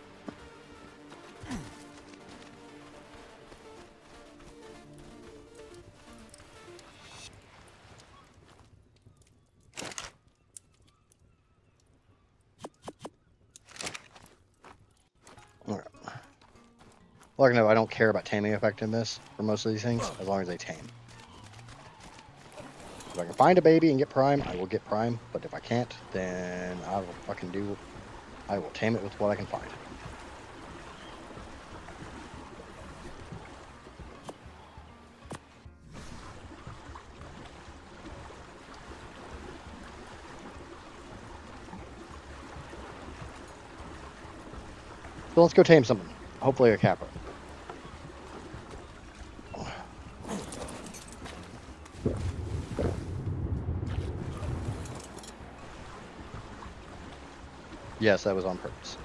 Alright. Like I know, I don't care about taming effectiveness for most of these things, as long as they tame. If I can find a baby and get prime, I will get prime. But if I can't, then I will tame it with what I can find. So let's go tame something. Hopefully a Kappa. Yes, that was on purpose.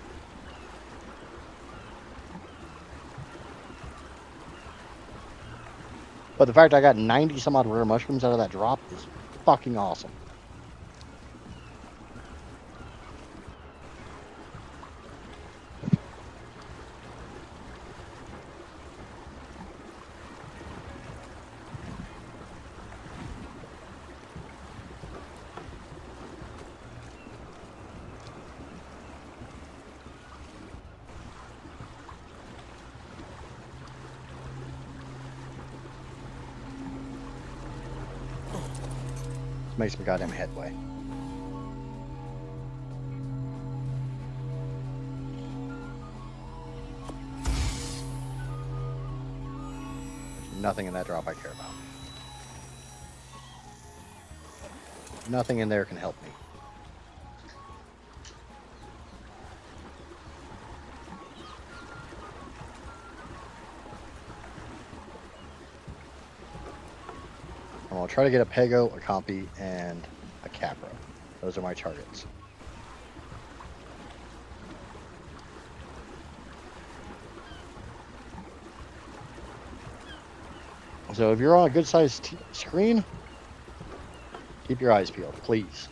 But the fact I got 90 some odd rare mushrooms out of that drop is fucking awesome. Make some goddamn headway. There's nothing in that drop I care about. Nothing in there can help me. I'll try to get a Pego, a Compy, and a Capra. Those are my targets. So if you're on a good sized screen, keep your eyes peeled, please.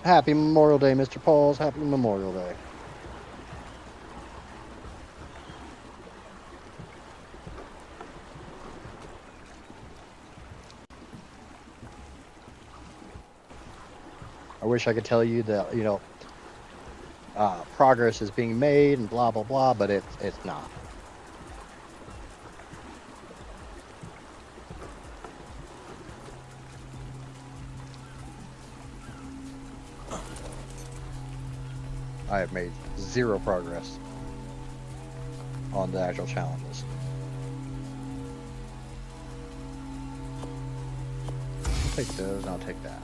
Happy Memorial Day, Mr. Pauls. Happy Memorial Day. I wish I could tell you that, progress is being made and blah, blah, blah, but it's not. I have made zero progress on the actual challenges. I'll take those and I'll take that.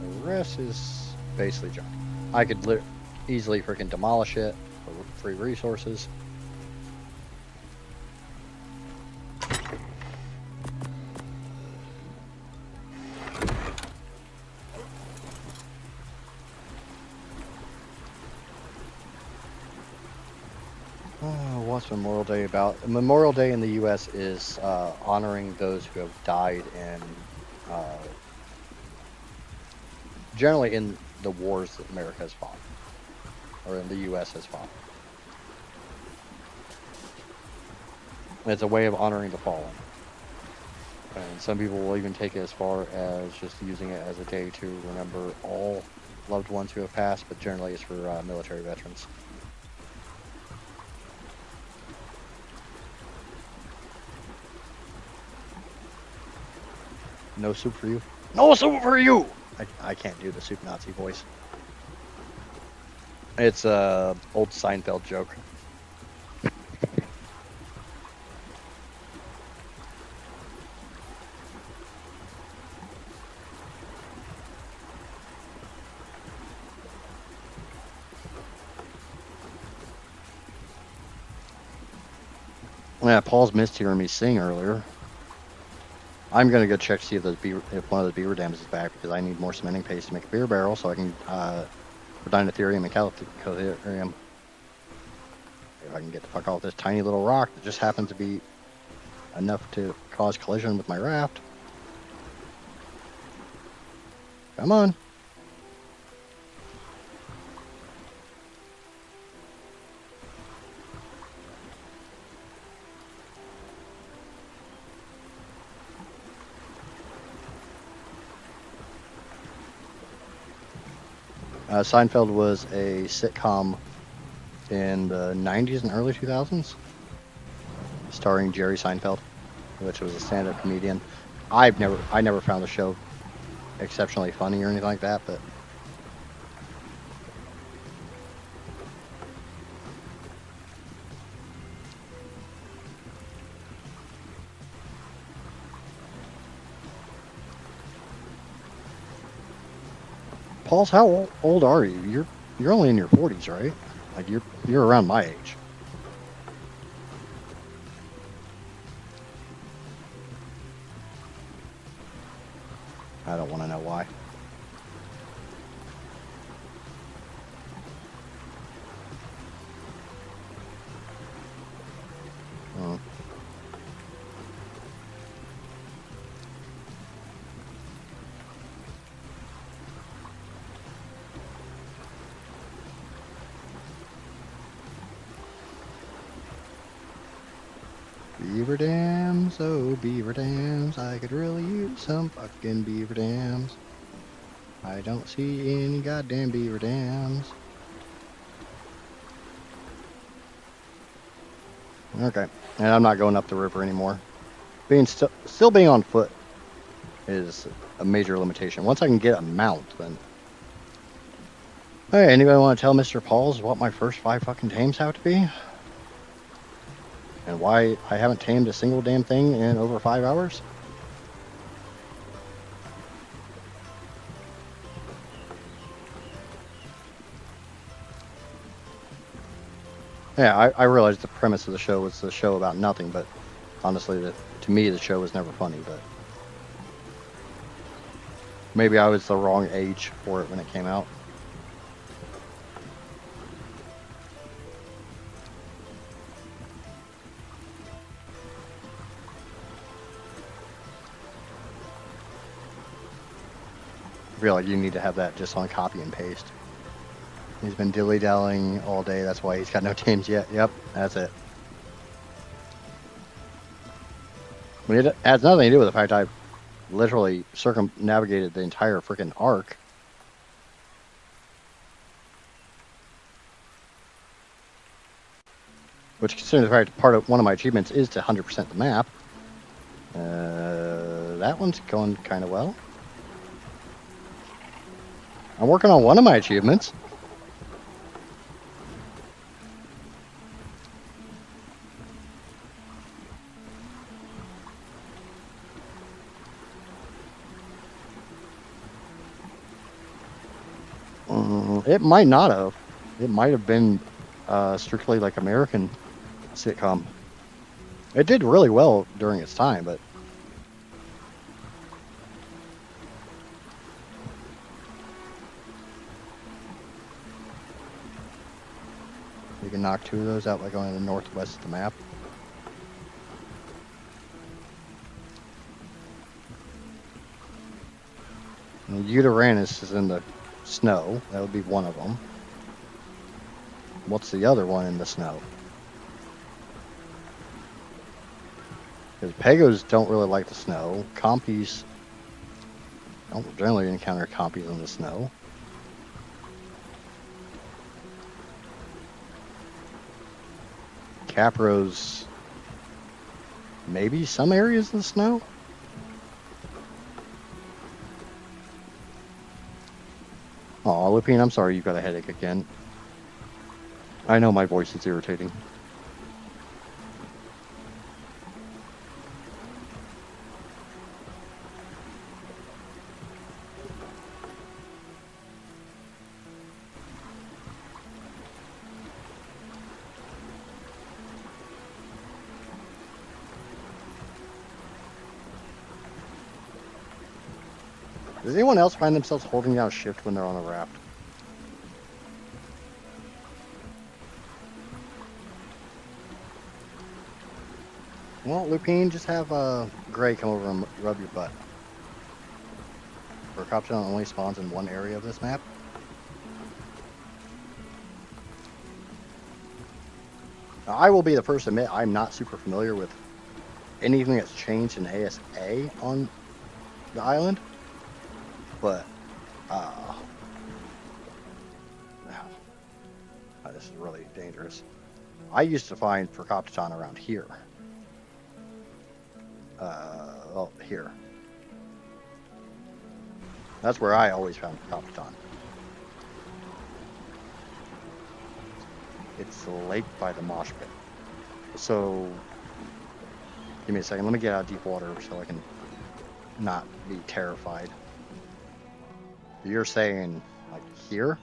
The rest is basically junk. I could easily freaking demolish it for free resources. What's Memorial Day about? Memorial Day in the U.S. is honoring those who have died in, generally in the wars that America has fought, or in the U.S. has fought. It's a way of honoring the fallen. And some people will even take it as far as just using it as a day to remember all loved ones who have passed, but generally it's for military veterans. No soup for you. No soup for you! I can't do the soup Nazi voice. It's a old Seinfeld joke. Yeah, Paul's missed hearing me sing earlier. I'm gonna go check to see if if one of the beaver dams is back, because I need more cementing paste to make a beer barrel so I can Dinetherium and Calitherium. If I can get the fuck off this tiny little rock that just happens to be enough to cause collision with my raft. Come on. Seinfeld was a sitcom in the 90s and early 2000s, starring Jerry Seinfeld, which was a stand-up comedian. I never found the show exceptionally funny or anything like that, but Pauls, how old are you? You're only in your 40s, right? Like you're around my age. I don't want to know why. Beaver dams, oh beaver dams, I could really use some fucking beaver dams. I don't see any goddamn beaver dams. Okay, and I'm not going up the river anymore. Still being on foot is a major limitation. Once I can get a mount, then. Hey, anybody want to tell Mr. Pauls what my first 5 fucking tames have to be? And why I haven't tamed a single damn thing in over 5 hours? Yeah, I realized the premise of the show was the show about nothing, but honestly, to me, the show was never funny, but maybe I was the wrong age for it when it came out. I feel like you need to have that just on copy and paste. He's been dilly-dallying all day. That's why he's got no tames yet. Yep, that's it. I mean, it has nothing to do with the fact I've literally circumnavigated the entire freaking ARK. Which, considering the fact part of one of my achievements is to 100% the map. That one's going kind of well. I'm working on one of my achievements. It might not have. It might have been strictly like American sitcom. It did really well during its time, but you can knock 2 of those out by going to the northwest of the map. And Uranus is in the snow. That would be one of them. What's the other one in the snow? Because Pegos don't really like the snow. Compies don't generally encounter compies in the snow. Capros, maybe some areas of the snow? Aw, Lupine, I'm sorry you've got a headache again. I know my voice is irritating. Does anyone else find themselves holding down shift when they're on a raft? Well, Lupine, just have Gray come over and rub your butt. Percoption only spawns in one area of this map. Now, I will be the first to admit I'm not super familiar with anything that's changed in ASA on the island. But, this is really dangerous. I used to find Percoption around here. Well, here. That's where I always found Percoption. It's the lake by the mosh pit. So, give me a second. Let me get out of deep water so I can not be terrified. You're saying like here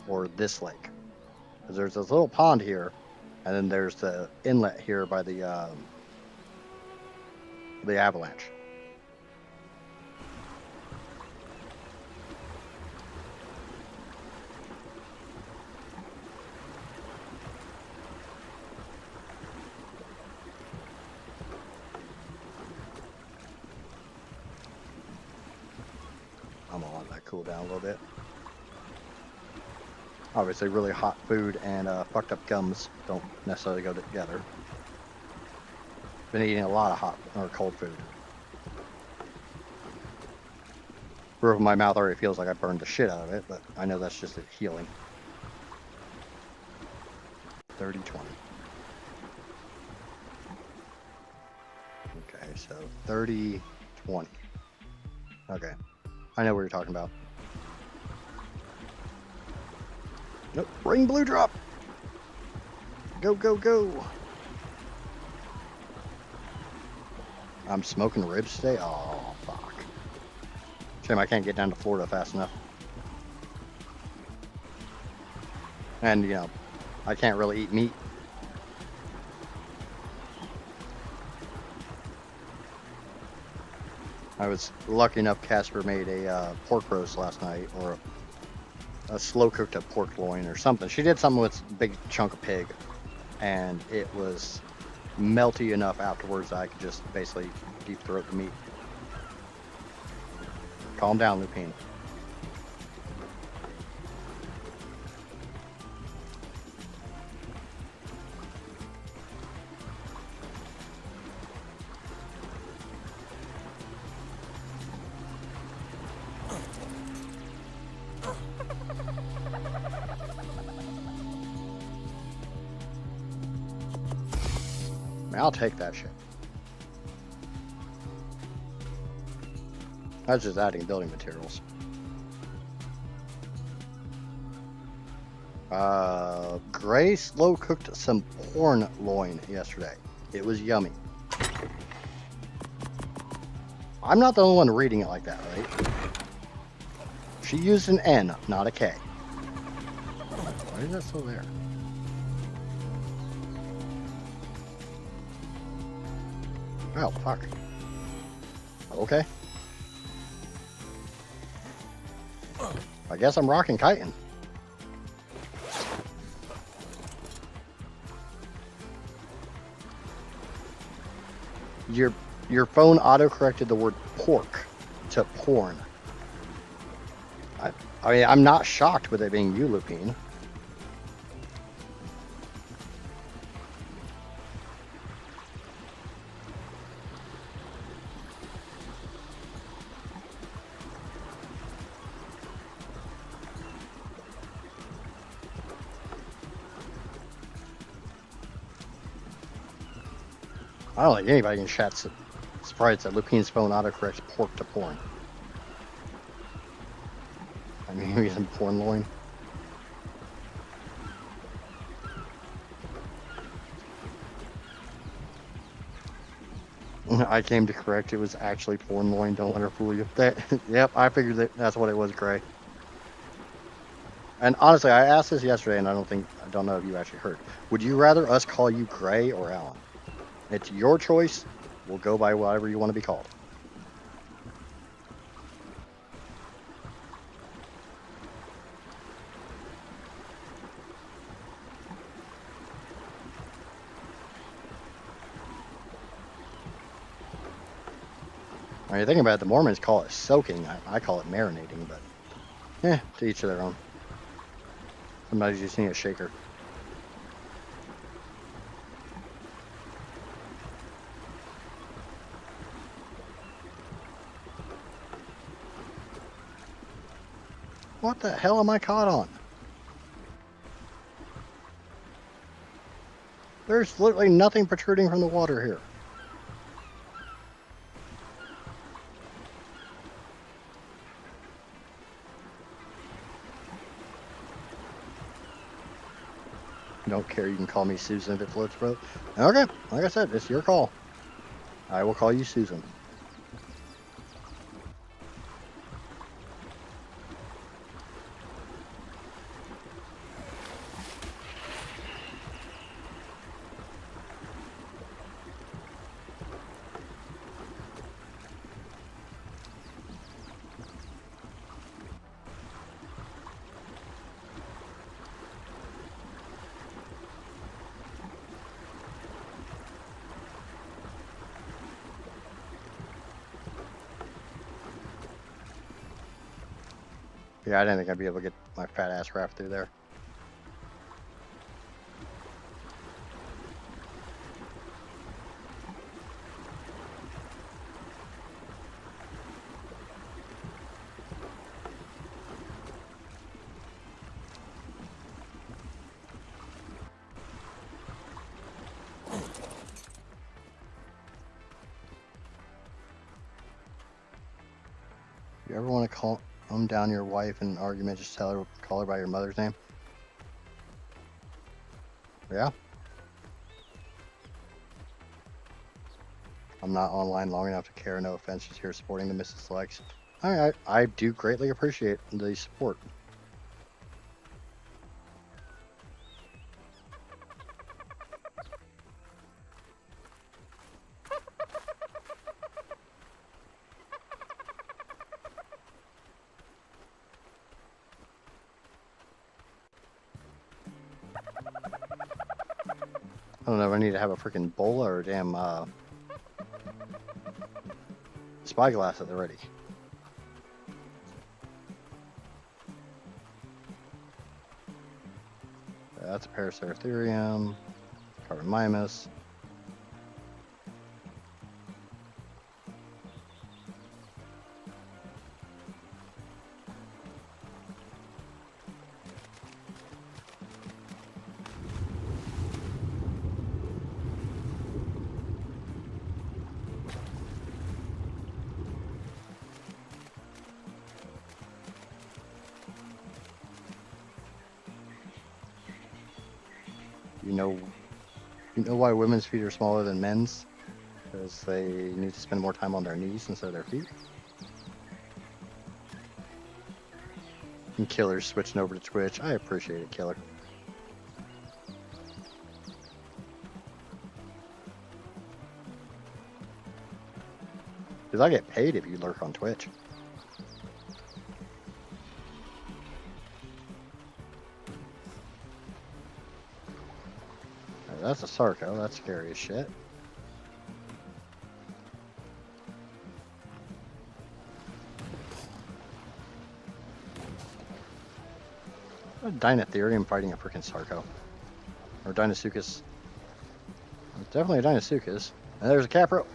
or this lake? Because there's this little pond here, and then there's the inlet here by the avalanche. I'm gonna let that cool down a little bit. Obviously, really hot food and fucked up gums don't necessarily go together. Been eating a lot of hot or cold food. Roof of my mouth already feels like I burned the shit out of it, but I know that's just it healing. 30-20. Okay, so 30-20. Okay. I know what you're talking about. Nope, ring blue drop. Go, go, go. I'm smoking ribs today? Oh, fuck. Shame I can't get down to Florida fast enough. And, you know, I can't really eat meat. I was lucky enough Casper made a pork roast last night, or a slow cooked up pork loin or something. She did something with a big chunk of pig, and it was melty enough afterwards that I could just basically deep throat the meat. Calm down, Lupine. I mean, I'll take that shit. That's just adding building materials. Gray slow cooked some porn loin yesterday. It was yummy. I'm not the only one reading it like that, right? She used an N, not a K. Why is that still there? Oh, fuck. Okay. I guess I'm rocking kiting. Your phone auto-corrected the word pork to porn. I mean, I'm not shocked with it being you, Lupine. I don't think anybody in chat's surprised that Lupine's phone autocorrects pork to porn. I mean, he's in porn loin. I came to correct. It was actually porn loin. Don't let her fool you. Yep, I figured that's what it was, Gray. And honestly, I asked this yesterday, and I don't know if you actually heard. Would you rather us call you Gray or Alan? It's your choice. We'll go by whatever you want to be called. I mean, thinking about it, the Mormons call it soaking. I call it marinating, but to each their own. Sometimes you just need a shaker. What the hell am I caught on? There's literally nothing protruding from the water here. Don't care, you can call me Susan if it floats, bro. Okay, like I said, it's your call. I will call you Susan. Yeah, I didn't think I'd be able to get my fat ass raft through there. You ever want to calm down your wife in an argument, just call her by your mother's name? Yeah? I'm not online long enough to care, no offense, just here supporting the Mrs. Lex. I do greatly appreciate the support. I don't know if I need to have a freaking bola or a damn spyglass at the ready. That's a Paraceratherium, Carbon Mimus. You know why women's feet are smaller than men's? Because they need to spend more time on their knees instead of their feet. And Killer's switching over to Twitch. I appreciate it, Killer. Because I get paid if you lurk on Twitch. Right, that's a Sarco. That's scary as shit. A Dinotherium fighting a freaking Sarco. Or Dinosuchus. Definitely a Dinosuchus. And there's a Capro.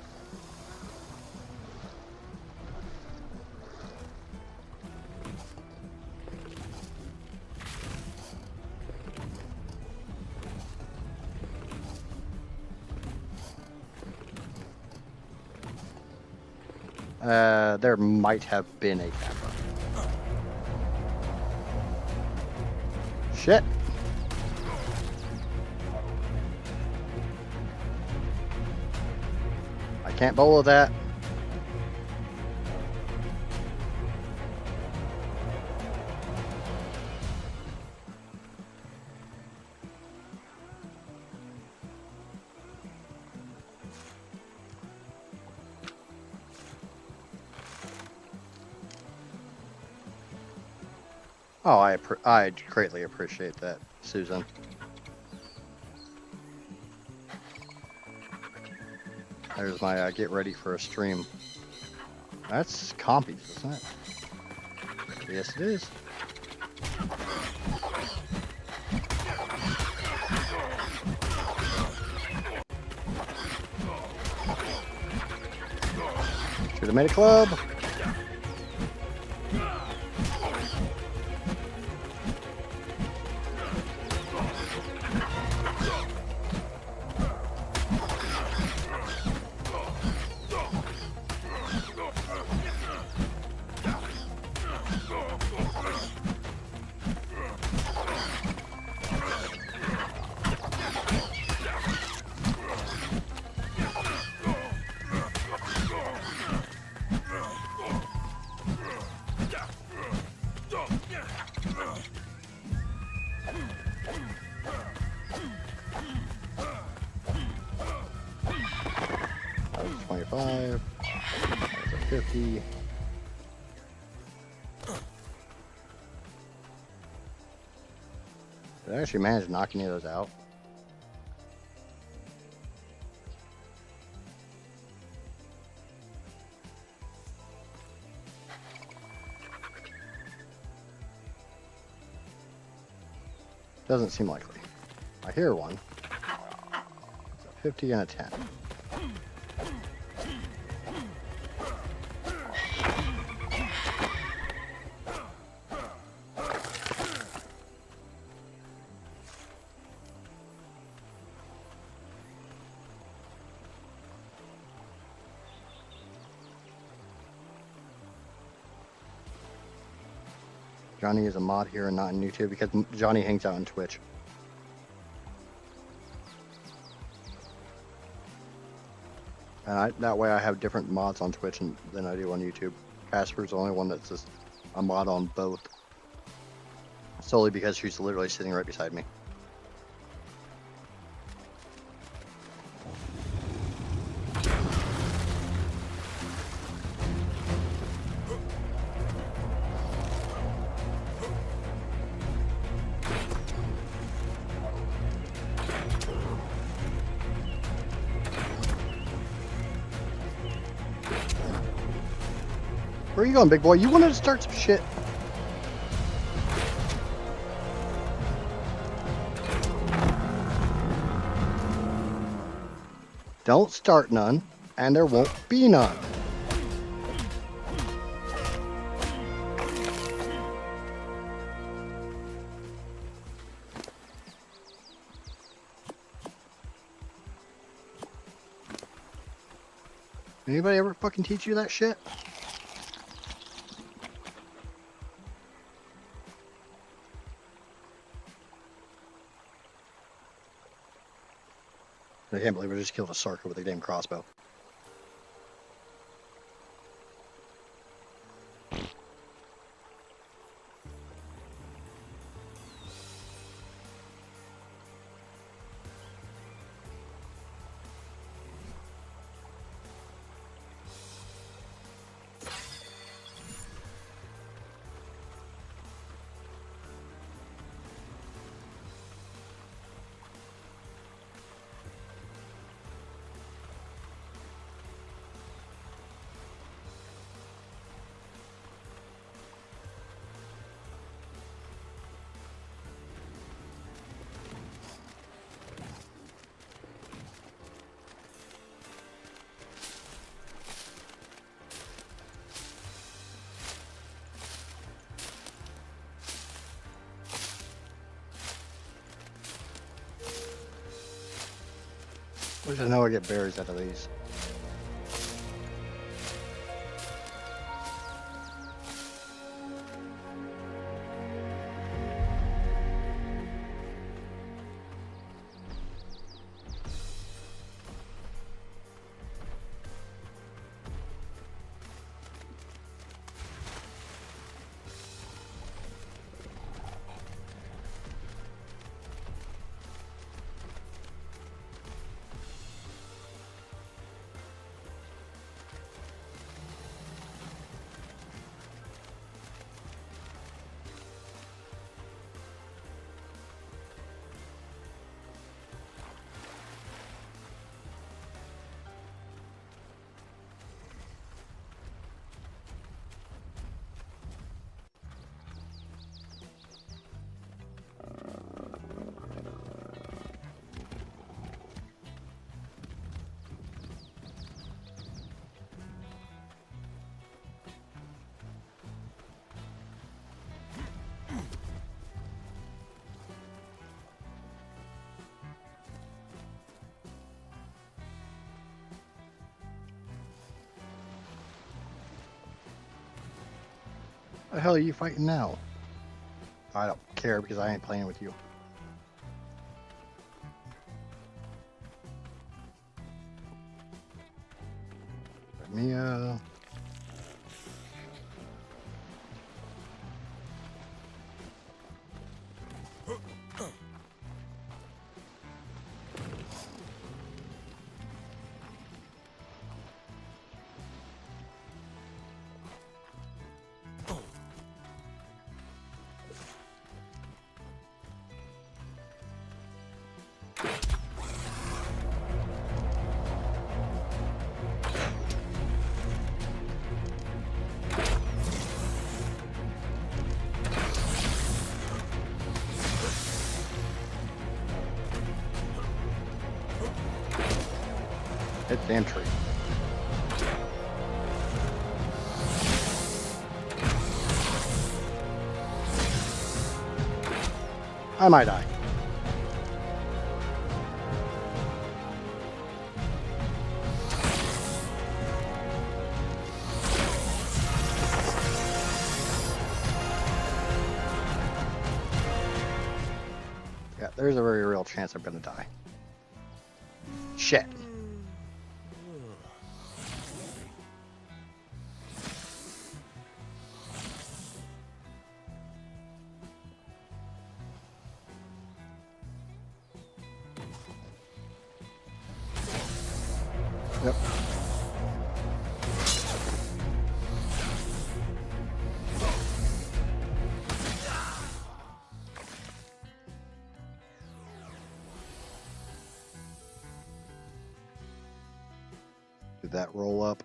There might have been a Capra. Shit. I can't bowl with that. Oh, I greatly appreciate that, Susan. There's my get ready for a stream. That's compies, isn't it? Yes, it is. Should have made a club. That was 25. That was a 50. Did I actually manage to knock any of those out? Doesn't seem likely. I hear one. It's a 50 and a 10. Johnny is a mod here and not on YouTube because Johnny hangs out on Twitch. And that way I have different mods on Twitch than I do on YouTube. Casper's the only one that's just a mod on both. Solely because she's literally sitting right beside me. Where are you going, big boy? You wanted to start some shit. Don't start none, and there won't be none. Anybody ever fucking teach you that shit? I can't believe I just killed a Sarka with a damn crossbow. At least I know I get berries out of these. The hell are you fighting now? I don't care because I ain't playing with you. Mia. Hit the entry. I might die. Yeah, there's a very real chance I'm gonna die. Shit. Yep. Did that roll up?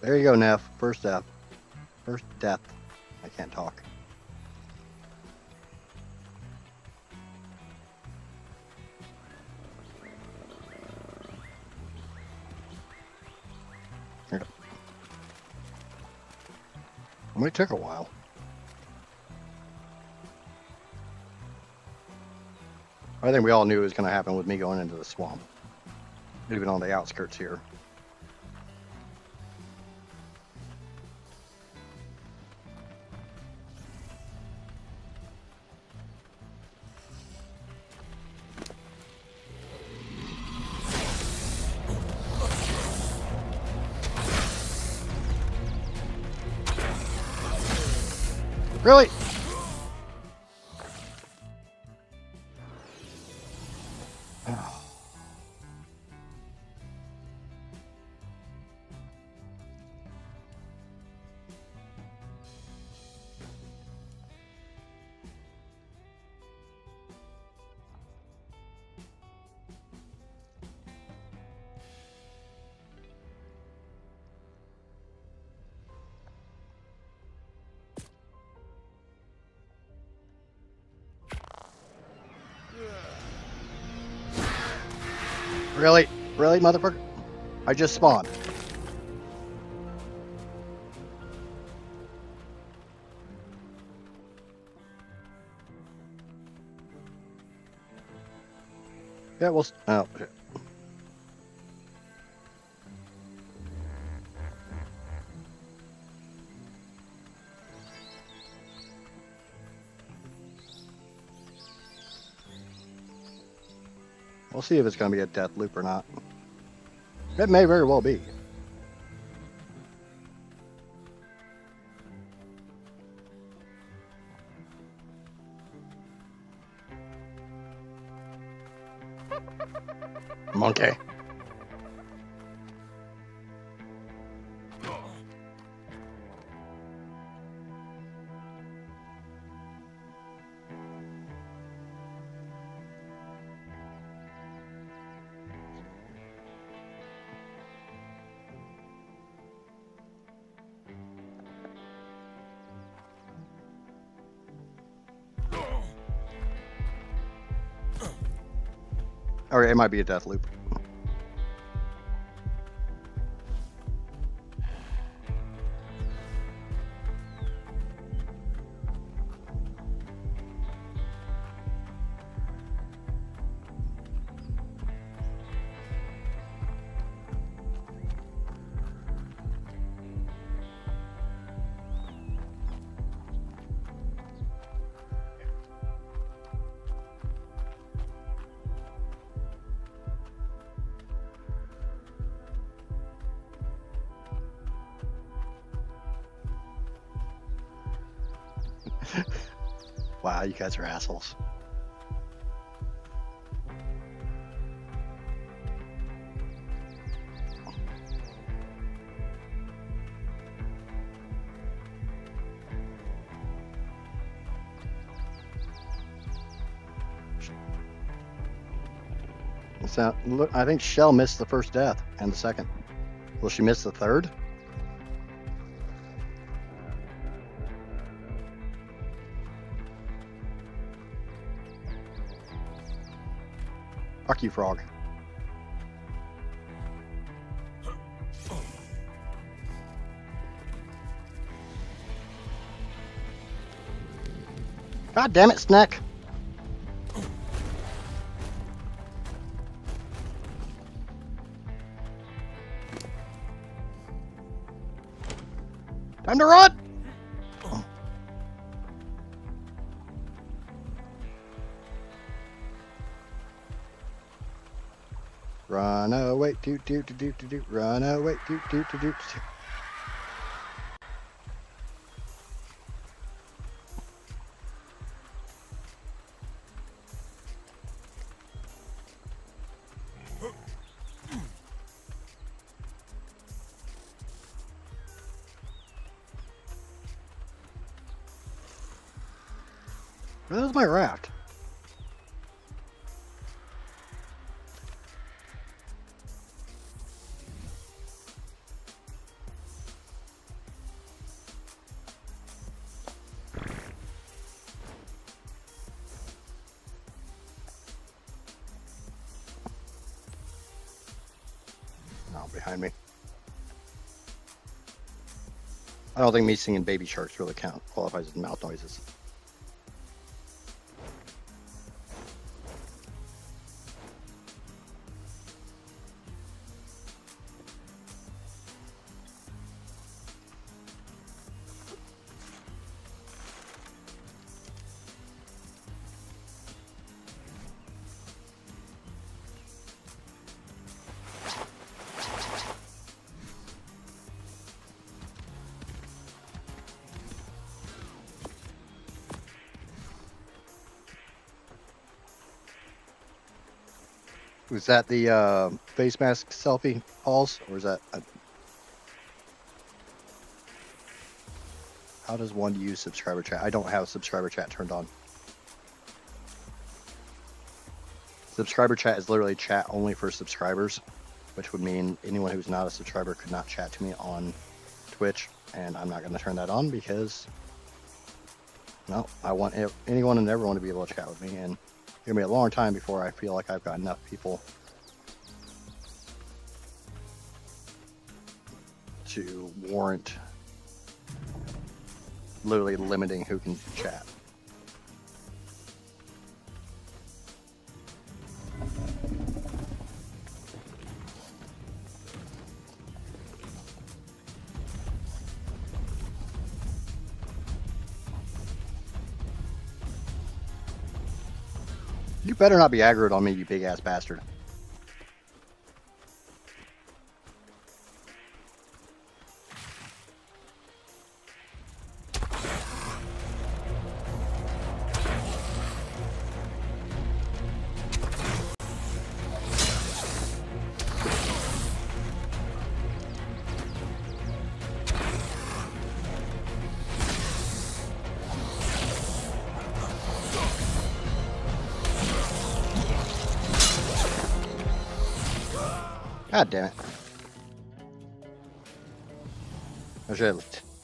There you go, Neff. First death. First death. I I can't talk. Here. It might take a while. I think we all knew it was going to happen with me going into the swamp. Even on the outskirts here. Really? Really? Really, motherfucker? I just spawned. Yeah, well, oh, shit. We'll see if it's going to be a death loop or not. It may very well be. Monkey. Or it might be a death loop. Wow, you guys are assholes. So, look, I think Shell missed the first death and the second. Will she miss the third? Fuck you, frog. God damn it, Snack. Time to run! Run away, doot doot doot doot doot doot. Run away, doot doot doot doot. Where's my raft? behind me. I don't think me singing baby sharks really qualifies as mouth noises. Was that the face mask selfie, Pauls? Or is that... How does one use subscriber chat? I don't have subscriber chat turned on. Subscriber chat is literally chat only for subscribers, which would mean anyone who's not a subscriber could not chat to me on Twitch, and I'm not going to turn that on because, no, I want anyone and everyone to be able to chat with me, and it'll be a long time before I feel like I've got enough people to warrant literally limiting who can chat. You better not be aggroed on me, you big ass bastard. God damn it.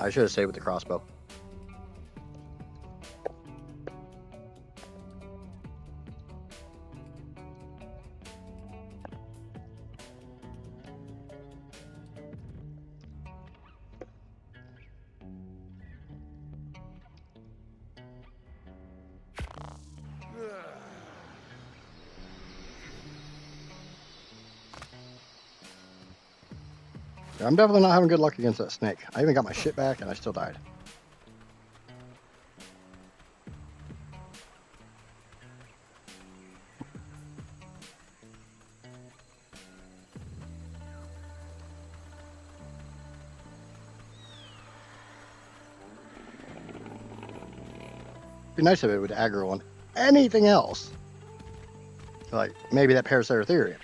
I should have stayed with the crossbow. I'm definitely not having good luck against that snake. I even got my shit back and I still died. It'd be nice if it would aggro on anything else. Like maybe that Paraceratherium.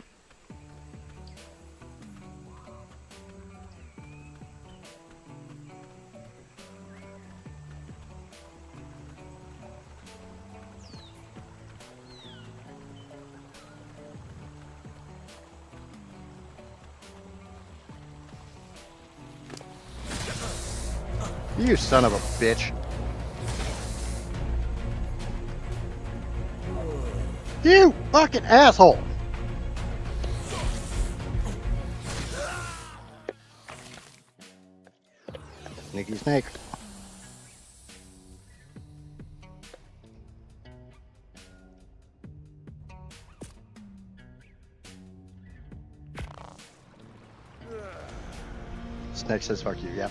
You son of a bitch. You fucking asshole. Sneaky snake. Snake says fuck you, yep.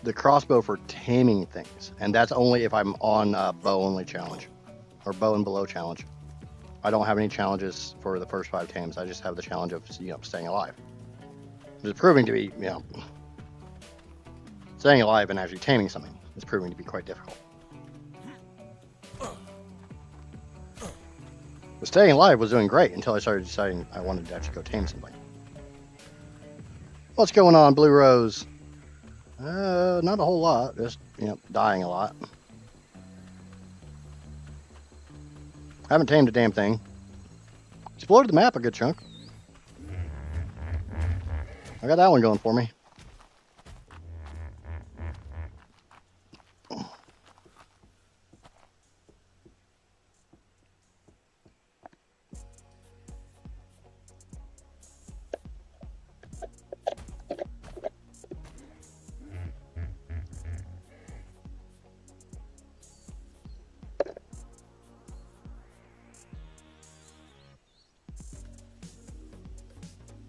The crossbow for taming things, and that's only if I'm on bow only challenge or bow and below challenge. I don't have any challenges for the first 5 tames. I just have the challenge of staying alive. It's proving to be staying alive and actually taming something is proving to be quite difficult. But staying alive was doing great until I started deciding I wanted to actually go tame something. What's going on, Blue Rose? Not a whole lot. Just, dying a lot. Haven't tamed a damn thing. Explored the map a good chunk. I got that one going for me.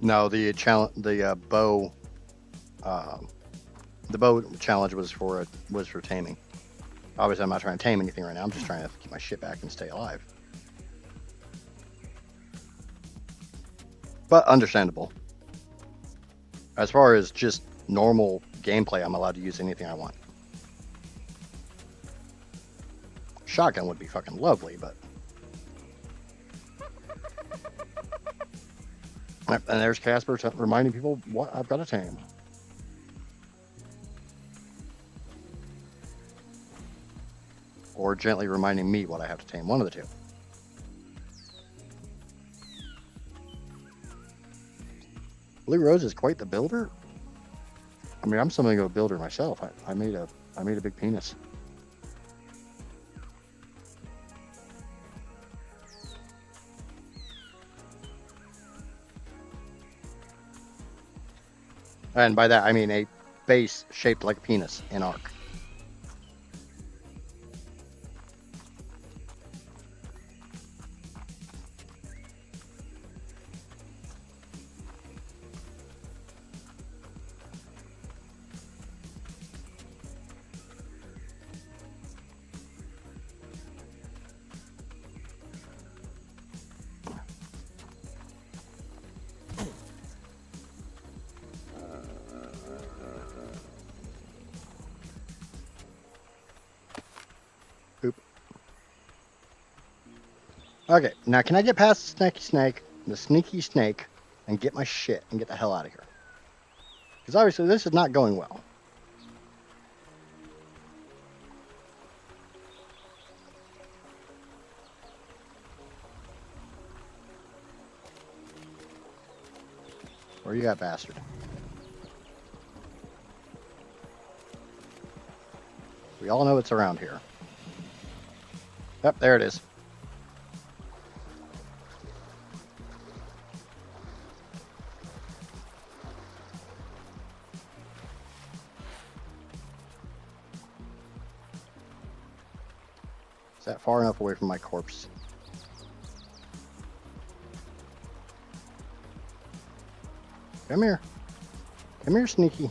No, the challenge, the bow challenge was for taming. Obviously, I'm not trying to tame anything right now. I'm just trying to keep my shit back and stay alive. But understandable. As far as just normal gameplay, I'm allowed to use anything I want. Shotgun would be fucking lovely, but... And there's Casper reminding people what I've got to tame. Or gently reminding me what I have to tame. One of the two. Blue Rose is quite the builder. I mean, I'm something of a builder myself. I made a big penis. And by that, I mean a base shaped like a penis in ARK. Okay, now can I get past the sneaky snake, and get my shit and get the hell out of here? Because obviously this is not going well. Where you at, bastard? We all know it's around here. Yep, there it is. Is that far enough away from my corpse? Come here. Come here, sneaky.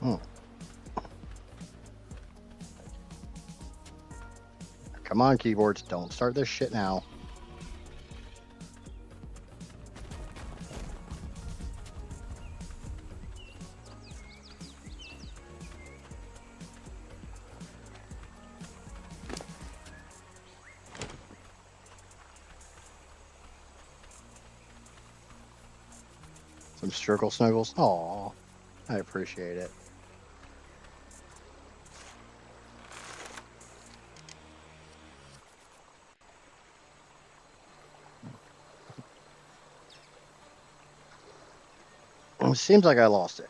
Oh. Come on, keyboards. Don't start this shit now. Some struggle snuggles. Aw, I appreciate it. It seems like I lost it.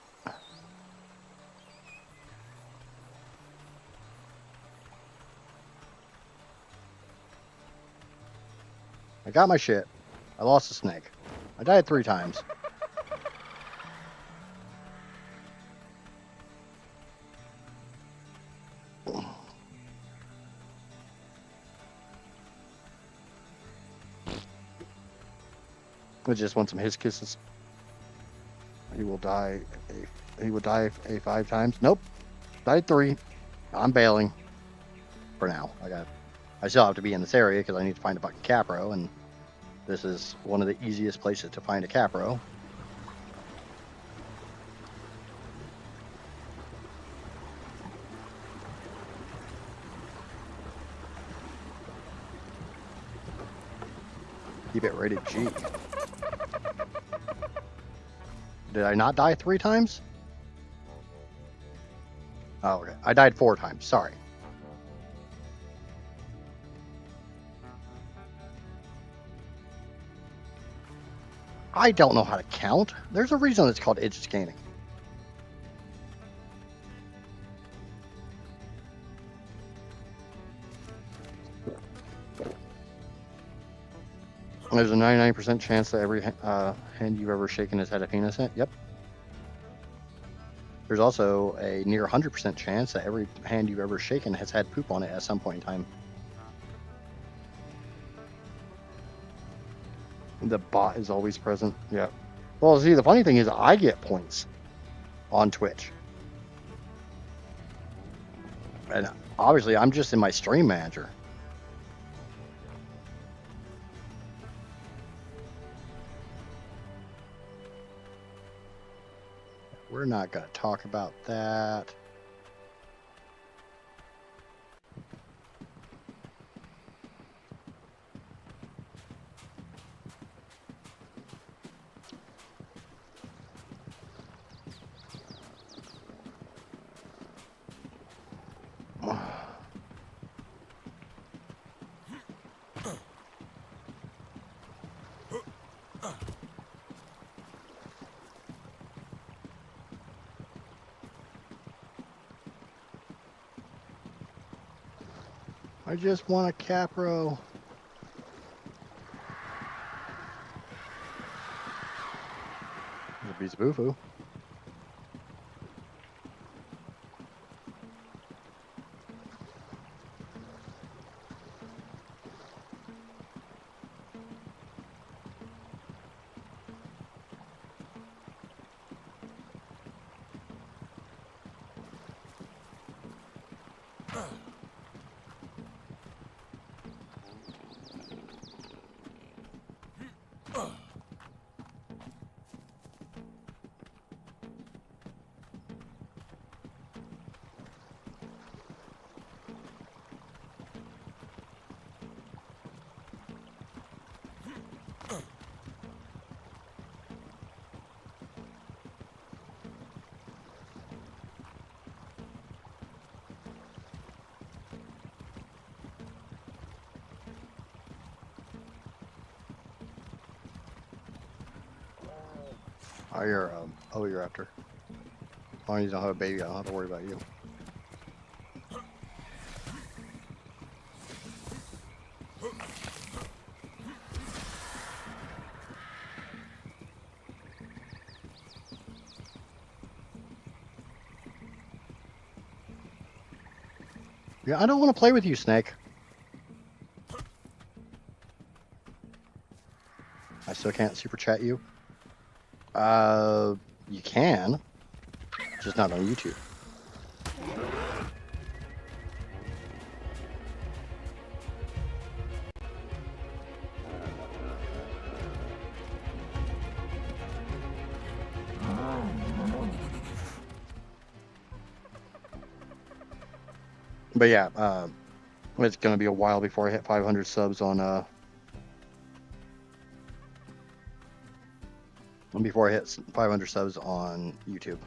I got my shit. I lost the snake. I died 3 times. I just want some his kisses. He will die. He will die 5 times. Nope. Died 3. I'm bailing. For now. I still have to be in this area because I need to find a fucking capro, and this is one of the easiest places to find a capro. Keep it rated G. Did I not die 3 times? Oh, okay. I died 4 times. Sorry. I don't know how to count. There's a reason it's called Idjits Gaming. There's a 99% chance that every hand you've ever shaken has had a penis in it. Yep. There's also a near 100% chance that every hand you've ever shaken has had poop on it at some point in time. The bot is always present. Yeah. Well, see, the funny thing is I get points on Twitch. And obviously, I'm just in my stream manager. We're not going to talk about that. I just want a capro. There's a piece of boo-foo. You're after. As long as you don't have a baby, I don't have to worry about you. Yeah, I don't want to play with you, Snake. I still can't super chat you. You can, just not on YouTube. But yeah, it's gonna be a while before I hit 500 subs on before I hit 500 subs on YouTube.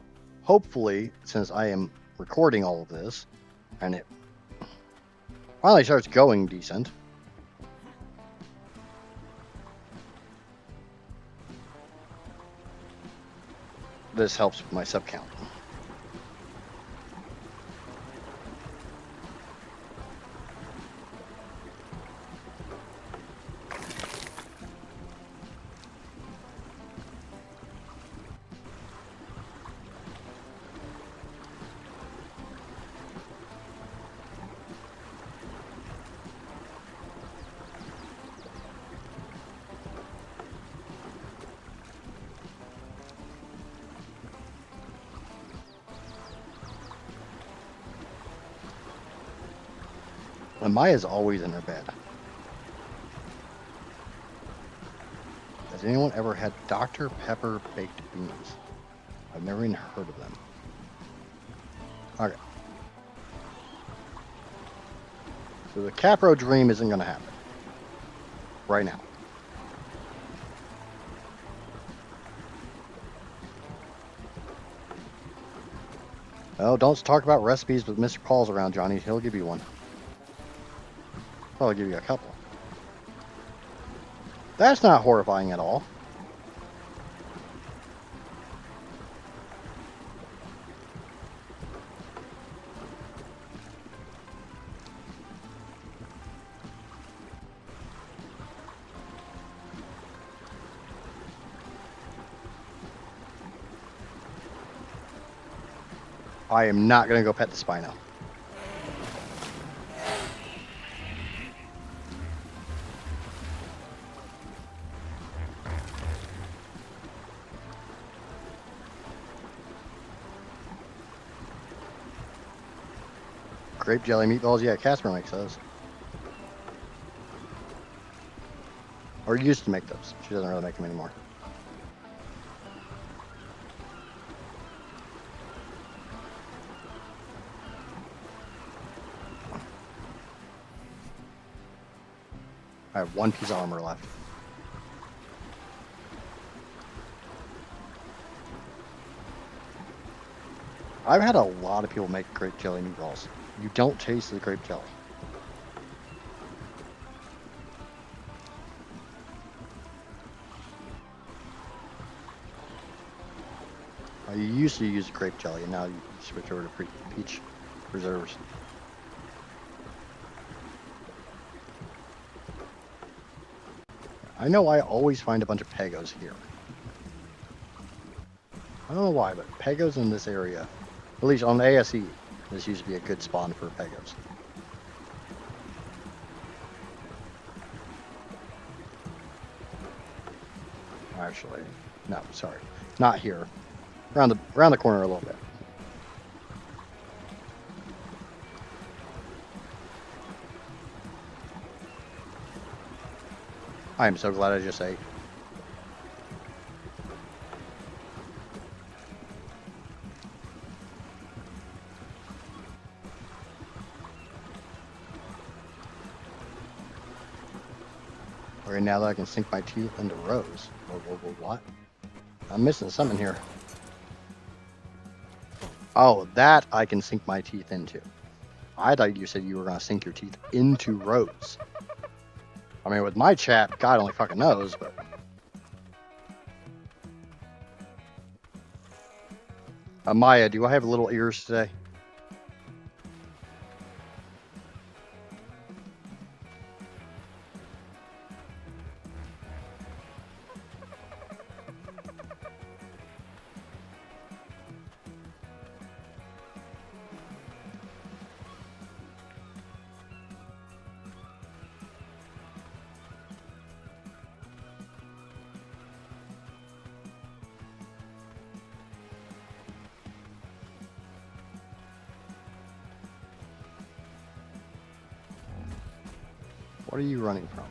Hopefully, since I am recording all of this, and it finally starts going decent. This helps with my sub count. And Maya's always in her bed. Has anyone ever had Dr. Pepper baked beans? I've never even heard of them. Okay. So the Capro dream isn't going to happen. Right now. Oh, don't talk about recipes with Mr. Paul's around, Johnny. He'll give you one. Probably give you a couple. That's not horrifying at all. I am not going to go pet the Spino. Grape jelly meatballs? Yeah, Casper makes those. Or used to make those. She doesn't really make them anymore. I have one piece of armor left. I've had a lot of people make grape jelly meatballs. You don't taste the grape jelly. You used to use grape jelly, and now you switch over to peach preserves. I know I always find a bunch of pegos here. I don't know why, but pegos in this area, at least on the ASE, this used to be a good spawn for pegos. Actually, no, sorry, not here. Around the corner a little bit. I am so glad I just ate. Okay, now that I can sink my teeth into Rose. What? I'm missing something here. Oh, that I can sink my teeth into. I thought you said you were going to sink your teeth into Rose. I mean, with my chat, God only fucking knows, but... Maya, do I have little ears today? What are you running from?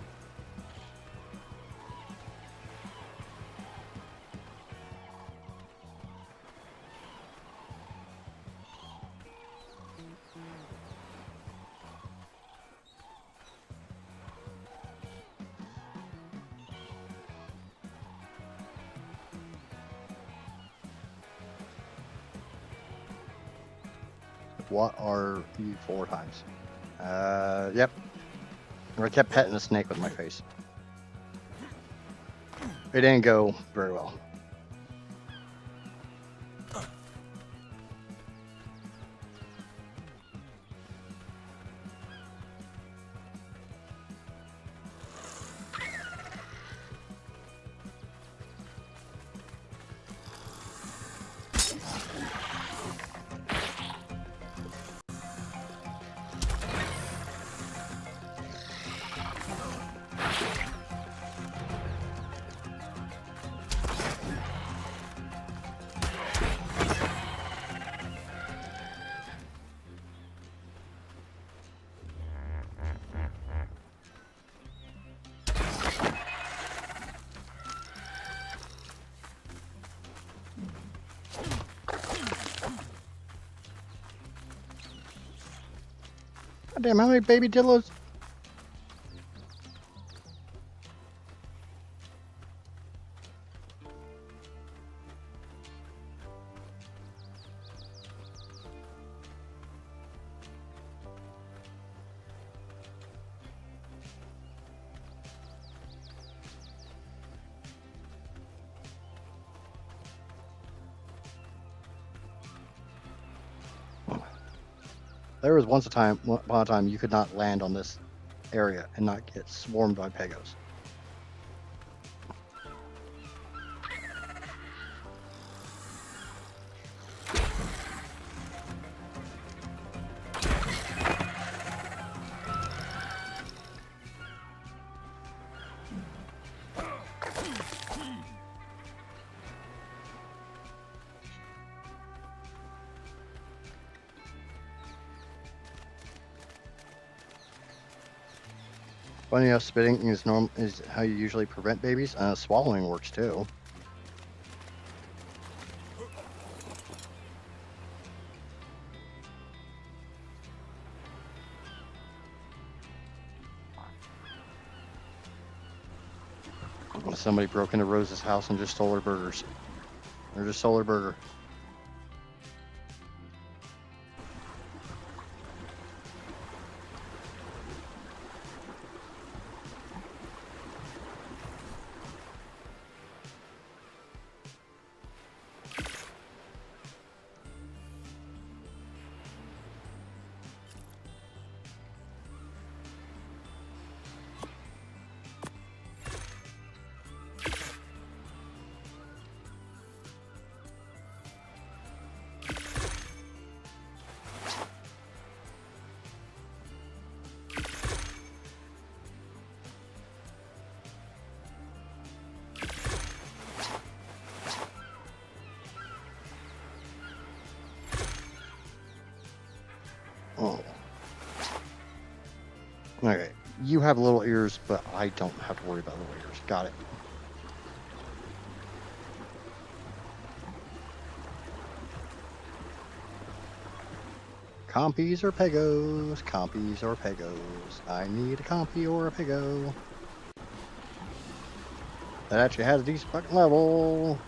What are you 4 times? Yep. I kept petting the snake with my face. It didn't go very well. God damn, how many baby dillos? There was once upon a time you could not land on this area and not get swarmed by pegos. Funny how spitting is how you usually prevent babies. Swallowing works too. Somebody broke into Rose's house and just stole her burgers. Or just stole her burger. Oh. Okay. You have little ears, but I don't have to worry about little ears. Got it. Compies or pegos? Compies or pegos? I need a compy or a pego. That actually has a decent fucking level.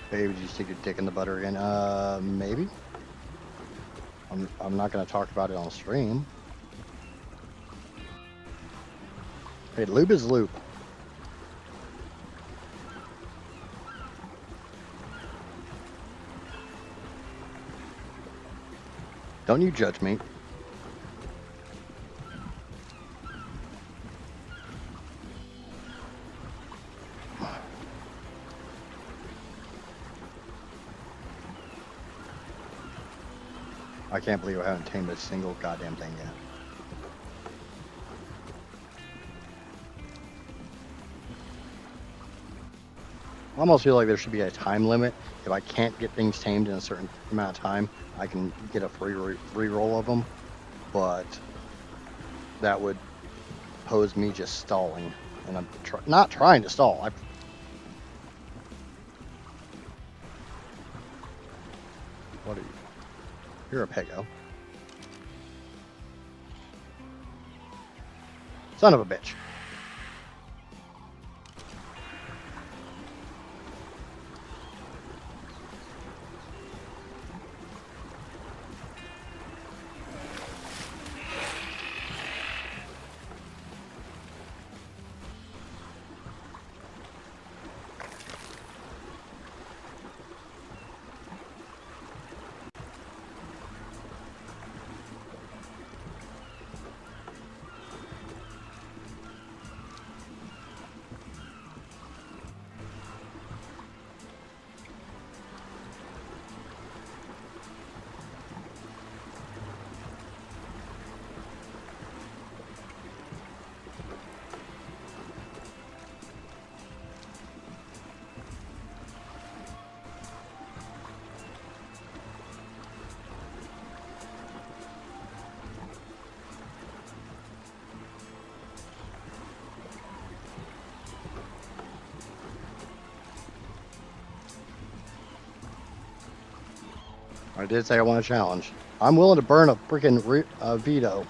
Baby, did you stick your dick in the butter again? Maybe. I'm not gonna talk about it on stream. Hey, lube is lube. Don't you judge me. I can't believe I haven't tamed a single goddamn thing yet. I almost feel like there should be a time limit. If I can't get things tamed in a certain amount of time, I can get a free roll of them. But that would pose me just stalling. And I'm not trying to stall. What are you? You're a pego. Son of a bitch. I did say I want a challenge. I'm willing to burn a freaking veto.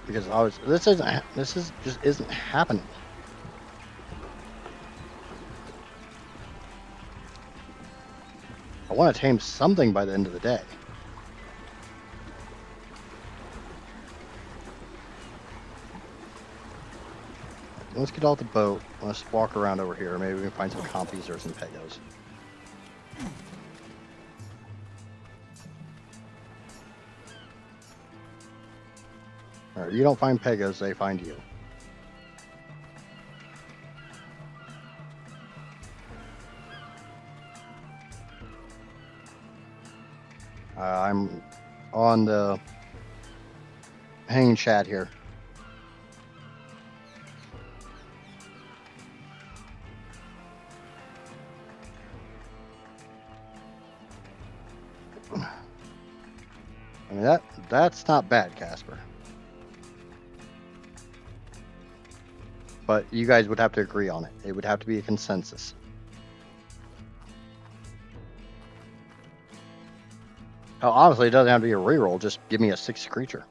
Because this just isn't happening. I want to tame something by the end of the day. Let's get off the boat. Let's walk around over here. Maybe we can find some compies or some pegos. Alright, you don't find pegos, they find you. I'm on the hanging chat here. I mean, that's not bad, Casper. But you guys would have to agree on it. It would have to be a consensus. Oh, honestly, it doesn't have to be a reroll. Just give me a 6 creature.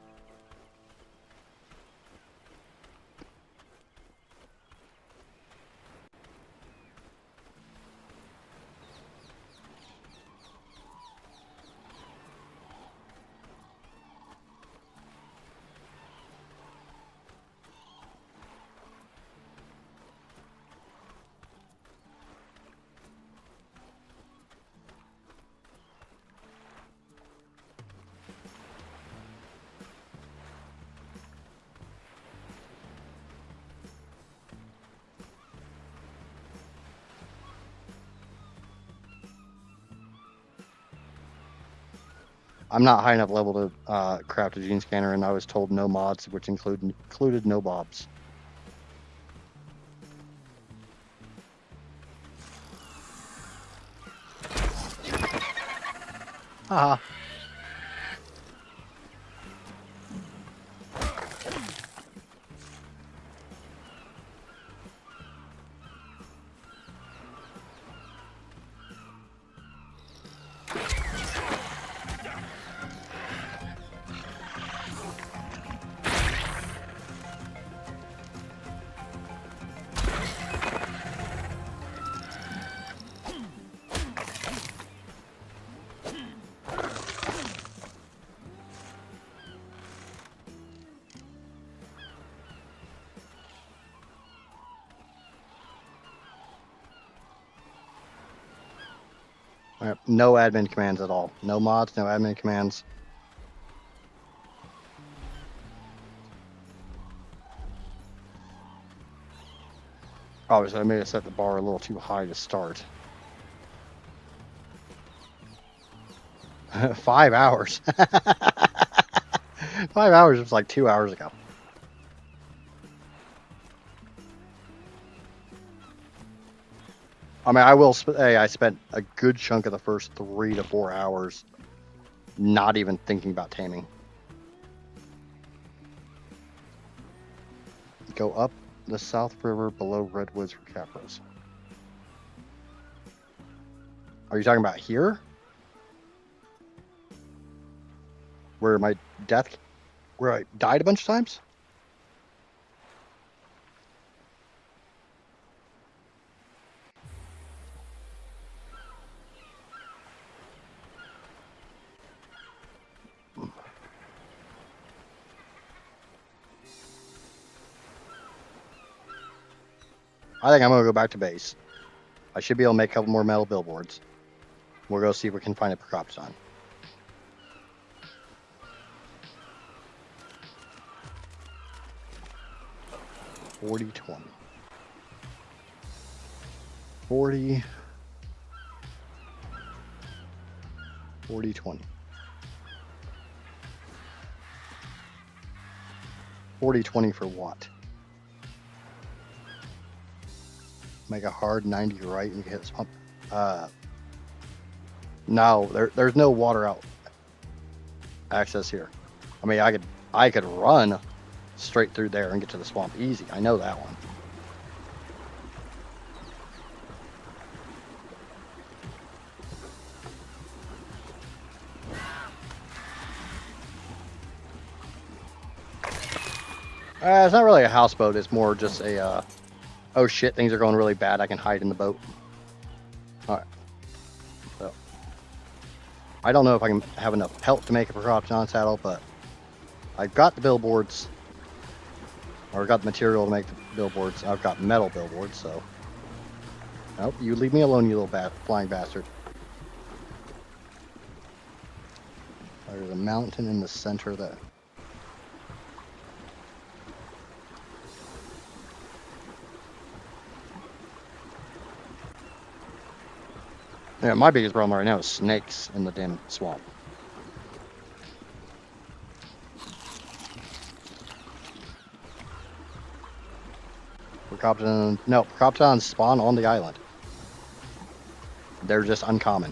I'm not high enough level to craft a gene scanner, and I was told no mods, which included no bobs. Haha. No admin commands at all. No mods, no admin commands. Obviously, I may have set the bar a little too high to start. 5 hours. 5 hours was like 2 hours ago. I mean, I will say I spent a good chunk of the first 3 to 4 hours not even thinking about taming. Go up the South River below Redwoods for Capras. Are you talking about here? Where I died a bunch of times? I think I'm going to go back to base. I should be able to make a couple more metal billboards. We'll go see if we can find a Procopton. $40, $20. 40, 40, 20. 40, 20 for what? Make a hard 90 right and you hit swamp. No, there's no water out access here. I mean, I could run straight through there and get to the swamp easy. I know that one. It's not really a houseboat. It's more just a, oh shit, things are going really bad. I can hide in the boat. All right. So, I don't know if I can have enough pelt to make a Procopton saddle, but I've got the billboards. Or got the material to make the billboards. I've got metal billboards, so. Nope, you leave me alone, you little flying bastard. There's a mountain in the center of that. Yeah, my biggest problem right now is snakes in the damn swamp. Procoptons spawn on the island. They're just uncommon.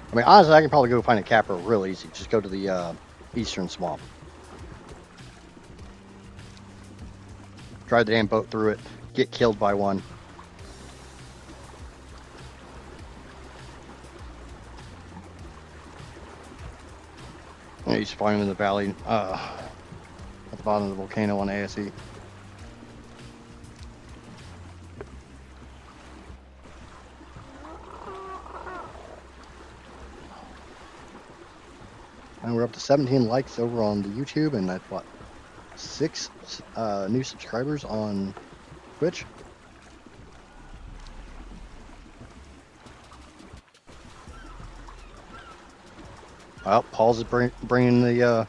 I mean, honestly, I can probably go find a capper real easy. Just go to the eastern swamp. Drive the damn boat through it. Get killed by one. Yeah, you just find them in the valley. At the bottom of the volcano on ASE. And we're up to 17 likes over on the YouTube, and that's what, 6 new subscribers on Twitch. Well, Paul's is bringing the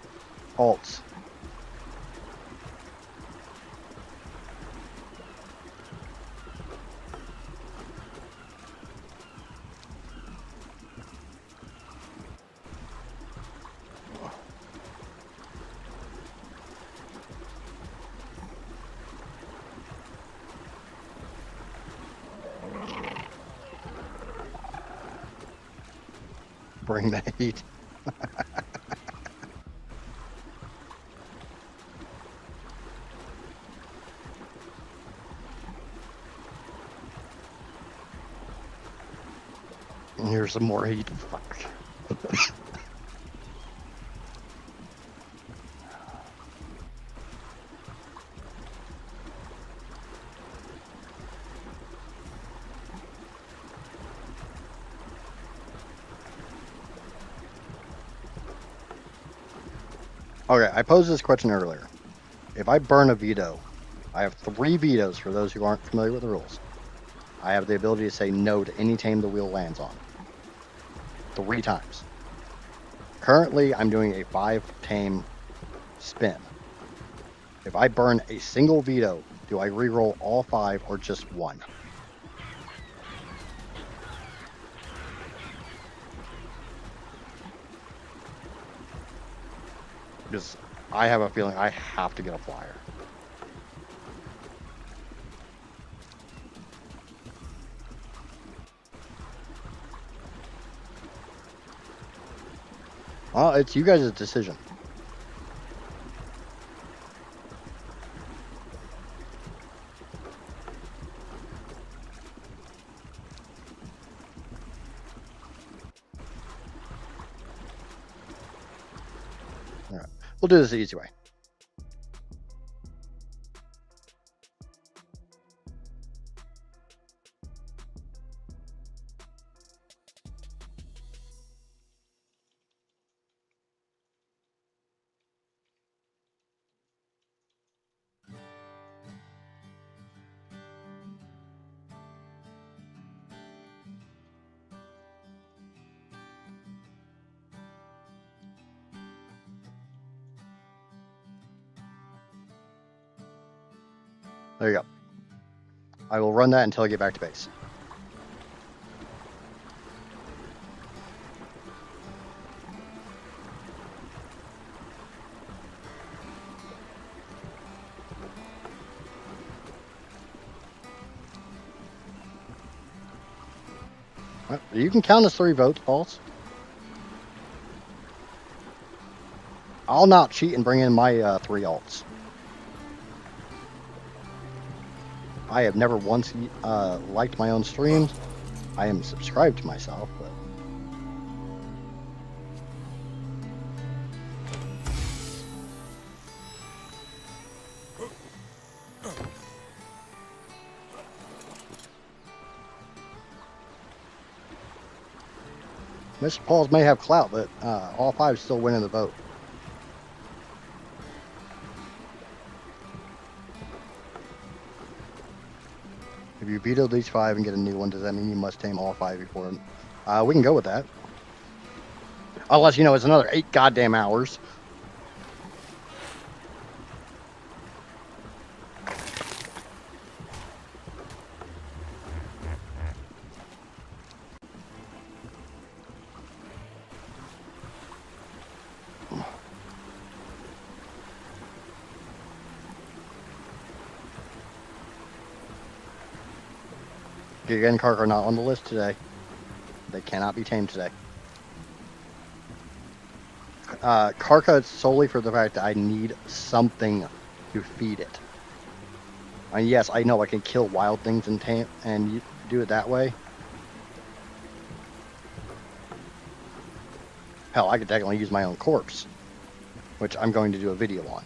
alts. Bring the heat. And here's some more heat. Fuck. Okay, I posed this question earlier. If I burn a veto, I have 3 vetoes for those who aren't familiar with the rules. I have the ability to say no to any tame the wheel lands on. 3 times. Currently, I'm doing a 5 tame spin. If I burn a single veto, do I reroll all 5 or just 1? Because I have a feeling I have to get a flyer. Well, it's you guys' decision. All right, we'll do this the easy way. There you go. I will run that until I get back to base. You can count as 3 votes, Pauls. I'll not cheat and bring in my 3 alts. I have never once liked my own streams. I am subscribed to myself, but Mr. Pauls may have clout, but all 5 still winning the vote. If you veto these 5 and get a new one, does that mean you must tame all 5 before? We can go with that. Unless, it's another 8 goddamn hours. Giga and Kark are not on the list today. They cannot be tamed today. Karka is solely for the fact that I need something to feed it. And yes, I know I can kill wild things and tame and do it that way. Hell, I could technically use my own corpse, which I'm going to do a video on.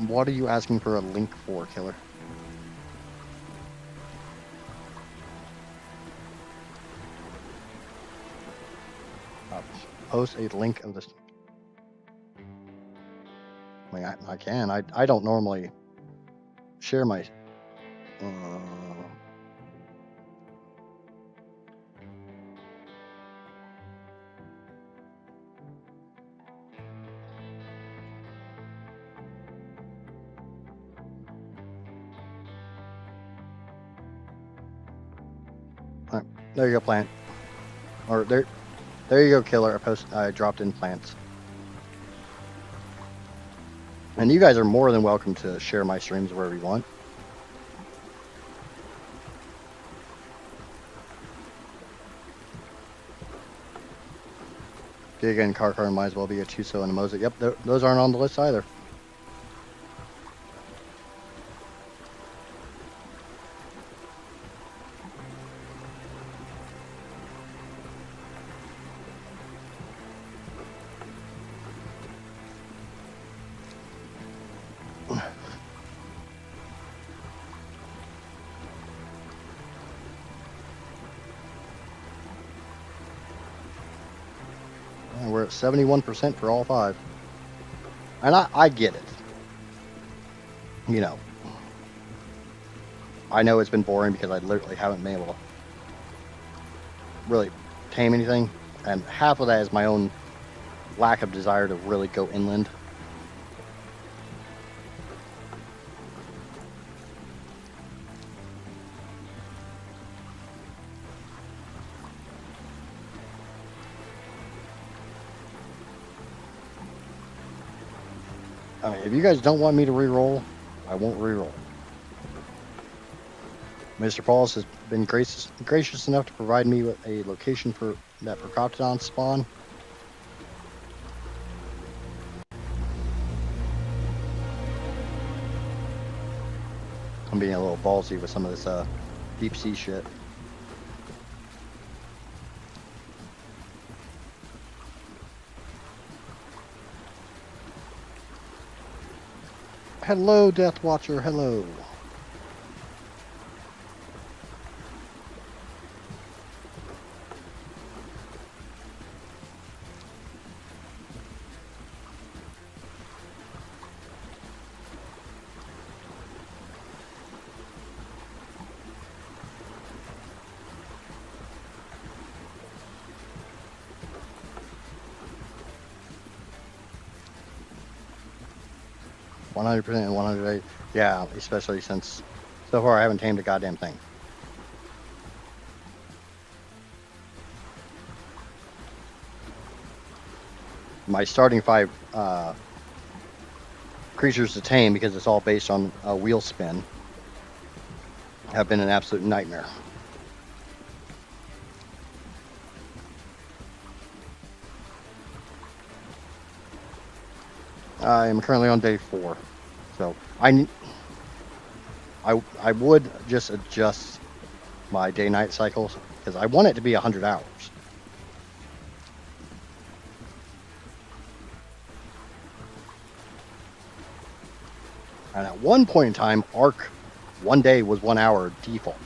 What are you asking for a link for, Killer? Post a link of this. I mean, I can. I don't normally share my. Right, there you go, plant. Or there you go, Killer. I dropped in plants. And you guys are more than welcome to share my streams wherever you want. Giga and Karkar might as well be a Chuso and a Mosaic. Yep, those aren't on the list either. We're at 71% for all 5. And I get it. I know it's been boring because I literally haven't been able to really tame anything. And half of that is my own lack of desire to really go inland. I mean, if you guys don't want me to reroll, I won't reroll. Mr. Pauls has been gracious enough to provide me with a location for that Procoptodon spawn. I'm being a little ballsy with some of this deep sea shit. Hello, Death Watcher. Hello. $100% and 108. Yeah, especially since so far I haven't tamed a goddamn thing. my starting 5 creatures to tame, because it's all based on a wheel spin, have been an absolute nightmare. I am currently on day 4, so I would just adjust my day-night cycles, because I want it to be 100 hours. And at one point in time, ARK, one day was 1 hour default.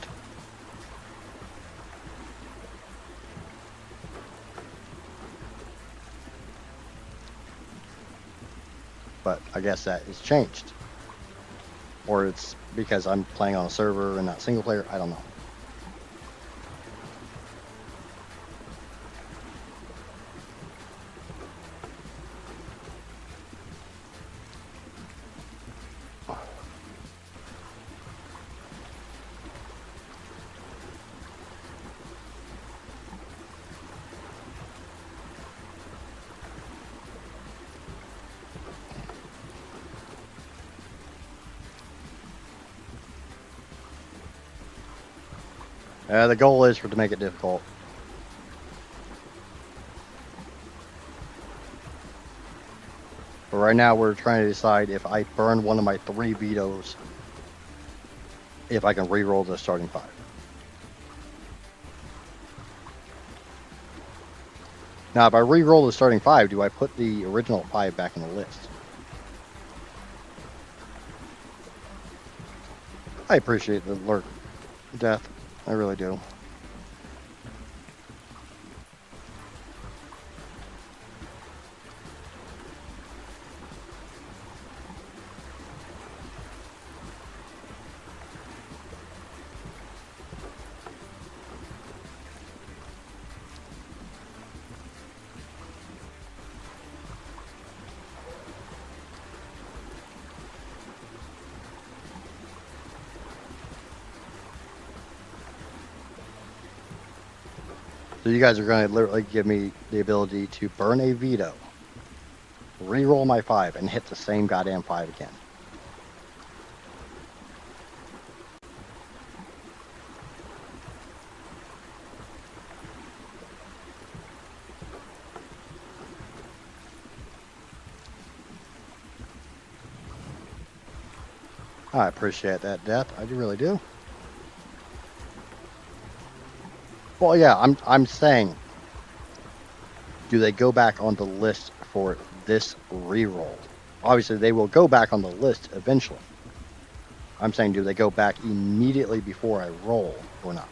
But I guess that has changed. Or it's because I'm playing on a server and not single player. I don't know. The goal is to make it difficult. But right now we're trying to decide, if I burn one of my 3 vetoes, if I can re-roll the starting 5. Now, if I re-roll the starting 5, do I put the original 5 back in the list? I appreciate the alert, Death. I really do. So you guys are going to literally give me the ability to burn a veto, re-roll my 5, and hit the same goddamn 5 again. I appreciate that, Death. I really do. Well, yeah, I'm saying, do they go back on the list for this re-roll? Obviously, they will go back on the list eventually. I'm saying, do they go back immediately before I roll or not?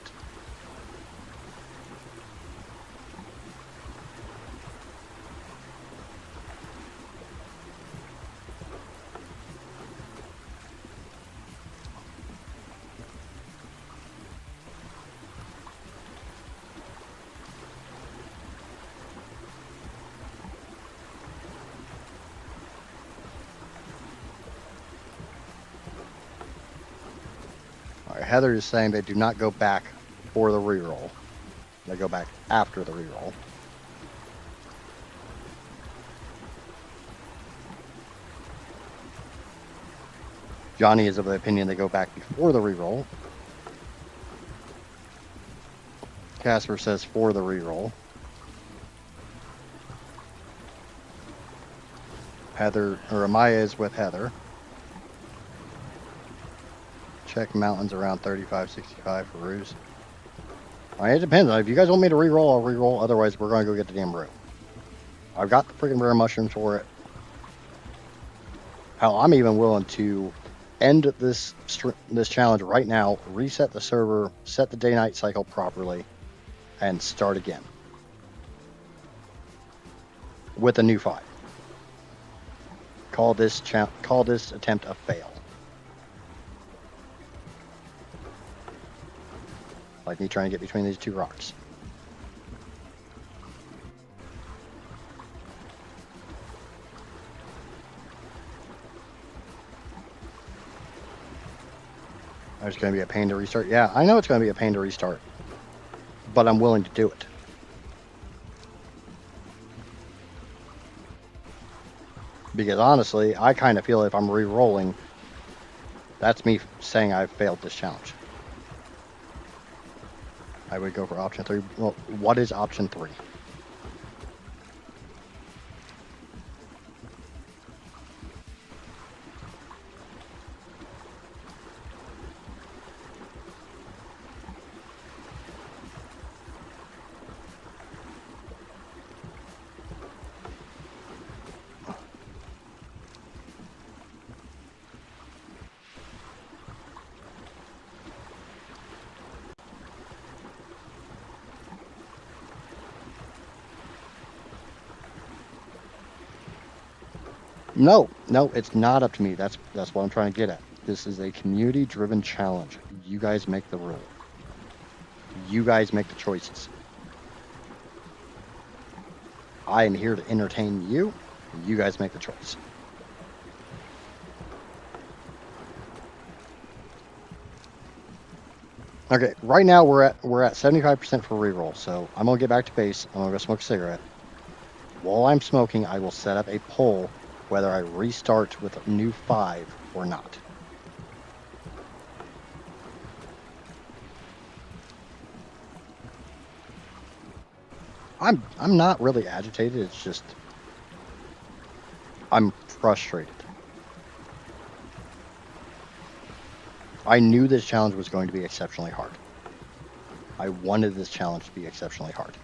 Heather is saying they do not go back for the reroll. They go back after the reroll. Johnny is of the opinion they go back before the reroll. Casper says for the reroll. Heather, or Amaya is with Heather. Check mountains around 35, 65 for Ruse. It depends. If you guys want me to reroll, I'll reroll. Otherwise, we're going to go get the damn room. I've got the freaking rare mushrooms for it. Hell, I'm even willing to end this challenge right now, reset the server, set the day-night cycle properly, and start again with a new 5. Call this attempt a fail. Like me trying to get between these 2 rocks. It's going to be a pain to restart. Yeah, I know it's going to be a pain to restart, but I'm willing to do it. Because honestly, I kind of feel if I'm re-rolling, that's me saying I've failed this challenge. I would go for option 3. Well, what is option 3? No, it's not up to me. That's what I'm trying to get at. This is a community-driven challenge. You guys make the rule. You guys make the choices. I am here to entertain you. You guys make the choice. Okay, right now we're at 75% for reroll, so I'm gonna get back to base. I'm gonna go smoke a cigarette. While I'm smoking, I will set up a poll whether I restart with a new 5 or not. I'm not really agitated. It's just I'm frustrated. I knew this challenge was going to be exceptionally hard. I wanted this challenge to be exceptionally hard.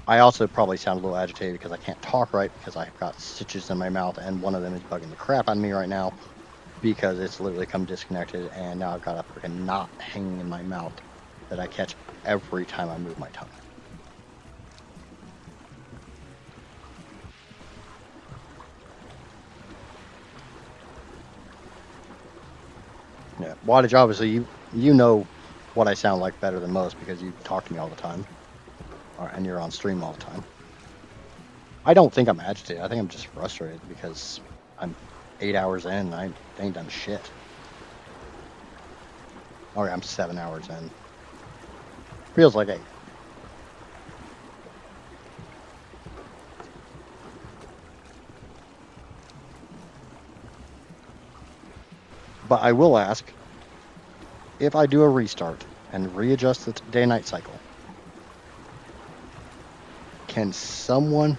I also probably sound a little agitated because I can't talk right because I've got stitches in my mouth and one of them is bugging the crap out of me right now because it's literally come disconnected and now I've got a freaking knot hanging in my mouth that I catch every time I move my tongue. Yeah, Wattage, obviously you know what I sound like better than most because you talk to me all the time, and you're on stream all the time. I don't think I'm agitated. I think I'm just frustrated because I'm 8 hours in and I ain't done shit. Okay, I'm 7 hours in. Feels like 8. But I will ask, if I do a restart and readjust the day-night cycle, can someone...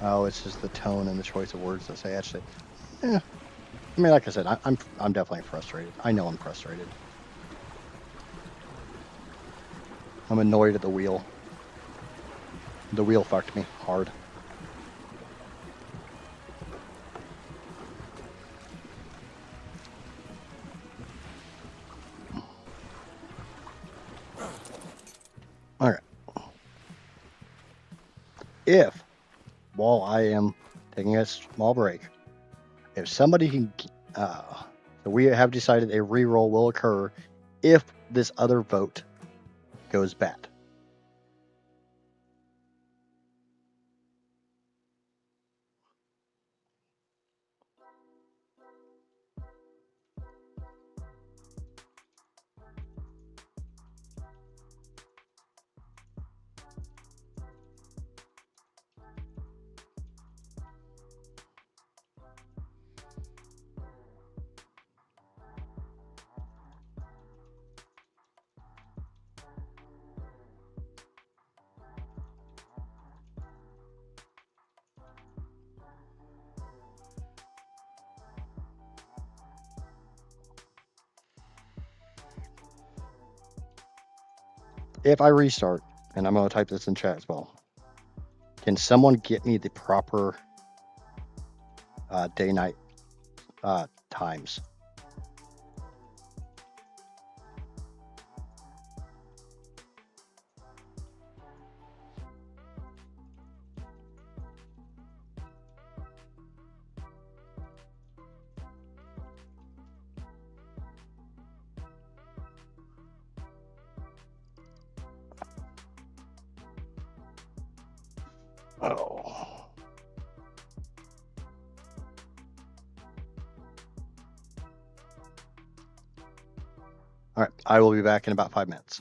Oh, it's just the tone and the choice of words that say actually. I mean, like I said, I'm definitely frustrated. I know I'm frustrated. I'm annoyed at the wheel. The wheel fucked me hard. Alright. If, while I am taking a small break, if somebody can... so we have decided a reroll will occur if this other vote goes bad. If I restart, and I'm going to type this in chat as well, can someone get me the proper day-night times? Oh. All right, I will be back in about 5 minutes.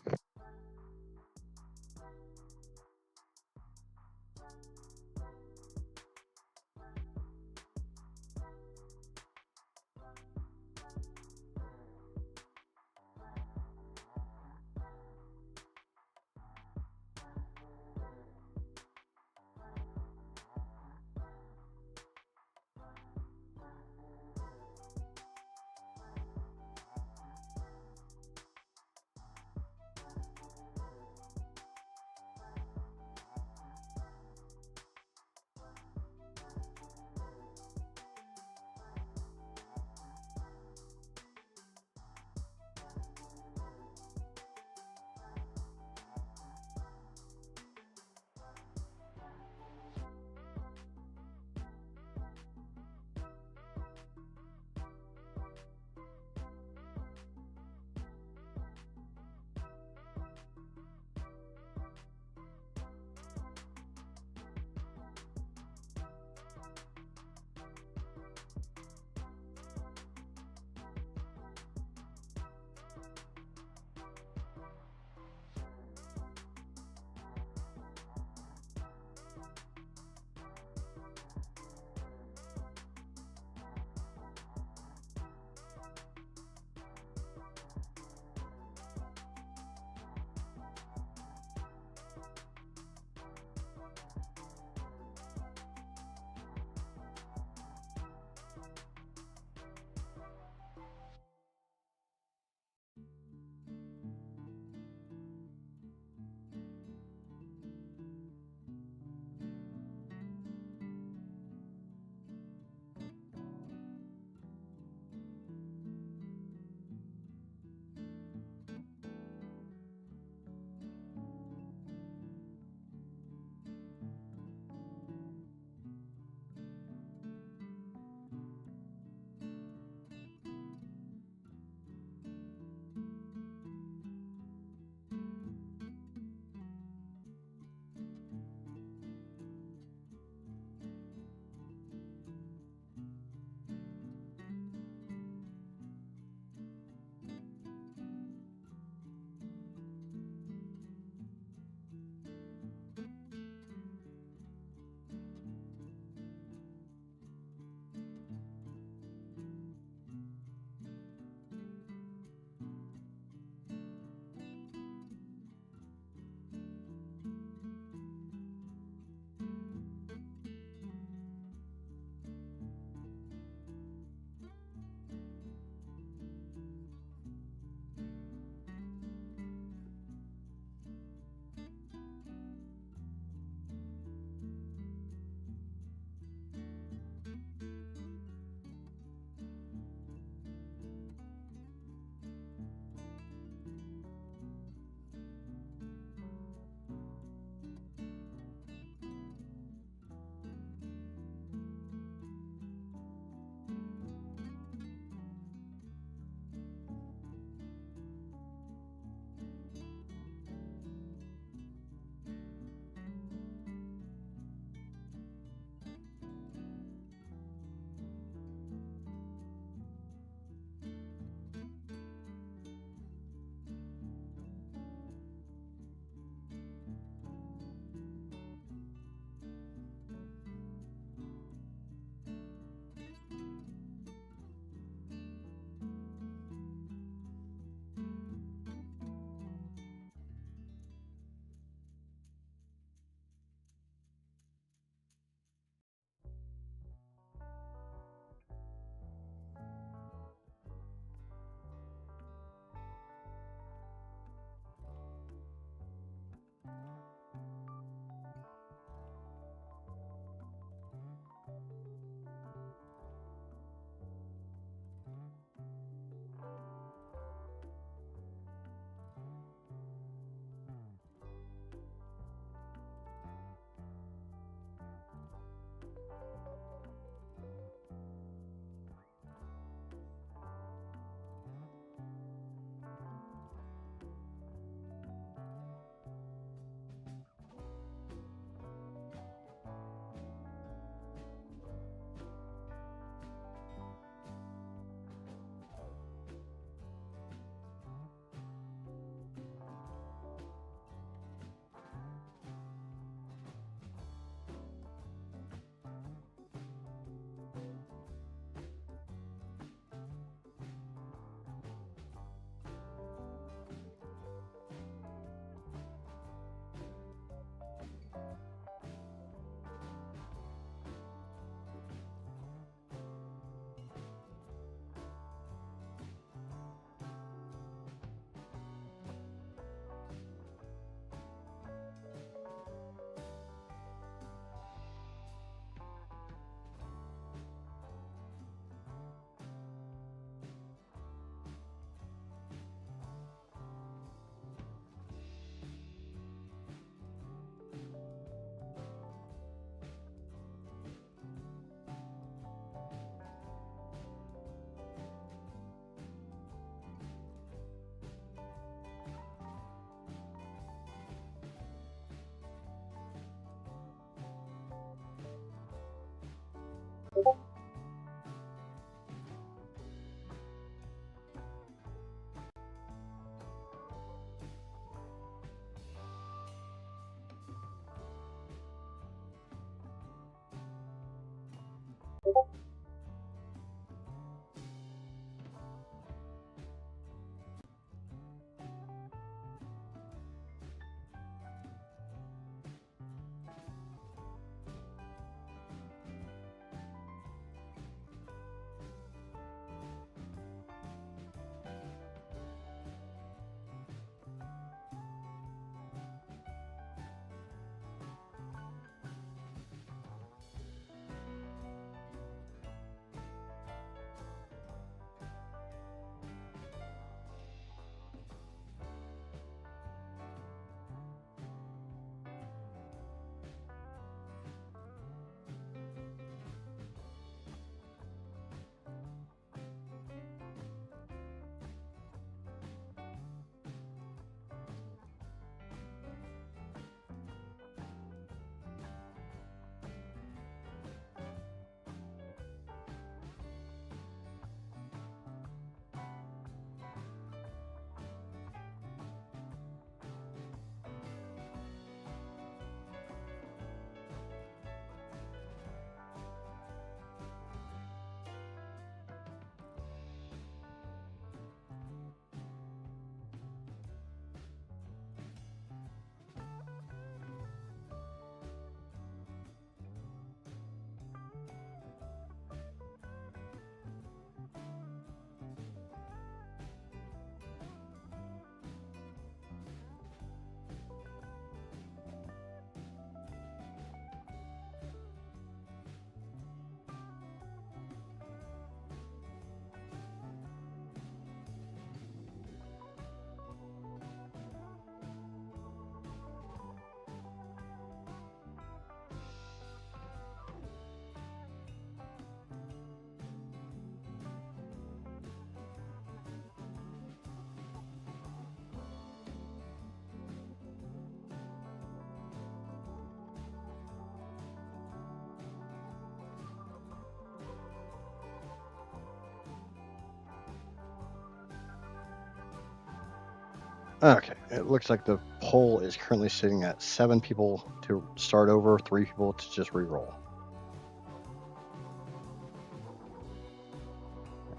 Okay, it looks like the poll is currently sitting at 7 people to start over, 3 people to just re-roll.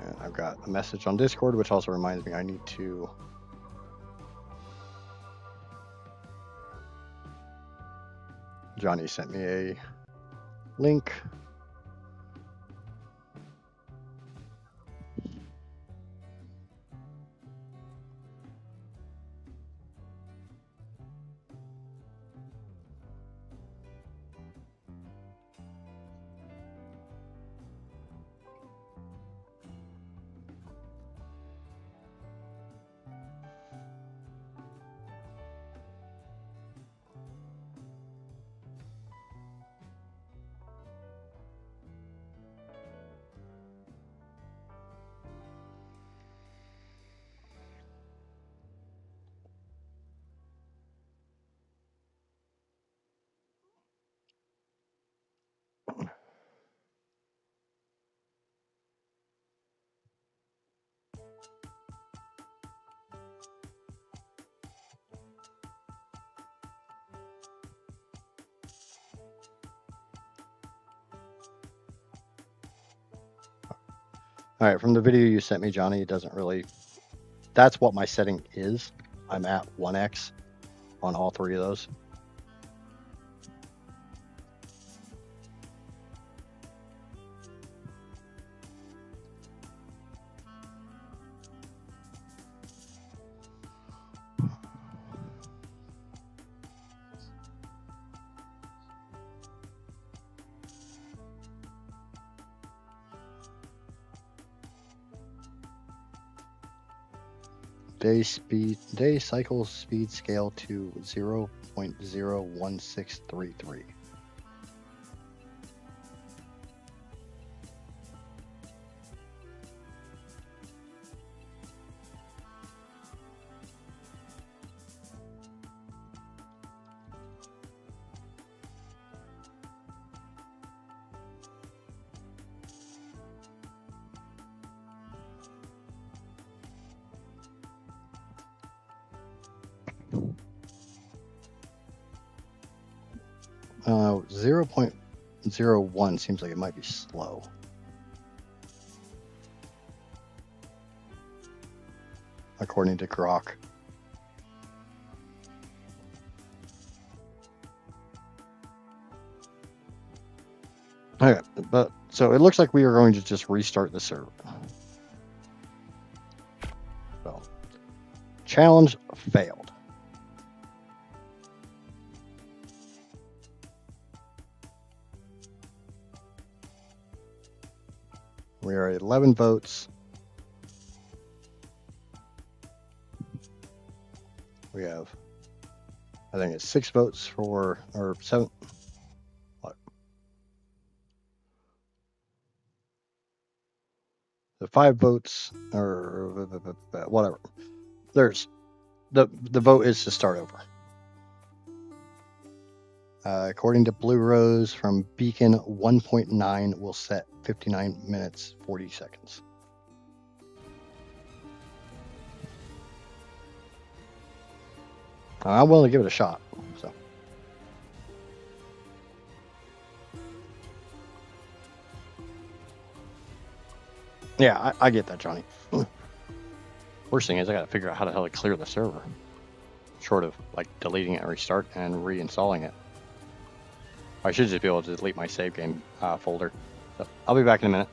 And I've got a message on Discord, which also reminds me I need to... Johnny sent me a link. All right, from the video you sent me, Johnny, it doesn't really... That's what my setting is. I'm at 1x on all 3 of those. Day cycle speed scale to 0.01633. 0.01 seems like it might be slow. According to Grok. Okay, but so it looks like we are going to just restart the server. So, challenge failed. We are at 11 votes. We have, I think it's 6 votes for, or 7. What? The 5 votes, or whatever. There's, the vote is to start over. According to Blue Rose from Beacon 1.9 will set 59 minutes 40 seconds. I'm willing to give it a shot. So, yeah, I get that, Johnny. Worst thing is I got to figure out how the hell to clear the server. Short of like deleting it and restart and reinstalling it. I should just be able to delete my save game folder. So I'll be back in a minute.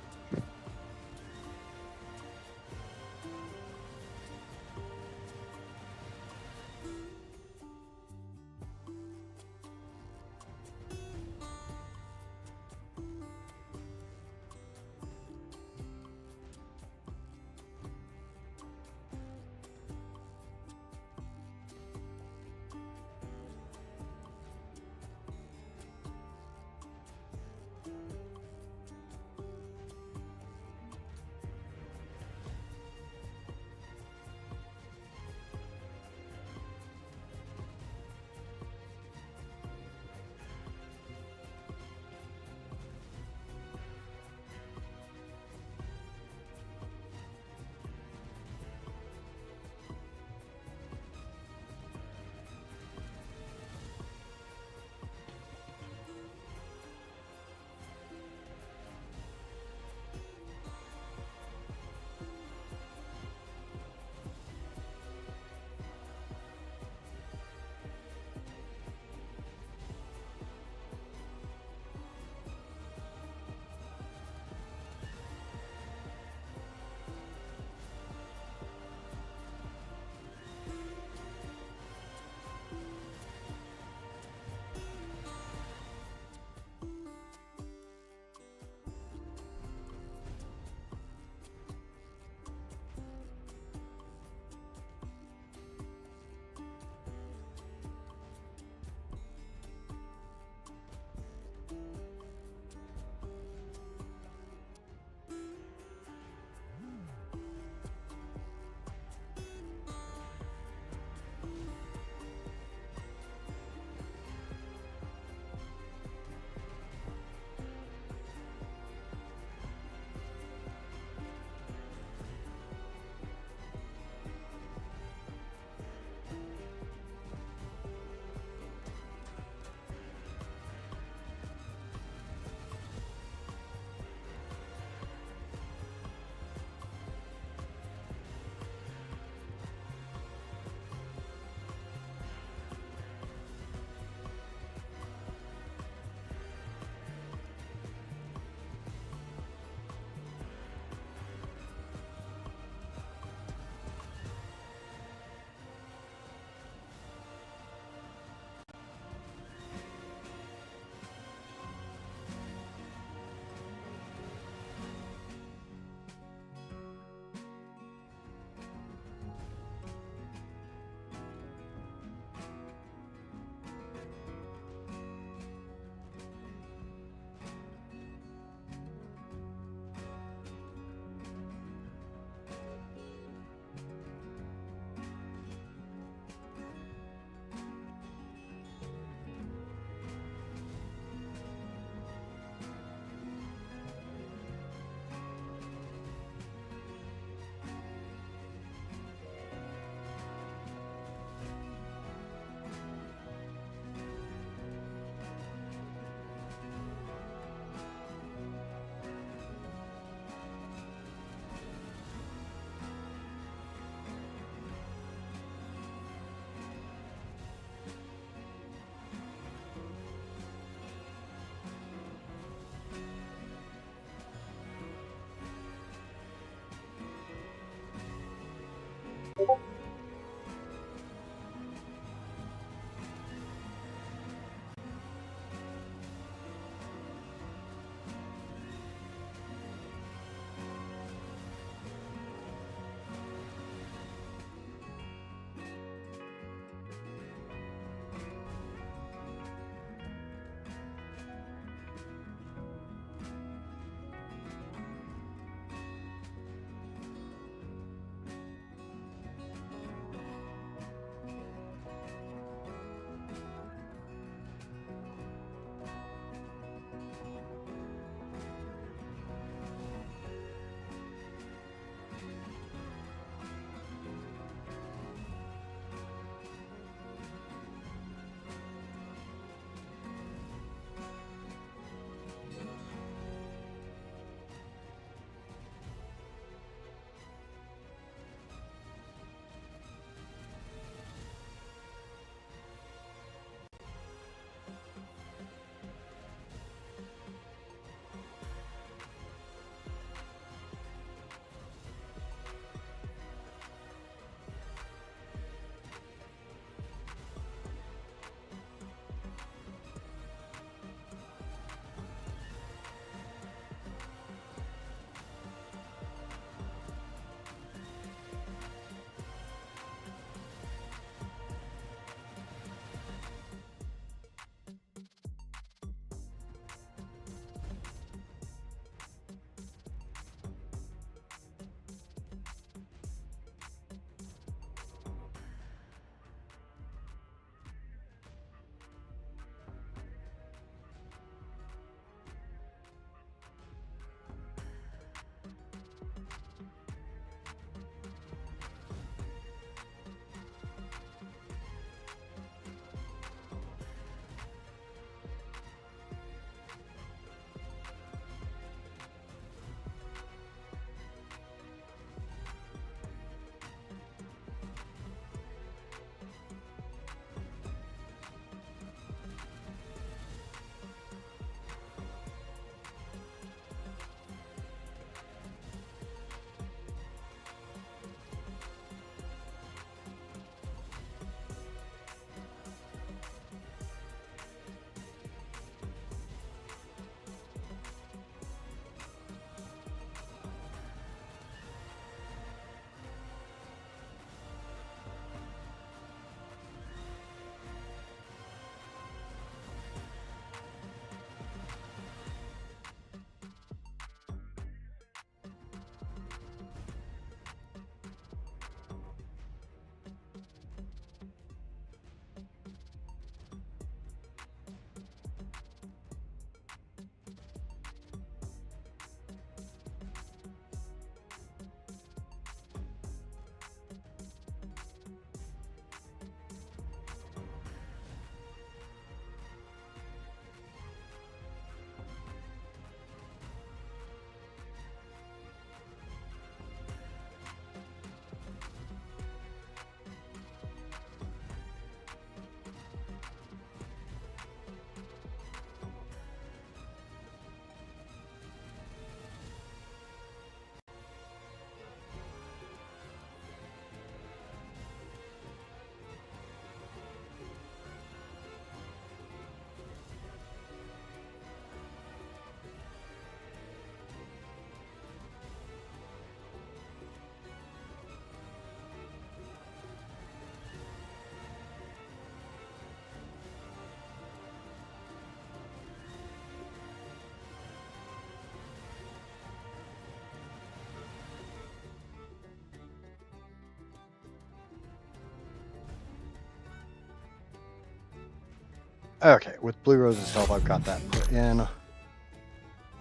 Okay, with Blue Rose's help, I've got that put in.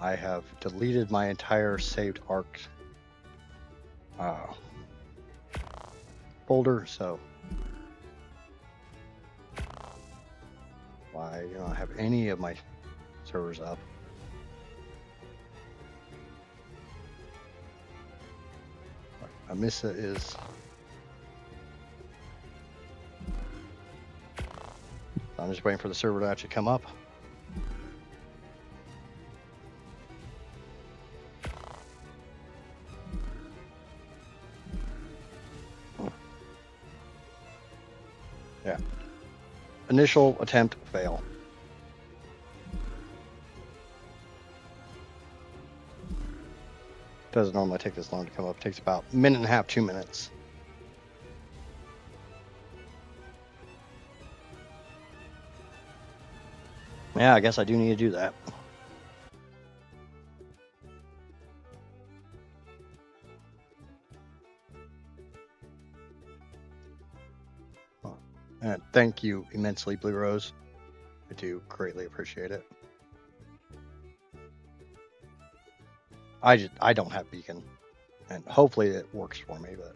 I have deleted my entire saved ARK folder, so I don't have any of my servers up. Amissa is... I'm just waiting for the server to actually come up. Yeah. Initial attempt fail. Doesn't normally take this long to come up. It takes about a minute and a half, 2 minutes. Yeah, I guess I do need to do that. And thank you immensely, Blue Rose. I do greatly appreciate it. I don't have beacon, and hopefully it works for me, but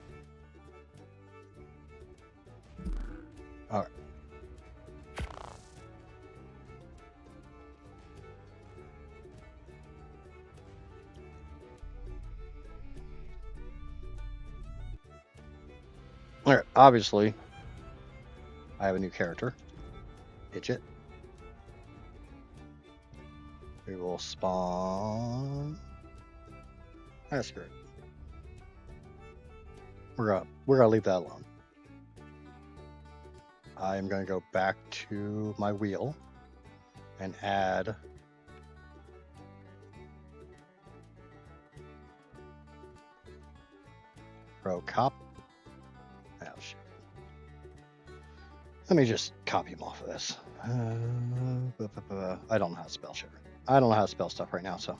all right. All right, obviously, I have a new character, Idjit. We will spawn. That's great. We're gonna leave that alone. I'm gonna go back to my wheel and add row cop. Oh shit. Let me just copy him off of this. I don't know how to spell shit. I don't know how to spell stuff right now, so.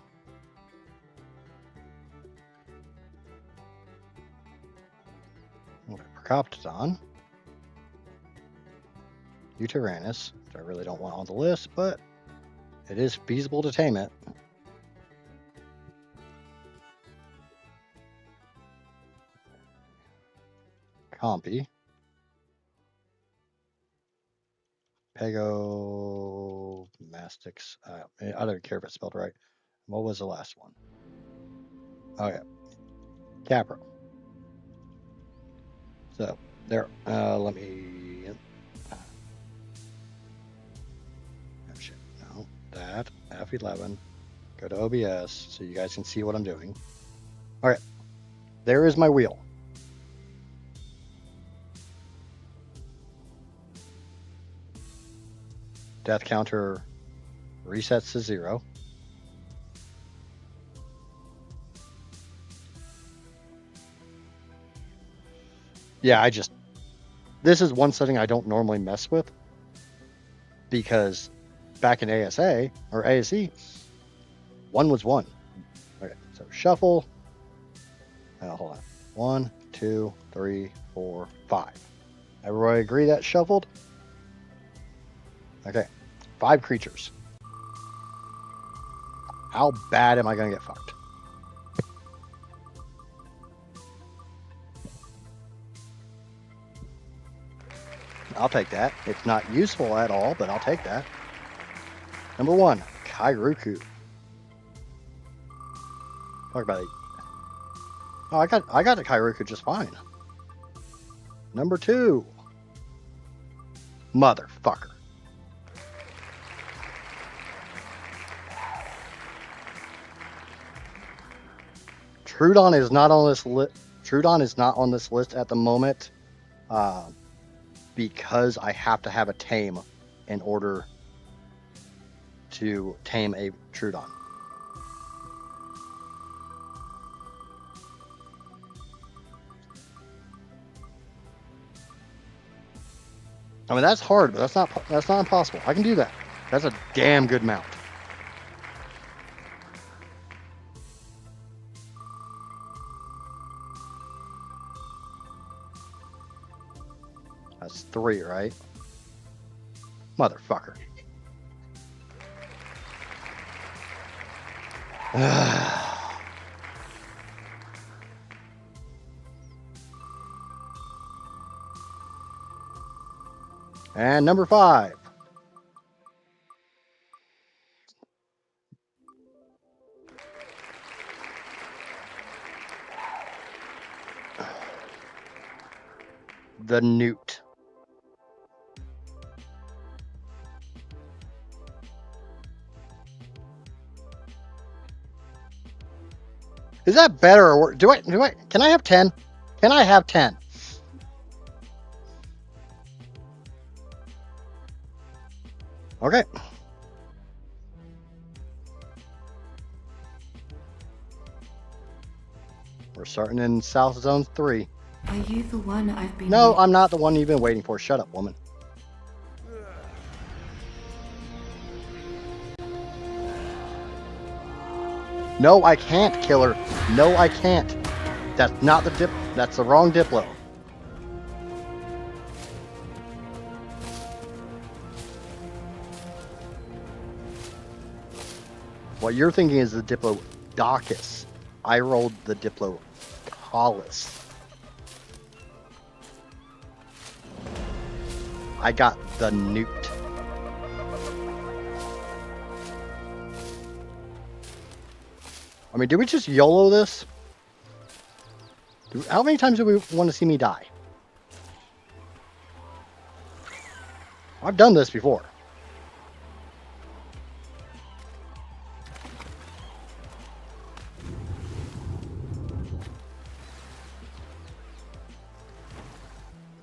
Procoptodon. Uteranus, which I really don't want on the list, but it is feasible to tame it. Compy. Pegomastix. I don't care if it's spelled right. What was the last one? Oh yeah, Capra. So there. Let me. Oh shit. No, that F11. Go to OBS so you guys can see what I'm doing. All right, there is my wheel. Death counter resets to 0. Yeah, this is one setting I don't normally mess with because back in ASA or ASE, 1 was 1. Okay, so shuffle. Hold on. 1, 2, 3, 4, 5. Everybody agree that's shuffled? Okay, 5 creatures. How bad am I going to get fucked? I'll take that. It's not useful at all, but I'll take that. Number 1, Kairuku. Talk about it. Oh, I got the Kairuku just fine. Number 2, motherfucker. Trudon is not on this list. Trudon is not on this list at the moment, because I have to have a tame in order to tame a Trudon. I mean, that's hard, but that's not impossible. I can do that. That's a damn good mount. That's 3, right? Motherfucker. And number 5. The newt. Is that better or worse? Can I have 10? Can I have 10? Okay. We're starting in South Zone 3. Are you the one I've been No, waiting- I'm not the one you've been waiting for. Shut up, woman. No, I can't kill her. No, I can't. That's not the dip. That's the wrong Diplo. What you're thinking is the Diplodocus. I rolled the Diplodocus. I got the newt. I mean, do we just YOLO this? How many times do we want to see me die? I've done this before.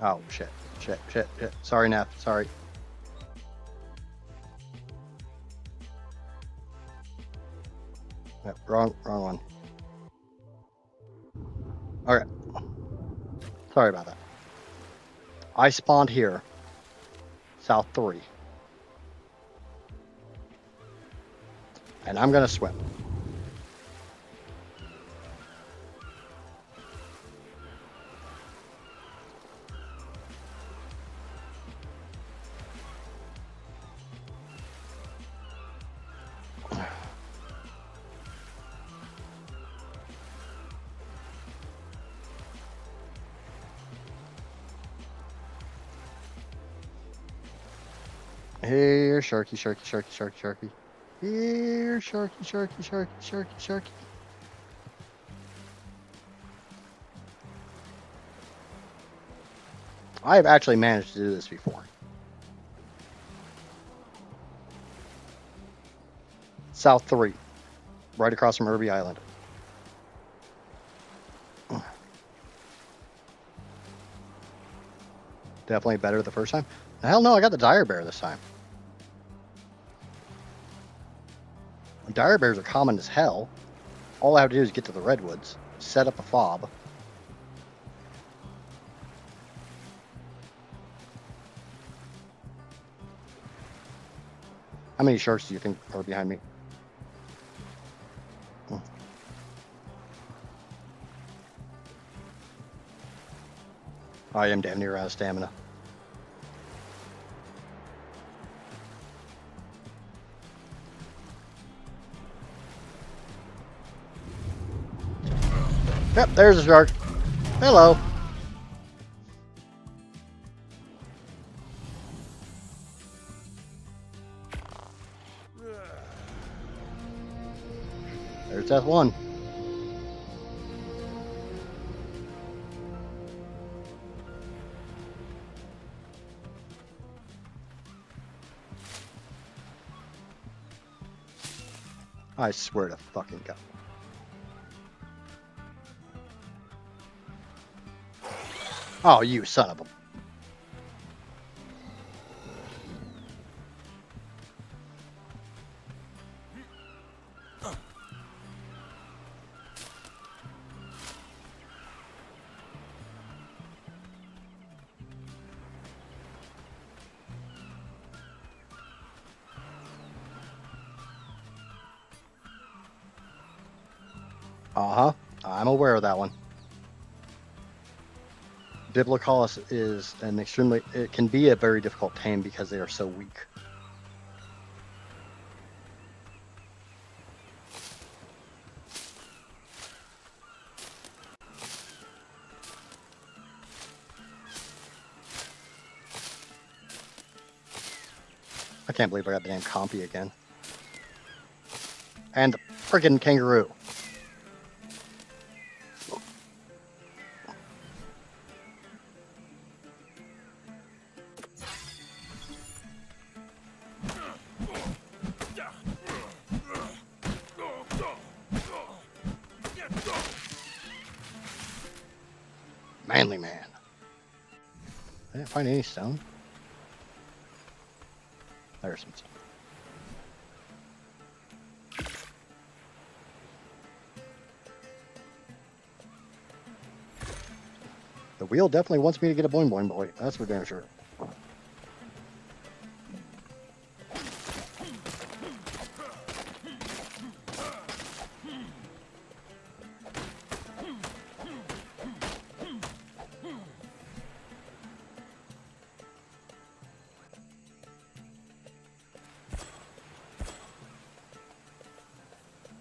Oh, shit. Shit. Sorry, Neff. Sorry. Yep, wrong one. Okay. Sorry about that. I spawned here. South 3. And I'm gonna swim. Here, sharky. Here, sharky. I have actually managed to do this before. South 3. Right across from Irby Island. Definitely better the first time. Hell no, I got the dire bear this time. Dire bears are common as hell. All I have to do is get to the redwoods, set up a fob. How many sharks do you think are behind me? I am damn near out of stamina. Yep, there's a shark. Hello. There's death 1. I swear to fucking God. Oh, you son of a... Uh-huh. I'm aware of that one. Diplodocus is an extremely... It can be a very difficult tame because they are so weak. I can't believe I got the damn compy again. And the freaking kangaroo. Manly man. I didn't find any stone. There's some stone. The wheel definitely wants me to get a boing boing boy. That's for damn sure.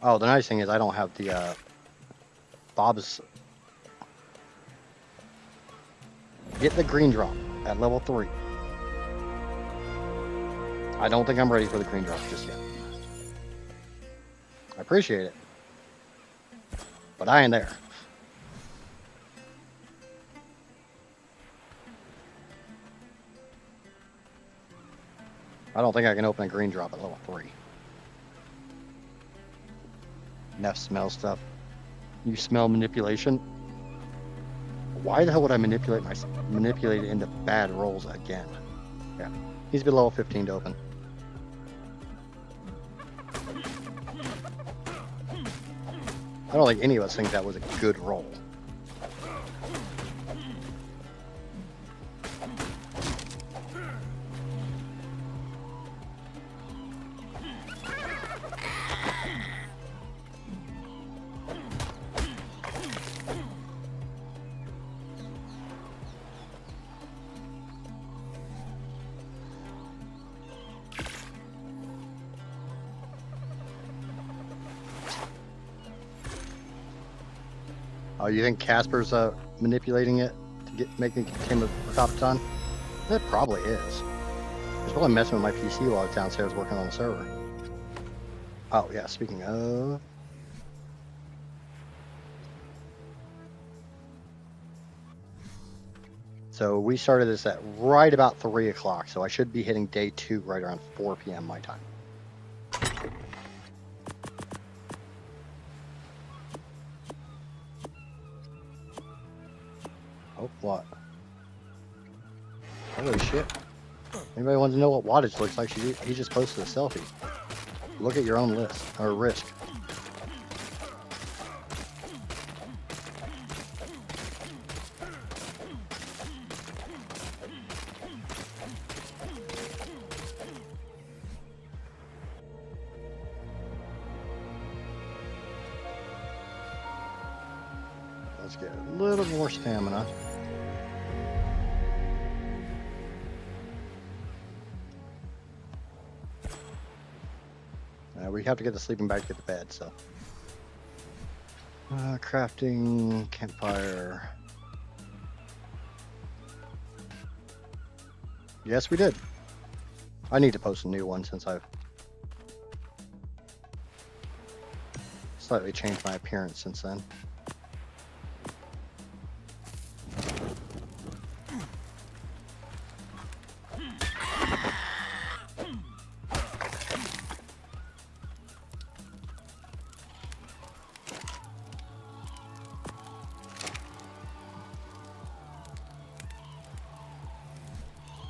Oh, the nice thing is I don't have the Bob's. Get the green drop at level 3. I don't think I'm ready for the green drop just yet. I appreciate it, but I ain't there. I don't think I can open a green drop at level 3. Neff smell stuff. You smell manipulation? Why the hell would I manipulate it into bad rolls again? Yeah, he's been level 15 to open. I don't think any of us think that was a good roll. Oh, you think Casper's manipulating it to make me contain a top ton? It probably is. He's probably messing with my PC while I was downstairs working on the server. Oh yeah, speaking of, so we started this at right about 3 o'clock, so I should be hitting day 2 right around 4 p.m. my time. Oh, what? Holy shit. Anybody wants to know what wattage looks like? He just posted a selfie. Look at your own list, or risk. Let's get a little more stamina. We have to get the sleeping bag to get to bed, so. Crafting, campfire. Yes, we did. I need to post a new one since I've slightly changed my appearance since then.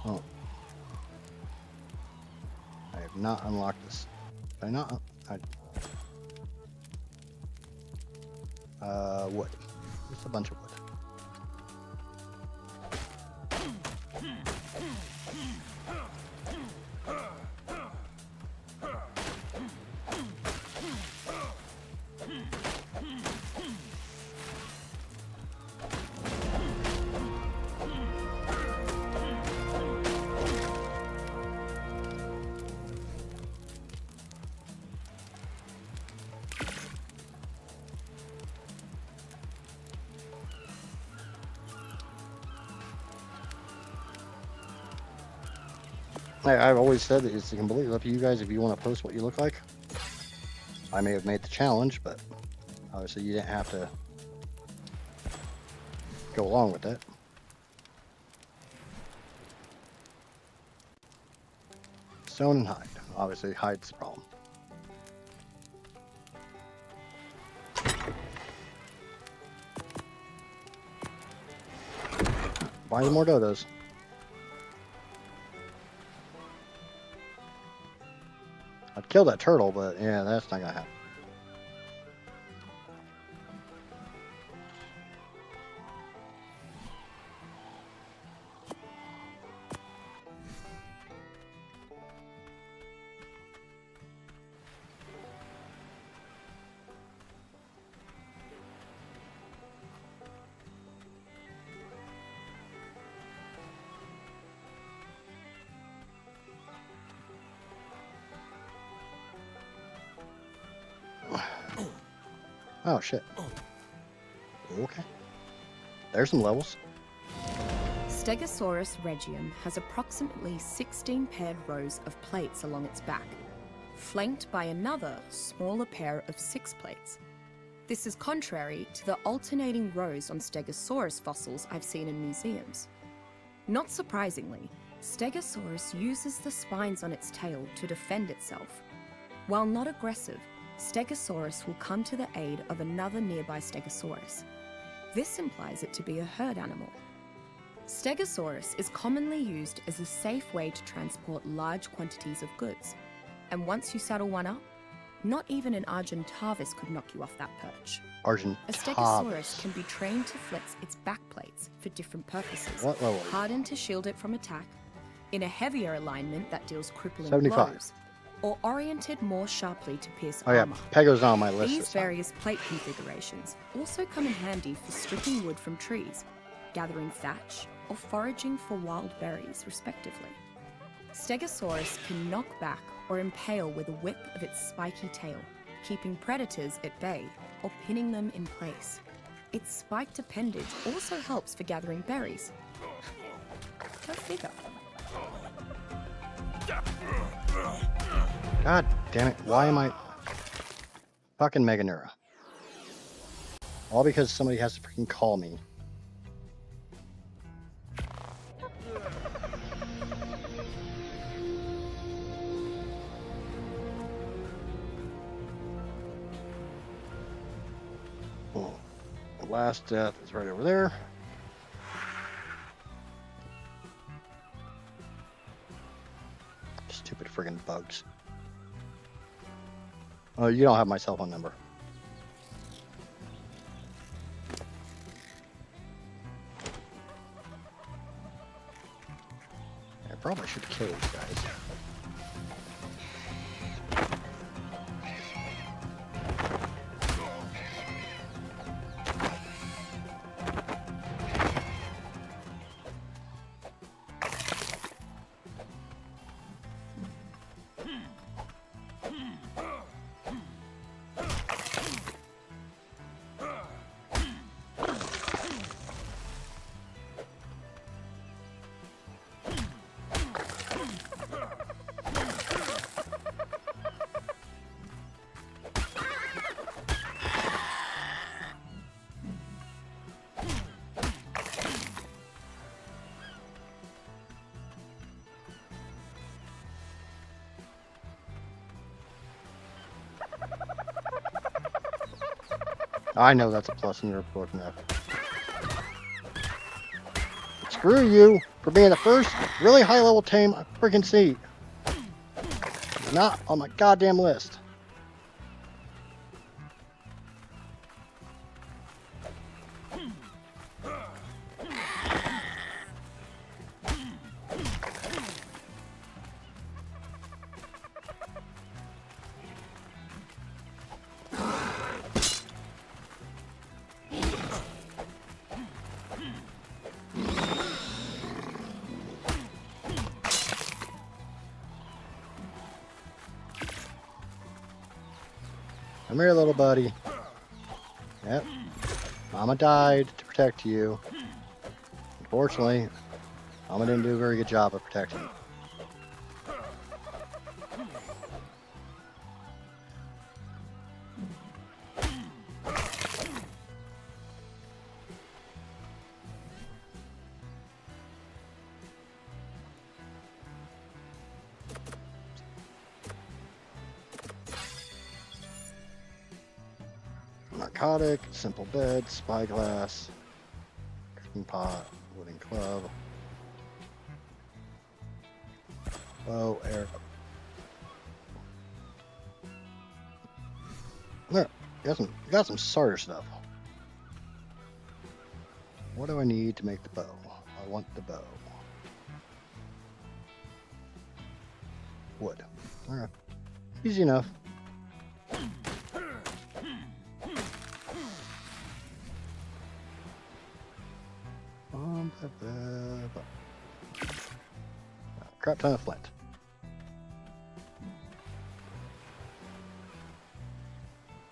Oh. I have not unlocked this. Did I not? Wood. Just a bunch of wood. I've always said that it's completely up to you guys if you want to post what you look like. I may have made the challenge, but obviously you didn't have to go along with it. Stone and hide. Obviously, hide's the problem. Find some more dodos. I'd kill that turtle, but yeah, that's not gonna happen. Oh shit. Okay. There's some levels. Stegosaurus regium has approximately 16 paired rows of plates along its back, flanked by another, smaller pair of 6 plates. This is contrary to the alternating rows on Stegosaurus fossils I've seen in museums. Not surprisingly, Stegosaurus uses the spines on its tail to defend itself. While not aggressive, Stegosaurus will come to the aid of another nearby Stegosaurus. This implies it to be a herd animal. Stegosaurus is commonly used as a safe way to transport large quantities of goods, and once you saddle one up, not even an Argentavis could knock you off that perch. A Stegosaurus can be trained to flex its back plates for different purposes. What level? Hardened to shield it from attack, in a heavier alignment that deals crippling 75. blows, or oriented more sharply to pierce Oh yeah, armor. Pego's not on my list. These this time. various plate configurations also come in handy for stripping wood from trees, gathering thatch, or foraging for wild berries, respectively. Stegosaurus can knock back or impale with a whip of its spiky tail, keeping predators at bay or pinning them in place. Its spiked appendage also helps for gathering berries. Go figure. God damn it, why am I fucking Meganura? All because somebody has to freaking call me. Oh, the last death is right over there. Stupid friggin' bugs. Oh, you don't have my cell phone number. I probably should kill these guys. I know that's a plus in your report enough. Screw you for being the first really high level tame I freaking see. Not on my goddamn list. Come here, little buddy. Yep. Mama died to protect you. Unfortunately, Mama didn't do a very good job of protecting you. Narcotic, simple bed, spyglass, cooking pot, wooden club. Oh, air. There, you got some starter stuff. What do I need to make the bow? I want the bow. Wood. Alright. Easy enough. Crap ton of flint.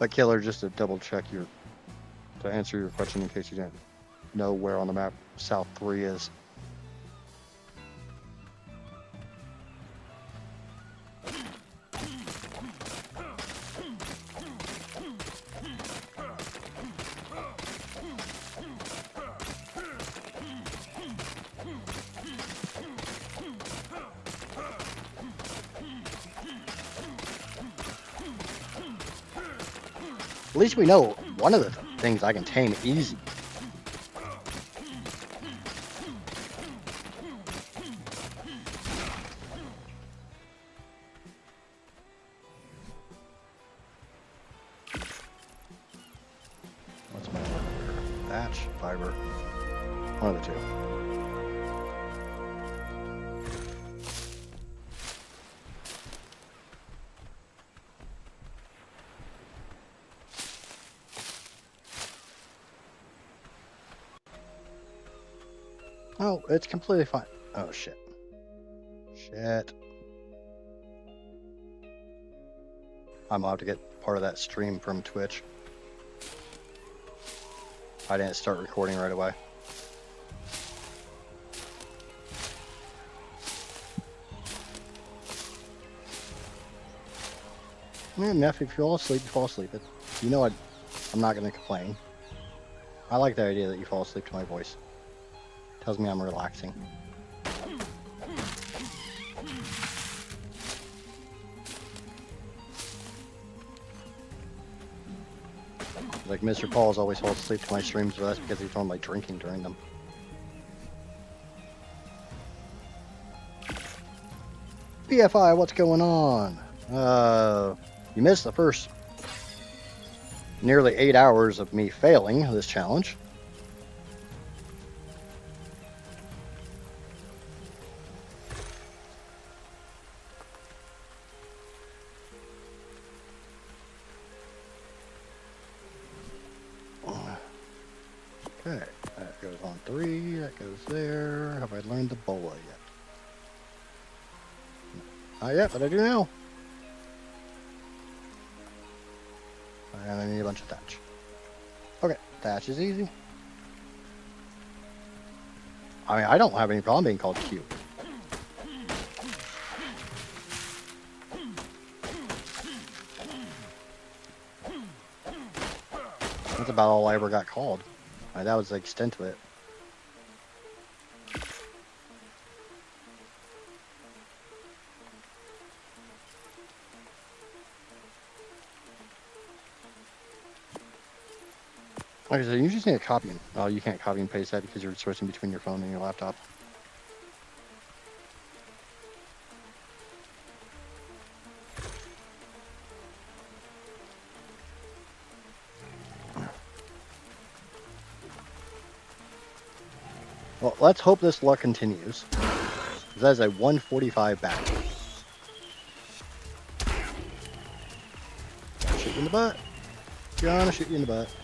But killer, just to double check to answer your question in case you didn't know where on the map South 3 is. At least we know one of the things I can tame easy. What's my order? Thatch, fiber, one of the two. Oh, it's completely fine. Oh, shit. Shit. I'm about to get part of that stream from Twitch. I didn't start recording right away. Neff, if you fall asleep, you fall asleep. You know I'm not going to complain. I like the idea that you fall asleep to my voice. Tells me I'm relaxing. Like Mr. Paul's always falls asleep to my streams, but that's because he's on like drinking during them. BFI, what's going on? You missed the first nearly 8 hours of me failing this challenge. Okay, that goes on 3, that goes there. Have I learned the bola yet? Not yet, but I do now. And I need a bunch of thatch. Okay, thatch is easy. I mean, I don't have any problem being called cute. That's about all I ever got called. That was the extent of it. Like I said, you just need a copy. Oh, you can't copy and paste that because you're switching between your phone and your laptop. Well, let's hope this luck continues. That is a 145 back. Shoot you in the butt. Gonna shoot you in the butt.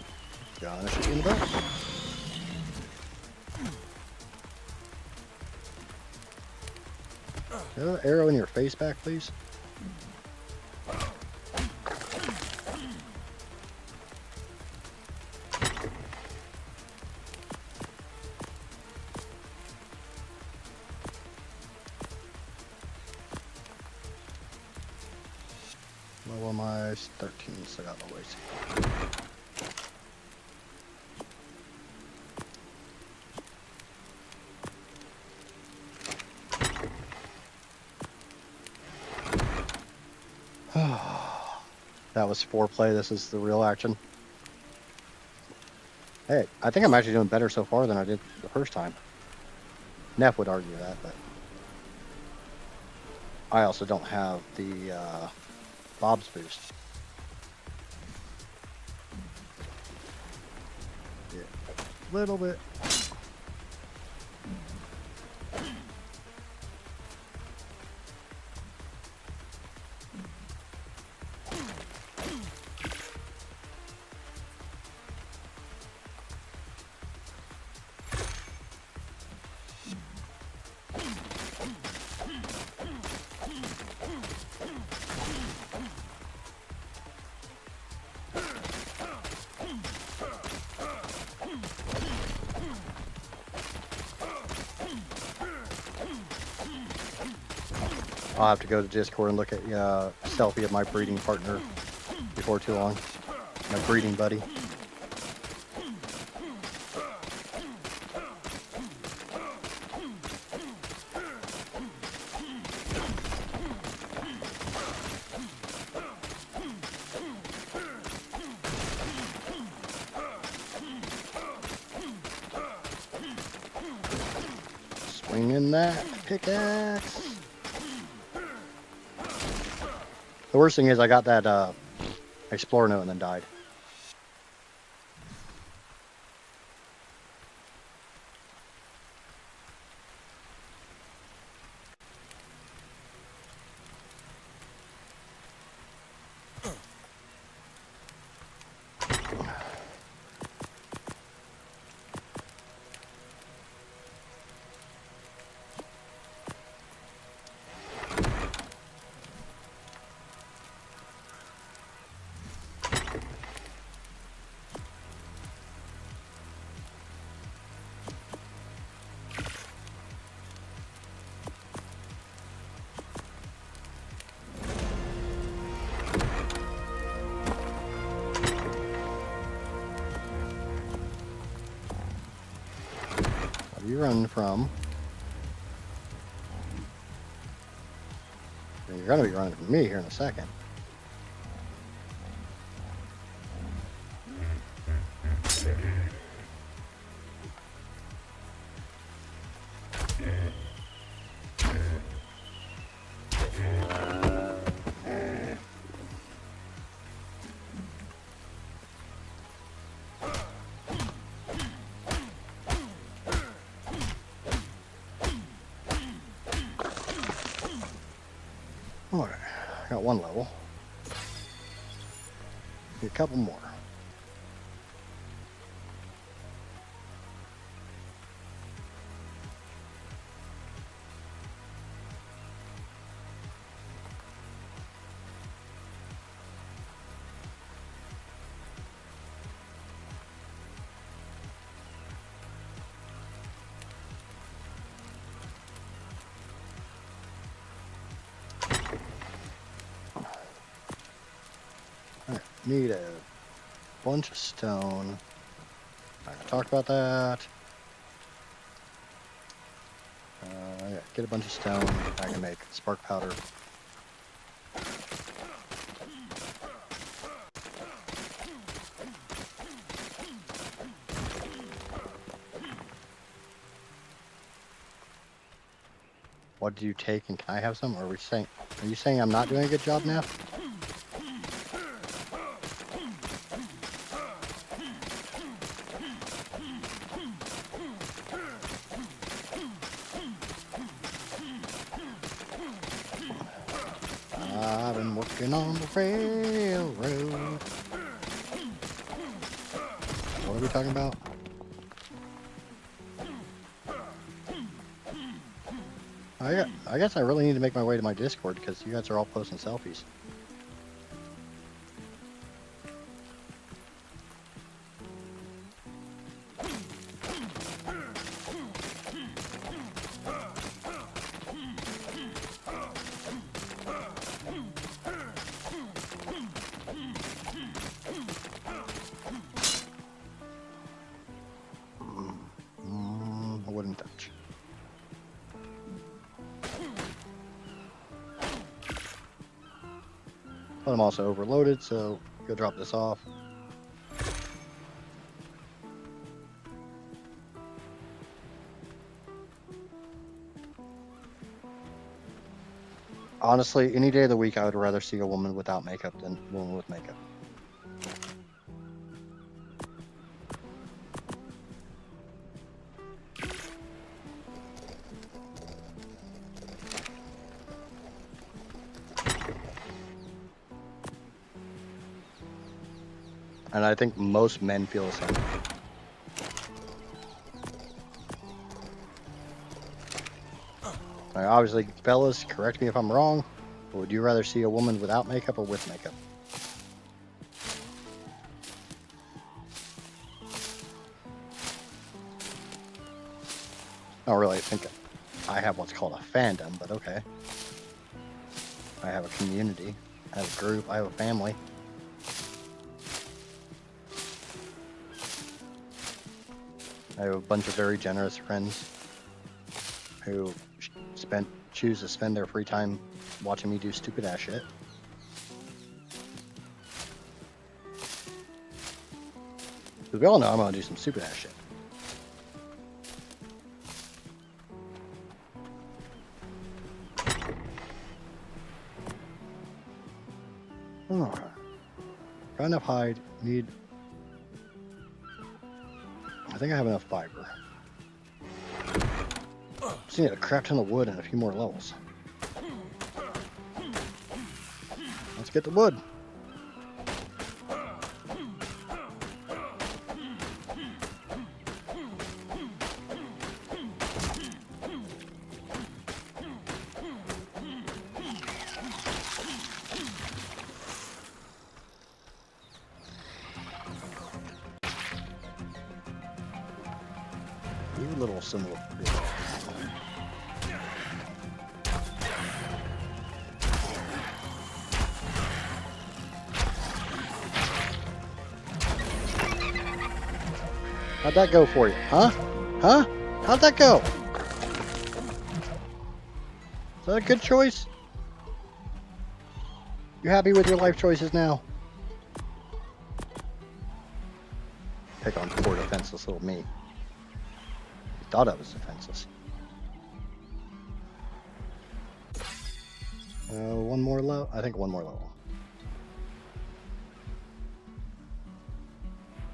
Gonna shoot you in the butt. Get an arrow in your face back, please. Low on my 13, so I got no ways. That was foreplay. This is the real action. Hey, I think I'm actually doing better so far than I did the first time. Neff would argue that, but I also don't have the Bob's boost. Yeah, a little bit. I'll have to go to Discord and look at selfie of my breeding partner before too long. My breeding buddy. Swinging that pickaxe. The worst thing is I got that Explorer note and then died. What are you running from? And you're going to be running from me here in a second. Alright, I got one level. Need a couple more. Alright, need a bunch of stone. I'm gonna talk about that. Yeah, get a bunch of stone. I can make spark powder. What did you take, and can I have some? Or are you saying I'm not doing a good job now? I've been working on the railroad. What are we talking about? I guess I really need to make my way to my Discord because you guys are all posting selfies. I wouldn't touch. But I'm also overloaded, so go drop this off. Honestly, any day of the week, I would rather see a woman without makeup than a woman with makeup. And I think most men feel the same way. Now, obviously, fellas, correct me if I'm wrong, but would you rather see a woman without makeup or with makeup? I don't really think I have what's called a fandom, but okay. I have a community, I have a group, I have a family. I have a bunch of very generous friends who choose to spend their free time watching me do stupid ass shit. Because we all know I'm gonna do some stupid ass shit. Oh. Got enough hide. Need. I think I have enough fiber. Just need a crap ton of wood and a few more levels. Let's get the wood. You little similar. How'd that go for you? Huh? Huh? How'd that go? Is that a good choice? You happy with your life choices now? Pick on poor defenseless little me. You thought I was defenseless. One more level? I think one more level.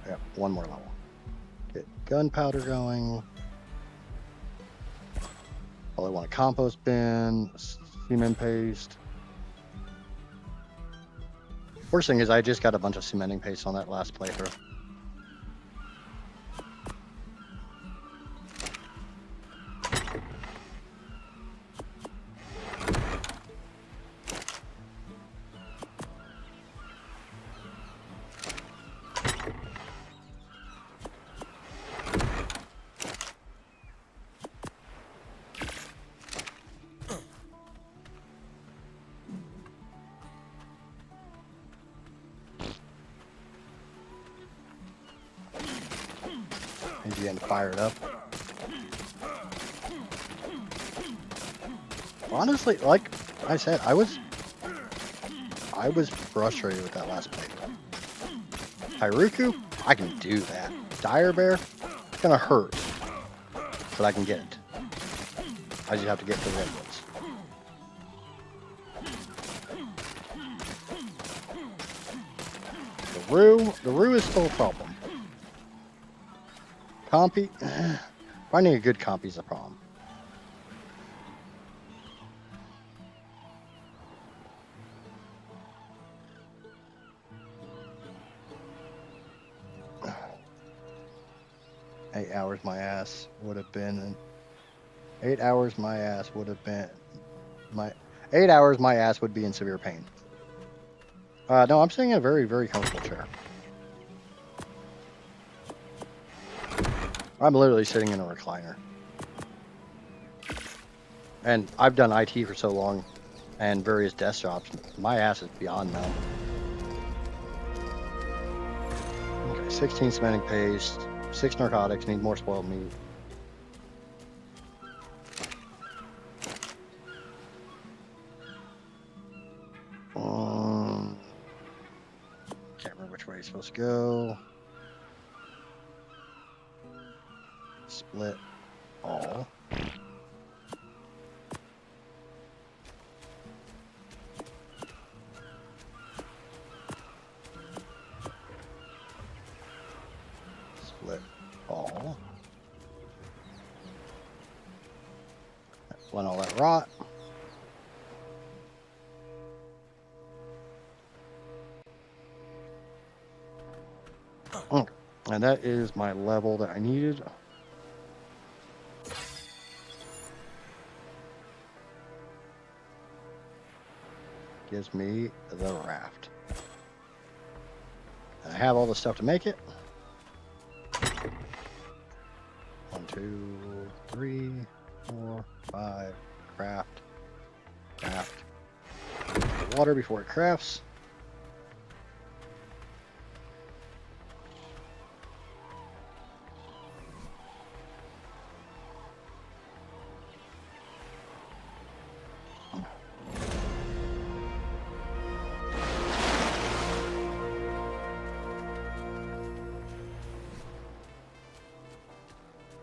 Yeah, one more level. Get gunpowder going. Probably want a compost bin, cement paste. Worst thing is I just got a bunch of cementing paste on that last playthrough. He's getting fired up. Honestly, like I said, I was frustrated with that last playthrough. Hyruku, I can do that. Dire Bear, it's gonna hurt, but I can get it. I just have to get the red ones. The Rue is still a problem. Compy, finding a good compy is a problem. Eight hours my ass would have been. 8 hours my ass would have been. 8 hours my ass would be in severe pain. No, I'm sitting in a very, very comfortable chair. I'm literally sitting in a recliner. And I've done IT for so long and various desk jobs, my ass is beyond numb. Okay, 16 cementing paste, 6 narcotics, need more spoiled meat. Can't remember which way you're supposed to go. Split all. Let fall. Let all that rot. Okay. And that is my level that I needed. Gives me the raft. And I have all the stuff to make it. 1, 2, 3, 4, 5. Craft. Craft. Water before it crafts.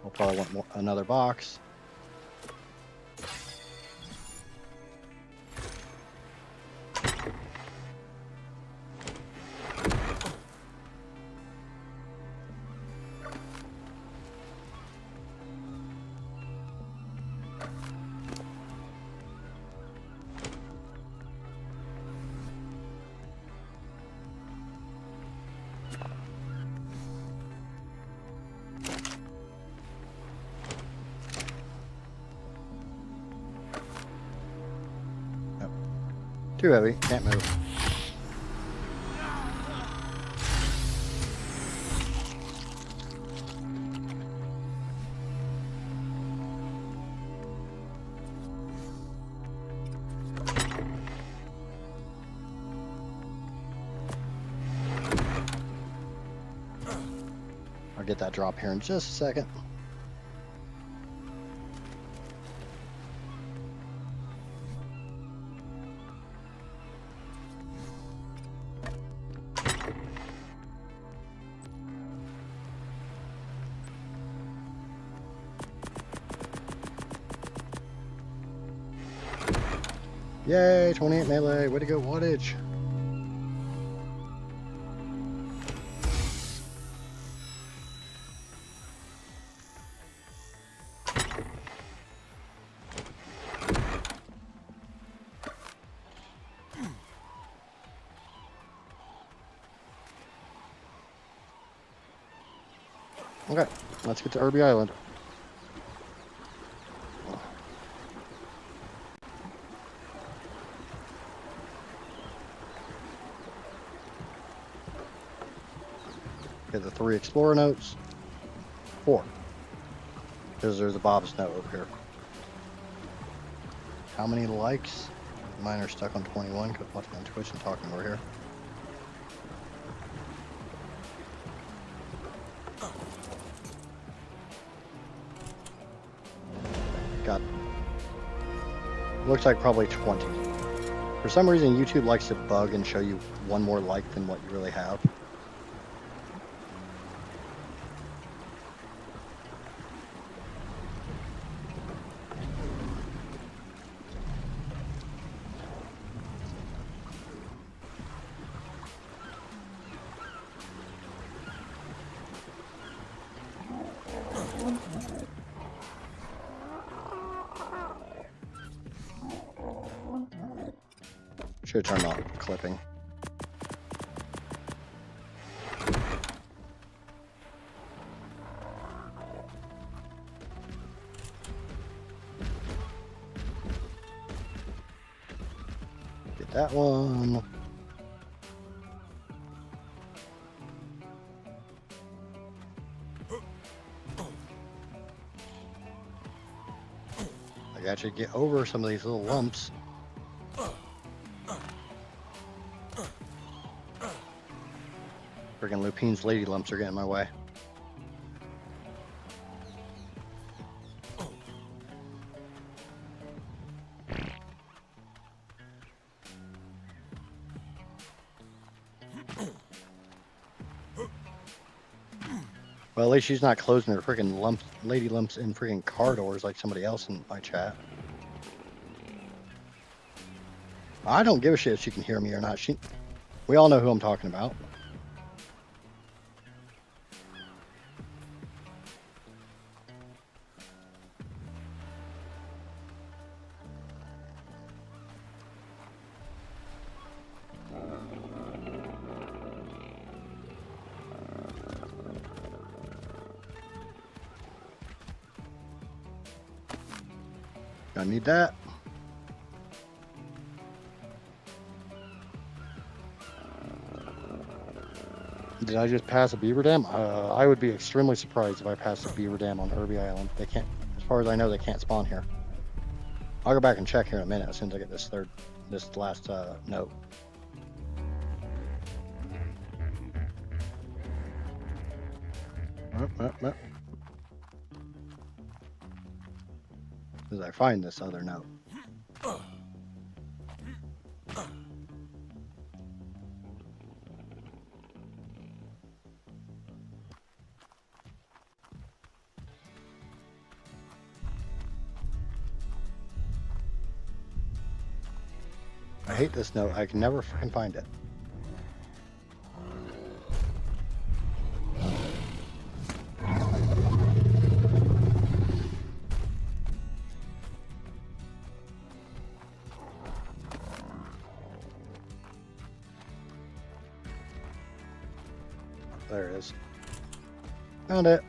We'll probably want another box. Too heavy, can't move. I'll get that drop here in just a second. Yay, 28 melee. Way to go, wattage. Okay, let's get to Irby Island. Get the 3 explorer notes. 4. Because there's a Bob's note over here. How many likes? Mine are stuck on 21 because watching on Twitch and talking over here. Got, looks like probably 20. For some reason, YouTube likes to bug and show you one more like than what you really have. Should have turned off clipping. Get that one. I got you to get over some of these little lumps. Friggin' Lupine's lady lumps are getting in my way. Well, at least she's not closing her friggin' lumps, lady lumps in friggin' car doors like somebody else in my chat. I don't give a shit if she can hear me or not. We all know who I'm talking about. Gonna need that. Did I just pass a beaver dam? I would be extremely surprised if I passed a beaver dam on Irby Island. They can't, as far as I know, they can't spawn here. I'll go back and check here in a minute as soon as I get this last note. As I find this other note. I hate this note. I can never fucking find it. There it is. Found it.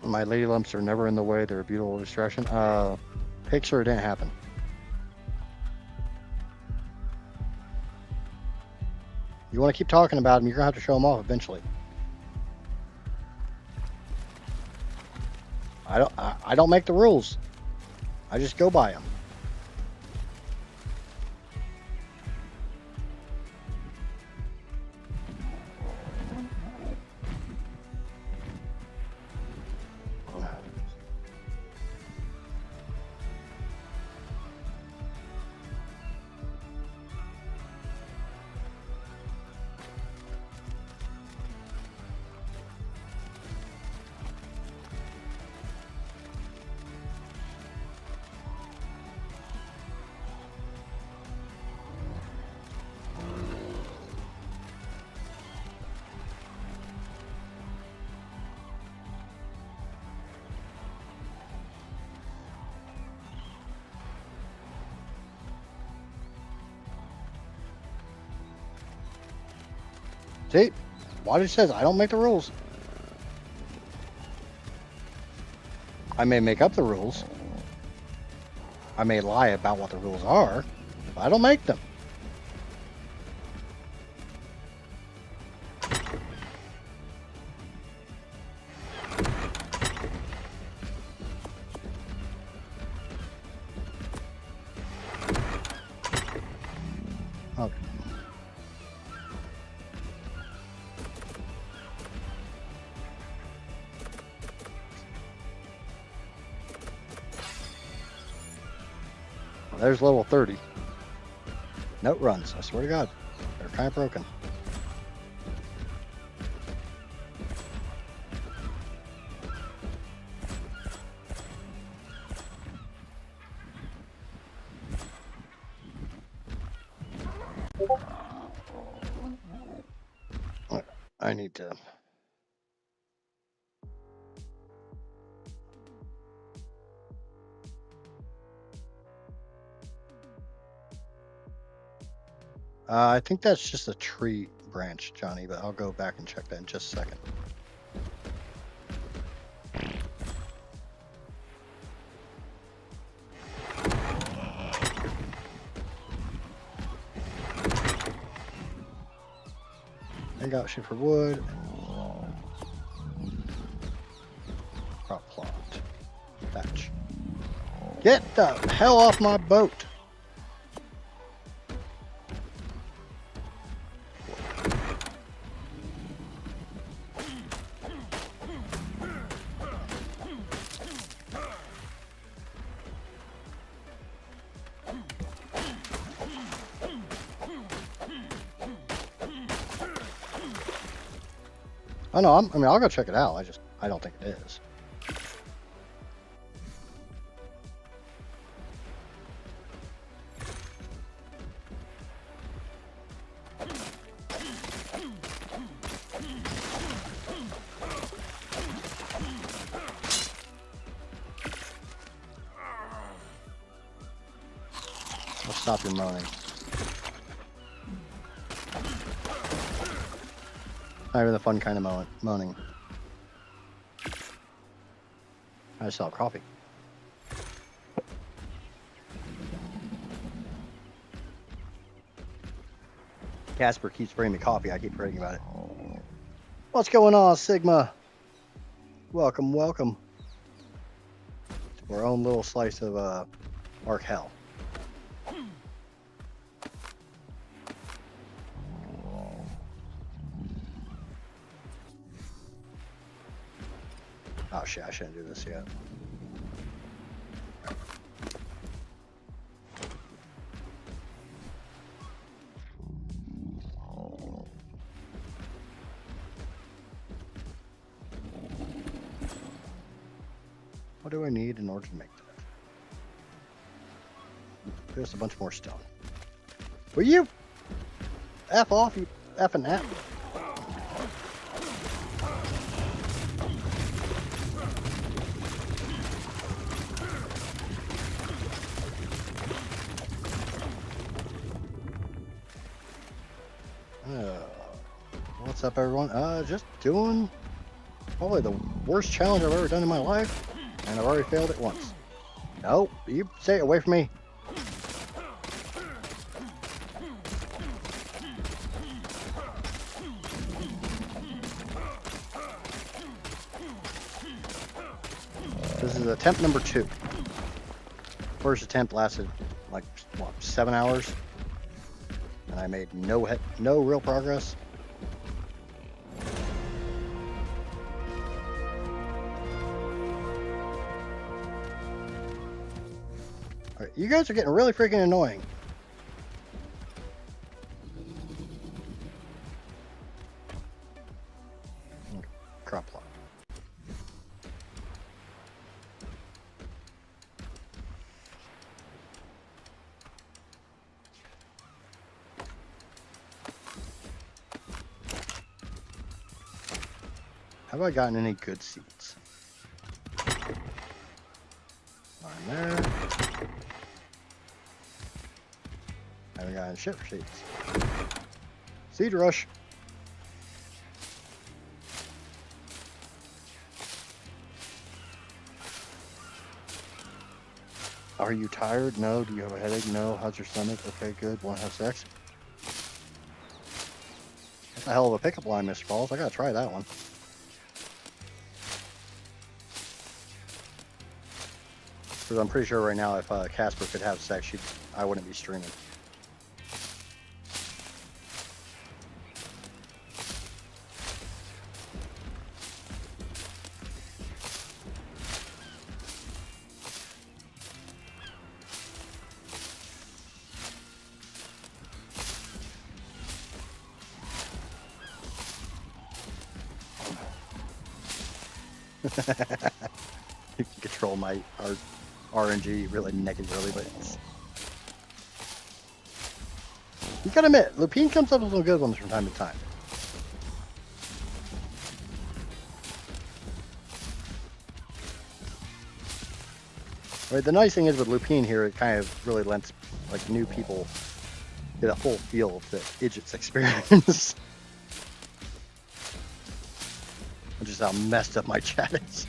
My lady lumps are never in the way. They're a beautiful distraction. Picture it didn't happen. You want to keep talking about them, you're gonna have to show them off eventually. I don't make the rules. I just go by them. See? Watch it says I don't make the rules. I may make up the rules. I may lie about what the rules are, but I don't make them. Okay. There's level 30. Note runs. I swear to God. They're kind of broken. I need to... I think that's just a tree branch, Johnny, but I'll go back and check that in just a second. I got shit for wood. Crop plot. Thatch. Get the hell off my boat! Oh no, I mean, I'll go check it out. I don't think it is. I'll stop your moaning. Not even the fun kind of moaning. I just saw coffee. Casper keeps bringing me coffee. I keep forgetting about it. What's going on, Sigma? Welcome, welcome. To our own little slice of ARK hell. Oh shit, I shouldn't do this yet. What do I need in order to make that? Just a bunch more stone. Will you F off, you effing F? What's up, everyone? Just doing probably the worst challenge I've ever done in my life, and I've already failed it once. No, you stay away from me. This is attempt number 2. First attempt lasted like, what, 7 hours? And I made no real progress. All right, you guys are getting really freaking annoying. Crop plot. Have I gotten any good seeds? Mine there. Haven't gotten shit for seeds. Seed rush. Are you tired? No. Do you have a headache? No. How's your stomach? Okay, good. Want to have sex? That's a hell of a pickup line, Mr. Falls. I gotta try that one. Because I'm pretty sure right now if Casper could have sex, I wouldn't be streaming. You can control my RNG really negatively, but you gotta admit, Lupine comes up with some good ones from time to time. Right, the nice thing is with Lupine here, it kind of really lets like new people get a full feel of the Idjits experience. Which is how messed up my chat is.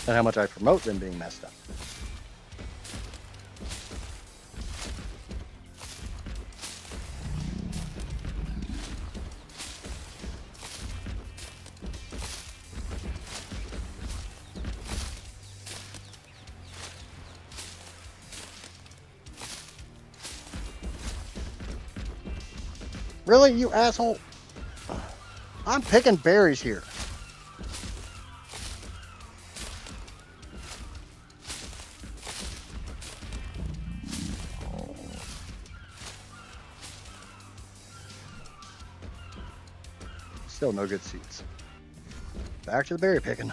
And how much I promote them being messed up. Really, you asshole? I'm picking berries here. Still no good seeds. Back to the berry picking.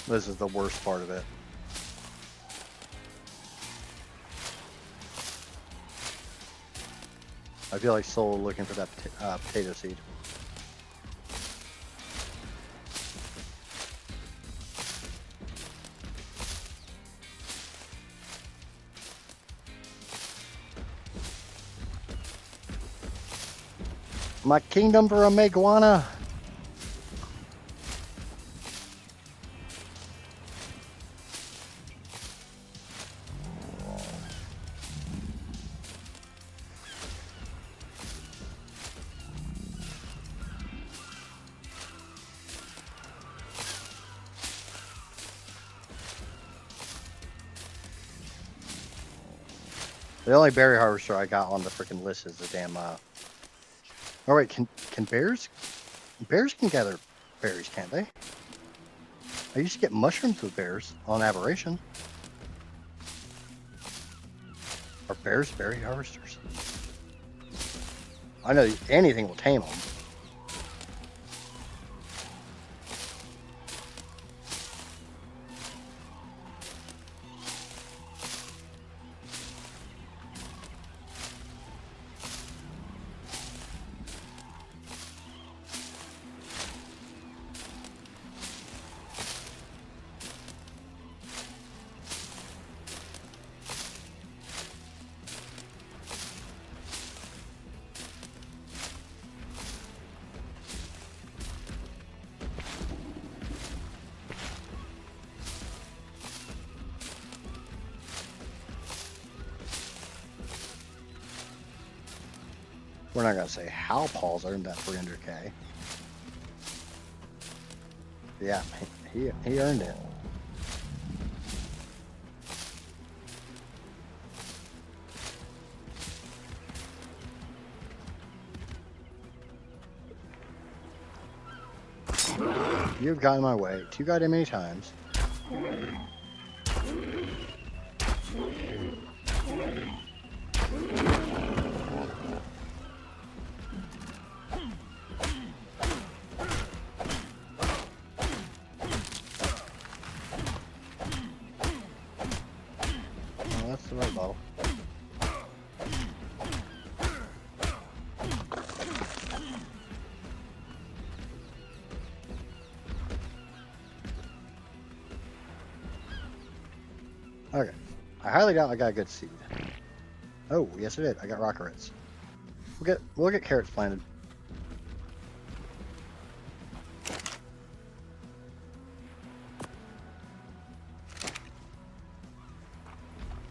This is the worst part of it. I feel like Soul looking for that potato seed. My kingdom for a Meguana. The only berry harvester I got on the freaking list is the damn. Oh wait, can bears? Bears can gather berries, can't they? I used to get mushrooms with bears on Aberration. Are bears berry harvesters? I know anything will tame them. We're not gonna say how Paul's earned that 300K. Yeah, he earned it. You've gotten my way too goddamn many times. Oh, that's the right bottle. Okay. I highly doubt I got a good seed. Oh, yes I did. I got rockets. We'll get carrots planted.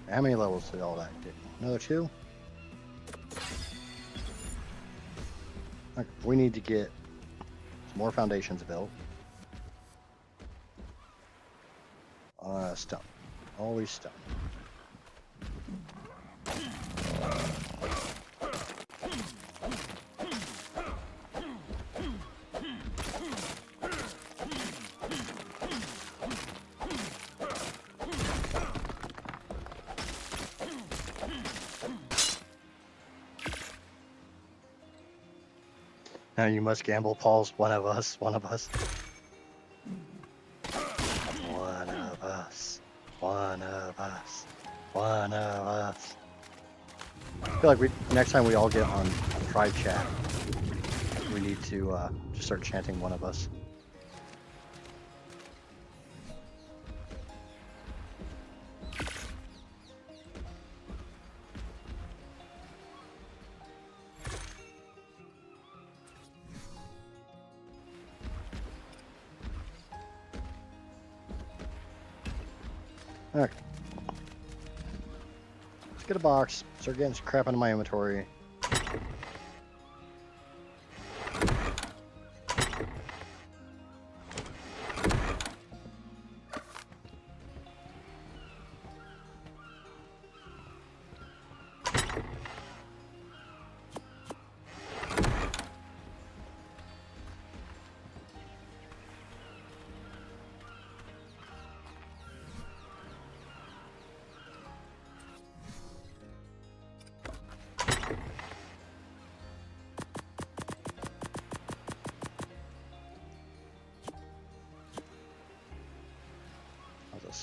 How many levels did all that do? Another 2? Okay, we need to get some more foundations built. Stone. Always stone. Now you must gamble, Paul's one of us, one of us. One of us, one of us, one of us. I feel like next time we all get on tribe chat, we need to just start chanting one of us. Okay. Let's get a box. Start getting some crap into my inventory.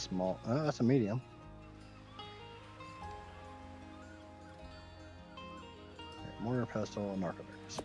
small. That's a medium. Okay, mortar, pestle, narcoberries.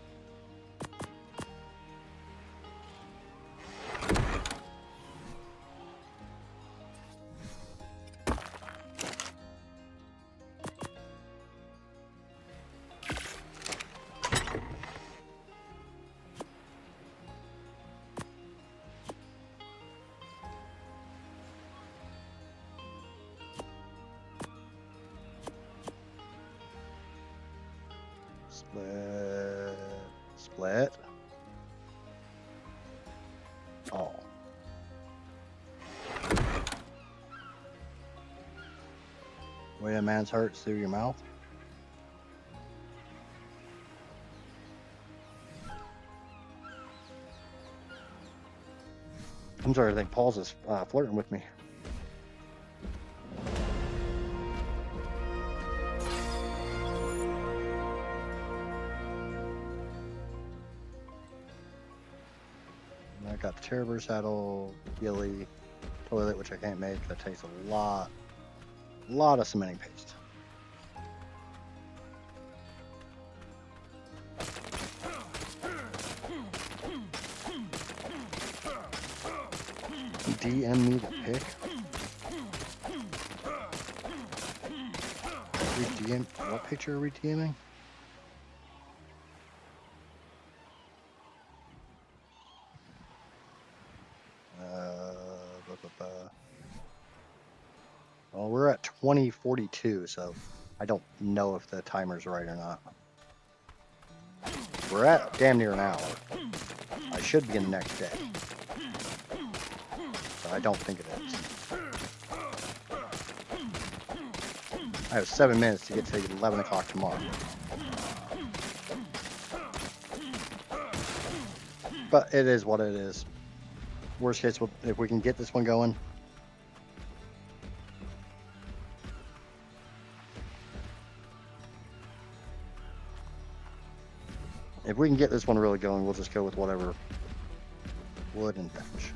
Split. Oh. Way a man's heart through your mouth. I'm sorry, I think Paul's is flirting with me. I got the Terrible Saddle, Gilly, Toilet, which I can't make. That takes a lot of cementing paste. DM me the pick. What picture are we DMing? Well, we're at 2042, so I don't know if the timer's right or not. We're at damn near an hour. I should be in the next day. But I don't think it is. I have 7 minutes to get to 11 o'clock tomorrow. But it is what it is. Worst case, if we can get this one going. If we can get this one really going, we'll just go with whatever wood and thatch.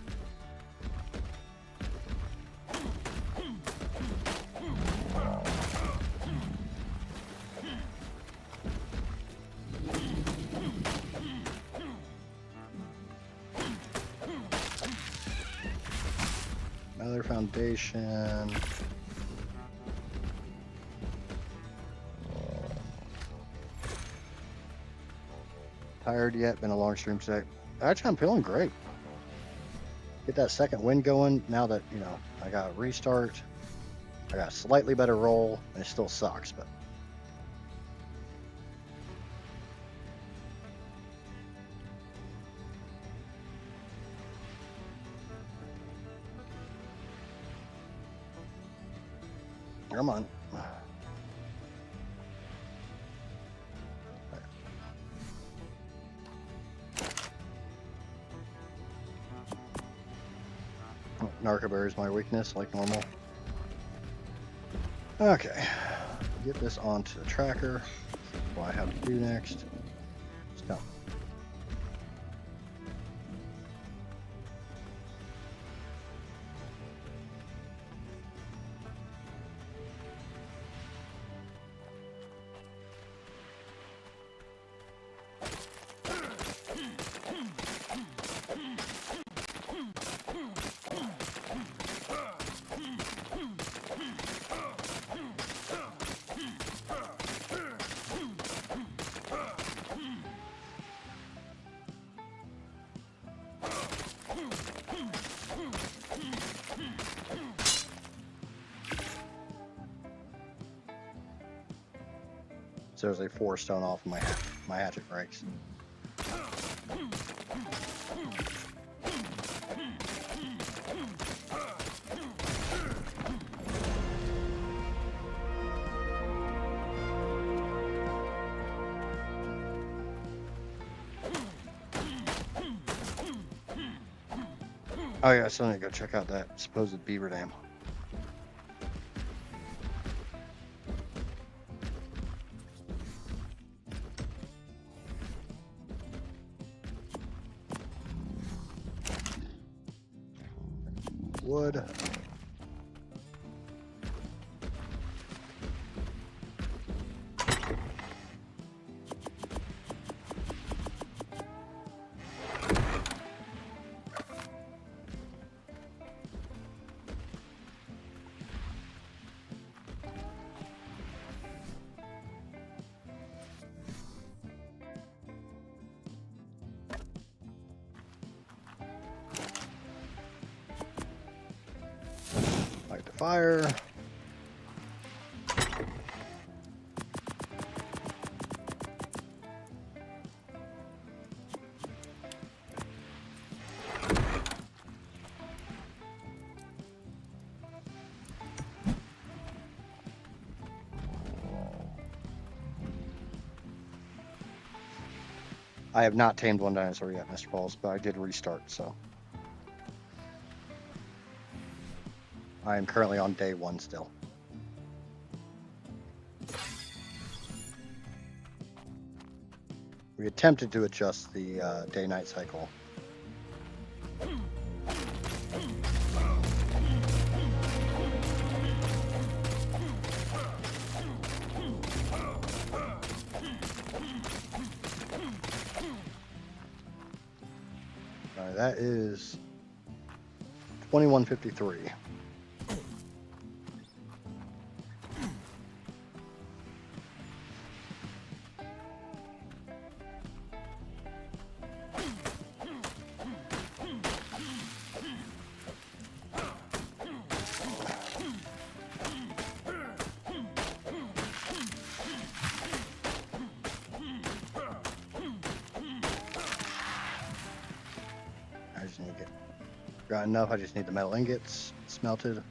Another foundation. Tired yet? Been a long stream today. Actually, I'm feeling great. Get that second wind going. Now that, you know, I got a restart. I got a slightly better roll. And it still sucks, but. Come on. Narcoberry is my weakness, like normal. Okay. Get this onto the tracker. What I have to do next. Stop. Seriously, 4 stone off my hatchet breaks. Oh yeah, I still need to go check out that supposed beaver dam. Wood. fire. I have not tamed one dinosaur yet, Mr. Pauls, but I did restart, so. I am currently on day 1 still. We attempted to adjust the day-night cycle. That is 2153. I just need to get got enough. I just need the metal ingots smelted.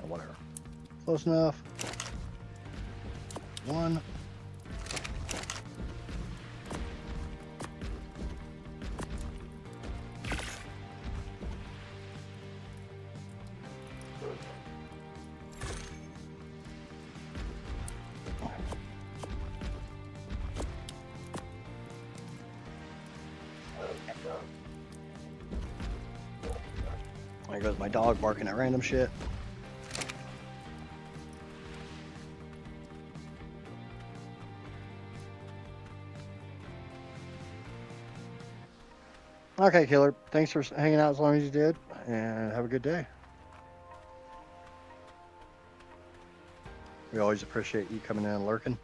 Whatever. Close enough. 1. There goes my dog barking at random shit. Okay, Killer. Thanks for hanging out as long as you did, and have a good day. We always appreciate you coming in and lurking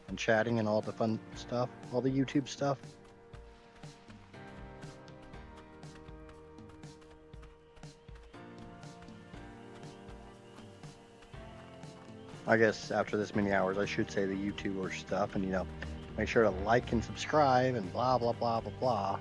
and chatting and all the fun stuff, all the YouTube stuff. I guess after this many hours, I should say the YouTuber stuff, and make sure to like and subscribe and blah, blah, blah, blah, blah.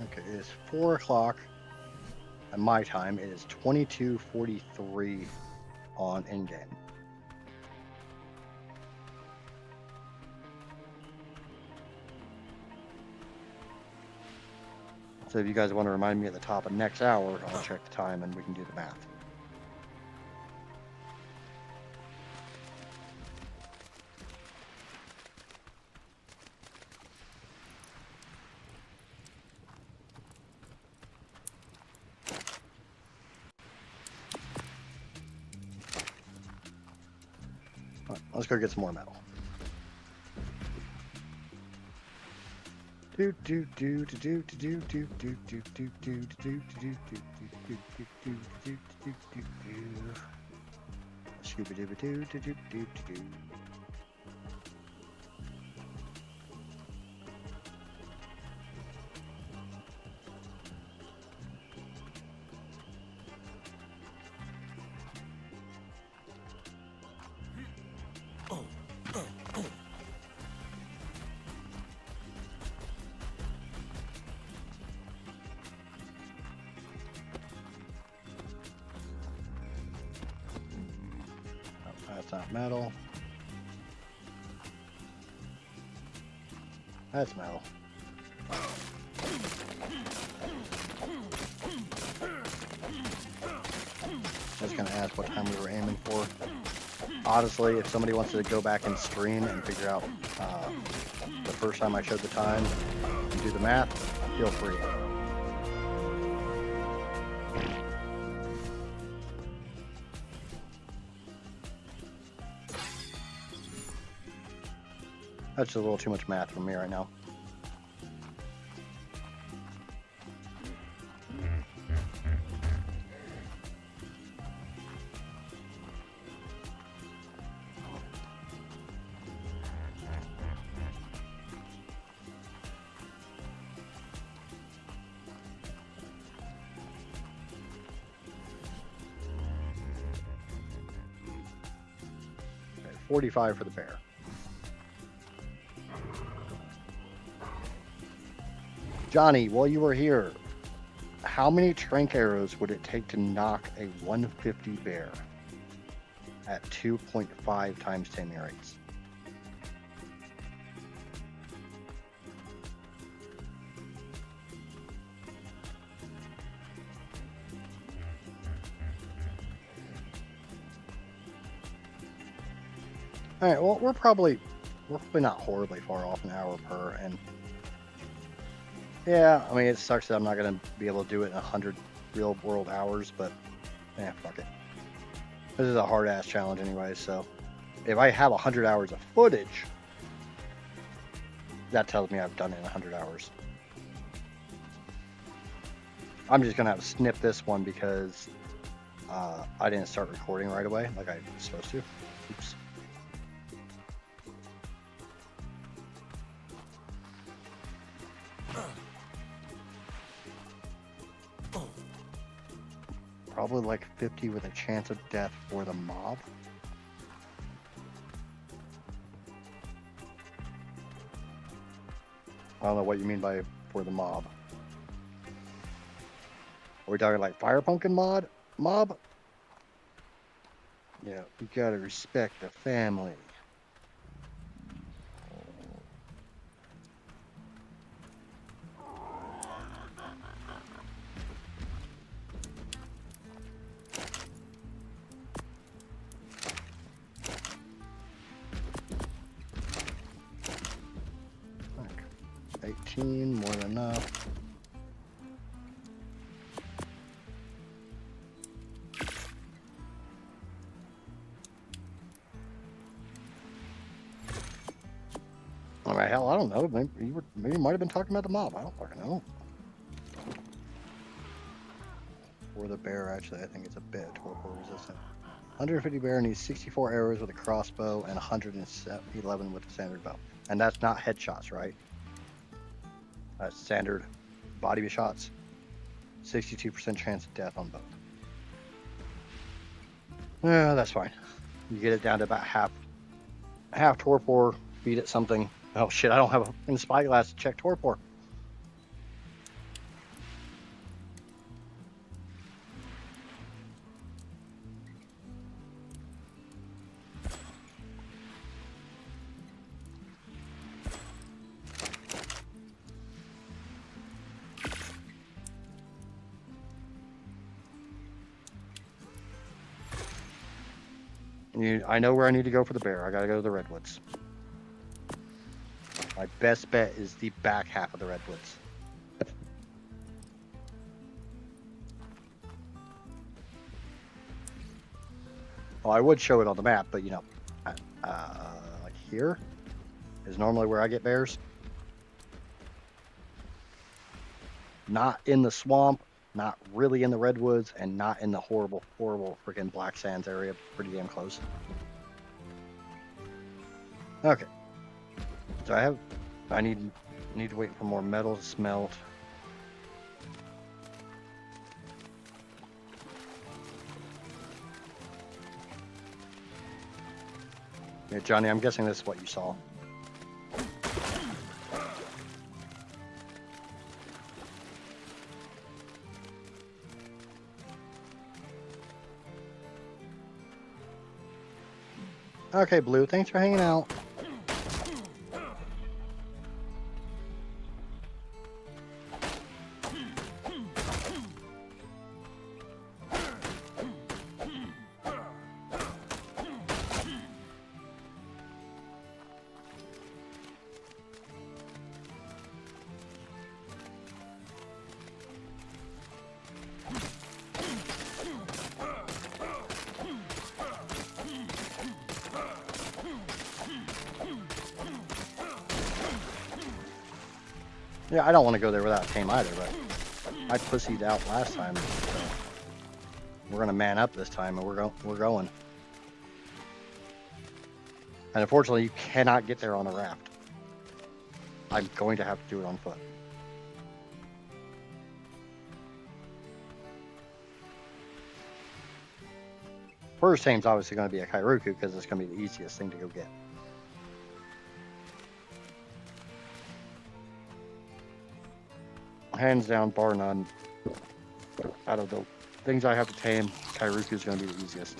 Okay, it is 4 o'clock. At my time, it is 22:43 on in-game. So if you guys want to remind me at the top of next hour, I'll check the time and we can do the math. Let's go get some more metal. That's not metal. That's metal. I was gonna ask what time we were aiming for. Honestly, if somebody wants to go back and stream and figure out the first time I showed the time and do the math, feel free. That's just a little too much math for me right now. Okay, 45 for the bear. Johnny, while you were here, how many trank arrows would it take to knock a 150 bear at 2.5 times taming rates? All right, well, we're probably not horribly far off an hour per, and yeah, I mean, it sucks that I'm not going to be able to do it in 100 real world hours, but yeah, fuck it. This is a hard ass challenge anyway, so if I have 100 hours of footage, that tells me I've done it in 100 hours. I'm just going to have to snip this one because I didn't start recording right away like I was supposed to. Oops. Probably like 50 with a chance of death for the mob. I don't know what you mean by for the mob. Are we talking like fire pumpkin mob? Yeah, we gotta respect the family. Okay. 18, more than enough. Alright, hell, I don't know. Maybe you might have been talking about the mob. I don't fucking know. Or the bear, actually. I think it's a bit torpor resistant. 150 bear needs 64 arrows with a crossbow and 111 with a standard bow. And that's not headshots, right? That's standard body shots. 62% chance of death on both. Yeah, that's fine. You get it down to about half torpor, feed it something. Oh shit, I don't have a spyglass to check torpor. I know where I need to go for the bear. I gotta go to the redwoods. My best bet is the back half of the redwoods. Well, I would show it on the map, but you know, like here is normally where I get bears. not in the swamp, not really in the redwoods, and not in the horrible, horrible freaking Black Sands area. Pretty damn close. Okay. So I need to wait for more metal to smelt. Yeah, Johnny, I'm guessing this is what you saw. Okay, Blue, thanks for hanging out. Yeah, I don't want to go there without tame either, but I pussied out last time, so we're gonna man up this time, and we're going. And unfortunately, you cannot get there on a raft. I'm going to have to do it on foot. First tame's obviously going to be a Kairuku because it's going to be the easiest thing to go get. Hands down, bar none. Out of the things I have to tame, Kairuku is going to be the easiest.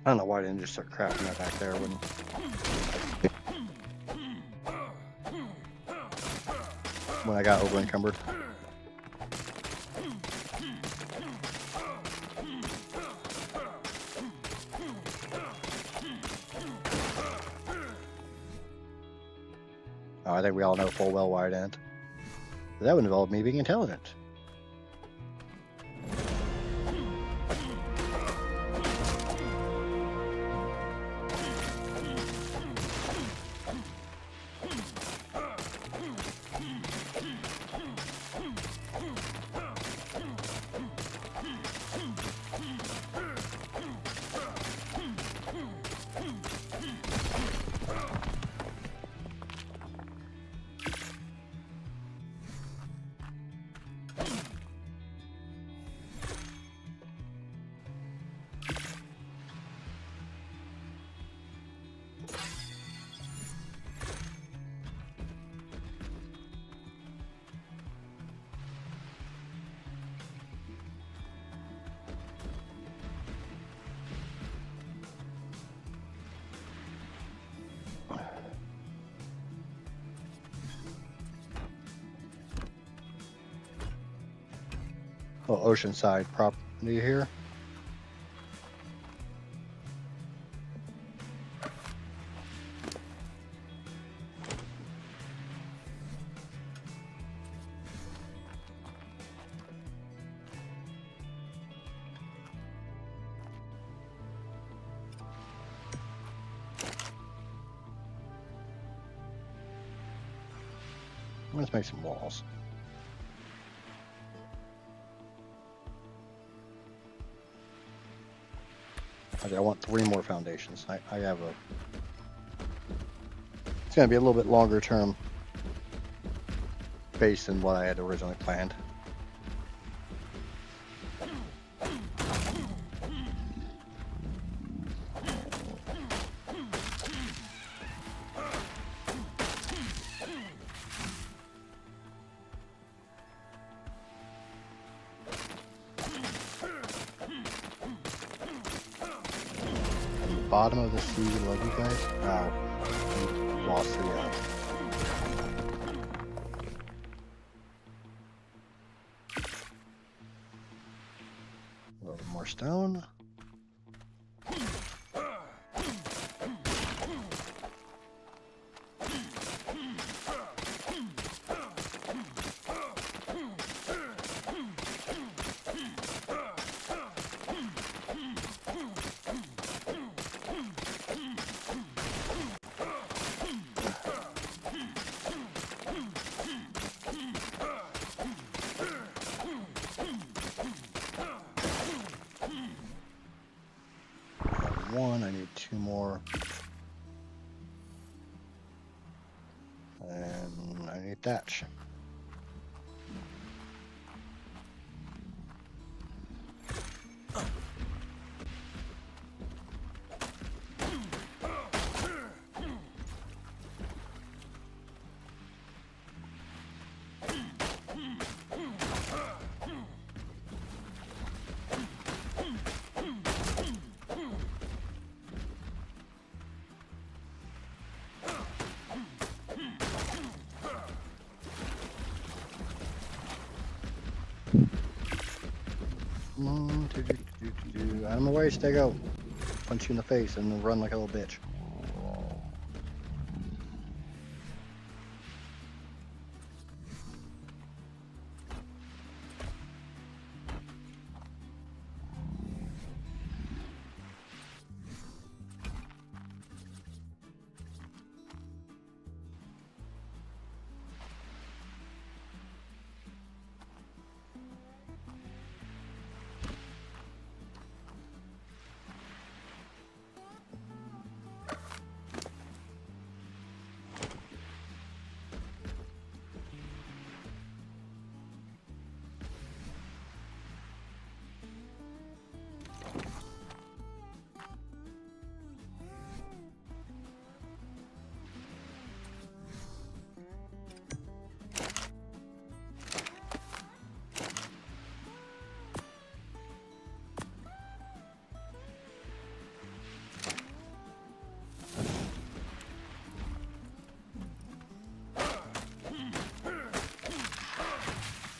I don't know why I didn't just start crafting that back there when I got over encumbered. Oh, I think we all know full well why I didn't. That would involve me being intelligent. Oh, oceanside property here. Let's make some walls. Okay, I want 3 more foundations. I have a... It's going to be a little bit longer term base than what I had originally planned. Bottom of the sea, love you guys. We lost the a little more stone. one. I need 2 more. And I need thatch. Out of my way, Stego. Punch you in the face and then run like a little bitch.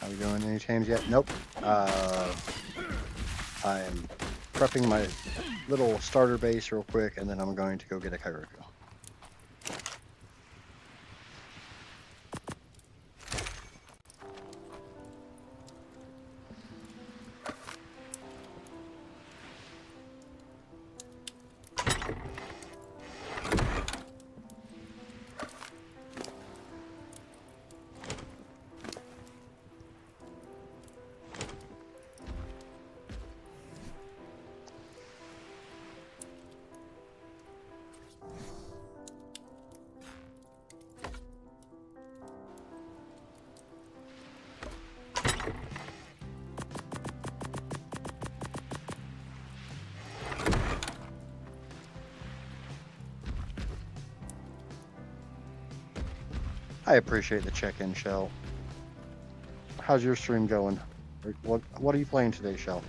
Are we doing any tames yet? Nope. I'm prepping my little starter base real quick, and then I'm going to go get a Kyrico. I appreciate the check-in, Shell. How's your stream going? What are you playing today, Shell?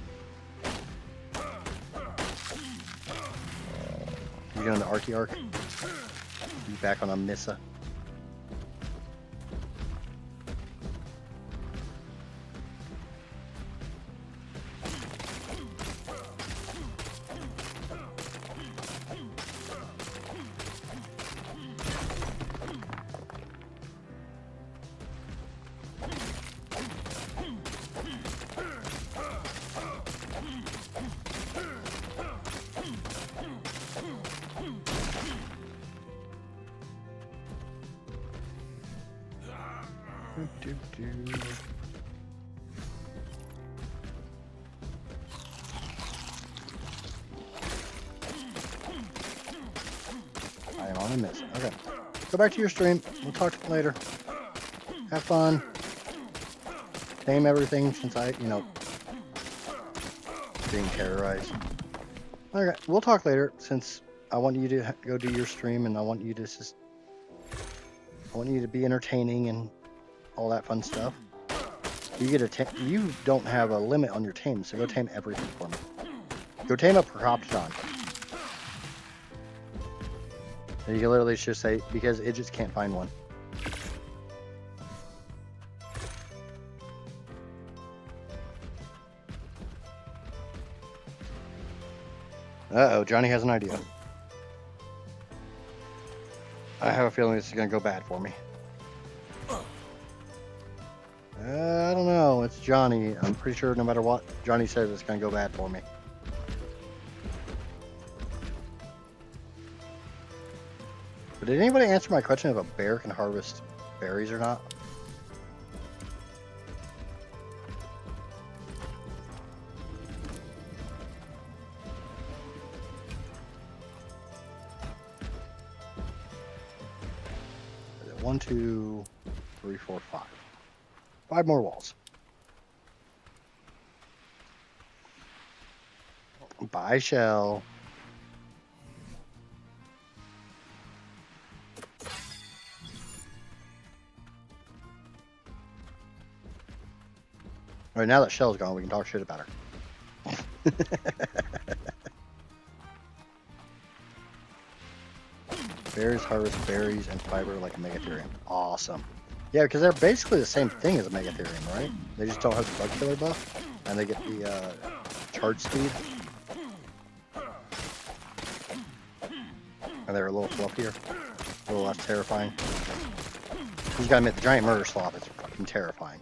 You going to ARK? You back on a Missa? I am on a miss. Okay. Go back to your stream. We'll talk later. Have fun. Tame everything since being terrorized. Okay, we'll talk later since I want you to go do your stream and I want you to be entertaining and all that fun stuff. You don't have a limit on your tame, so go tame everything for me. Go tame a Procoptodon. And you can literally just say, because Idjits can't find one. Uh-oh, Johnny has an idea. I have a feeling this is going to go bad for me. I don't know. It's Johnny. I'm pretty sure no matter what Johnny says, it's going to go bad for me. But did anybody answer my question if a bear can harvest berries or not? 1, 2, 3, 4, 5. 5 more walls. Bye, shell. All right, now that Shell's gone, we can talk shit about her. Berries harvest berries and fiber like a megatherium. Awesome. Yeah, because they're basically the same thing as a megatherium, right? They just don't have the bug killer buff, and they get the charge speed. And they're a little fluffier, a little less terrifying. You gotta admit, the giant murder sloth is fucking terrifying.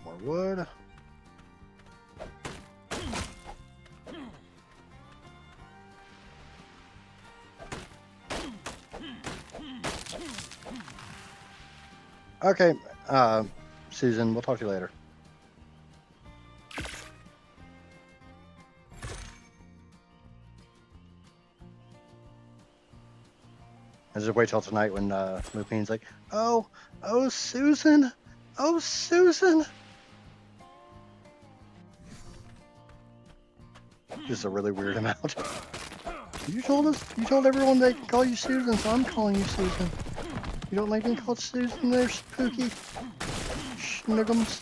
More wood. Okay, Susan, we'll talk to you later. I just wait till tonight when Lupin's like, oh, Susan, oh, Susan. Just a really weird amount. You told everyone they can call you Susan, so I'm calling you Susan. You don't like being called Susan there, spooky schniggums?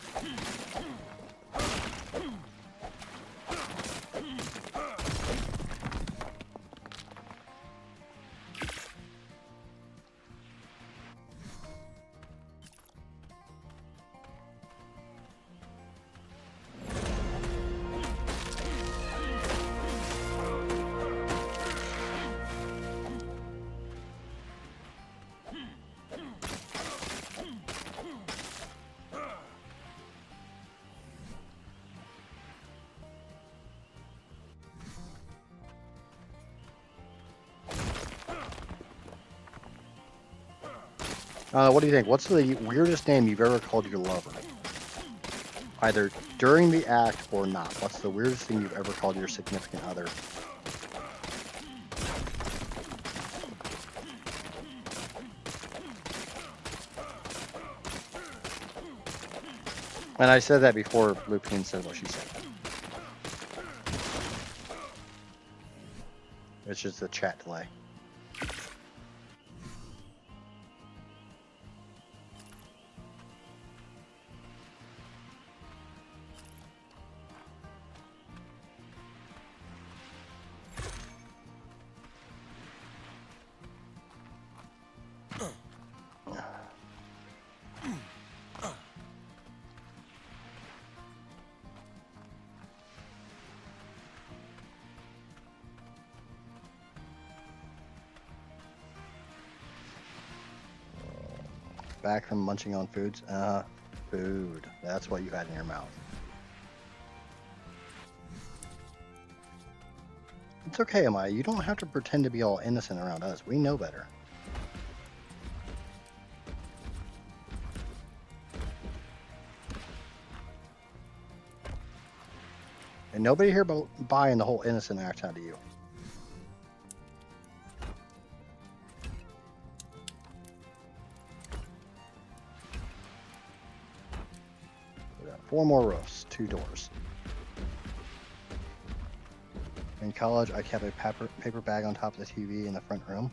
What do you think? What's the weirdest name you've ever called your lover? Either during the act or not. What's the weirdest thing you've ever called your significant other? And I said that before Lupin said what she said. It's just a chat delay. Back from munching on foods? Food. That's what you had in your mouth. It's okay, Amaya. You don't have to pretend to be all innocent around us. We know better. And nobody here buying the whole innocent act out of you. We got 4 more roofs, 2 doors. In college, I kept a paper bag on top of the TV in the front room.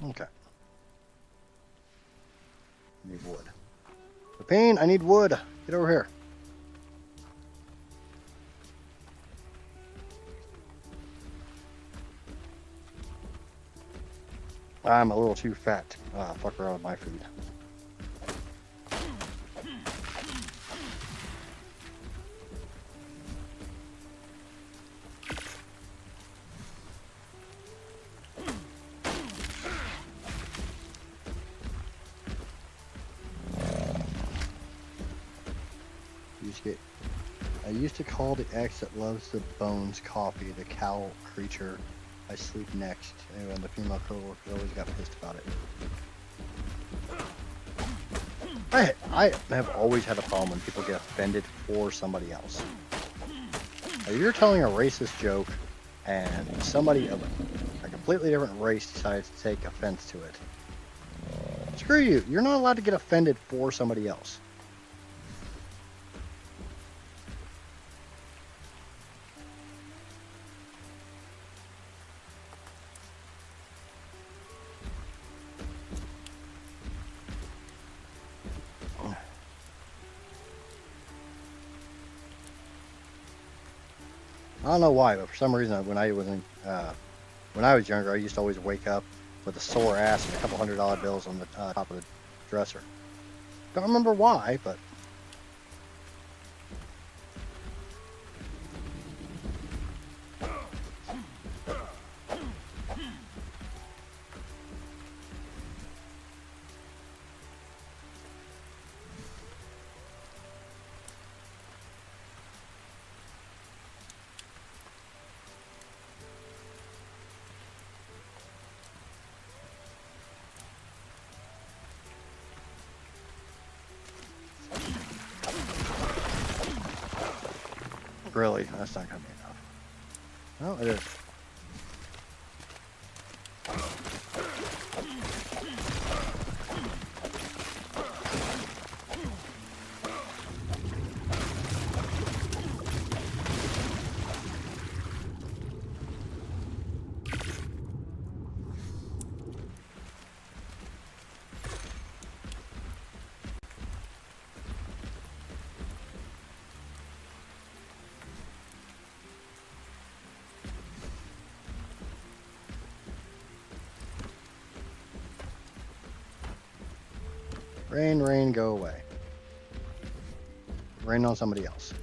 Okay. I need wood. Lupin, I need wood. Get over here. I'm a little too fat to fuck around with my food. I used to call the X that loves the bones coffee the cow creature I sleep next. Anyway, and the female coworkers always got pissed about it. I have always had a problem when people get offended for somebody else. If you're telling a racist joke and somebody of a completely different race decides to take offense to it, screw you. You're not allowed to get offended for somebody else. I don't know why, but for some reason, when I was younger, I used to always wake up with a sore ass and a couple $100 bills on the top of the dresser. Don't remember why, but really, that's not going to be enough. Well, it is. Rain, rain, go away. Rain on somebody else.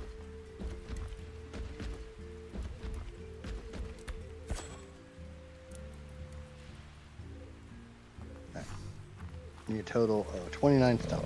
Okay. Need a total of 29 stone.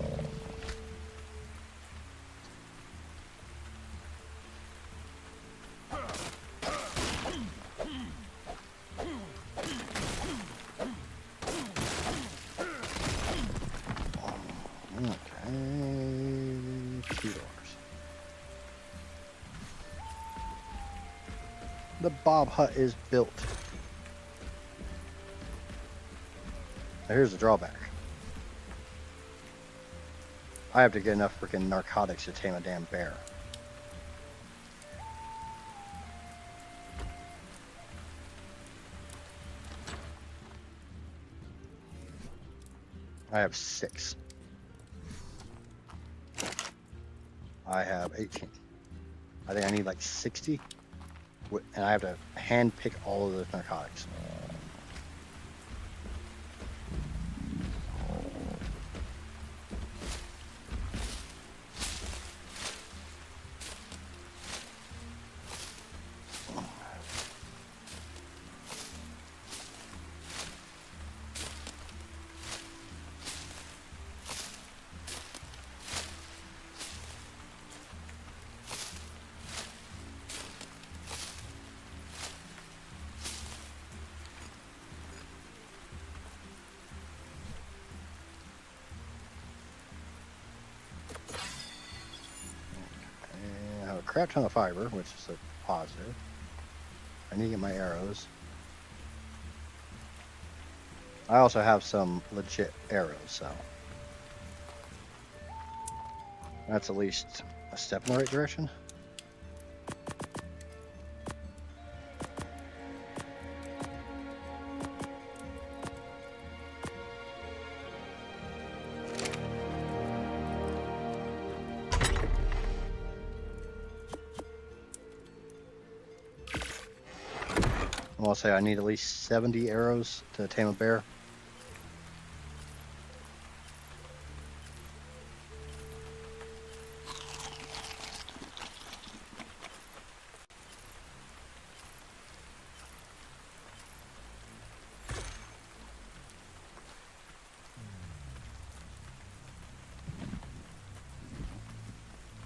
The Bob hut is built. Now here's the drawback. I have to get enough freaking narcotics to tame a damn bear. I have 6. I have 18. I think I need like 60. And I have to hand pick all of those narcotics. Crap ton of fiber, which is a positive. I need to get my arrows. I also have some legit arrows, so that's at least a step in the right direction. I'll say I need at least 70 arrows to tame a bear.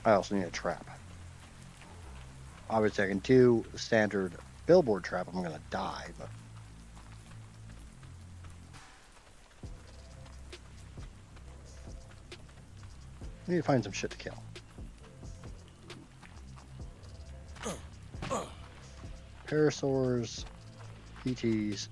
I also need a trap. Obviously, I can do the standard billboard trap. I'm gonna die, but I need to find some shit to kill. Parasaurs, PTs.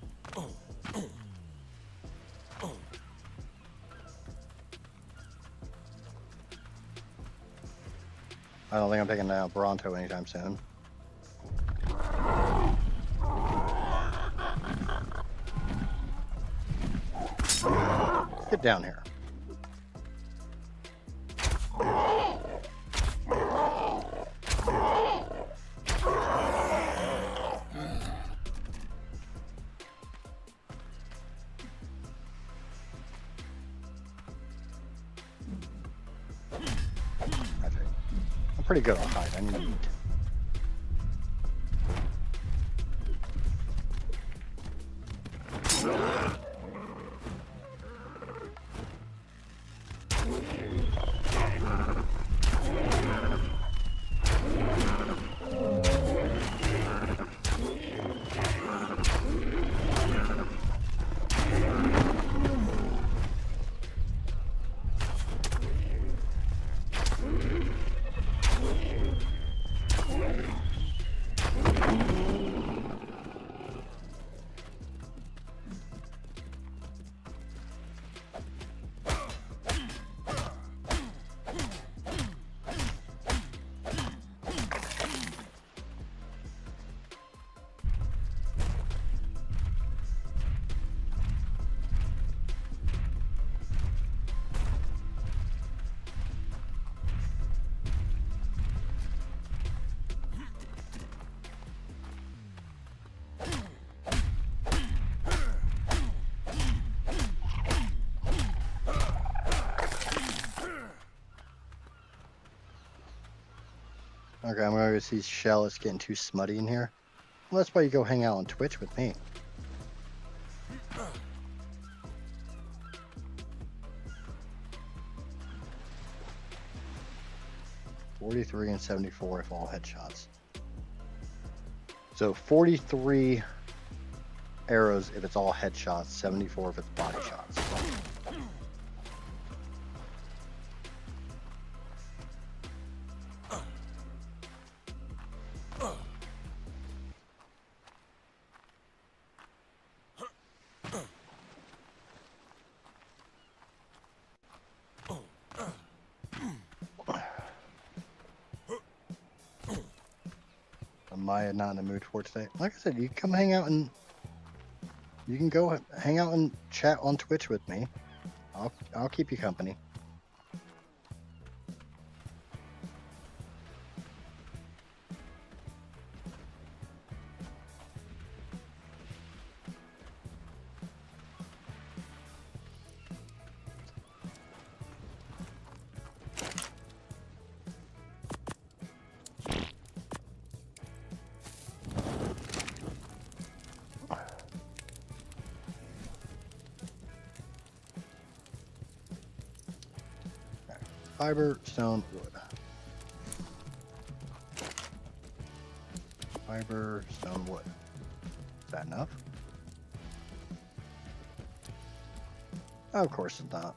I don't think I'm taking down Bronto anytime soon. Get down here. I'm pretty good on hide. I need to eat. Okay, I'm gonna go see Shell. It's getting too smutty in here. Well, that's why you go hang out on Twitch with me. $43 and $74 if all headshots. So 43 arrows if it's all headshots, 74 if it's body shots. Am I not in the mood for it today? Like I said, you can come hang out and you can go hang out and chat on Twitch with me. I'll keep you company. Fiber, stone, wood. Fiber, stone, wood. Is that enough? Oh, of course it's not.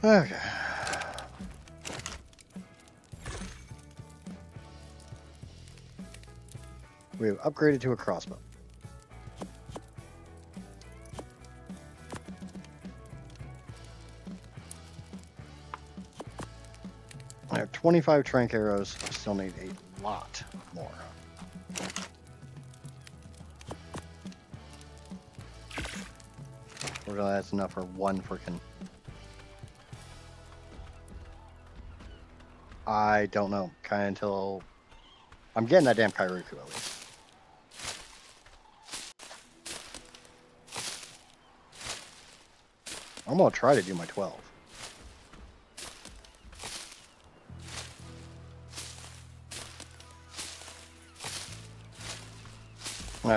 Okay. We have upgraded to a crossbow. I have 25 trank arrows. I still need a lot more. Fortunately, that's enough for one freaking... I don't know. Kind of until... I'm getting that damn Kairuku at least. I'm going to try to do my 12.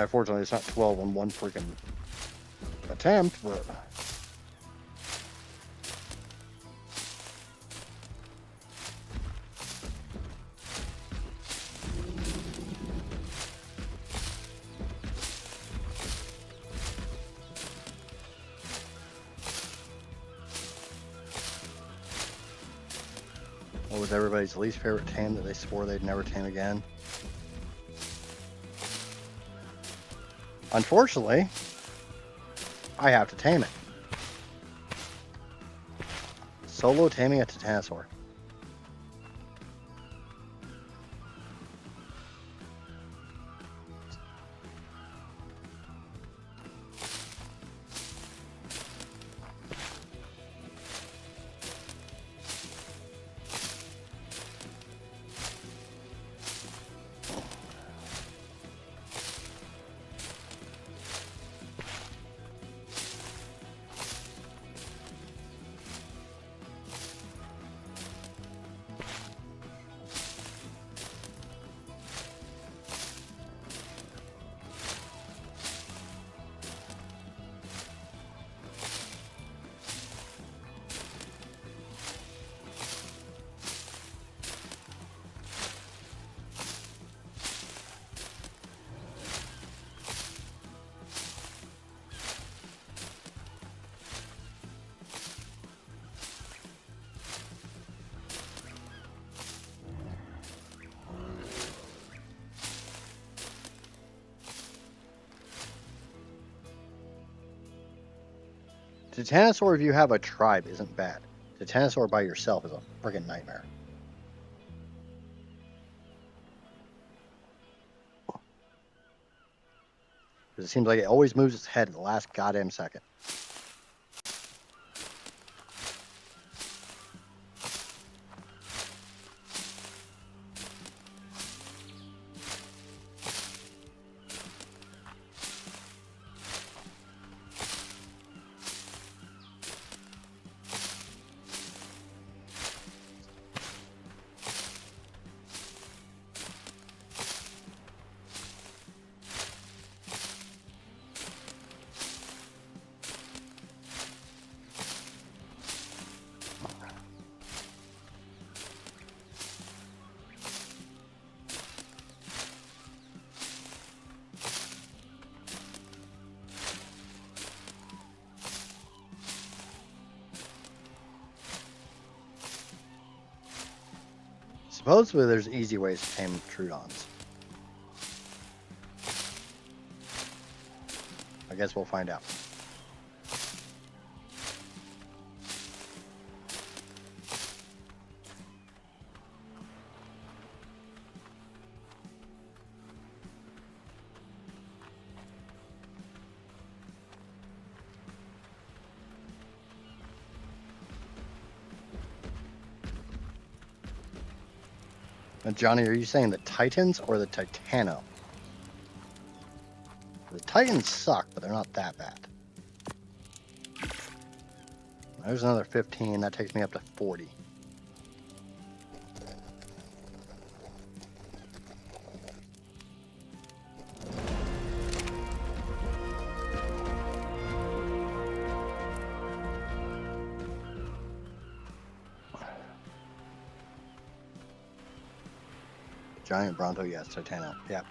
Fortunately, it's not 12 on one freaking attempt, but... What was everybody's least favorite tame that they swore they'd never tame again? Unfortunately, I have to tame it. Solo taming a Titanosaur. Titanosaur, if you have a tribe, isn't bad. Titanosaur by yourself is a friggin' nightmare. Because it seems like it always moves its head at the last goddamn second. Supposedly there's easy ways to tame Trudons. I guess we'll find out. Now, Johnny, are you saying the Titans or the Titano? The Titans suck, but they're not that bad. There's another 15. That takes me up to 40. Giant Bronto, yes. Titano, yeah.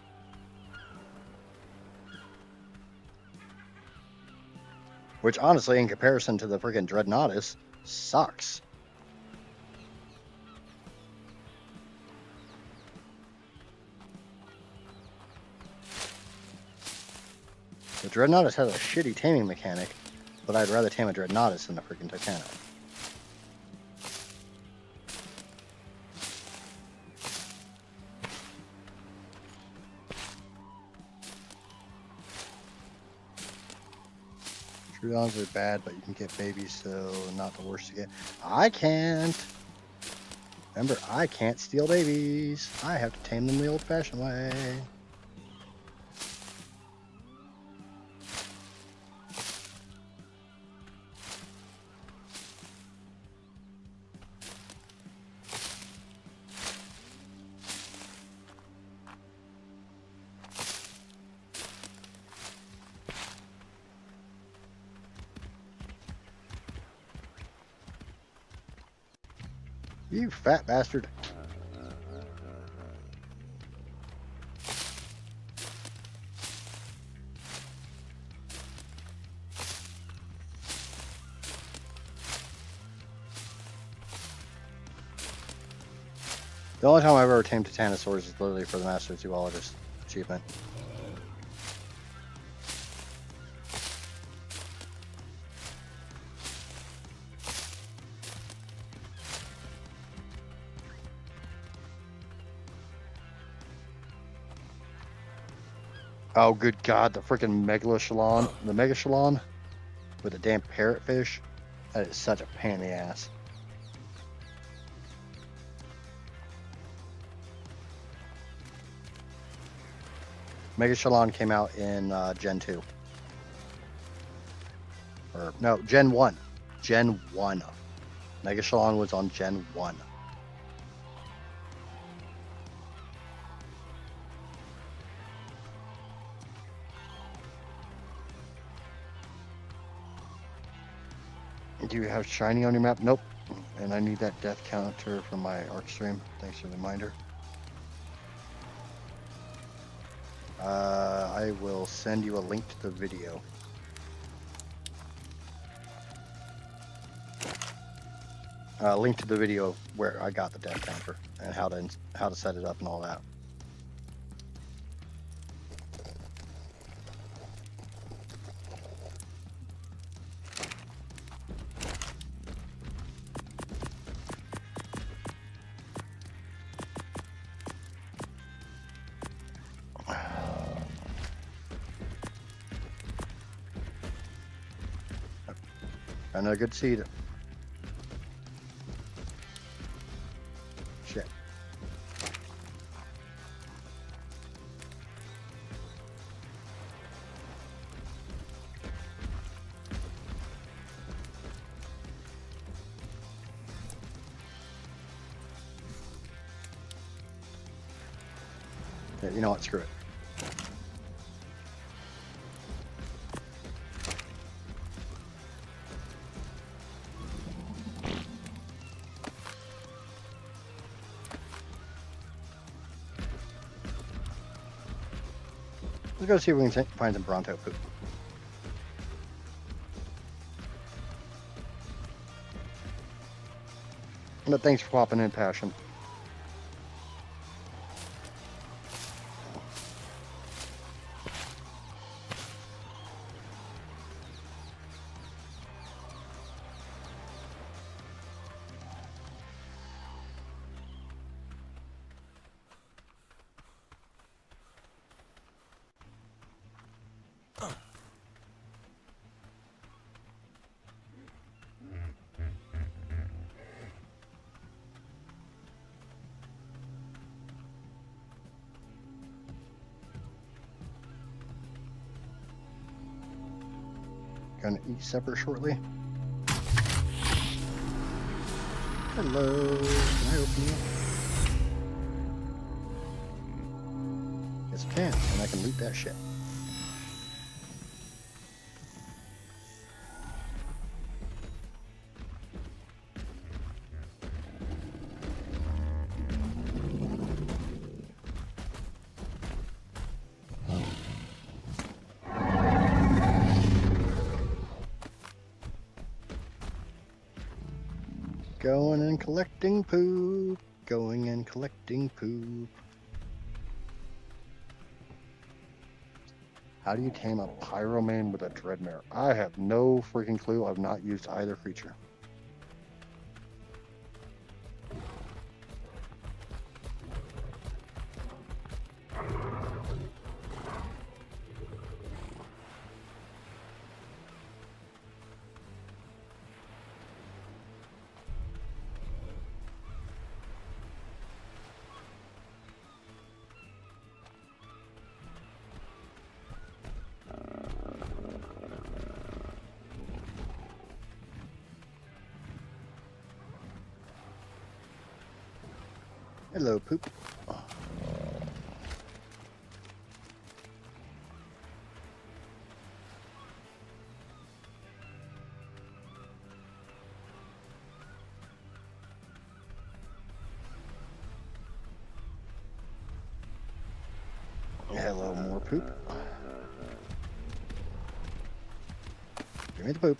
Which, honestly, in comparison to the freaking Dreadnoughtus, Sucks. The Dreadnoughtus has a shitty taming mechanic, but I'd rather tame a Dreadnoughtus than a freaking Titanic. Troodons are bad, but you can get babies, so not the worst to get. I can't. Remember, I can't steal babies. I have to tame them the old-fashioned way. You fat bastard. The only time I've ever tamed Titanosaurs is literally for the Master Zoologist achievement. Oh, good God, the freaking Megalochelon, the Megachelon with the damn parrotfish. That is such a pain in the ass. Megachelon came out in Gen 2. Or, no, Gen 1. Gen 1. Megachelon was on Gen 1. Do you have shiny on your map? Nope. And I need that death counter for my ARK stream. Thanks for the reminder. I will send you a link to the video. Link to the video where I got the death counter and how to set it up and all that. Another good seed. Shit. Yeah, you know what? Screw it. Let's go see if we can find some Bronto poop. But thanks for popping in, Passion. Gonna eat supper shortly. Hello, can I open you? Yes, I can, and I can loot that shit. Going and collecting poop. Going and collecting poop. How do you tame a pyromane with a dreadmare? I have no freaking clue. I've not used either creature. Hello, poop. Hello, more poop. Give me the poop.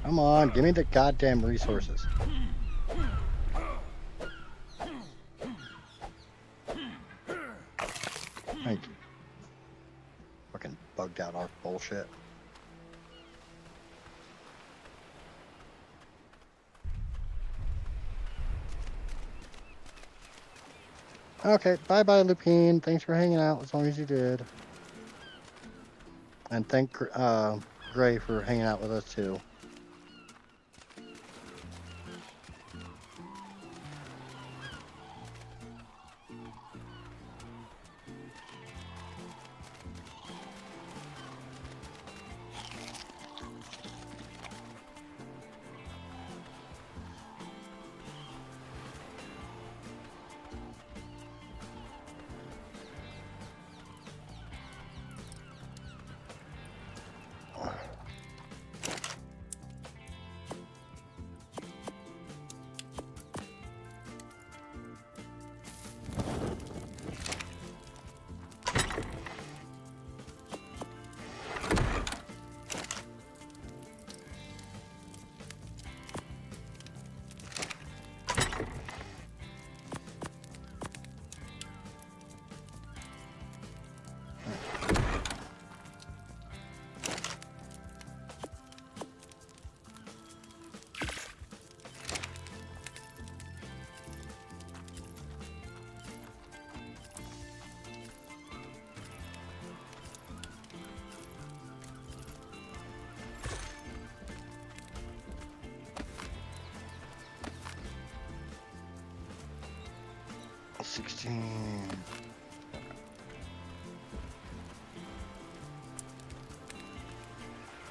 Come on, give me the goddamn resources. Thank you. Fucking bugged out ARK bullshit. Okay, bye-bye, Lupine. Thanks for hanging out as long as you did. And thank Gray for hanging out with us, too.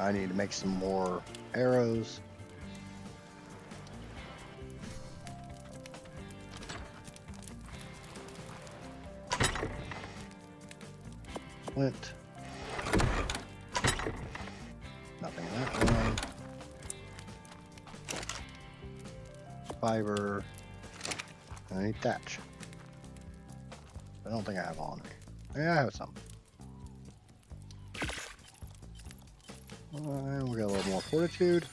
I need to make some more arrows. Flint. Nothing in that one. Fiber. I need thatch. I don't think I have on. Yeah, I have some. And we got a little more fortitude.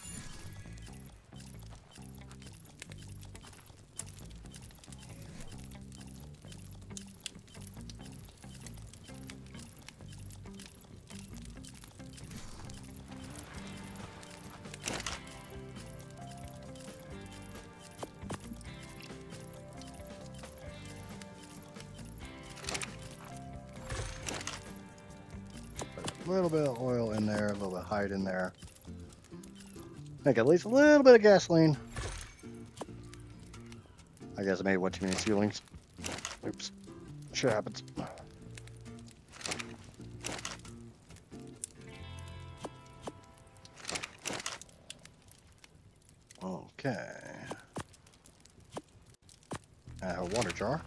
A little bit of oil in there, a little bit of hide in there. Make at least a little bit of gasoline. I guess I made one too many ceilings. Oops. Shit happens. Okay. I have a water jar.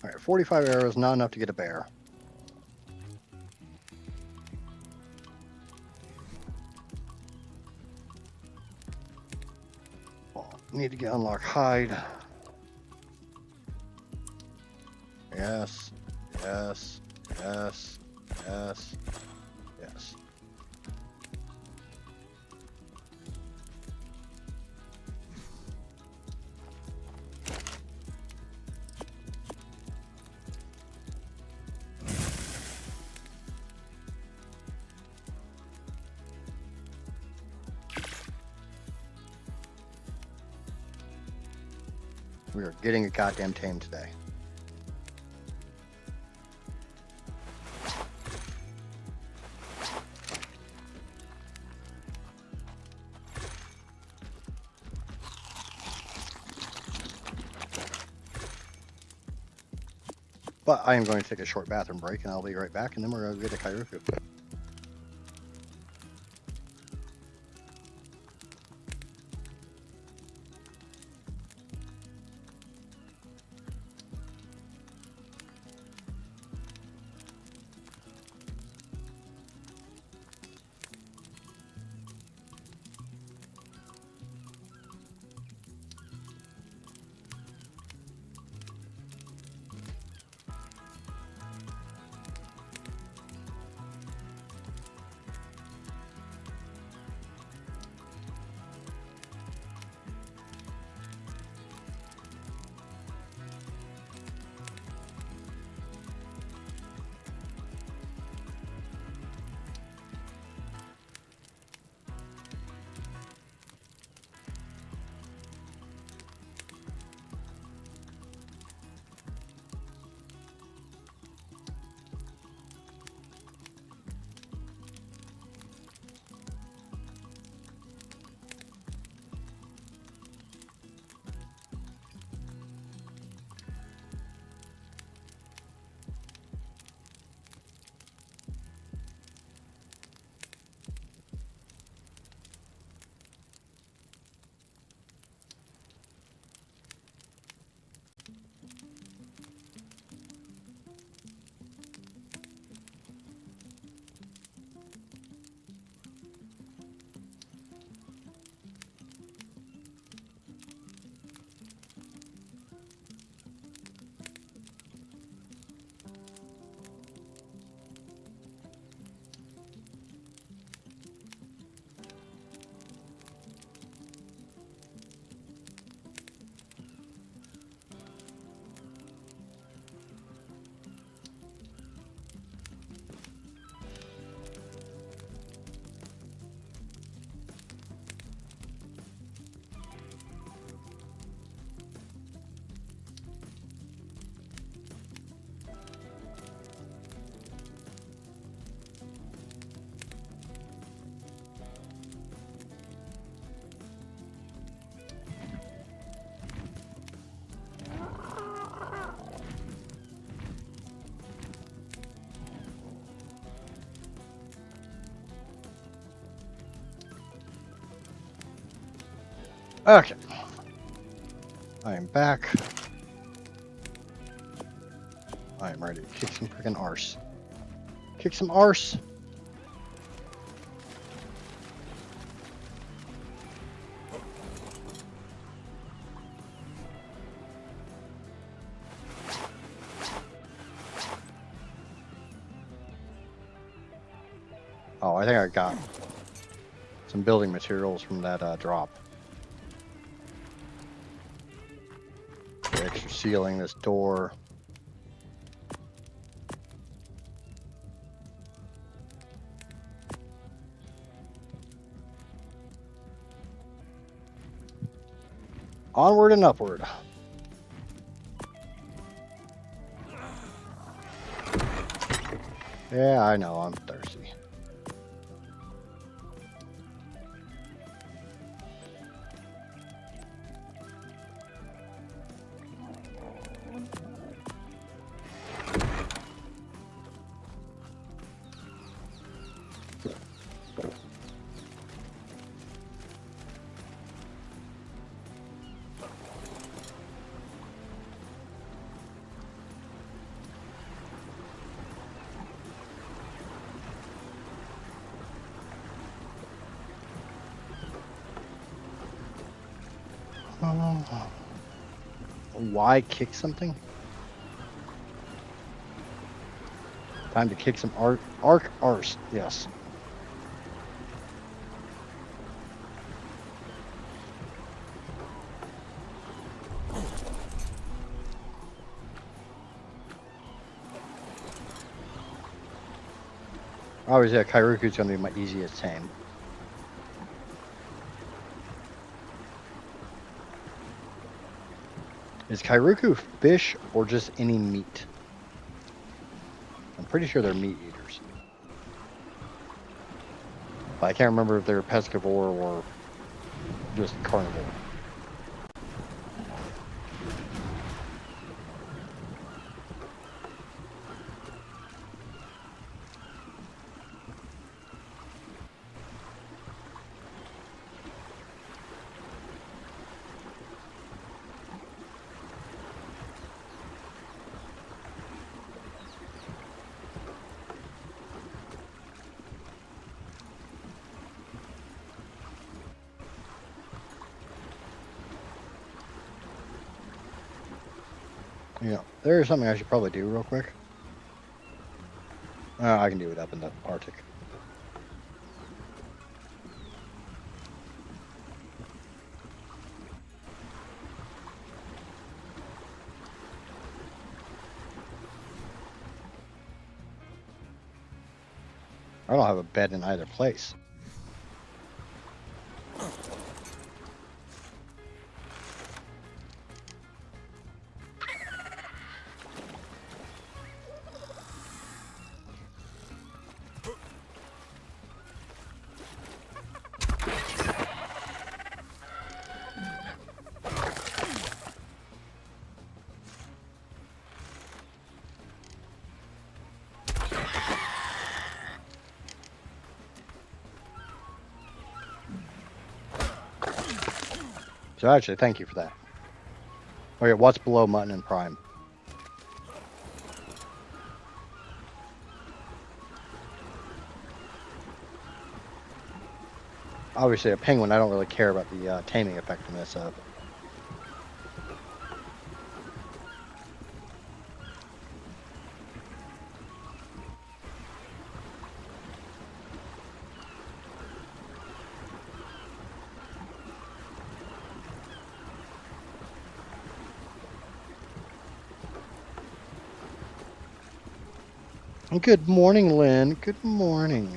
Alright, 45 arrows, not enough to get a bear. Need to get unlock hide. Yes, yes, yes, yes, yes. We are getting a goddamn tame today. But I am going to take a short bathroom break, and I'll be right back, and then we're going to get a Kairuku. Okay. I am back. I am ready to kick some freaking arse. Kick some arse. Oh, I think I got some building materials from that drop. The extra ceiling, this door. Onward and upward. Yeah, I know, I'm thirsty. Why kick something? Time to kick some ARK arse. Yes. Obviously, yeah, Kairuku's going to be my easiest tame. Is Kairuku fish or just any meat? I'm pretty sure they're meat eaters. But I can't remember if they're pescivore or just carnivore. Yeah, there is something I should probably do real quick. I can do it up in the Arctic. I don't have a bed in either place. So actually, thank you for that. Okay, what's below mutton and prime? Obviously, a penguin, I don't really care about the taming effectiveness of. Good morning, Lynn. Good morning.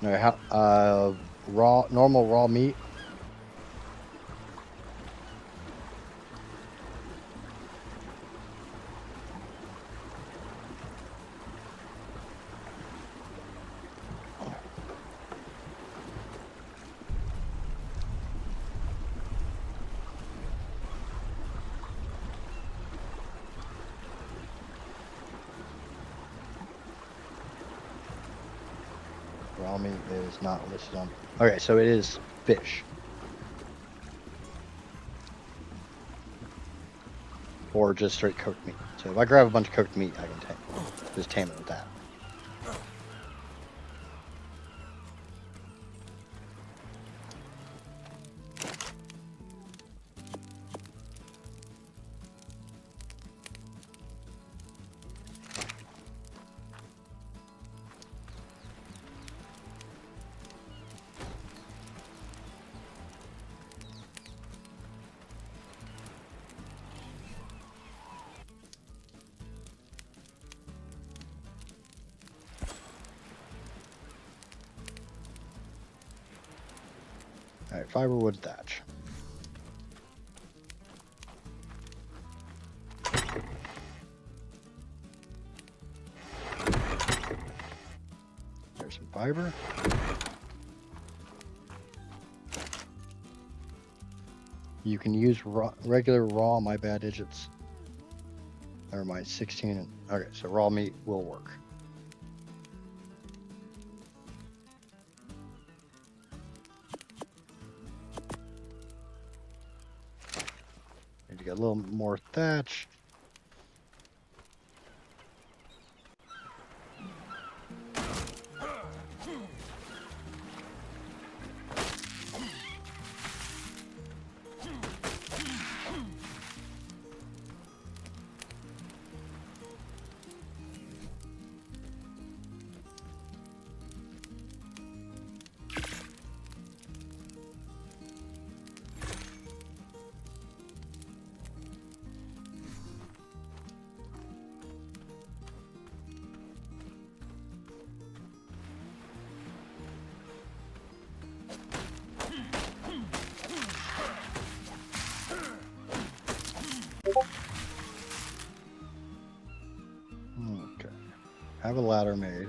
All right, normal raw meat. raw meat is not listed on. Okay, so it is fish. Or just straight cooked meat. So if I grab a bunch of cooked meat, I can just tame it with that. Alright, fiberwood thatch. There's some fiber. You can use regular raw, my bad, Idjits. Never mind, 16. Okay, so raw meat will work. Need to get a little more thatch. Okay. Have a ladder made.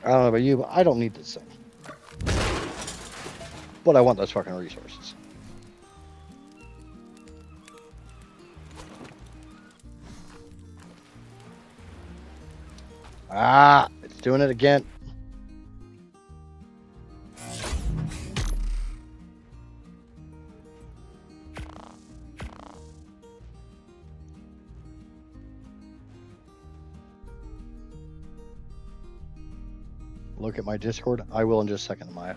I don't know about you, but I don't need this thing. But I want those fucking resources. Ah, it's doing it again. Look at my Discord. I will in just a second, Maya.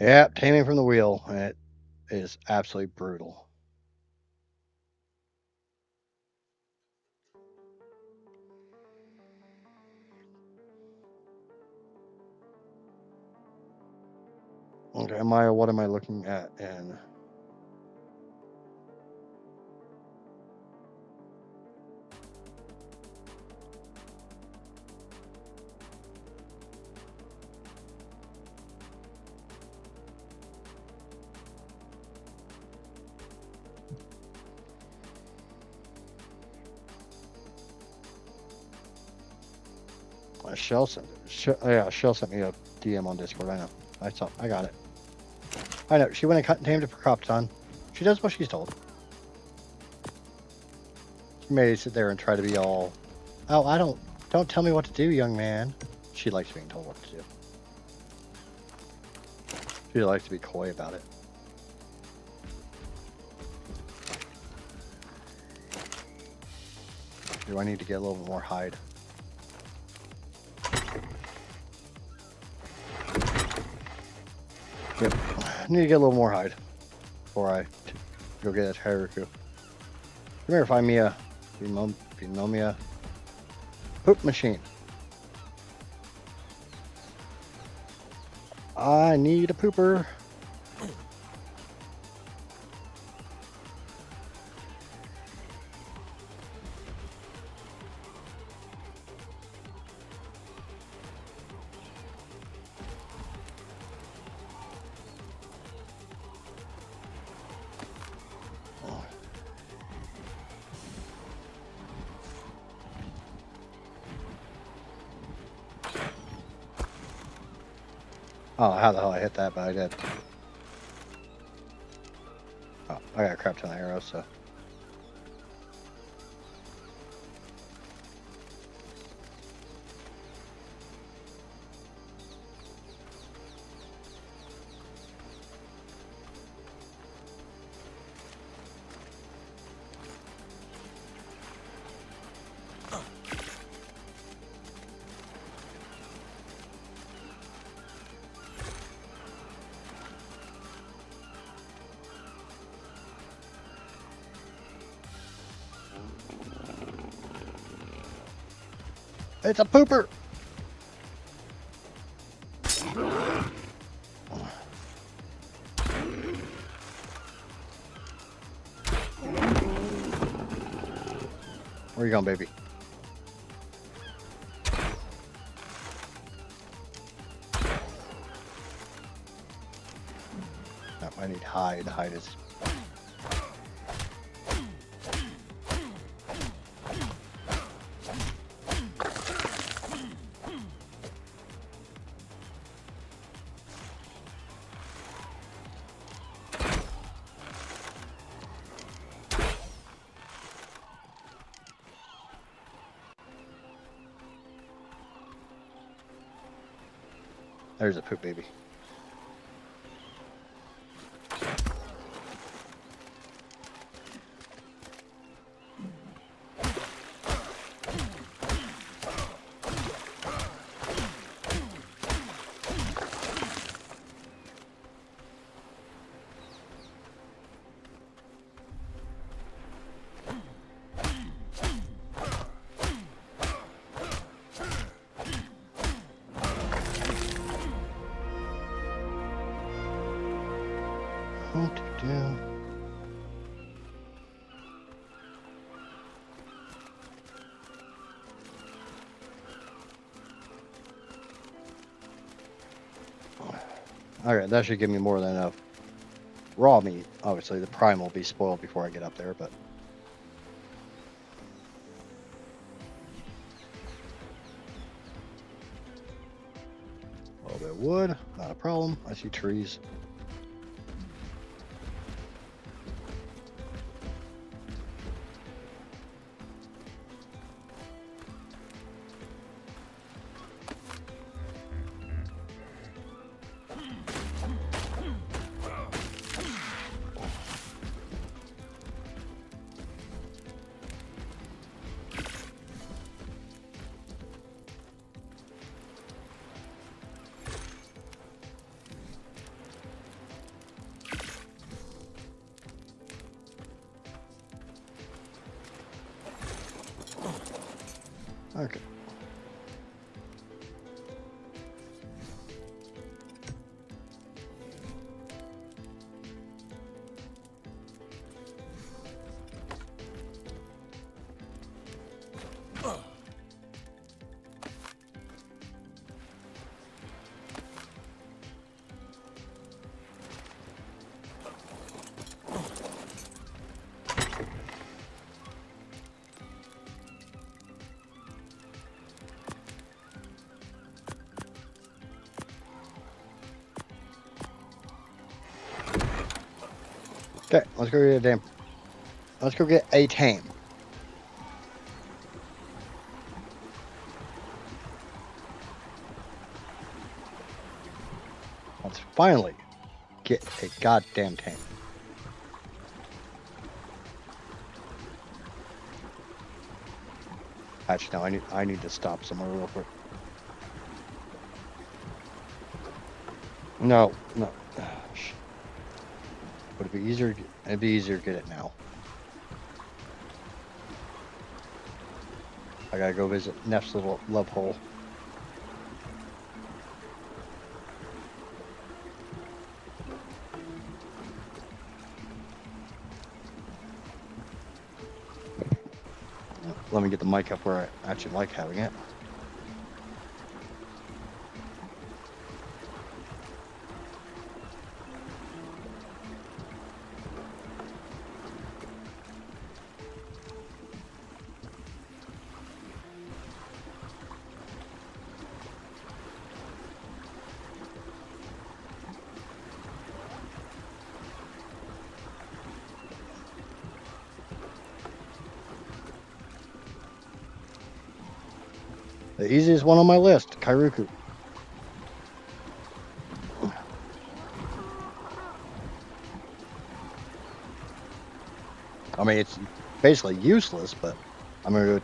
Yeah, taming from the wheel. It is absolutely brutal. Okay, Maya, what am I looking at? And Shell sent me a DM on Discord. I know. I got it. I know. She went and cut and tamed it for Cropton. She does what she's told. She may sit there and try to be all, oh, don't tell me what to do, young man. She likes being told what to do. She likes to be coy about it. Do I need to get a little bit more hide? Yep. I need to get a little more hide before I go get a Tyraku. Come here, find me a Phenomia poop machine. I need a pooper. Oh, how the hell I hit that, but I did. Oh, I got a crap ton of arrows, so. It's a pooper! Where you going, baby? Oh, I need hide. Hide is... There's a poop baby. What to do? Alright, that should give me more than enough raw meat. Obviously, the prime will be spoiled before I get up there, but... a little bit of wood, not a problem. I see trees. Okay. Okay, let's go get a tame. Let's go get a tame. Let's finally get a goddamn tame. Actually, no, I need to stop somewhere real quick. No, no. Would it be easier? It'd be easier to get it now. I gotta go visit Neff's little love hole. Let me get the mic up where I actually like having it. The easiest one on my list, Kairuku. I mean, it's basically useless, but I'm gonna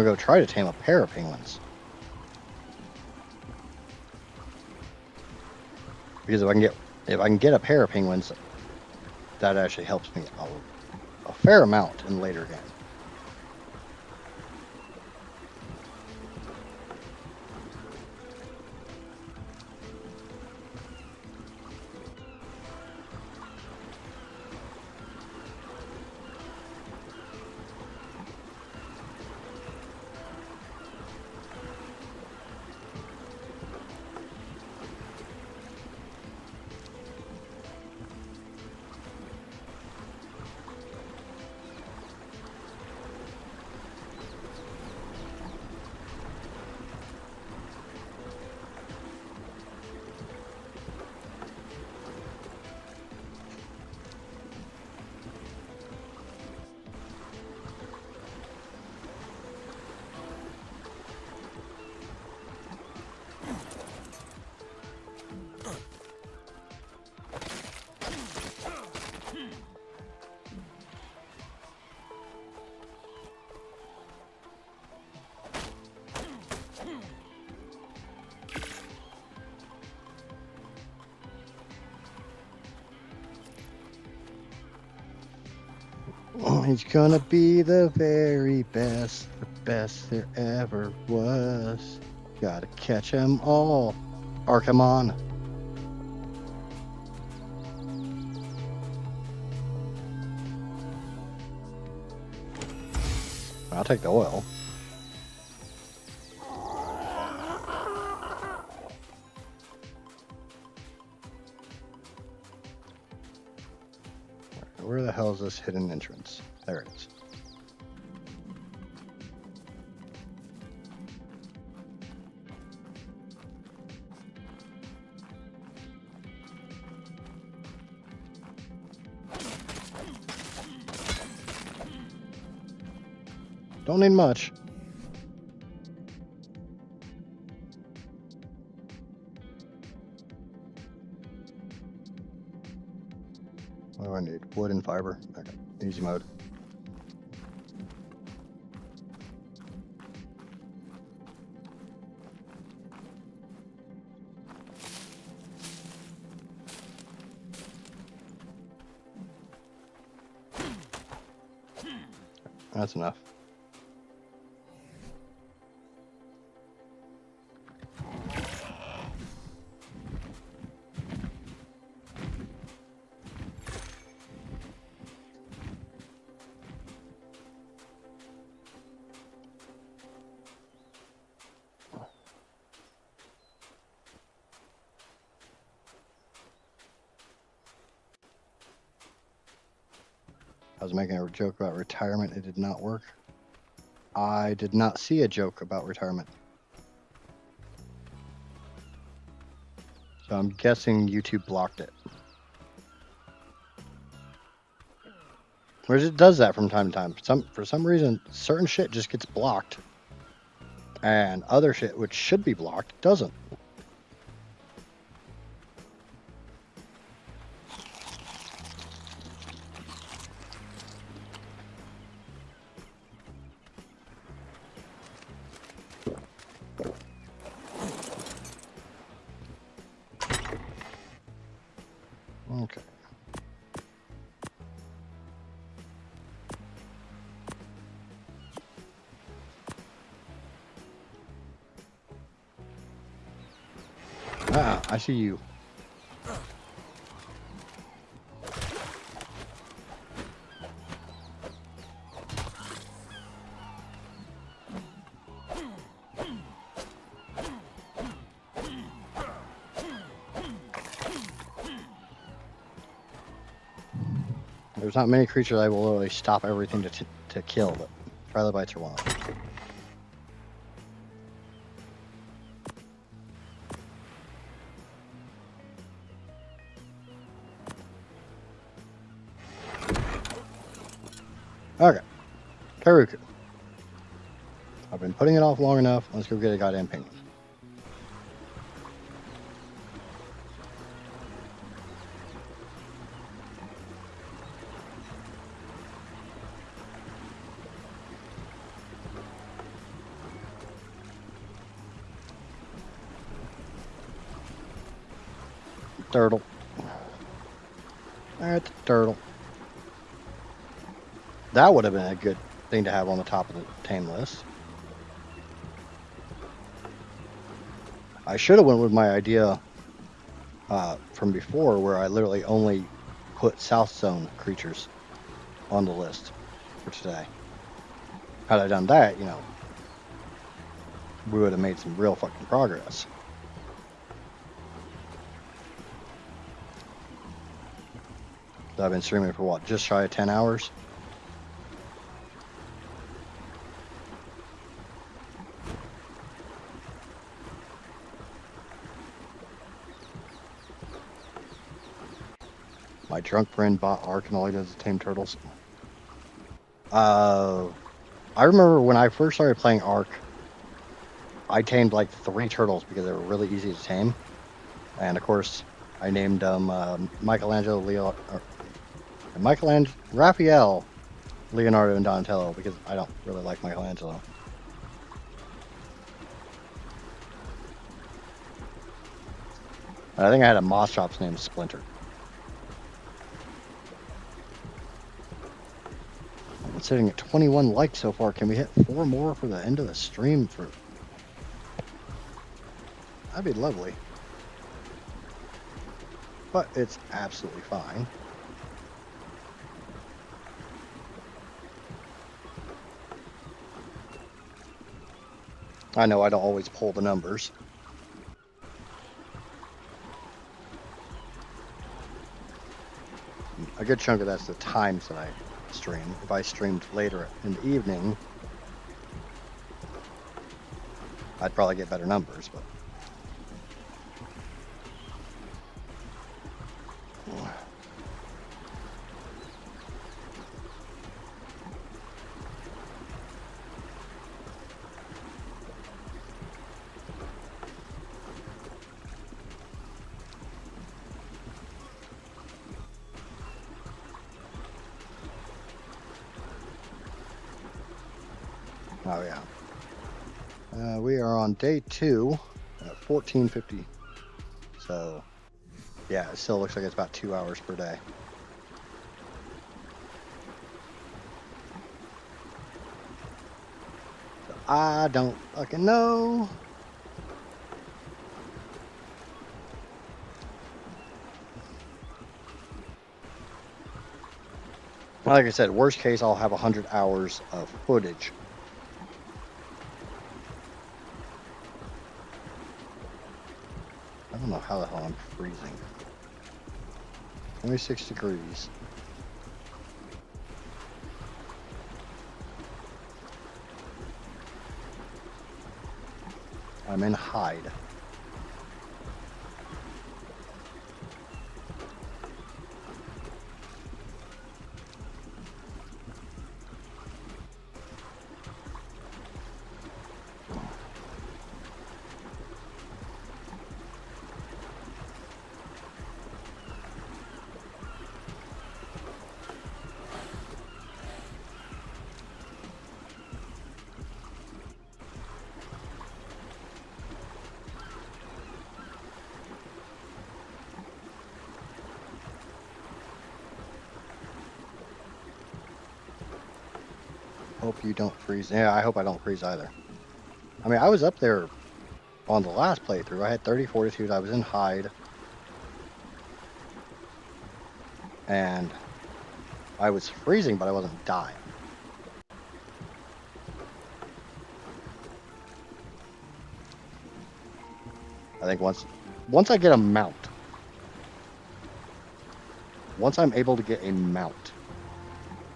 go try to tame a pair of penguins. Because if I can get a pair of penguins, that actually helps me a fair amount in later games. He's gonna be the very best, the best there ever was. Gotta catch 'em all. Ark 'em on. I'll take the oil. Where the hell is this hidden entrance? There it is. Don't need much. What do I need? Wood and fiber. Okay. Easy mode. That's enough. I was making a joke about retirement. It did not work. I did not see a joke about retirement. So I'm guessing YouTube blocked it. Whereas it does that from time to time. For some reason, certain shit just gets blocked. And other shit, which should be blocked, doesn't. I see you. There's not many creatures I will literally stop everything to kill, but trilobites are one of them. Okay, Karuku. I've been putting it off long enough. Let's go get a goddamn penguin. Turtle. Alright, the turtle. That would have been a good thing to have on the top of the tame list. I should have went with my idea from before, where I literally only put South Zone creatures on the list for today. Had I done that, you know, we would have made some real fucking progress. So I've been streaming for what, just shy of 10 hours? My drunk friend bought ARK and all he does is tame turtles. I remember when I first started playing ARK, I tamed like 3 turtles because they were really easy to tame. And of course, I named them Raphael, Leonardo, and Donatello because I don't really like Michelangelo. And I think I had a Moss Chops named Splinter. I'm sitting at 21 likes so far. Can we hit 4 more for the end of the stream? That'd be lovely. But it's absolutely fine. I know I don't always pull the numbers. A good chunk of that's the times that I stream. If I streamed later in the evening, I'd probably get better numbers, but oh yeah. We are on day 2 at 14:50. So yeah, it still looks like it's about 2 hours per day. So I don't fucking know. Like I said, worst case, I'll have 100 hours of footage. I don't know how the hell I'm freezing. 26 degrees. I'm in Hyde. Hope you don't freeze. Yeah, I hope I don't freeze either. I mean, I was up there on the last playthrough, I had 30 fortitude. I was in hide. And I was freezing, but I wasn't dying. I think once I get a mount, once I'm able to get a mount,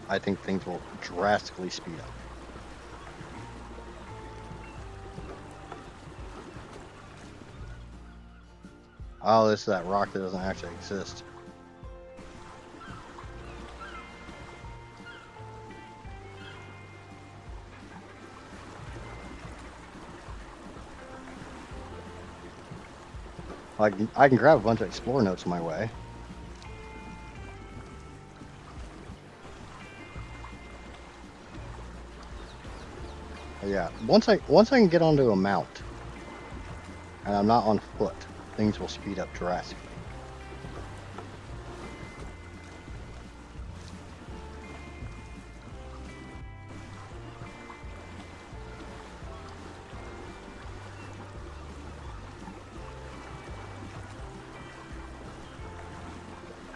I think things will drastically speed up. Oh, this is that rock that doesn't actually exist. I can grab a bunch of explore notes on my way. But yeah, once I can get onto a mount, and I'm not on foot, things will speed up drastically.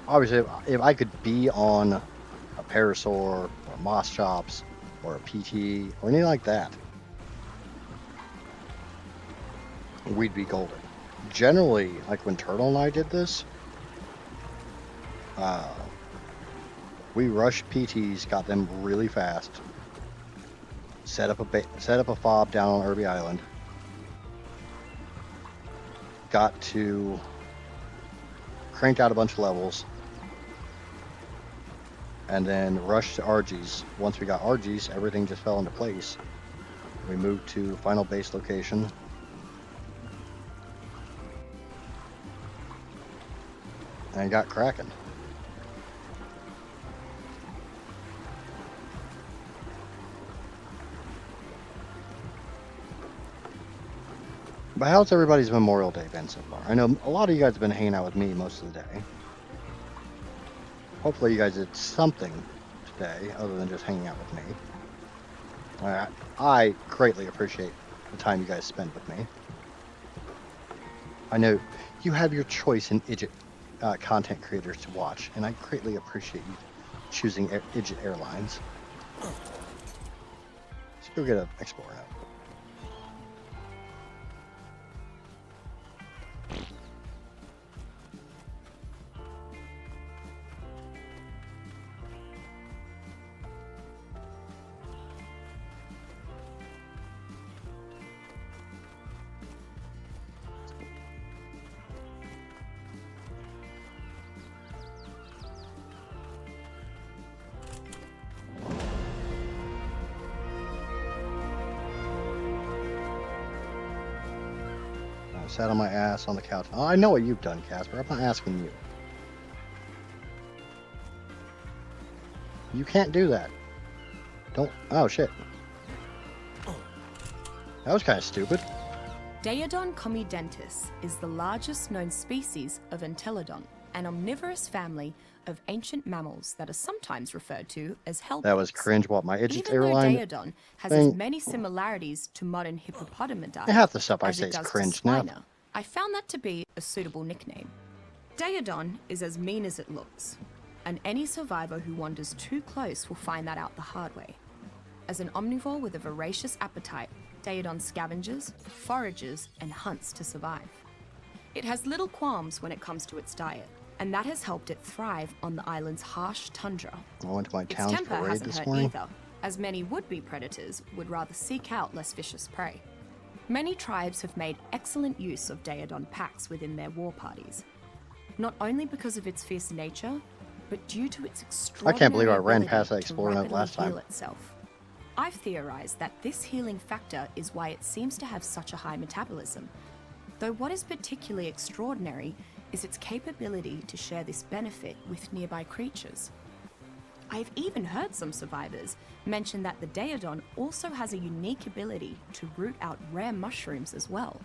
Obviously, if I could be on a parasaur or moss chops or a PT or anything like that, we'd be golden. Generally, like when Turtle and I did this, we rushed PTs, got them really fast, set up a fob down on Irby Island, cranked out a bunch of levels, and then rushed to RGs. Once we got RGs, everything just fell into place. We moved to final base location. And got cracking. But how's everybody's Memorial Day been so far? I know a lot of you guys have been hanging out with me most of the day. Hopefully you guys did something today other than just hanging out with me. I greatly appreciate the time you guys spend with me. I know you have your choice in Idjit content creators to watch, and I greatly appreciate you choosing Idjit Airlines. Let's go get an Explorer now. Sat on my ass on the couch. Oh, I know what you've done, Casper. I'm not asking you. You can't do that. Don't. Oh, shit. That was kind of stupid. Daeodon comidentis is the largest known species of Entelodon, an omnivorous family of ancient mammals that are sometimes referred to as hellboats. That was cringe. What, my Idjits Even airline? though Daeodon has as many similarities to modern hippopotamidae Half the stuff I as say it is does cringe to now. Swiner, I found that to be a suitable nickname. Daeodon is as mean as it looks, and any survivor who wanders too close will find that out the hard way. As an omnivore with a voracious appetite, Daeodon scavenges, forages, and hunts to survive. It has little qualms when it comes to its diet, and that has helped it thrive on the island's harsh tundra. I went to my Its town's temper parade hasn't this hurt morning. either, as many would-be predators would rather seek out less vicious prey. Many tribes have made excellent use of Daeodon packs within their war parties, not only because of its fierce nature, but due to its extraordinary I can't believe I ran ability past that to Explorer note rapidly last time. heal itself. I've theorized that this healing factor is why it seems to have such a high metabolism, though what is particularly extraordinary is its capability to share this benefit with nearby creatures. I've even heard some survivors mention that the Daeodon also has a unique ability to root out rare mushrooms as well.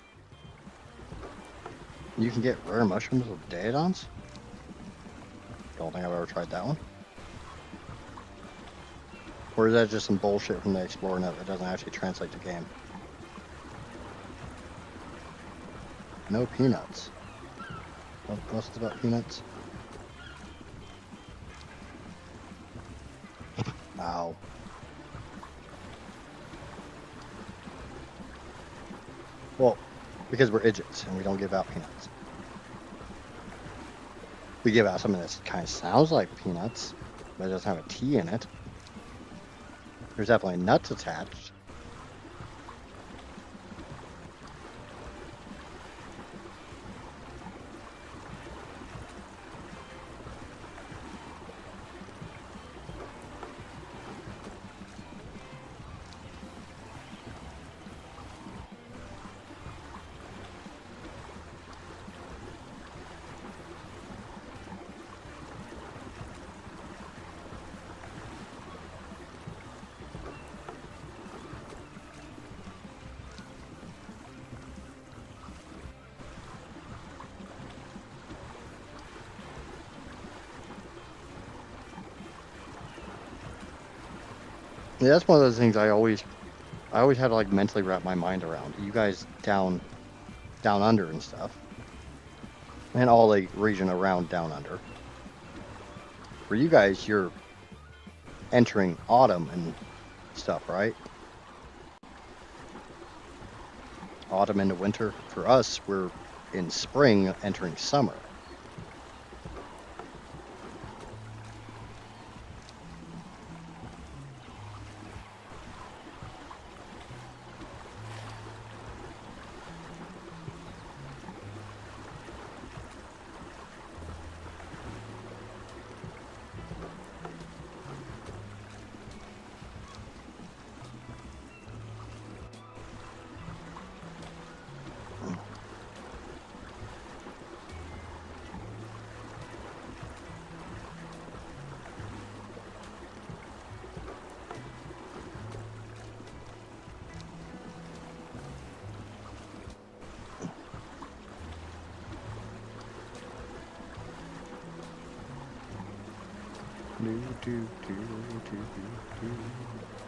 You can get rare mushrooms with Daeodons? Don't think I've ever tried that one. Or is that just some bullshit from the Explorer note that doesn't actually translate to game? No peanuts. What's it about peanuts? Ow. Well, because we're Idjits and we don't give out peanuts. We give out something that kind of sounds like peanuts, but it doesn't have a T in it. There's definitely nuts attached. Yeah, that's one of those things I always had to like mentally wrap my mind around. You guys down under and stuff, and all the region around down under. For you guys, you're entering autumn and stuff, right? Autumn into winter. For us, we're in spring entering summer.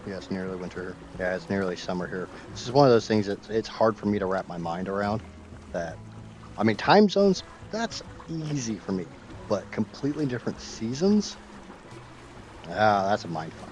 Yeah, it's nearly winter. Yeah, it's nearly summer here. This is one of those things that it's hard for me to wrap my mind around. That, I mean, time zones, that's easy for me, but completely different seasons, that's a mindfuck.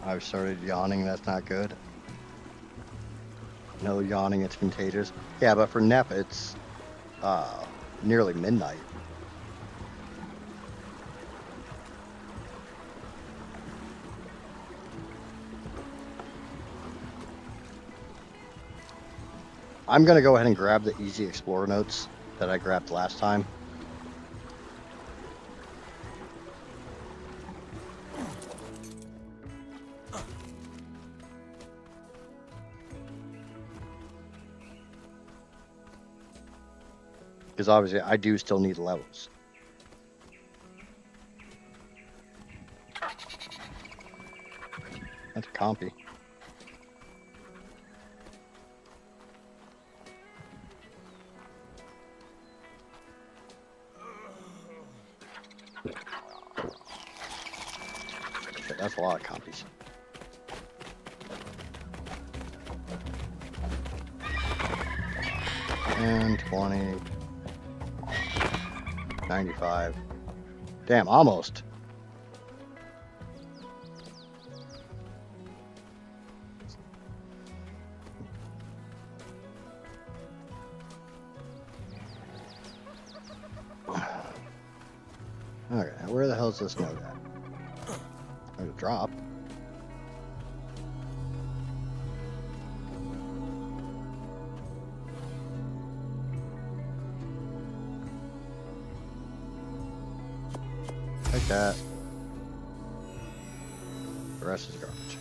I've started yawning. That's not good. No yawning. It's contagious. Yeah, but for Nep, it's nearly midnight. I'm gonna go ahead and grab the Easy Explorer notes that I grabbed last time. Because obviously I do still need levels. That's a compy. Shit, that's a lot of compies. And 20. 95. Damn, almost. Okay, now where the hell is this note at? There's a drop. Take that. The rest is garbage.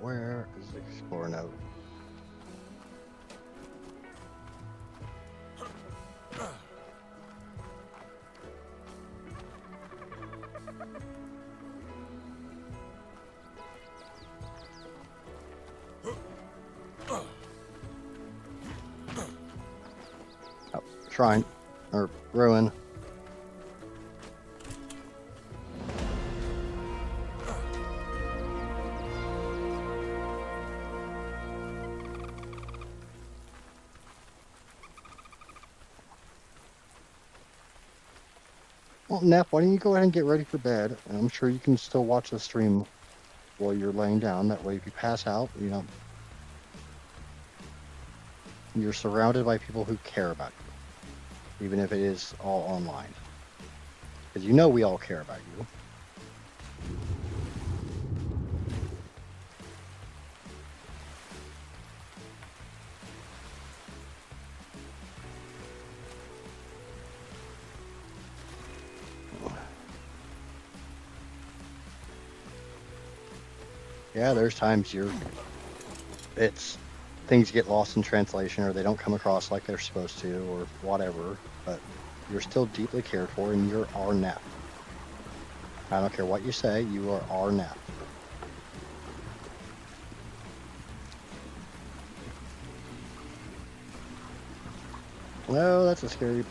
Where is the Explorer note? shrine. Or ruin. Well, Neff, why don't you go ahead and get ready for bed? And I'm sure you can still watch the stream while you're laying down. That way, if you pass out, you know, you're surrounded by people who care about you, even if it is all online. Because you know we all care about you. Yeah, there's times things get lost in translation or they don't come across like they're supposed to or whatever, but you're still deeply cared for and you're our Neff. I don't care what you say, you are our Neff. Oh, that's scary.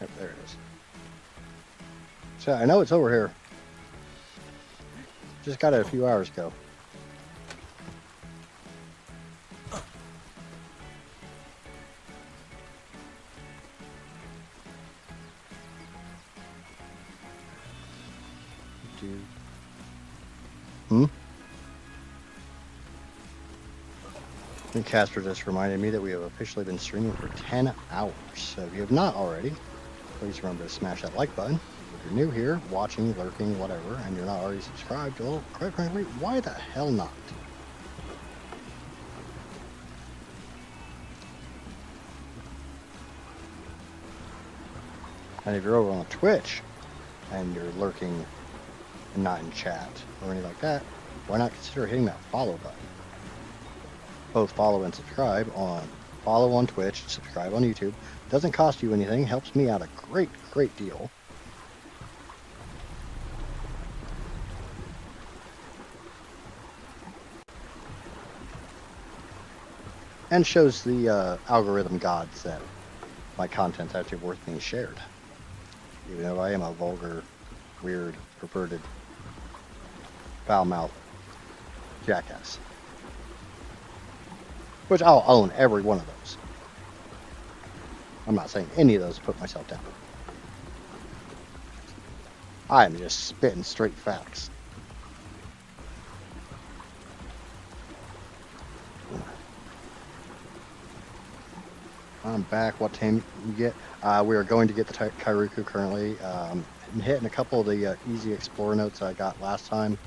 Yep, there it is. So I know it's over here. Just got it a few hours ago. And Casper just reminded me that we have officially been streaming for 10 hours. So if you have not already, please remember to smash that like button. If you're new here, watching, lurking, whatever, and you're not already subscribed, well, quite frankly, why the hell not? And if you're over on Twitch and you're lurking and not in chat or anything like that, why not consider hitting that follow button? Both follow and subscribe follow on Twitch, subscribe on YouTube. Doesn't cost you anything, helps me out a great deal. And shows the algorithm gods that my content's actually worth being shared. Even though I am a vulgar, weird, perverted, foul-mouthed jackass. Which I'll own every one of those. I'm not saying any of those to put myself down. I am just spitting straight facts. I'm back. What tame you get? We are going to get the Kairuku currently. I'm hitting a couple of the easy explorer notes I got last time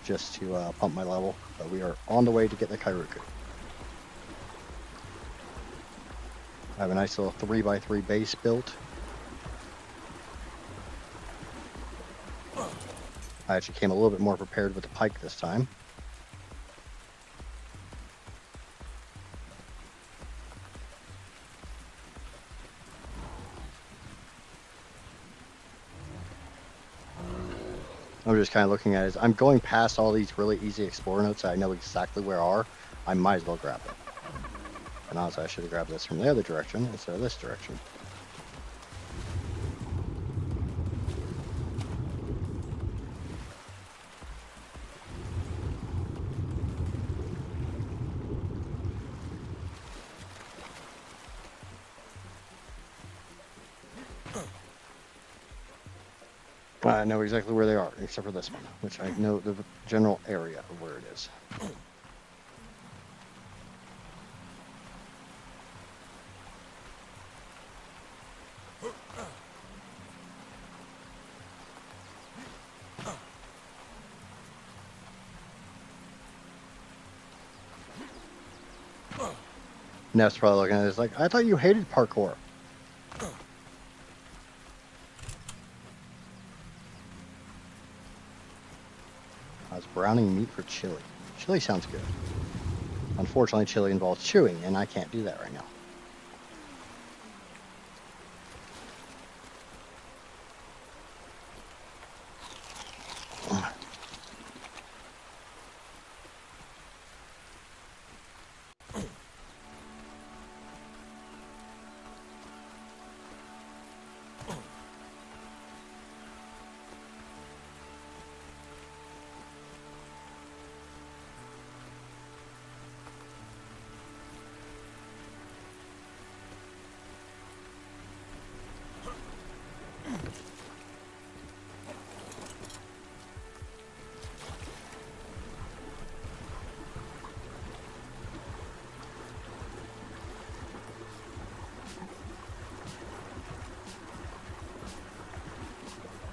just to pump my level. But we are on the way to get the Kairuku. I have a nice little 3x3 base built. I actually came a little bit more prepared with the pike this time. I'm just kind of looking at it. I'm going past all these really easy explorer notes. I know exactly where are. I might as well grab them. And honestly, I should have grabbed this from the other direction instead of this direction. I know exactly where they are, except for this one, which I know the general area of where it is. Neff's probably looking at it like, I thought you hated parkour. I was browning meat for chili. Chili sounds good. Unfortunately, chili involves chewing, and I can't do that right now.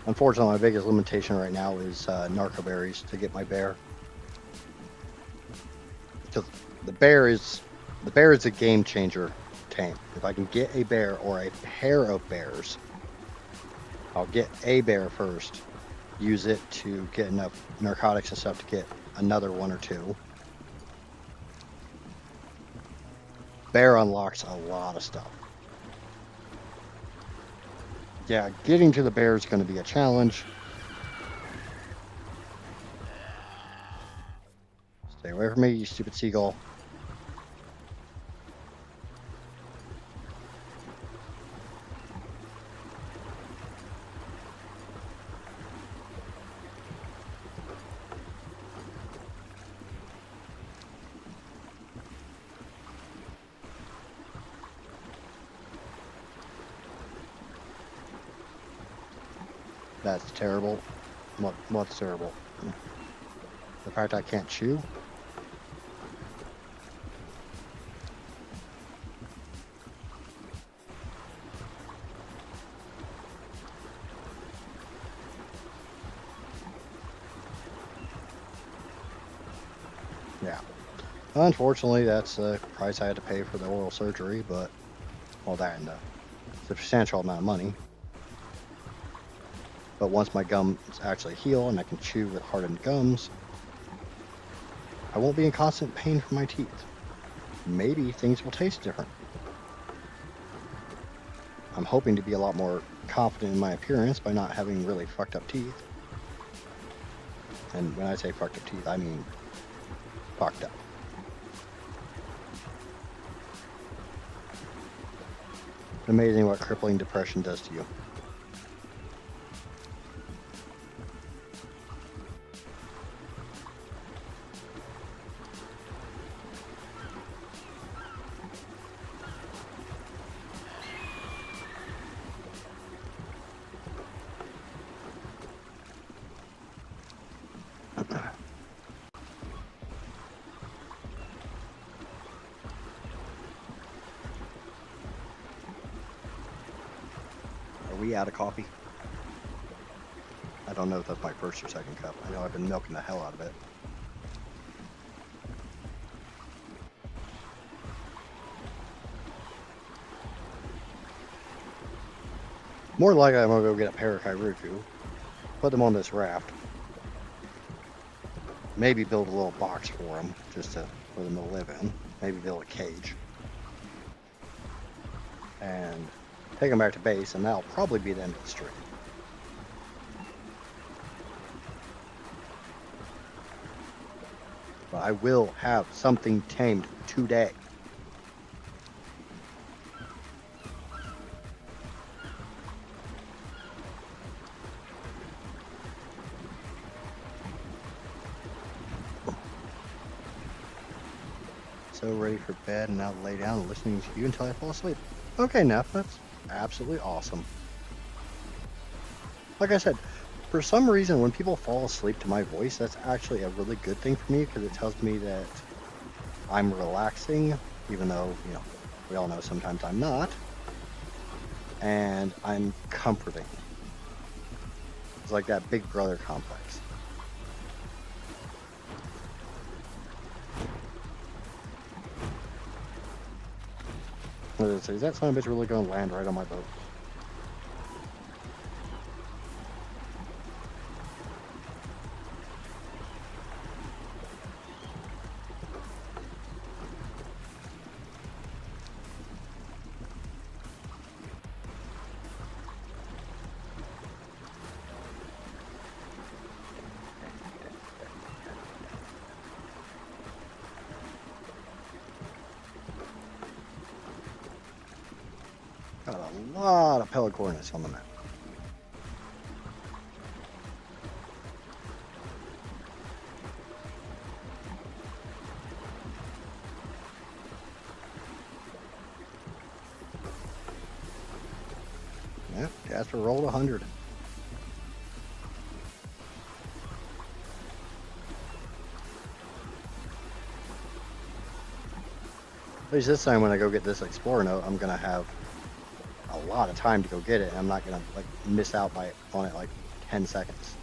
Unfortunately, my biggest limitation right now is narco berries to get my bear. Because the bear is a game changer tame. If I can get a bear or a pair of bears, I'll get a bear first, use it to get enough narcotics and stuff to get another one or two. Bear unlocks a lot of stuff. Yeah, getting to the bear is going to be a challenge. Stay away from me, you stupid seagull. That's terrible. What's terrible? The fact I can't chew? Yeah. Unfortunately, that's the price I had to pay for the oral surgery, but all that and a substantial amount of money. But once my gums actually heal and I can chew with hardened gums, I won't be in constant pain from my teeth. Maybe things will taste different. I'm hoping to be a lot more confident in my appearance by not having really fucked up teeth. And when I say fucked up teeth, I mean fucked up. It's amazing what crippling depression does to you. Are we out of coffee? I don't know if that's my first or second cup. I know I've been milking the hell out of it. More than likely, I'm gonna go get a pair of Kairuku, put them on this raft, maybe build a little box for them, for them to live in. Maybe build a cage, and take them back to base, and that'll probably be the end of the stream. But I will have something tamed today. So ready for bed and now lay down and listening to you until I fall asleep. Okay, Neff, that's absolutely awesome. Like I said, For some reason, when people fall asleep to my voice, that's actually a really good thing for me because it tells me that I'm relaxing, even though, you know, we all know sometimes I'm not. And I'm comforting. It's like that big brother complex. Is that son of a bitch really going to land right on my boat? Got a lot of pelicornis on the map. Yep, Jasper rolled 100. At least this time when I go get this Explorer note, I'm going to have a lot of time to go get it. And I'm not going to like miss out on it like 10 seconds.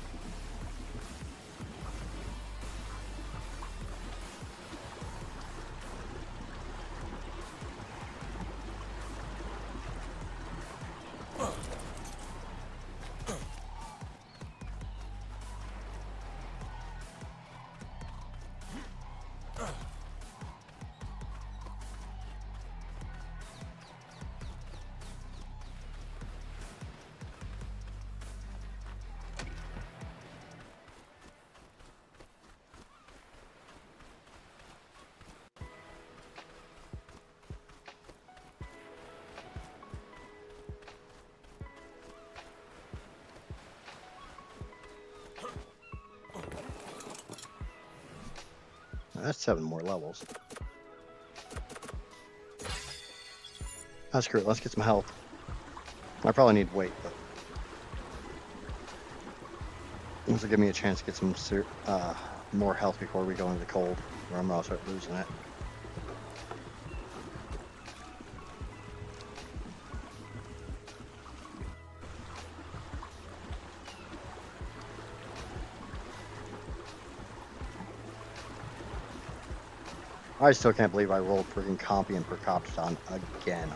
That's 7 more levels. Oh, screw it. Let's get some health. I probably need weight, but this will give me a chance to get some more health before we go into the cold, where I'm going to start losing it. I still can't believe I rolled freaking Compy and Percoptodon again.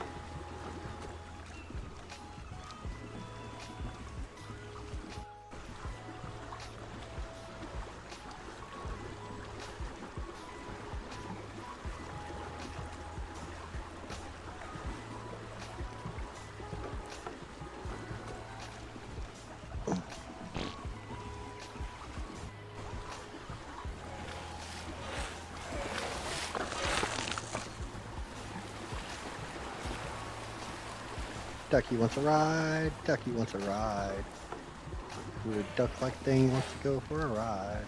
Ducky wants a ride. Ducky wants a ride. Weird duck-like thing wants to go for a ride.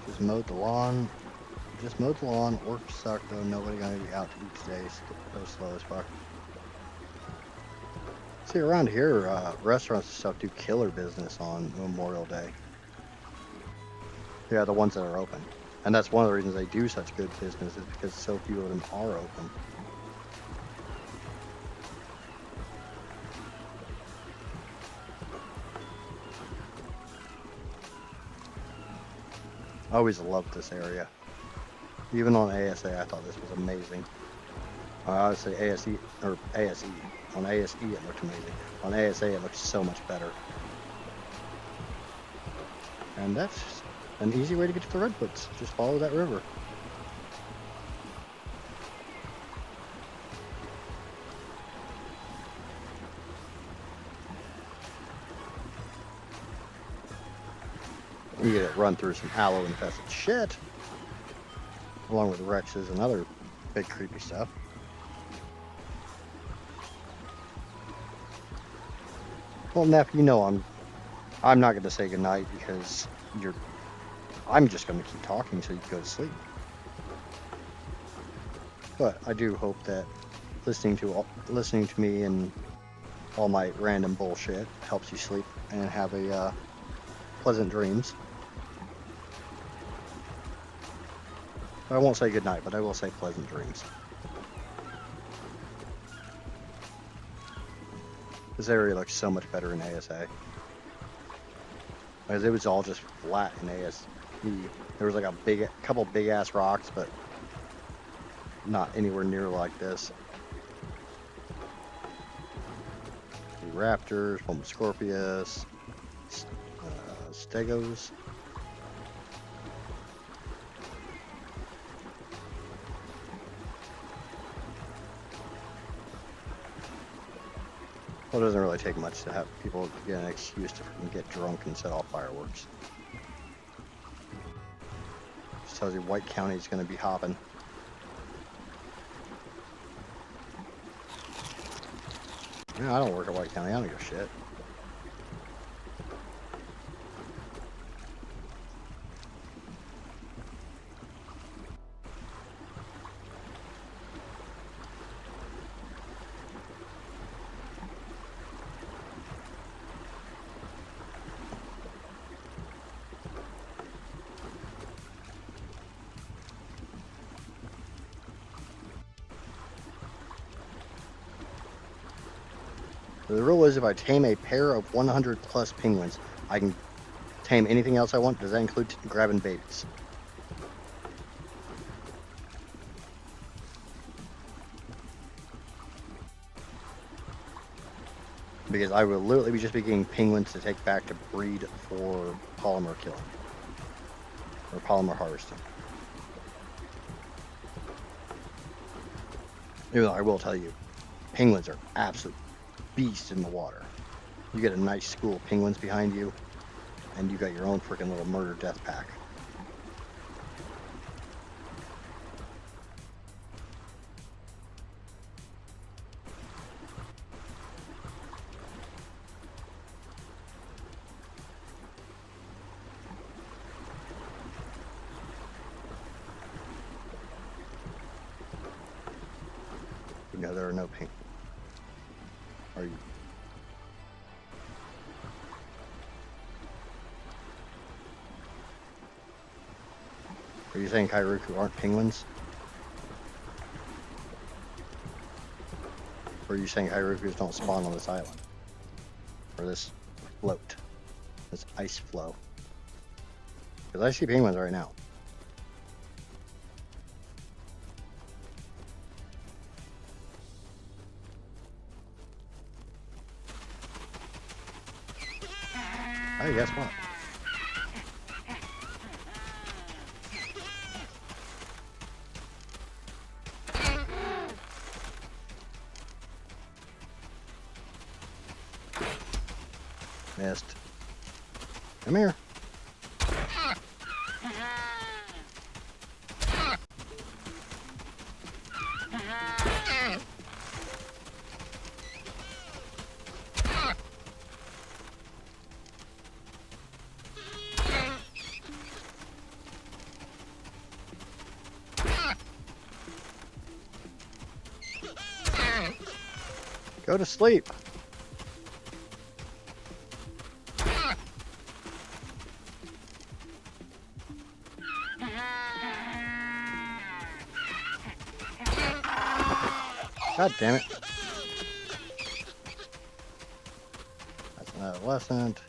Just mowed the lawn. Just mowed the lawn. Work sucked though. Nobody gonna be out to eat today. So slow as fuck. See, around here, restaurants and stuff do killer business on Memorial Day. Yeah, the ones that are open. And that's one of the reasons they do such good business is because so few of them are open. I always loved this area. Even on ASA, I thought this was amazing. I would say ASE, or ASE. On ASE, it looked amazing. On ASA, it looked so much better. And that's an easy way to get to the Redwoods. Just follow that river. You get it run through some aloe infested shit, along with Rexes and other big creepy stuff. Well, Neff, you know I'm not going to say goodnight because I'm just going to keep talking so you can go to sleep. But I do hope that listening to me and all my random bullshit helps you sleep and have a pleasant dreams. I won't say good night, but I will say pleasant dreams. This area looks so much better in ASA. Because it was all just flat in ASE. There was like a couple big ass rocks, but not anywhere near like this. The raptors, Homo scorpius, stegos. Well, it doesn't really take much to have people get an excuse to get drunk and set off fireworks. Just tells you White County's going to be hopping. Yeah, I don't work at White County. I don't give a shit. The rule is if I tame a pair of 100 plus penguins, I can tame anything else I want. Does that include grabbing babies? Because I will literally be just be getting penguins to take back to breed for polymer killing. Or polymer harvesting. Even though I will tell you, penguins are absolute beasts in the water. You get a nice school of penguins behind you, and you got your own freaking little murder death pack. No, there are no penguins. Are you? Are you saying Kairuku aren't penguins? Or are you saying Kairukus don't spawn on this island? Or this float? This ice flow? Because I see penguins right now. Hey, guess what? Missed. Come here. Go to sleep. God damn it. That's an adolescent.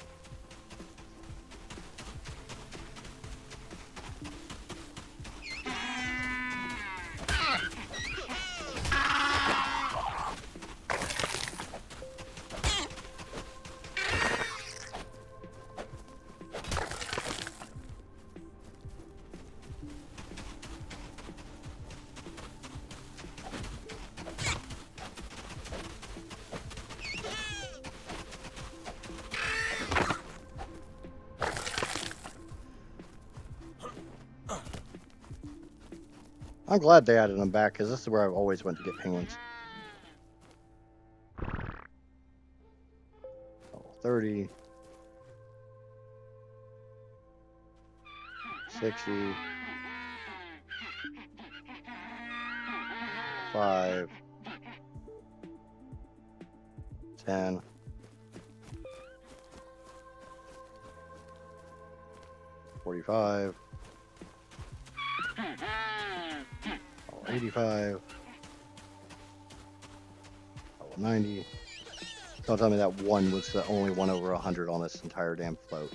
I'm glad they added them back, because this is where I've always went to get penguins. Level 30. 60. 5. 10. 45. 85. 90. Don't tell me that one was the only one over 100 on this entire damn float.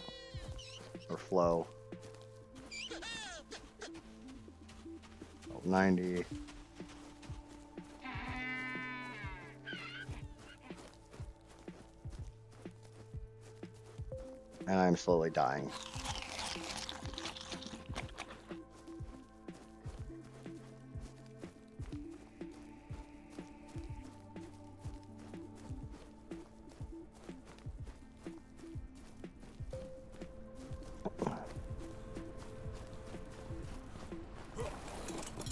Or flow. 90. And I'm slowly dying.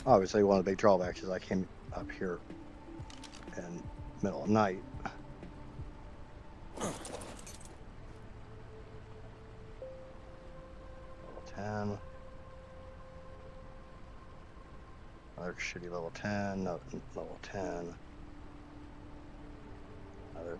Obviously, one of the big drawbacks is I came up here in middle of night. Level 10. Another shitty level 10. No, level 10. Another.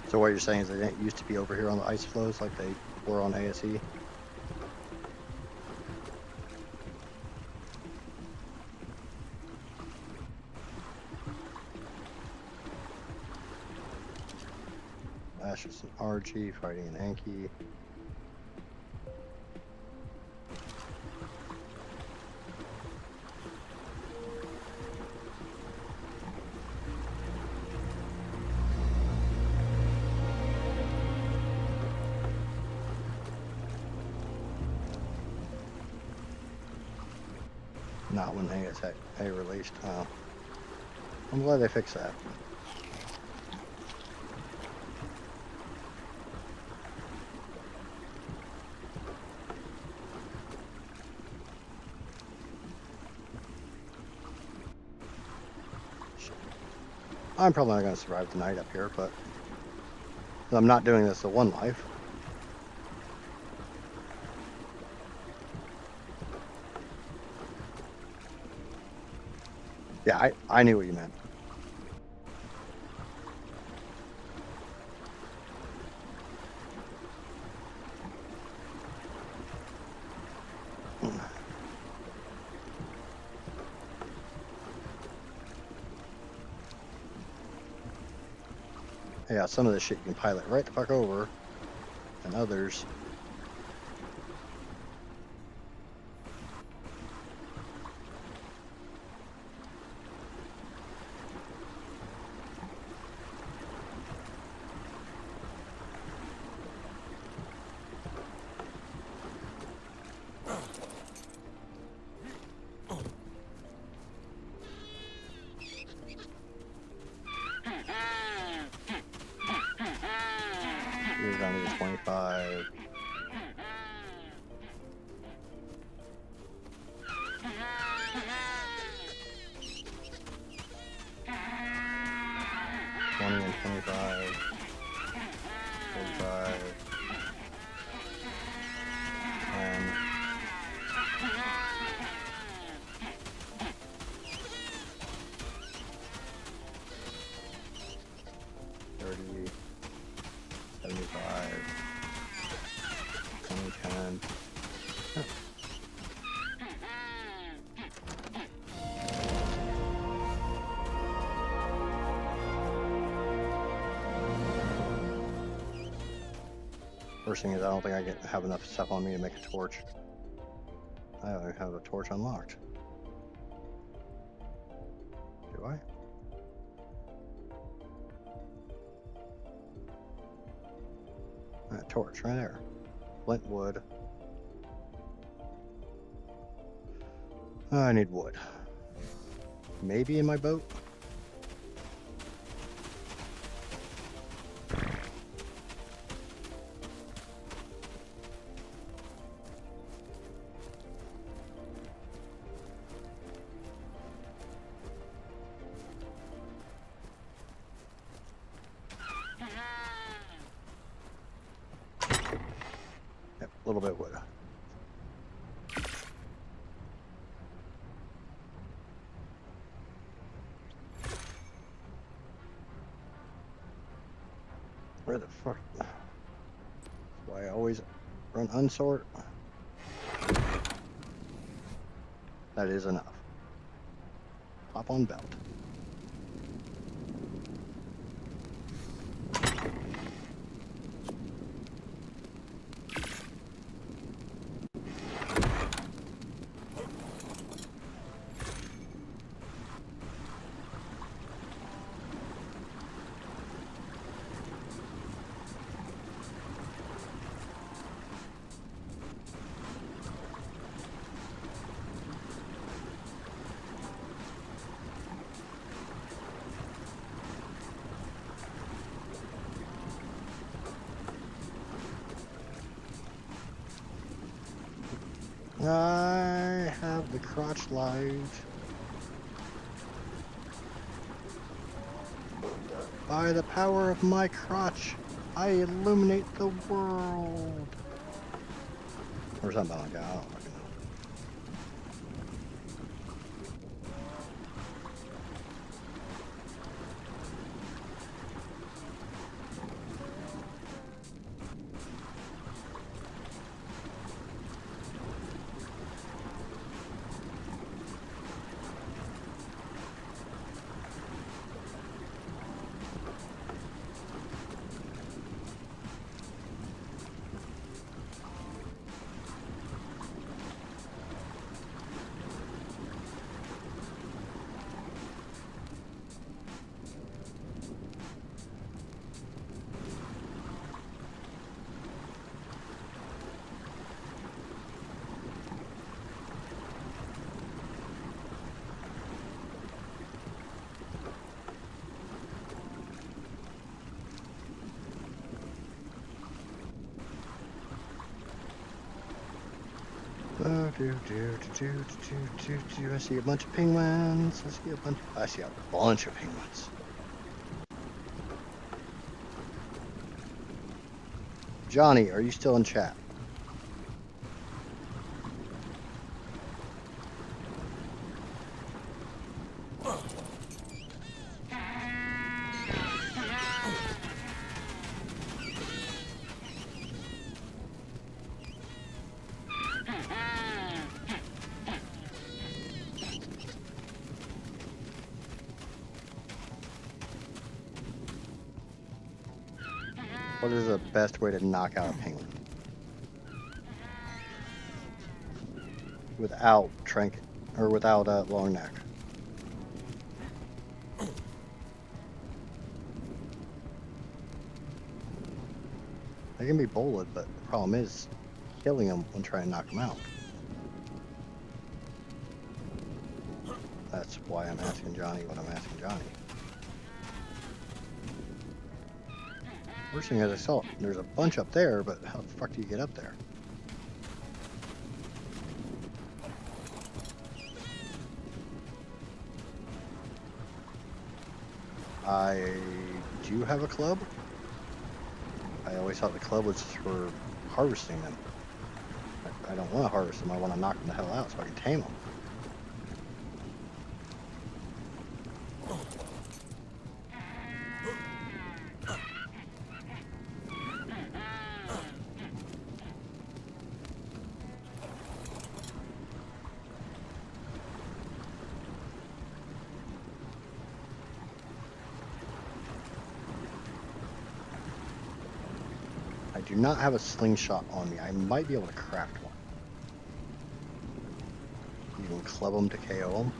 So what you're saying is they didn't used to be over here on the ice floes like they were on ASE? Ashes and RG fighting an Anki. Not when ASA released. I'm glad they fixed that. I'm probably not going to survive the night up here, but I'm not doing this the one life. Yeah, I knew what you meant. Yeah, some of this shit you can pilot right the fuck over, and others. You're down to 25. And 25, 45, 10. $30, $75, $20, $10. First thing is, I don't think I have enough stuff on me to make a torch. I don't have a torch unlocked. Do I? Torch right there. Flint wood. I need wood. Maybe in my boat? A little bit of wood. Where the fuck? That's why I always run unsort. That is enough. Hop on belt. I have the crotch light. By the power of my crotch, I illuminate the world. Or something like that. I don't fucking know. I see a bunch of penguins. I see a bunch of penguins. Johnny, are you still in chat? What is the best way to knock out a penguin? Without trinket, or without a long neck. They can be bullet, but the problem is killing them when trying to knock them out. That's why I'm asking Johnny what I'm asking Johnny. First thing is I saw there's a bunch up there, but how the fuck do you get up there? I do have a club. I always thought the club was for harvesting them. I don't want to harvest them. I want to knock them the hell out so I can tame them. I do not have a slingshot on me. I might be able to craft one. You can club them to KO them.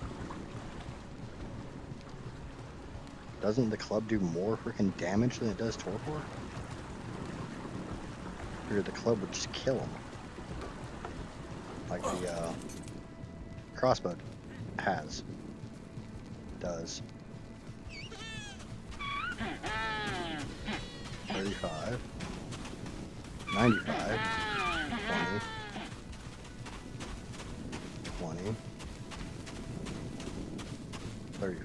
Doesn't the club do more freaking damage than it does torpor? Or the club would just kill them. Like the crossbow does. 35. 95, 20, 30.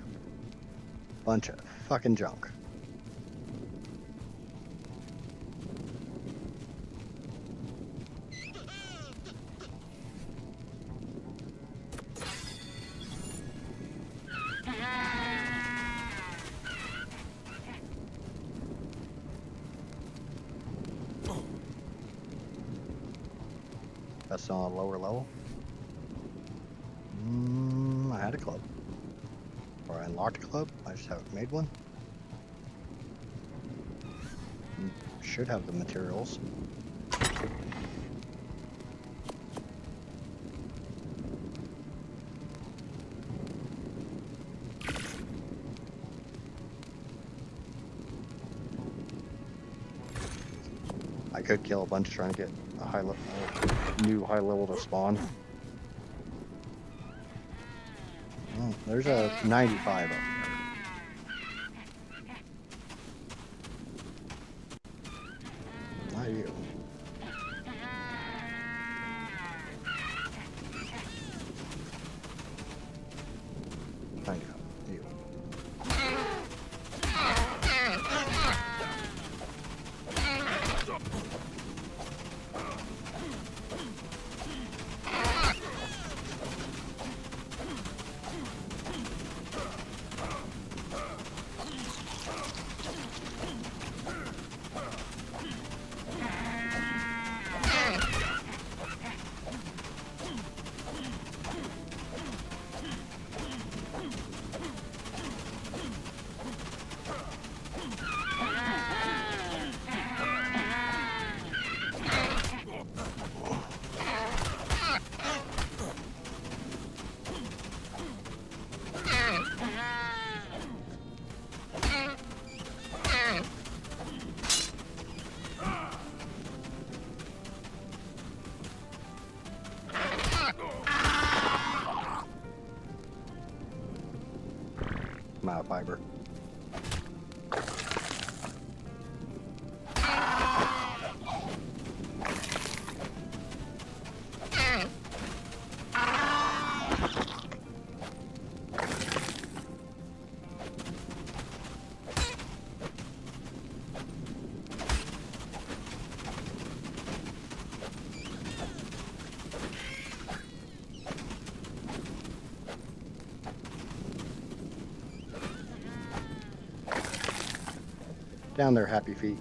Bunch of fucking junk. That's on a lower level. I had a club. Or I unlocked a club. I just haven't made one. Should have the materials. I could kill a bunch trying to get a new high level to spawn. Oh, there's a 95 up there. Not you. Thank you. You. I'm out of fiber. Down there, happy feet.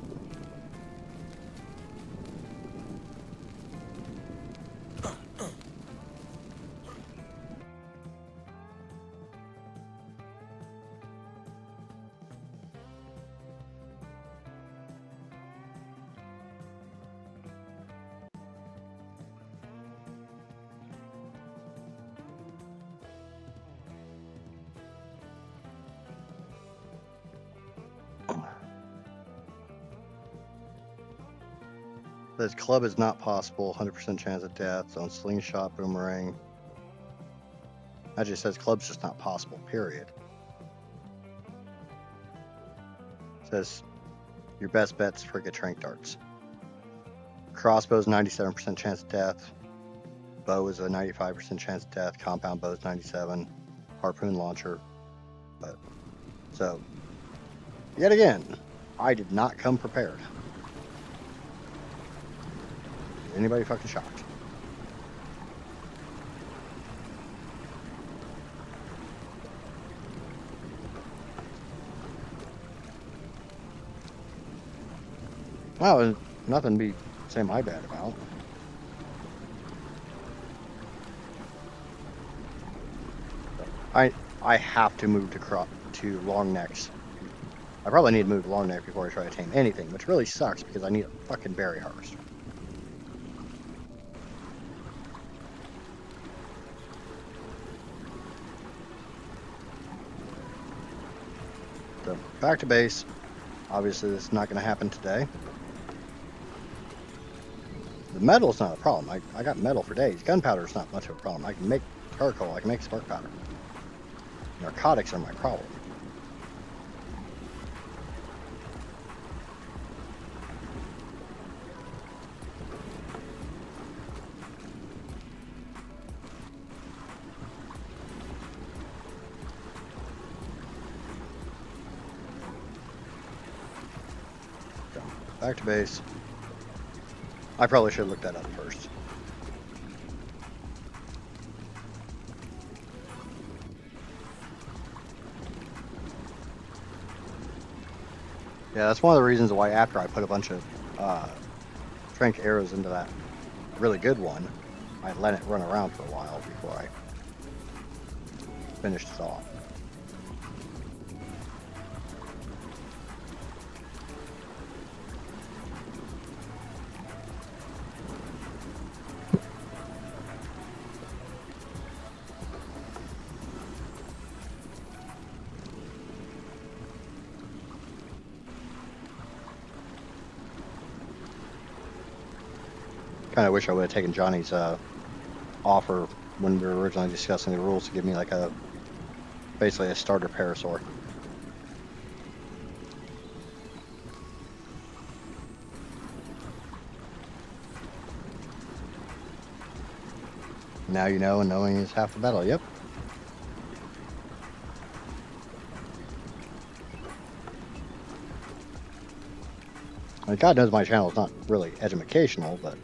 Says club is not possible, 100% chance of death on slingshot, boomerang. That just says club's just not possible, period. Says your best bet's frigate trank darts. Crossbow's 97% chance of death. Bow is a 95% chance of death. Compound bow's 97. Harpoon launcher. But so yet again, I did not come prepared. Anybody fucking shocked? Well, nothing to be saying my bad about. I have to move to long necks. I probably need to move to long neck before I try to tame anything, which really sucks because I need a fucking berry harvester. So back to base. Obviously, this is not going to happen today. The metal's not a problem. I got metal for days. Gunpowder is not much of a problem. I can make charcoal. I can make spark powder. Narcotics are my problem. So, back to base. I probably should have looked that up first. Yeah, that's one of the reasons why after I put a bunch of trank arrows into that really good one, I let it run around for a while before I finished it off. Kind of wish I would have taken Johnny's offer when we were originally discussing the rules to give me like basically a starter parasaur. Now you know, and knowing is half the battle. Yep. I mean, God knows my channel is not really educational, but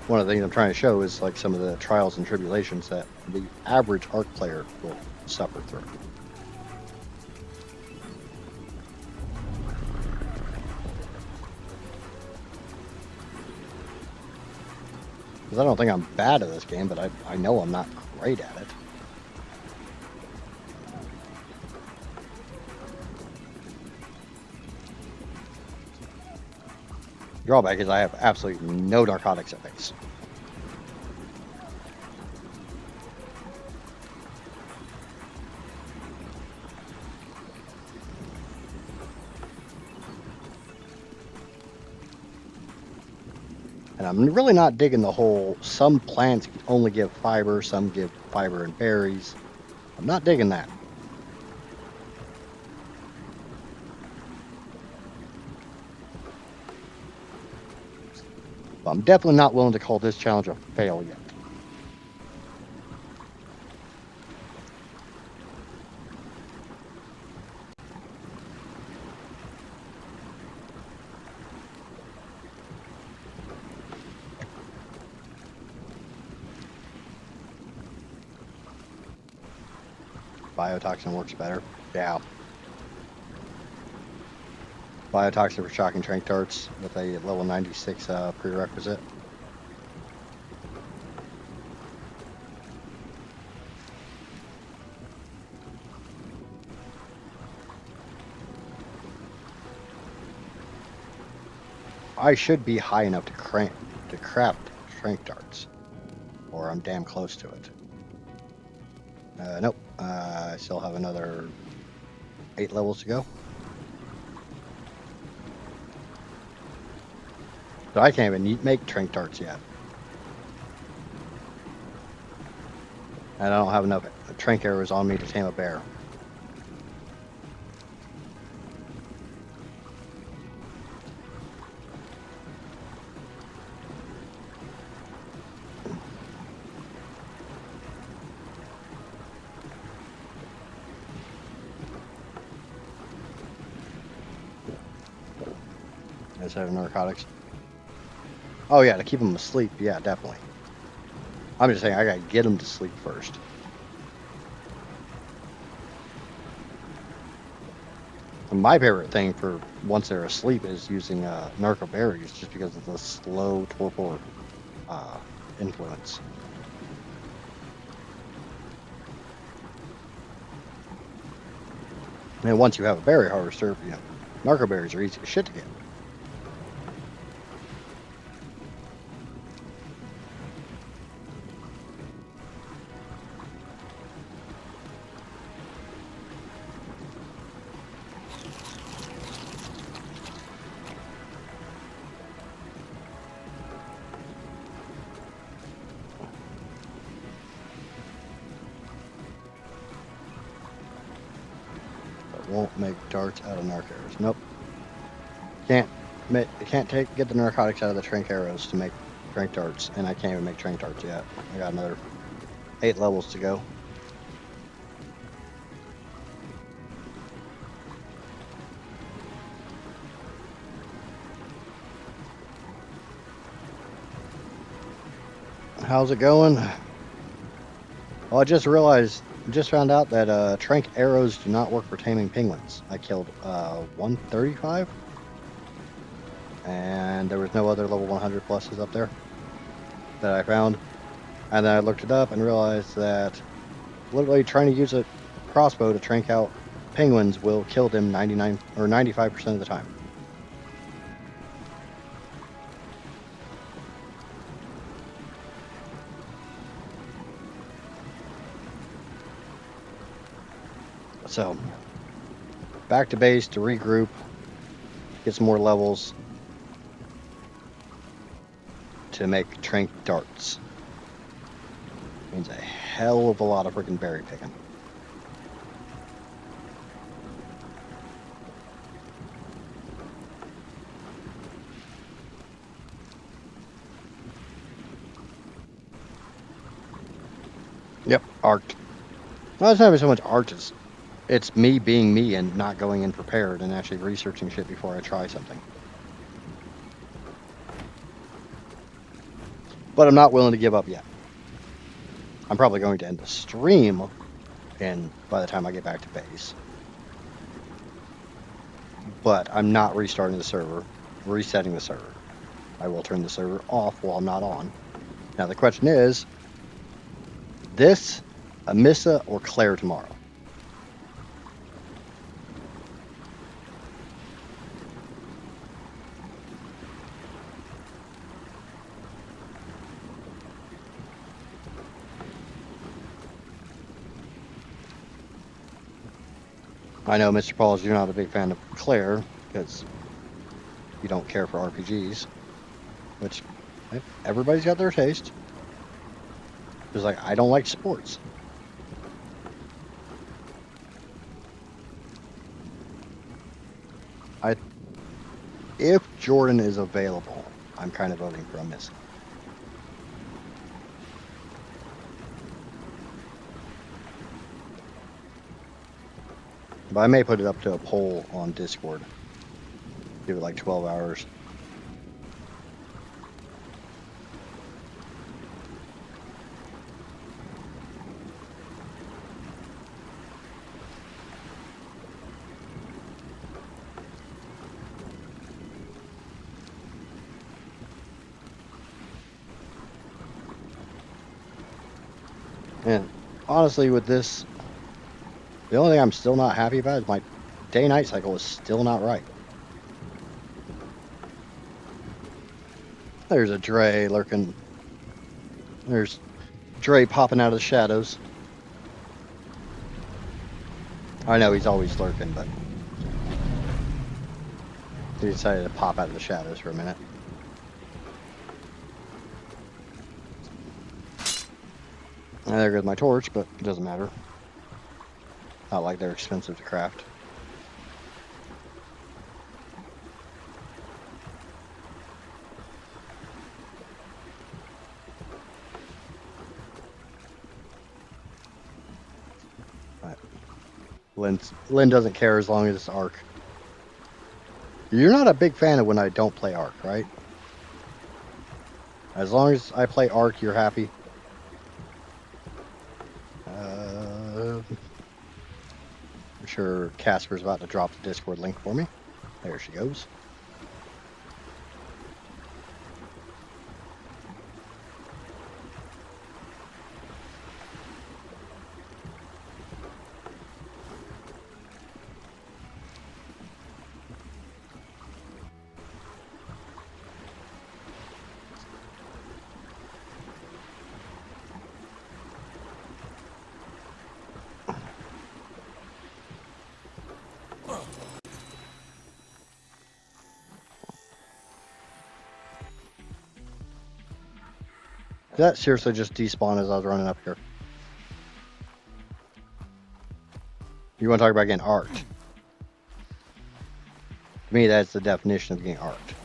one of the things I'm trying to show is like some of the trials and tribulations that the average ARK player will suffer through. Because I don't think I'm bad at this game, but I know I'm not great at it. Drawback is I have absolutely no narcotics at base. And I'm really not digging the whole, some plants only give fiber, some give fiber and berries. I'm not digging that. But I'm definitely not willing to call this challenge a fail yet. Biotoxin works better. Yeah. Biotoxin for shocking trank darts with a level 96 prerequisite. I should be high enough to craft trank darts, or I'm damn close to it. Nope. I still have another 8 levels to go. So I can't even make trank darts yet. And I don't have enough trank arrows on me to tame a bear. Does have narcotics? Oh yeah, to keep them asleep. Yeah, definitely. I'm just saying I gotta get them to sleep first. And my favorite thing for once they're asleep is using narco berries, just because of the slow torpor influence. And once you have a berry harvester, you know, narco berries are easy as shit to get. Won't make darts out of narc arrows. Nope. Can't get the narcotics out of the trank arrows to make trank darts, and I can't even make trank darts yet. I got another 8 levels to go. How's it going? Well, I just realized Just found out that trank arrows do not work for taming penguins. I killed 135, and there was no other level 100 pluses up there that I found. And then I looked it up and realized that literally trying to use a crossbow to trank out penguins will kill them 99 or 95% of the time. So, back to base to regroup, get some more levels to make trank darts. Means a hell of a lot of freaking berry picking. Yep, arced. Well, it's not even so much arches. It's me being me and not going in prepared and actually researching shit before I try something. But I'm not willing to give up yet. I'm probably going to end the stream and by the time I get back to base. But I'm not restarting the server, resetting the server. I will turn the server off while I'm not on. Now the question is, this, Amissa, or Claire tomorrow? I know, Mr. Pauls, you're not a big fan of Claire because you don't care for RPGs, which everybody's got their taste. It's like, I don't like sports. If Jordan is available, I'm kind of voting for Amissa. But I may put it up to a poll on Discord. Give it like 12 hours. And honestly, with this, the only thing I'm still not happy about is my day-night cycle is still not right. There's a Dre lurking. There's Dre popping out of the shadows. I know he's always lurking, but he decided to pop out of the shadows for a minute. And there goes my torch, but it doesn't matter. Not like they're expensive to craft. Lynn doesn't care as long as it's ARK. You're not a big fan of when I don't play ARK, right? As long as I play ARK, you're happy. I'm sure Casper's about to drop the Discord link for me. There she goes. That seriously just despawned as I was running up here. You want to talk about getting arced? To me, that's the definition of getting arced.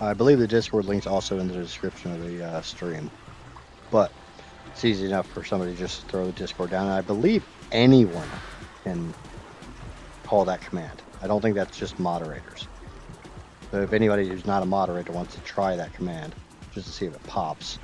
I believe the Discord link's also in the description of the stream. But it's easy enough for somebody to just throw the Discord down. And I believe anyone can call that command. I don't think that's just moderators. So if anybody who's not a moderator wants to try that command, just to see if it pops.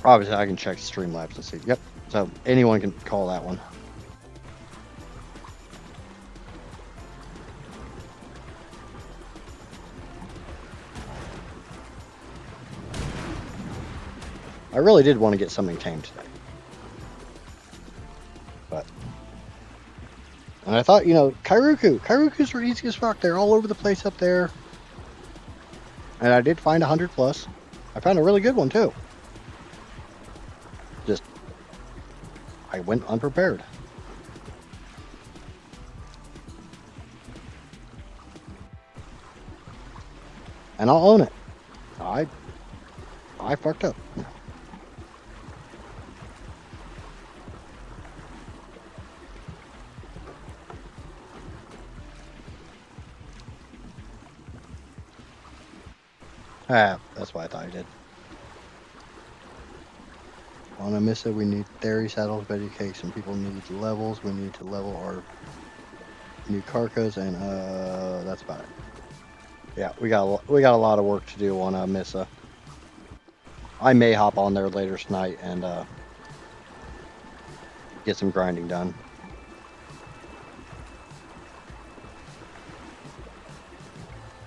Obviously, I can check Streamlabs and see. Yep. So anyone can call that one. I really did want to get something tamed today. And I thought, Kairukus were easy as fuck. They're all over the place up there. And I did find 100 plus. I found a really good one too. Just, I went unprepared. And I'll own it. I fucked up. That's what I thought I did. On a Missa, we need theory saddles, veggie cakes, and people need levels. We need to level our new carcos, and that's about it. Yeah, we got a lot of work to do on Missa. I may hop on there later tonight and get some grinding done.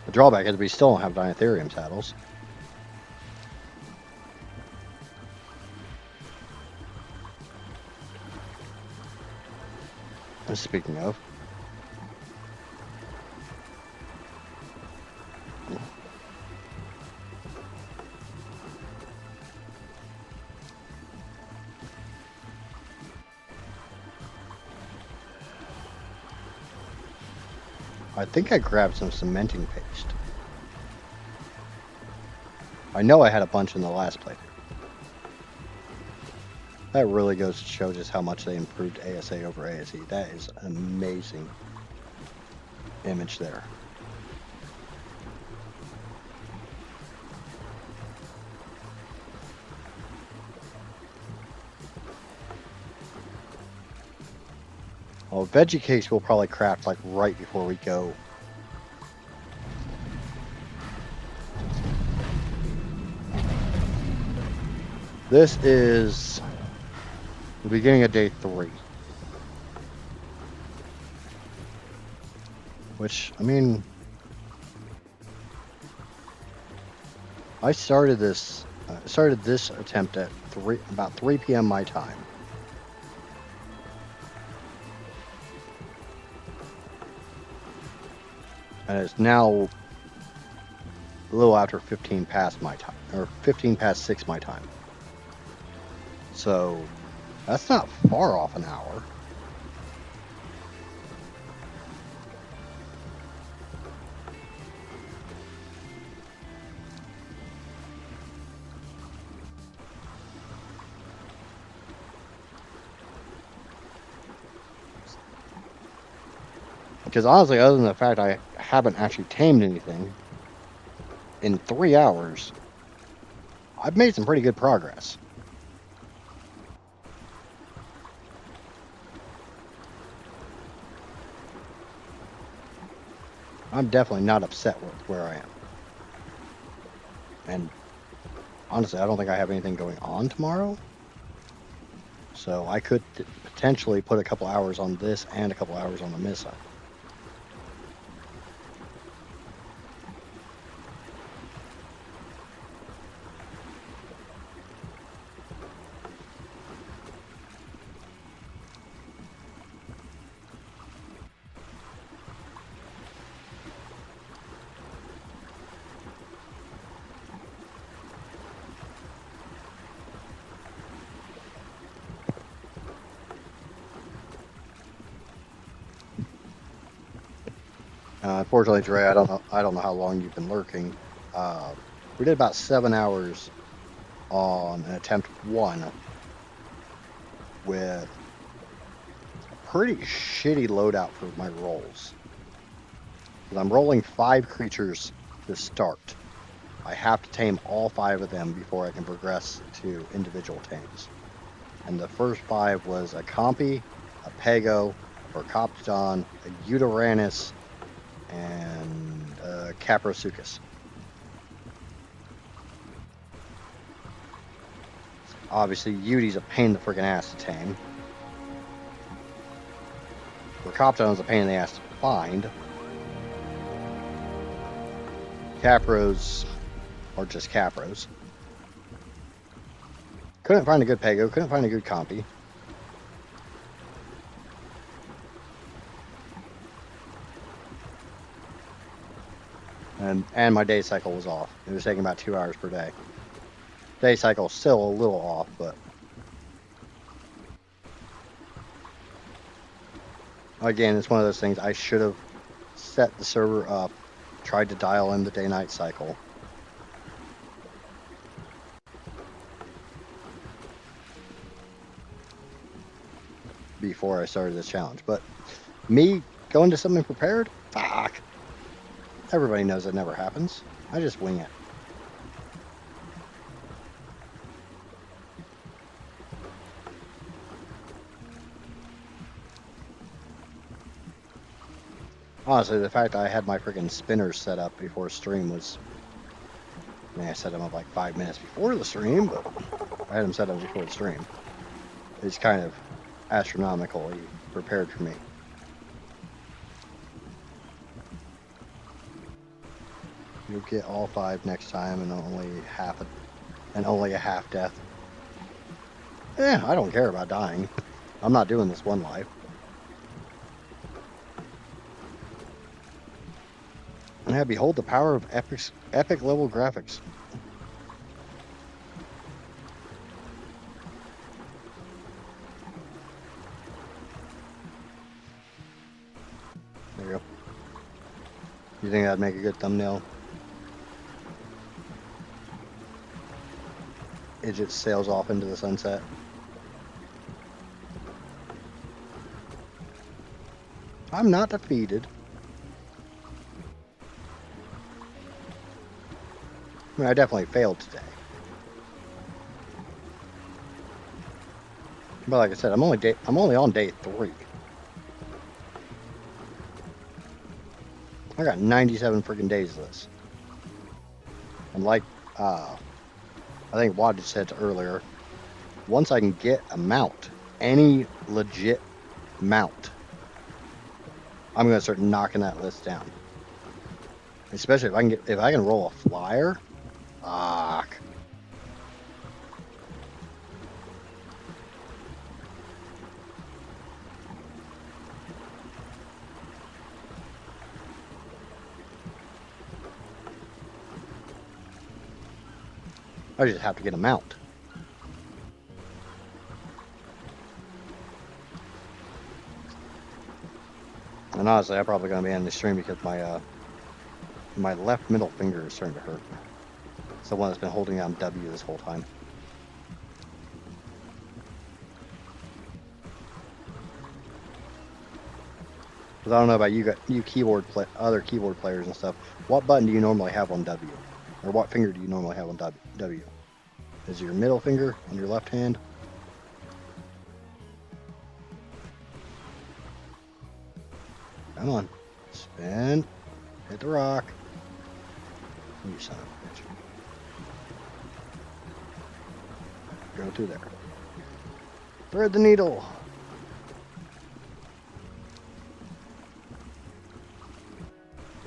The drawback is we still don't have Dinotherium saddles. And speaking of, I think I grabbed some cementing paste. I know I had a bunch in the last playthrough. That really goes to show just how much they improved ASA over ASE. That is an amazing image there. Well, veggie cakes we'll probably craft like right before we go. This is the beginning of day 3. Which, I mean, I started this attempt at about 3 p.m. my time. And it's now a little after 15 past my time, or 15 past 6 my time. So that's not far off an hour. Because honestly, other than the fact I haven't actually tamed anything, in 3 hours, I've made some pretty good progress. I'm definitely not upset with where I am. And honestly, I don't think I have anything going on tomorrow. So I could potentially put a couple hours on this and a couple hours on the Missa. Unfortunately, Dre, I don't know how long you've been lurking. We did about 7 hours on an attempt 1 with a pretty shitty loadout for my rolls. Because I'm rolling 5 creatures to start. I have to tame all 5 of them before I can progress to individual tames. And the first 5 was a Compy, a Pego, a Copton, a Uteranus, and a Caprosuchus. Obviously, Udi's a pain in the freaking ass to tame. Copton's a pain in the ass to find. Capros are just Capros. Couldn't find a good Pego, couldn't find a good Compy. And my day cycle was off. It was taking about 2 hours per day. Day cycle still a little off, but again, it's one of those things I should have set the server up, tried to dial in the day-night cycle. Before I started this challenge. But me going to something prepared? Fuck. Everybody knows it never happens. I just wing it. Honestly, the fact that I had my freaking spinners set up before stream was... I mean, I set them up like 5 minutes before the stream, but I had them set up before the stream. It's kind of astronomically prepared for me. You'll get all 5 next time and only a half death. I don't care about dying. I'm not doing this one life. Yeah, behold the power of epic level graphics. There you go. You think that'd make a good thumbnail? Idjits sails off into the sunset. I'm not defeated. I mean, I definitely failed today. But like I said, I'm only on day 3. I got 97 freaking days of this. And like I think Wadge said earlier, once I can get a mount, any legit mount, I'm gonna start knocking that list down. Especially if I can roll a flyer. Fuck. I just have to get a mount. And honestly, I'm probably going to be ending the stream because my left middle finger is starting to hurt. It's the one that's been holding down W this whole time. Because I don't know about you other keyboard players and stuff. What button do you normally have on W? Or what finger do you normally have on W? Is it your middle finger on your left hand? Come on. Spin. Hit the rock. You son of a bitch. Go through there. Thread the needle.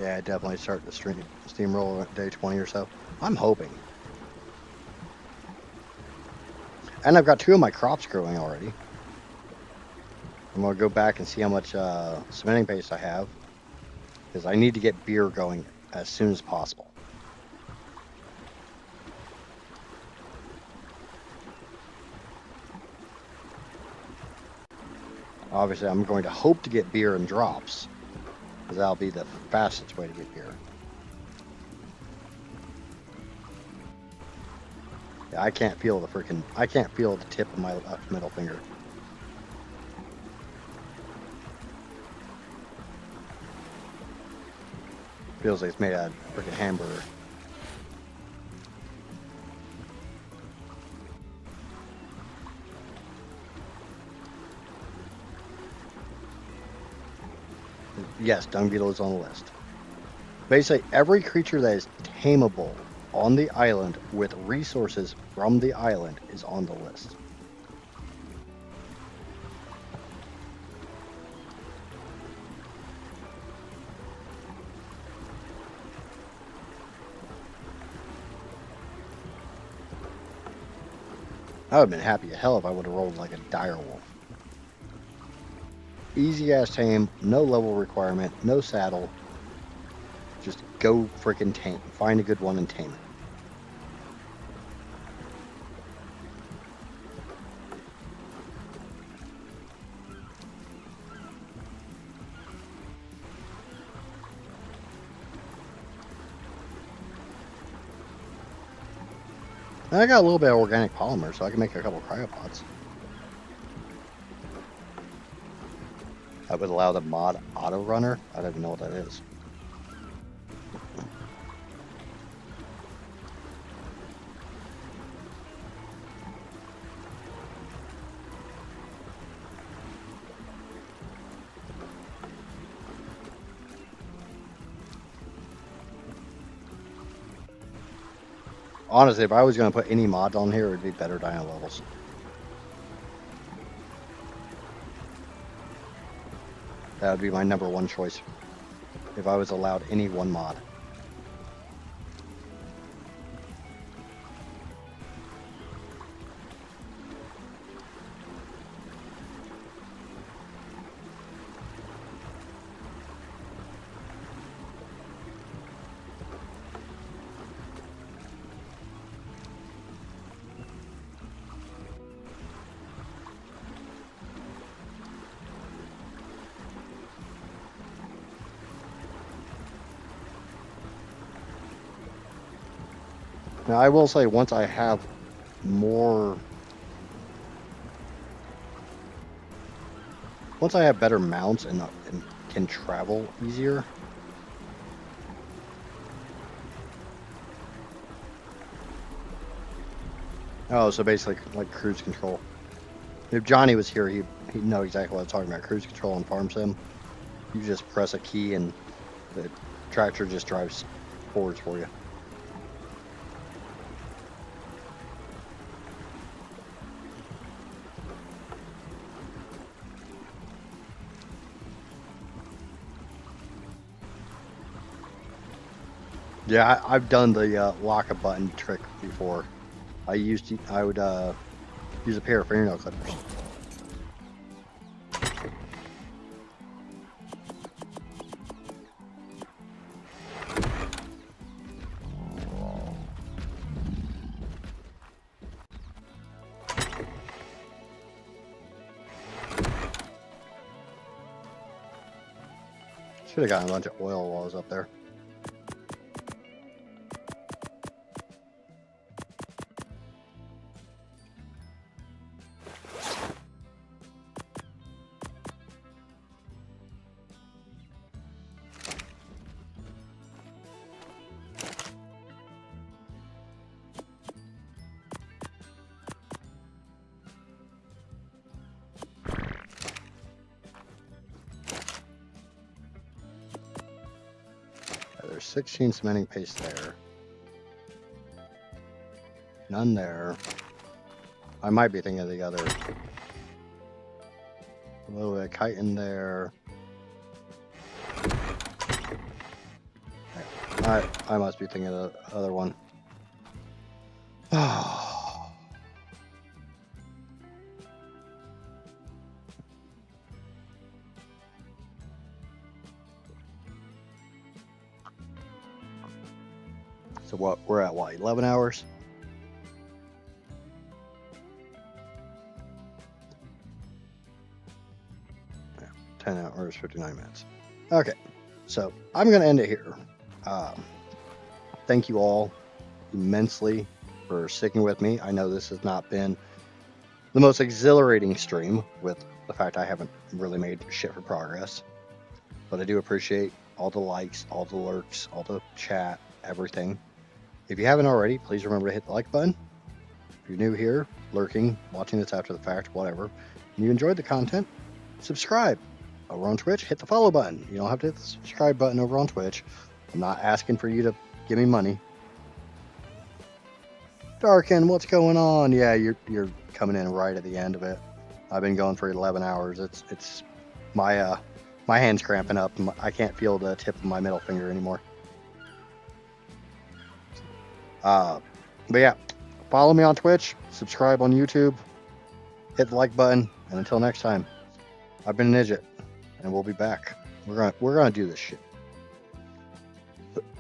Yeah, definitely start the steamroll at day 20 or so. I'm hoping. And I've got 2 of my crops growing already. I'm going to go back and see how much cementing paste I have. Because I need to get beer going as soon as possible. Obviously, I'm going to hope to get beer and drops. because that'll be the fastest way to get here. Yeah, I can't feel the tip of my left middle finger. Feels like it's made out of freaking hamburger. Yes, dung beetle is on the list. Basically, every creature that is tameable on the island with resources from the island is on the list. I would have been happy as hell if I would have rolled like a dire wolf. Easy ass tame, no level requirement, no saddle. Just go freaking tame. Find a good one and tame it. And I got a little bit of organic polymer, so I can make a couple of cryopods. That would allow the mod auto runner. I don't even know what that is. Honestly, if I was going to put any mods on here, it would be better dino levels. That would be my number one choice if I was allowed any one mod. Now, I will say, once I have more... Once I have better mounts and can travel easier... Oh, so basically, like cruise control. If Johnny was here, he'd know exactly what I'm talking about. Cruise control on Farm Sim. You just press a key and the tractor just drives forwards for you. Yeah, I've done the lock a button trick before. I would use a pair of fingernail clippers. Should have gotten a bunch of oil while I was up there. There's 16 cementing paste there. None there. I might be thinking of the other. A little bit of chitin there. I must be thinking of the other one. So what, we're at what, 11 hours? Yeah, 10 hours, 59 minutes. Okay, So I'm going to end it here. Thank you all immensely for sticking with me. I know this has not been the most exhilarating stream with the fact I haven't really made shit for progress. But I do appreciate all the likes, all the lurks, all the chat, everything. If you haven't already, please remember to hit the like button. If you're new here, lurking, watching this after the fact, whatever, and you enjoyed the content, subscribe. Over on Twitch, hit the follow button. You don't have to hit the subscribe button over on Twitch. I'm not asking for you to give me money. Darken, what's going on? Yeah, you're coming in right at the end of it. I've been going for 11 hours. It's my hand's cramping up. I can't feel the tip of my middle finger anymore. But yeah, follow me on Twitch, subscribe on YouTube, hit the like button, and until next time, I've been an Idjit, and we'll be back. We're gonna do this shit.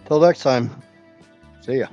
Till next time, see ya.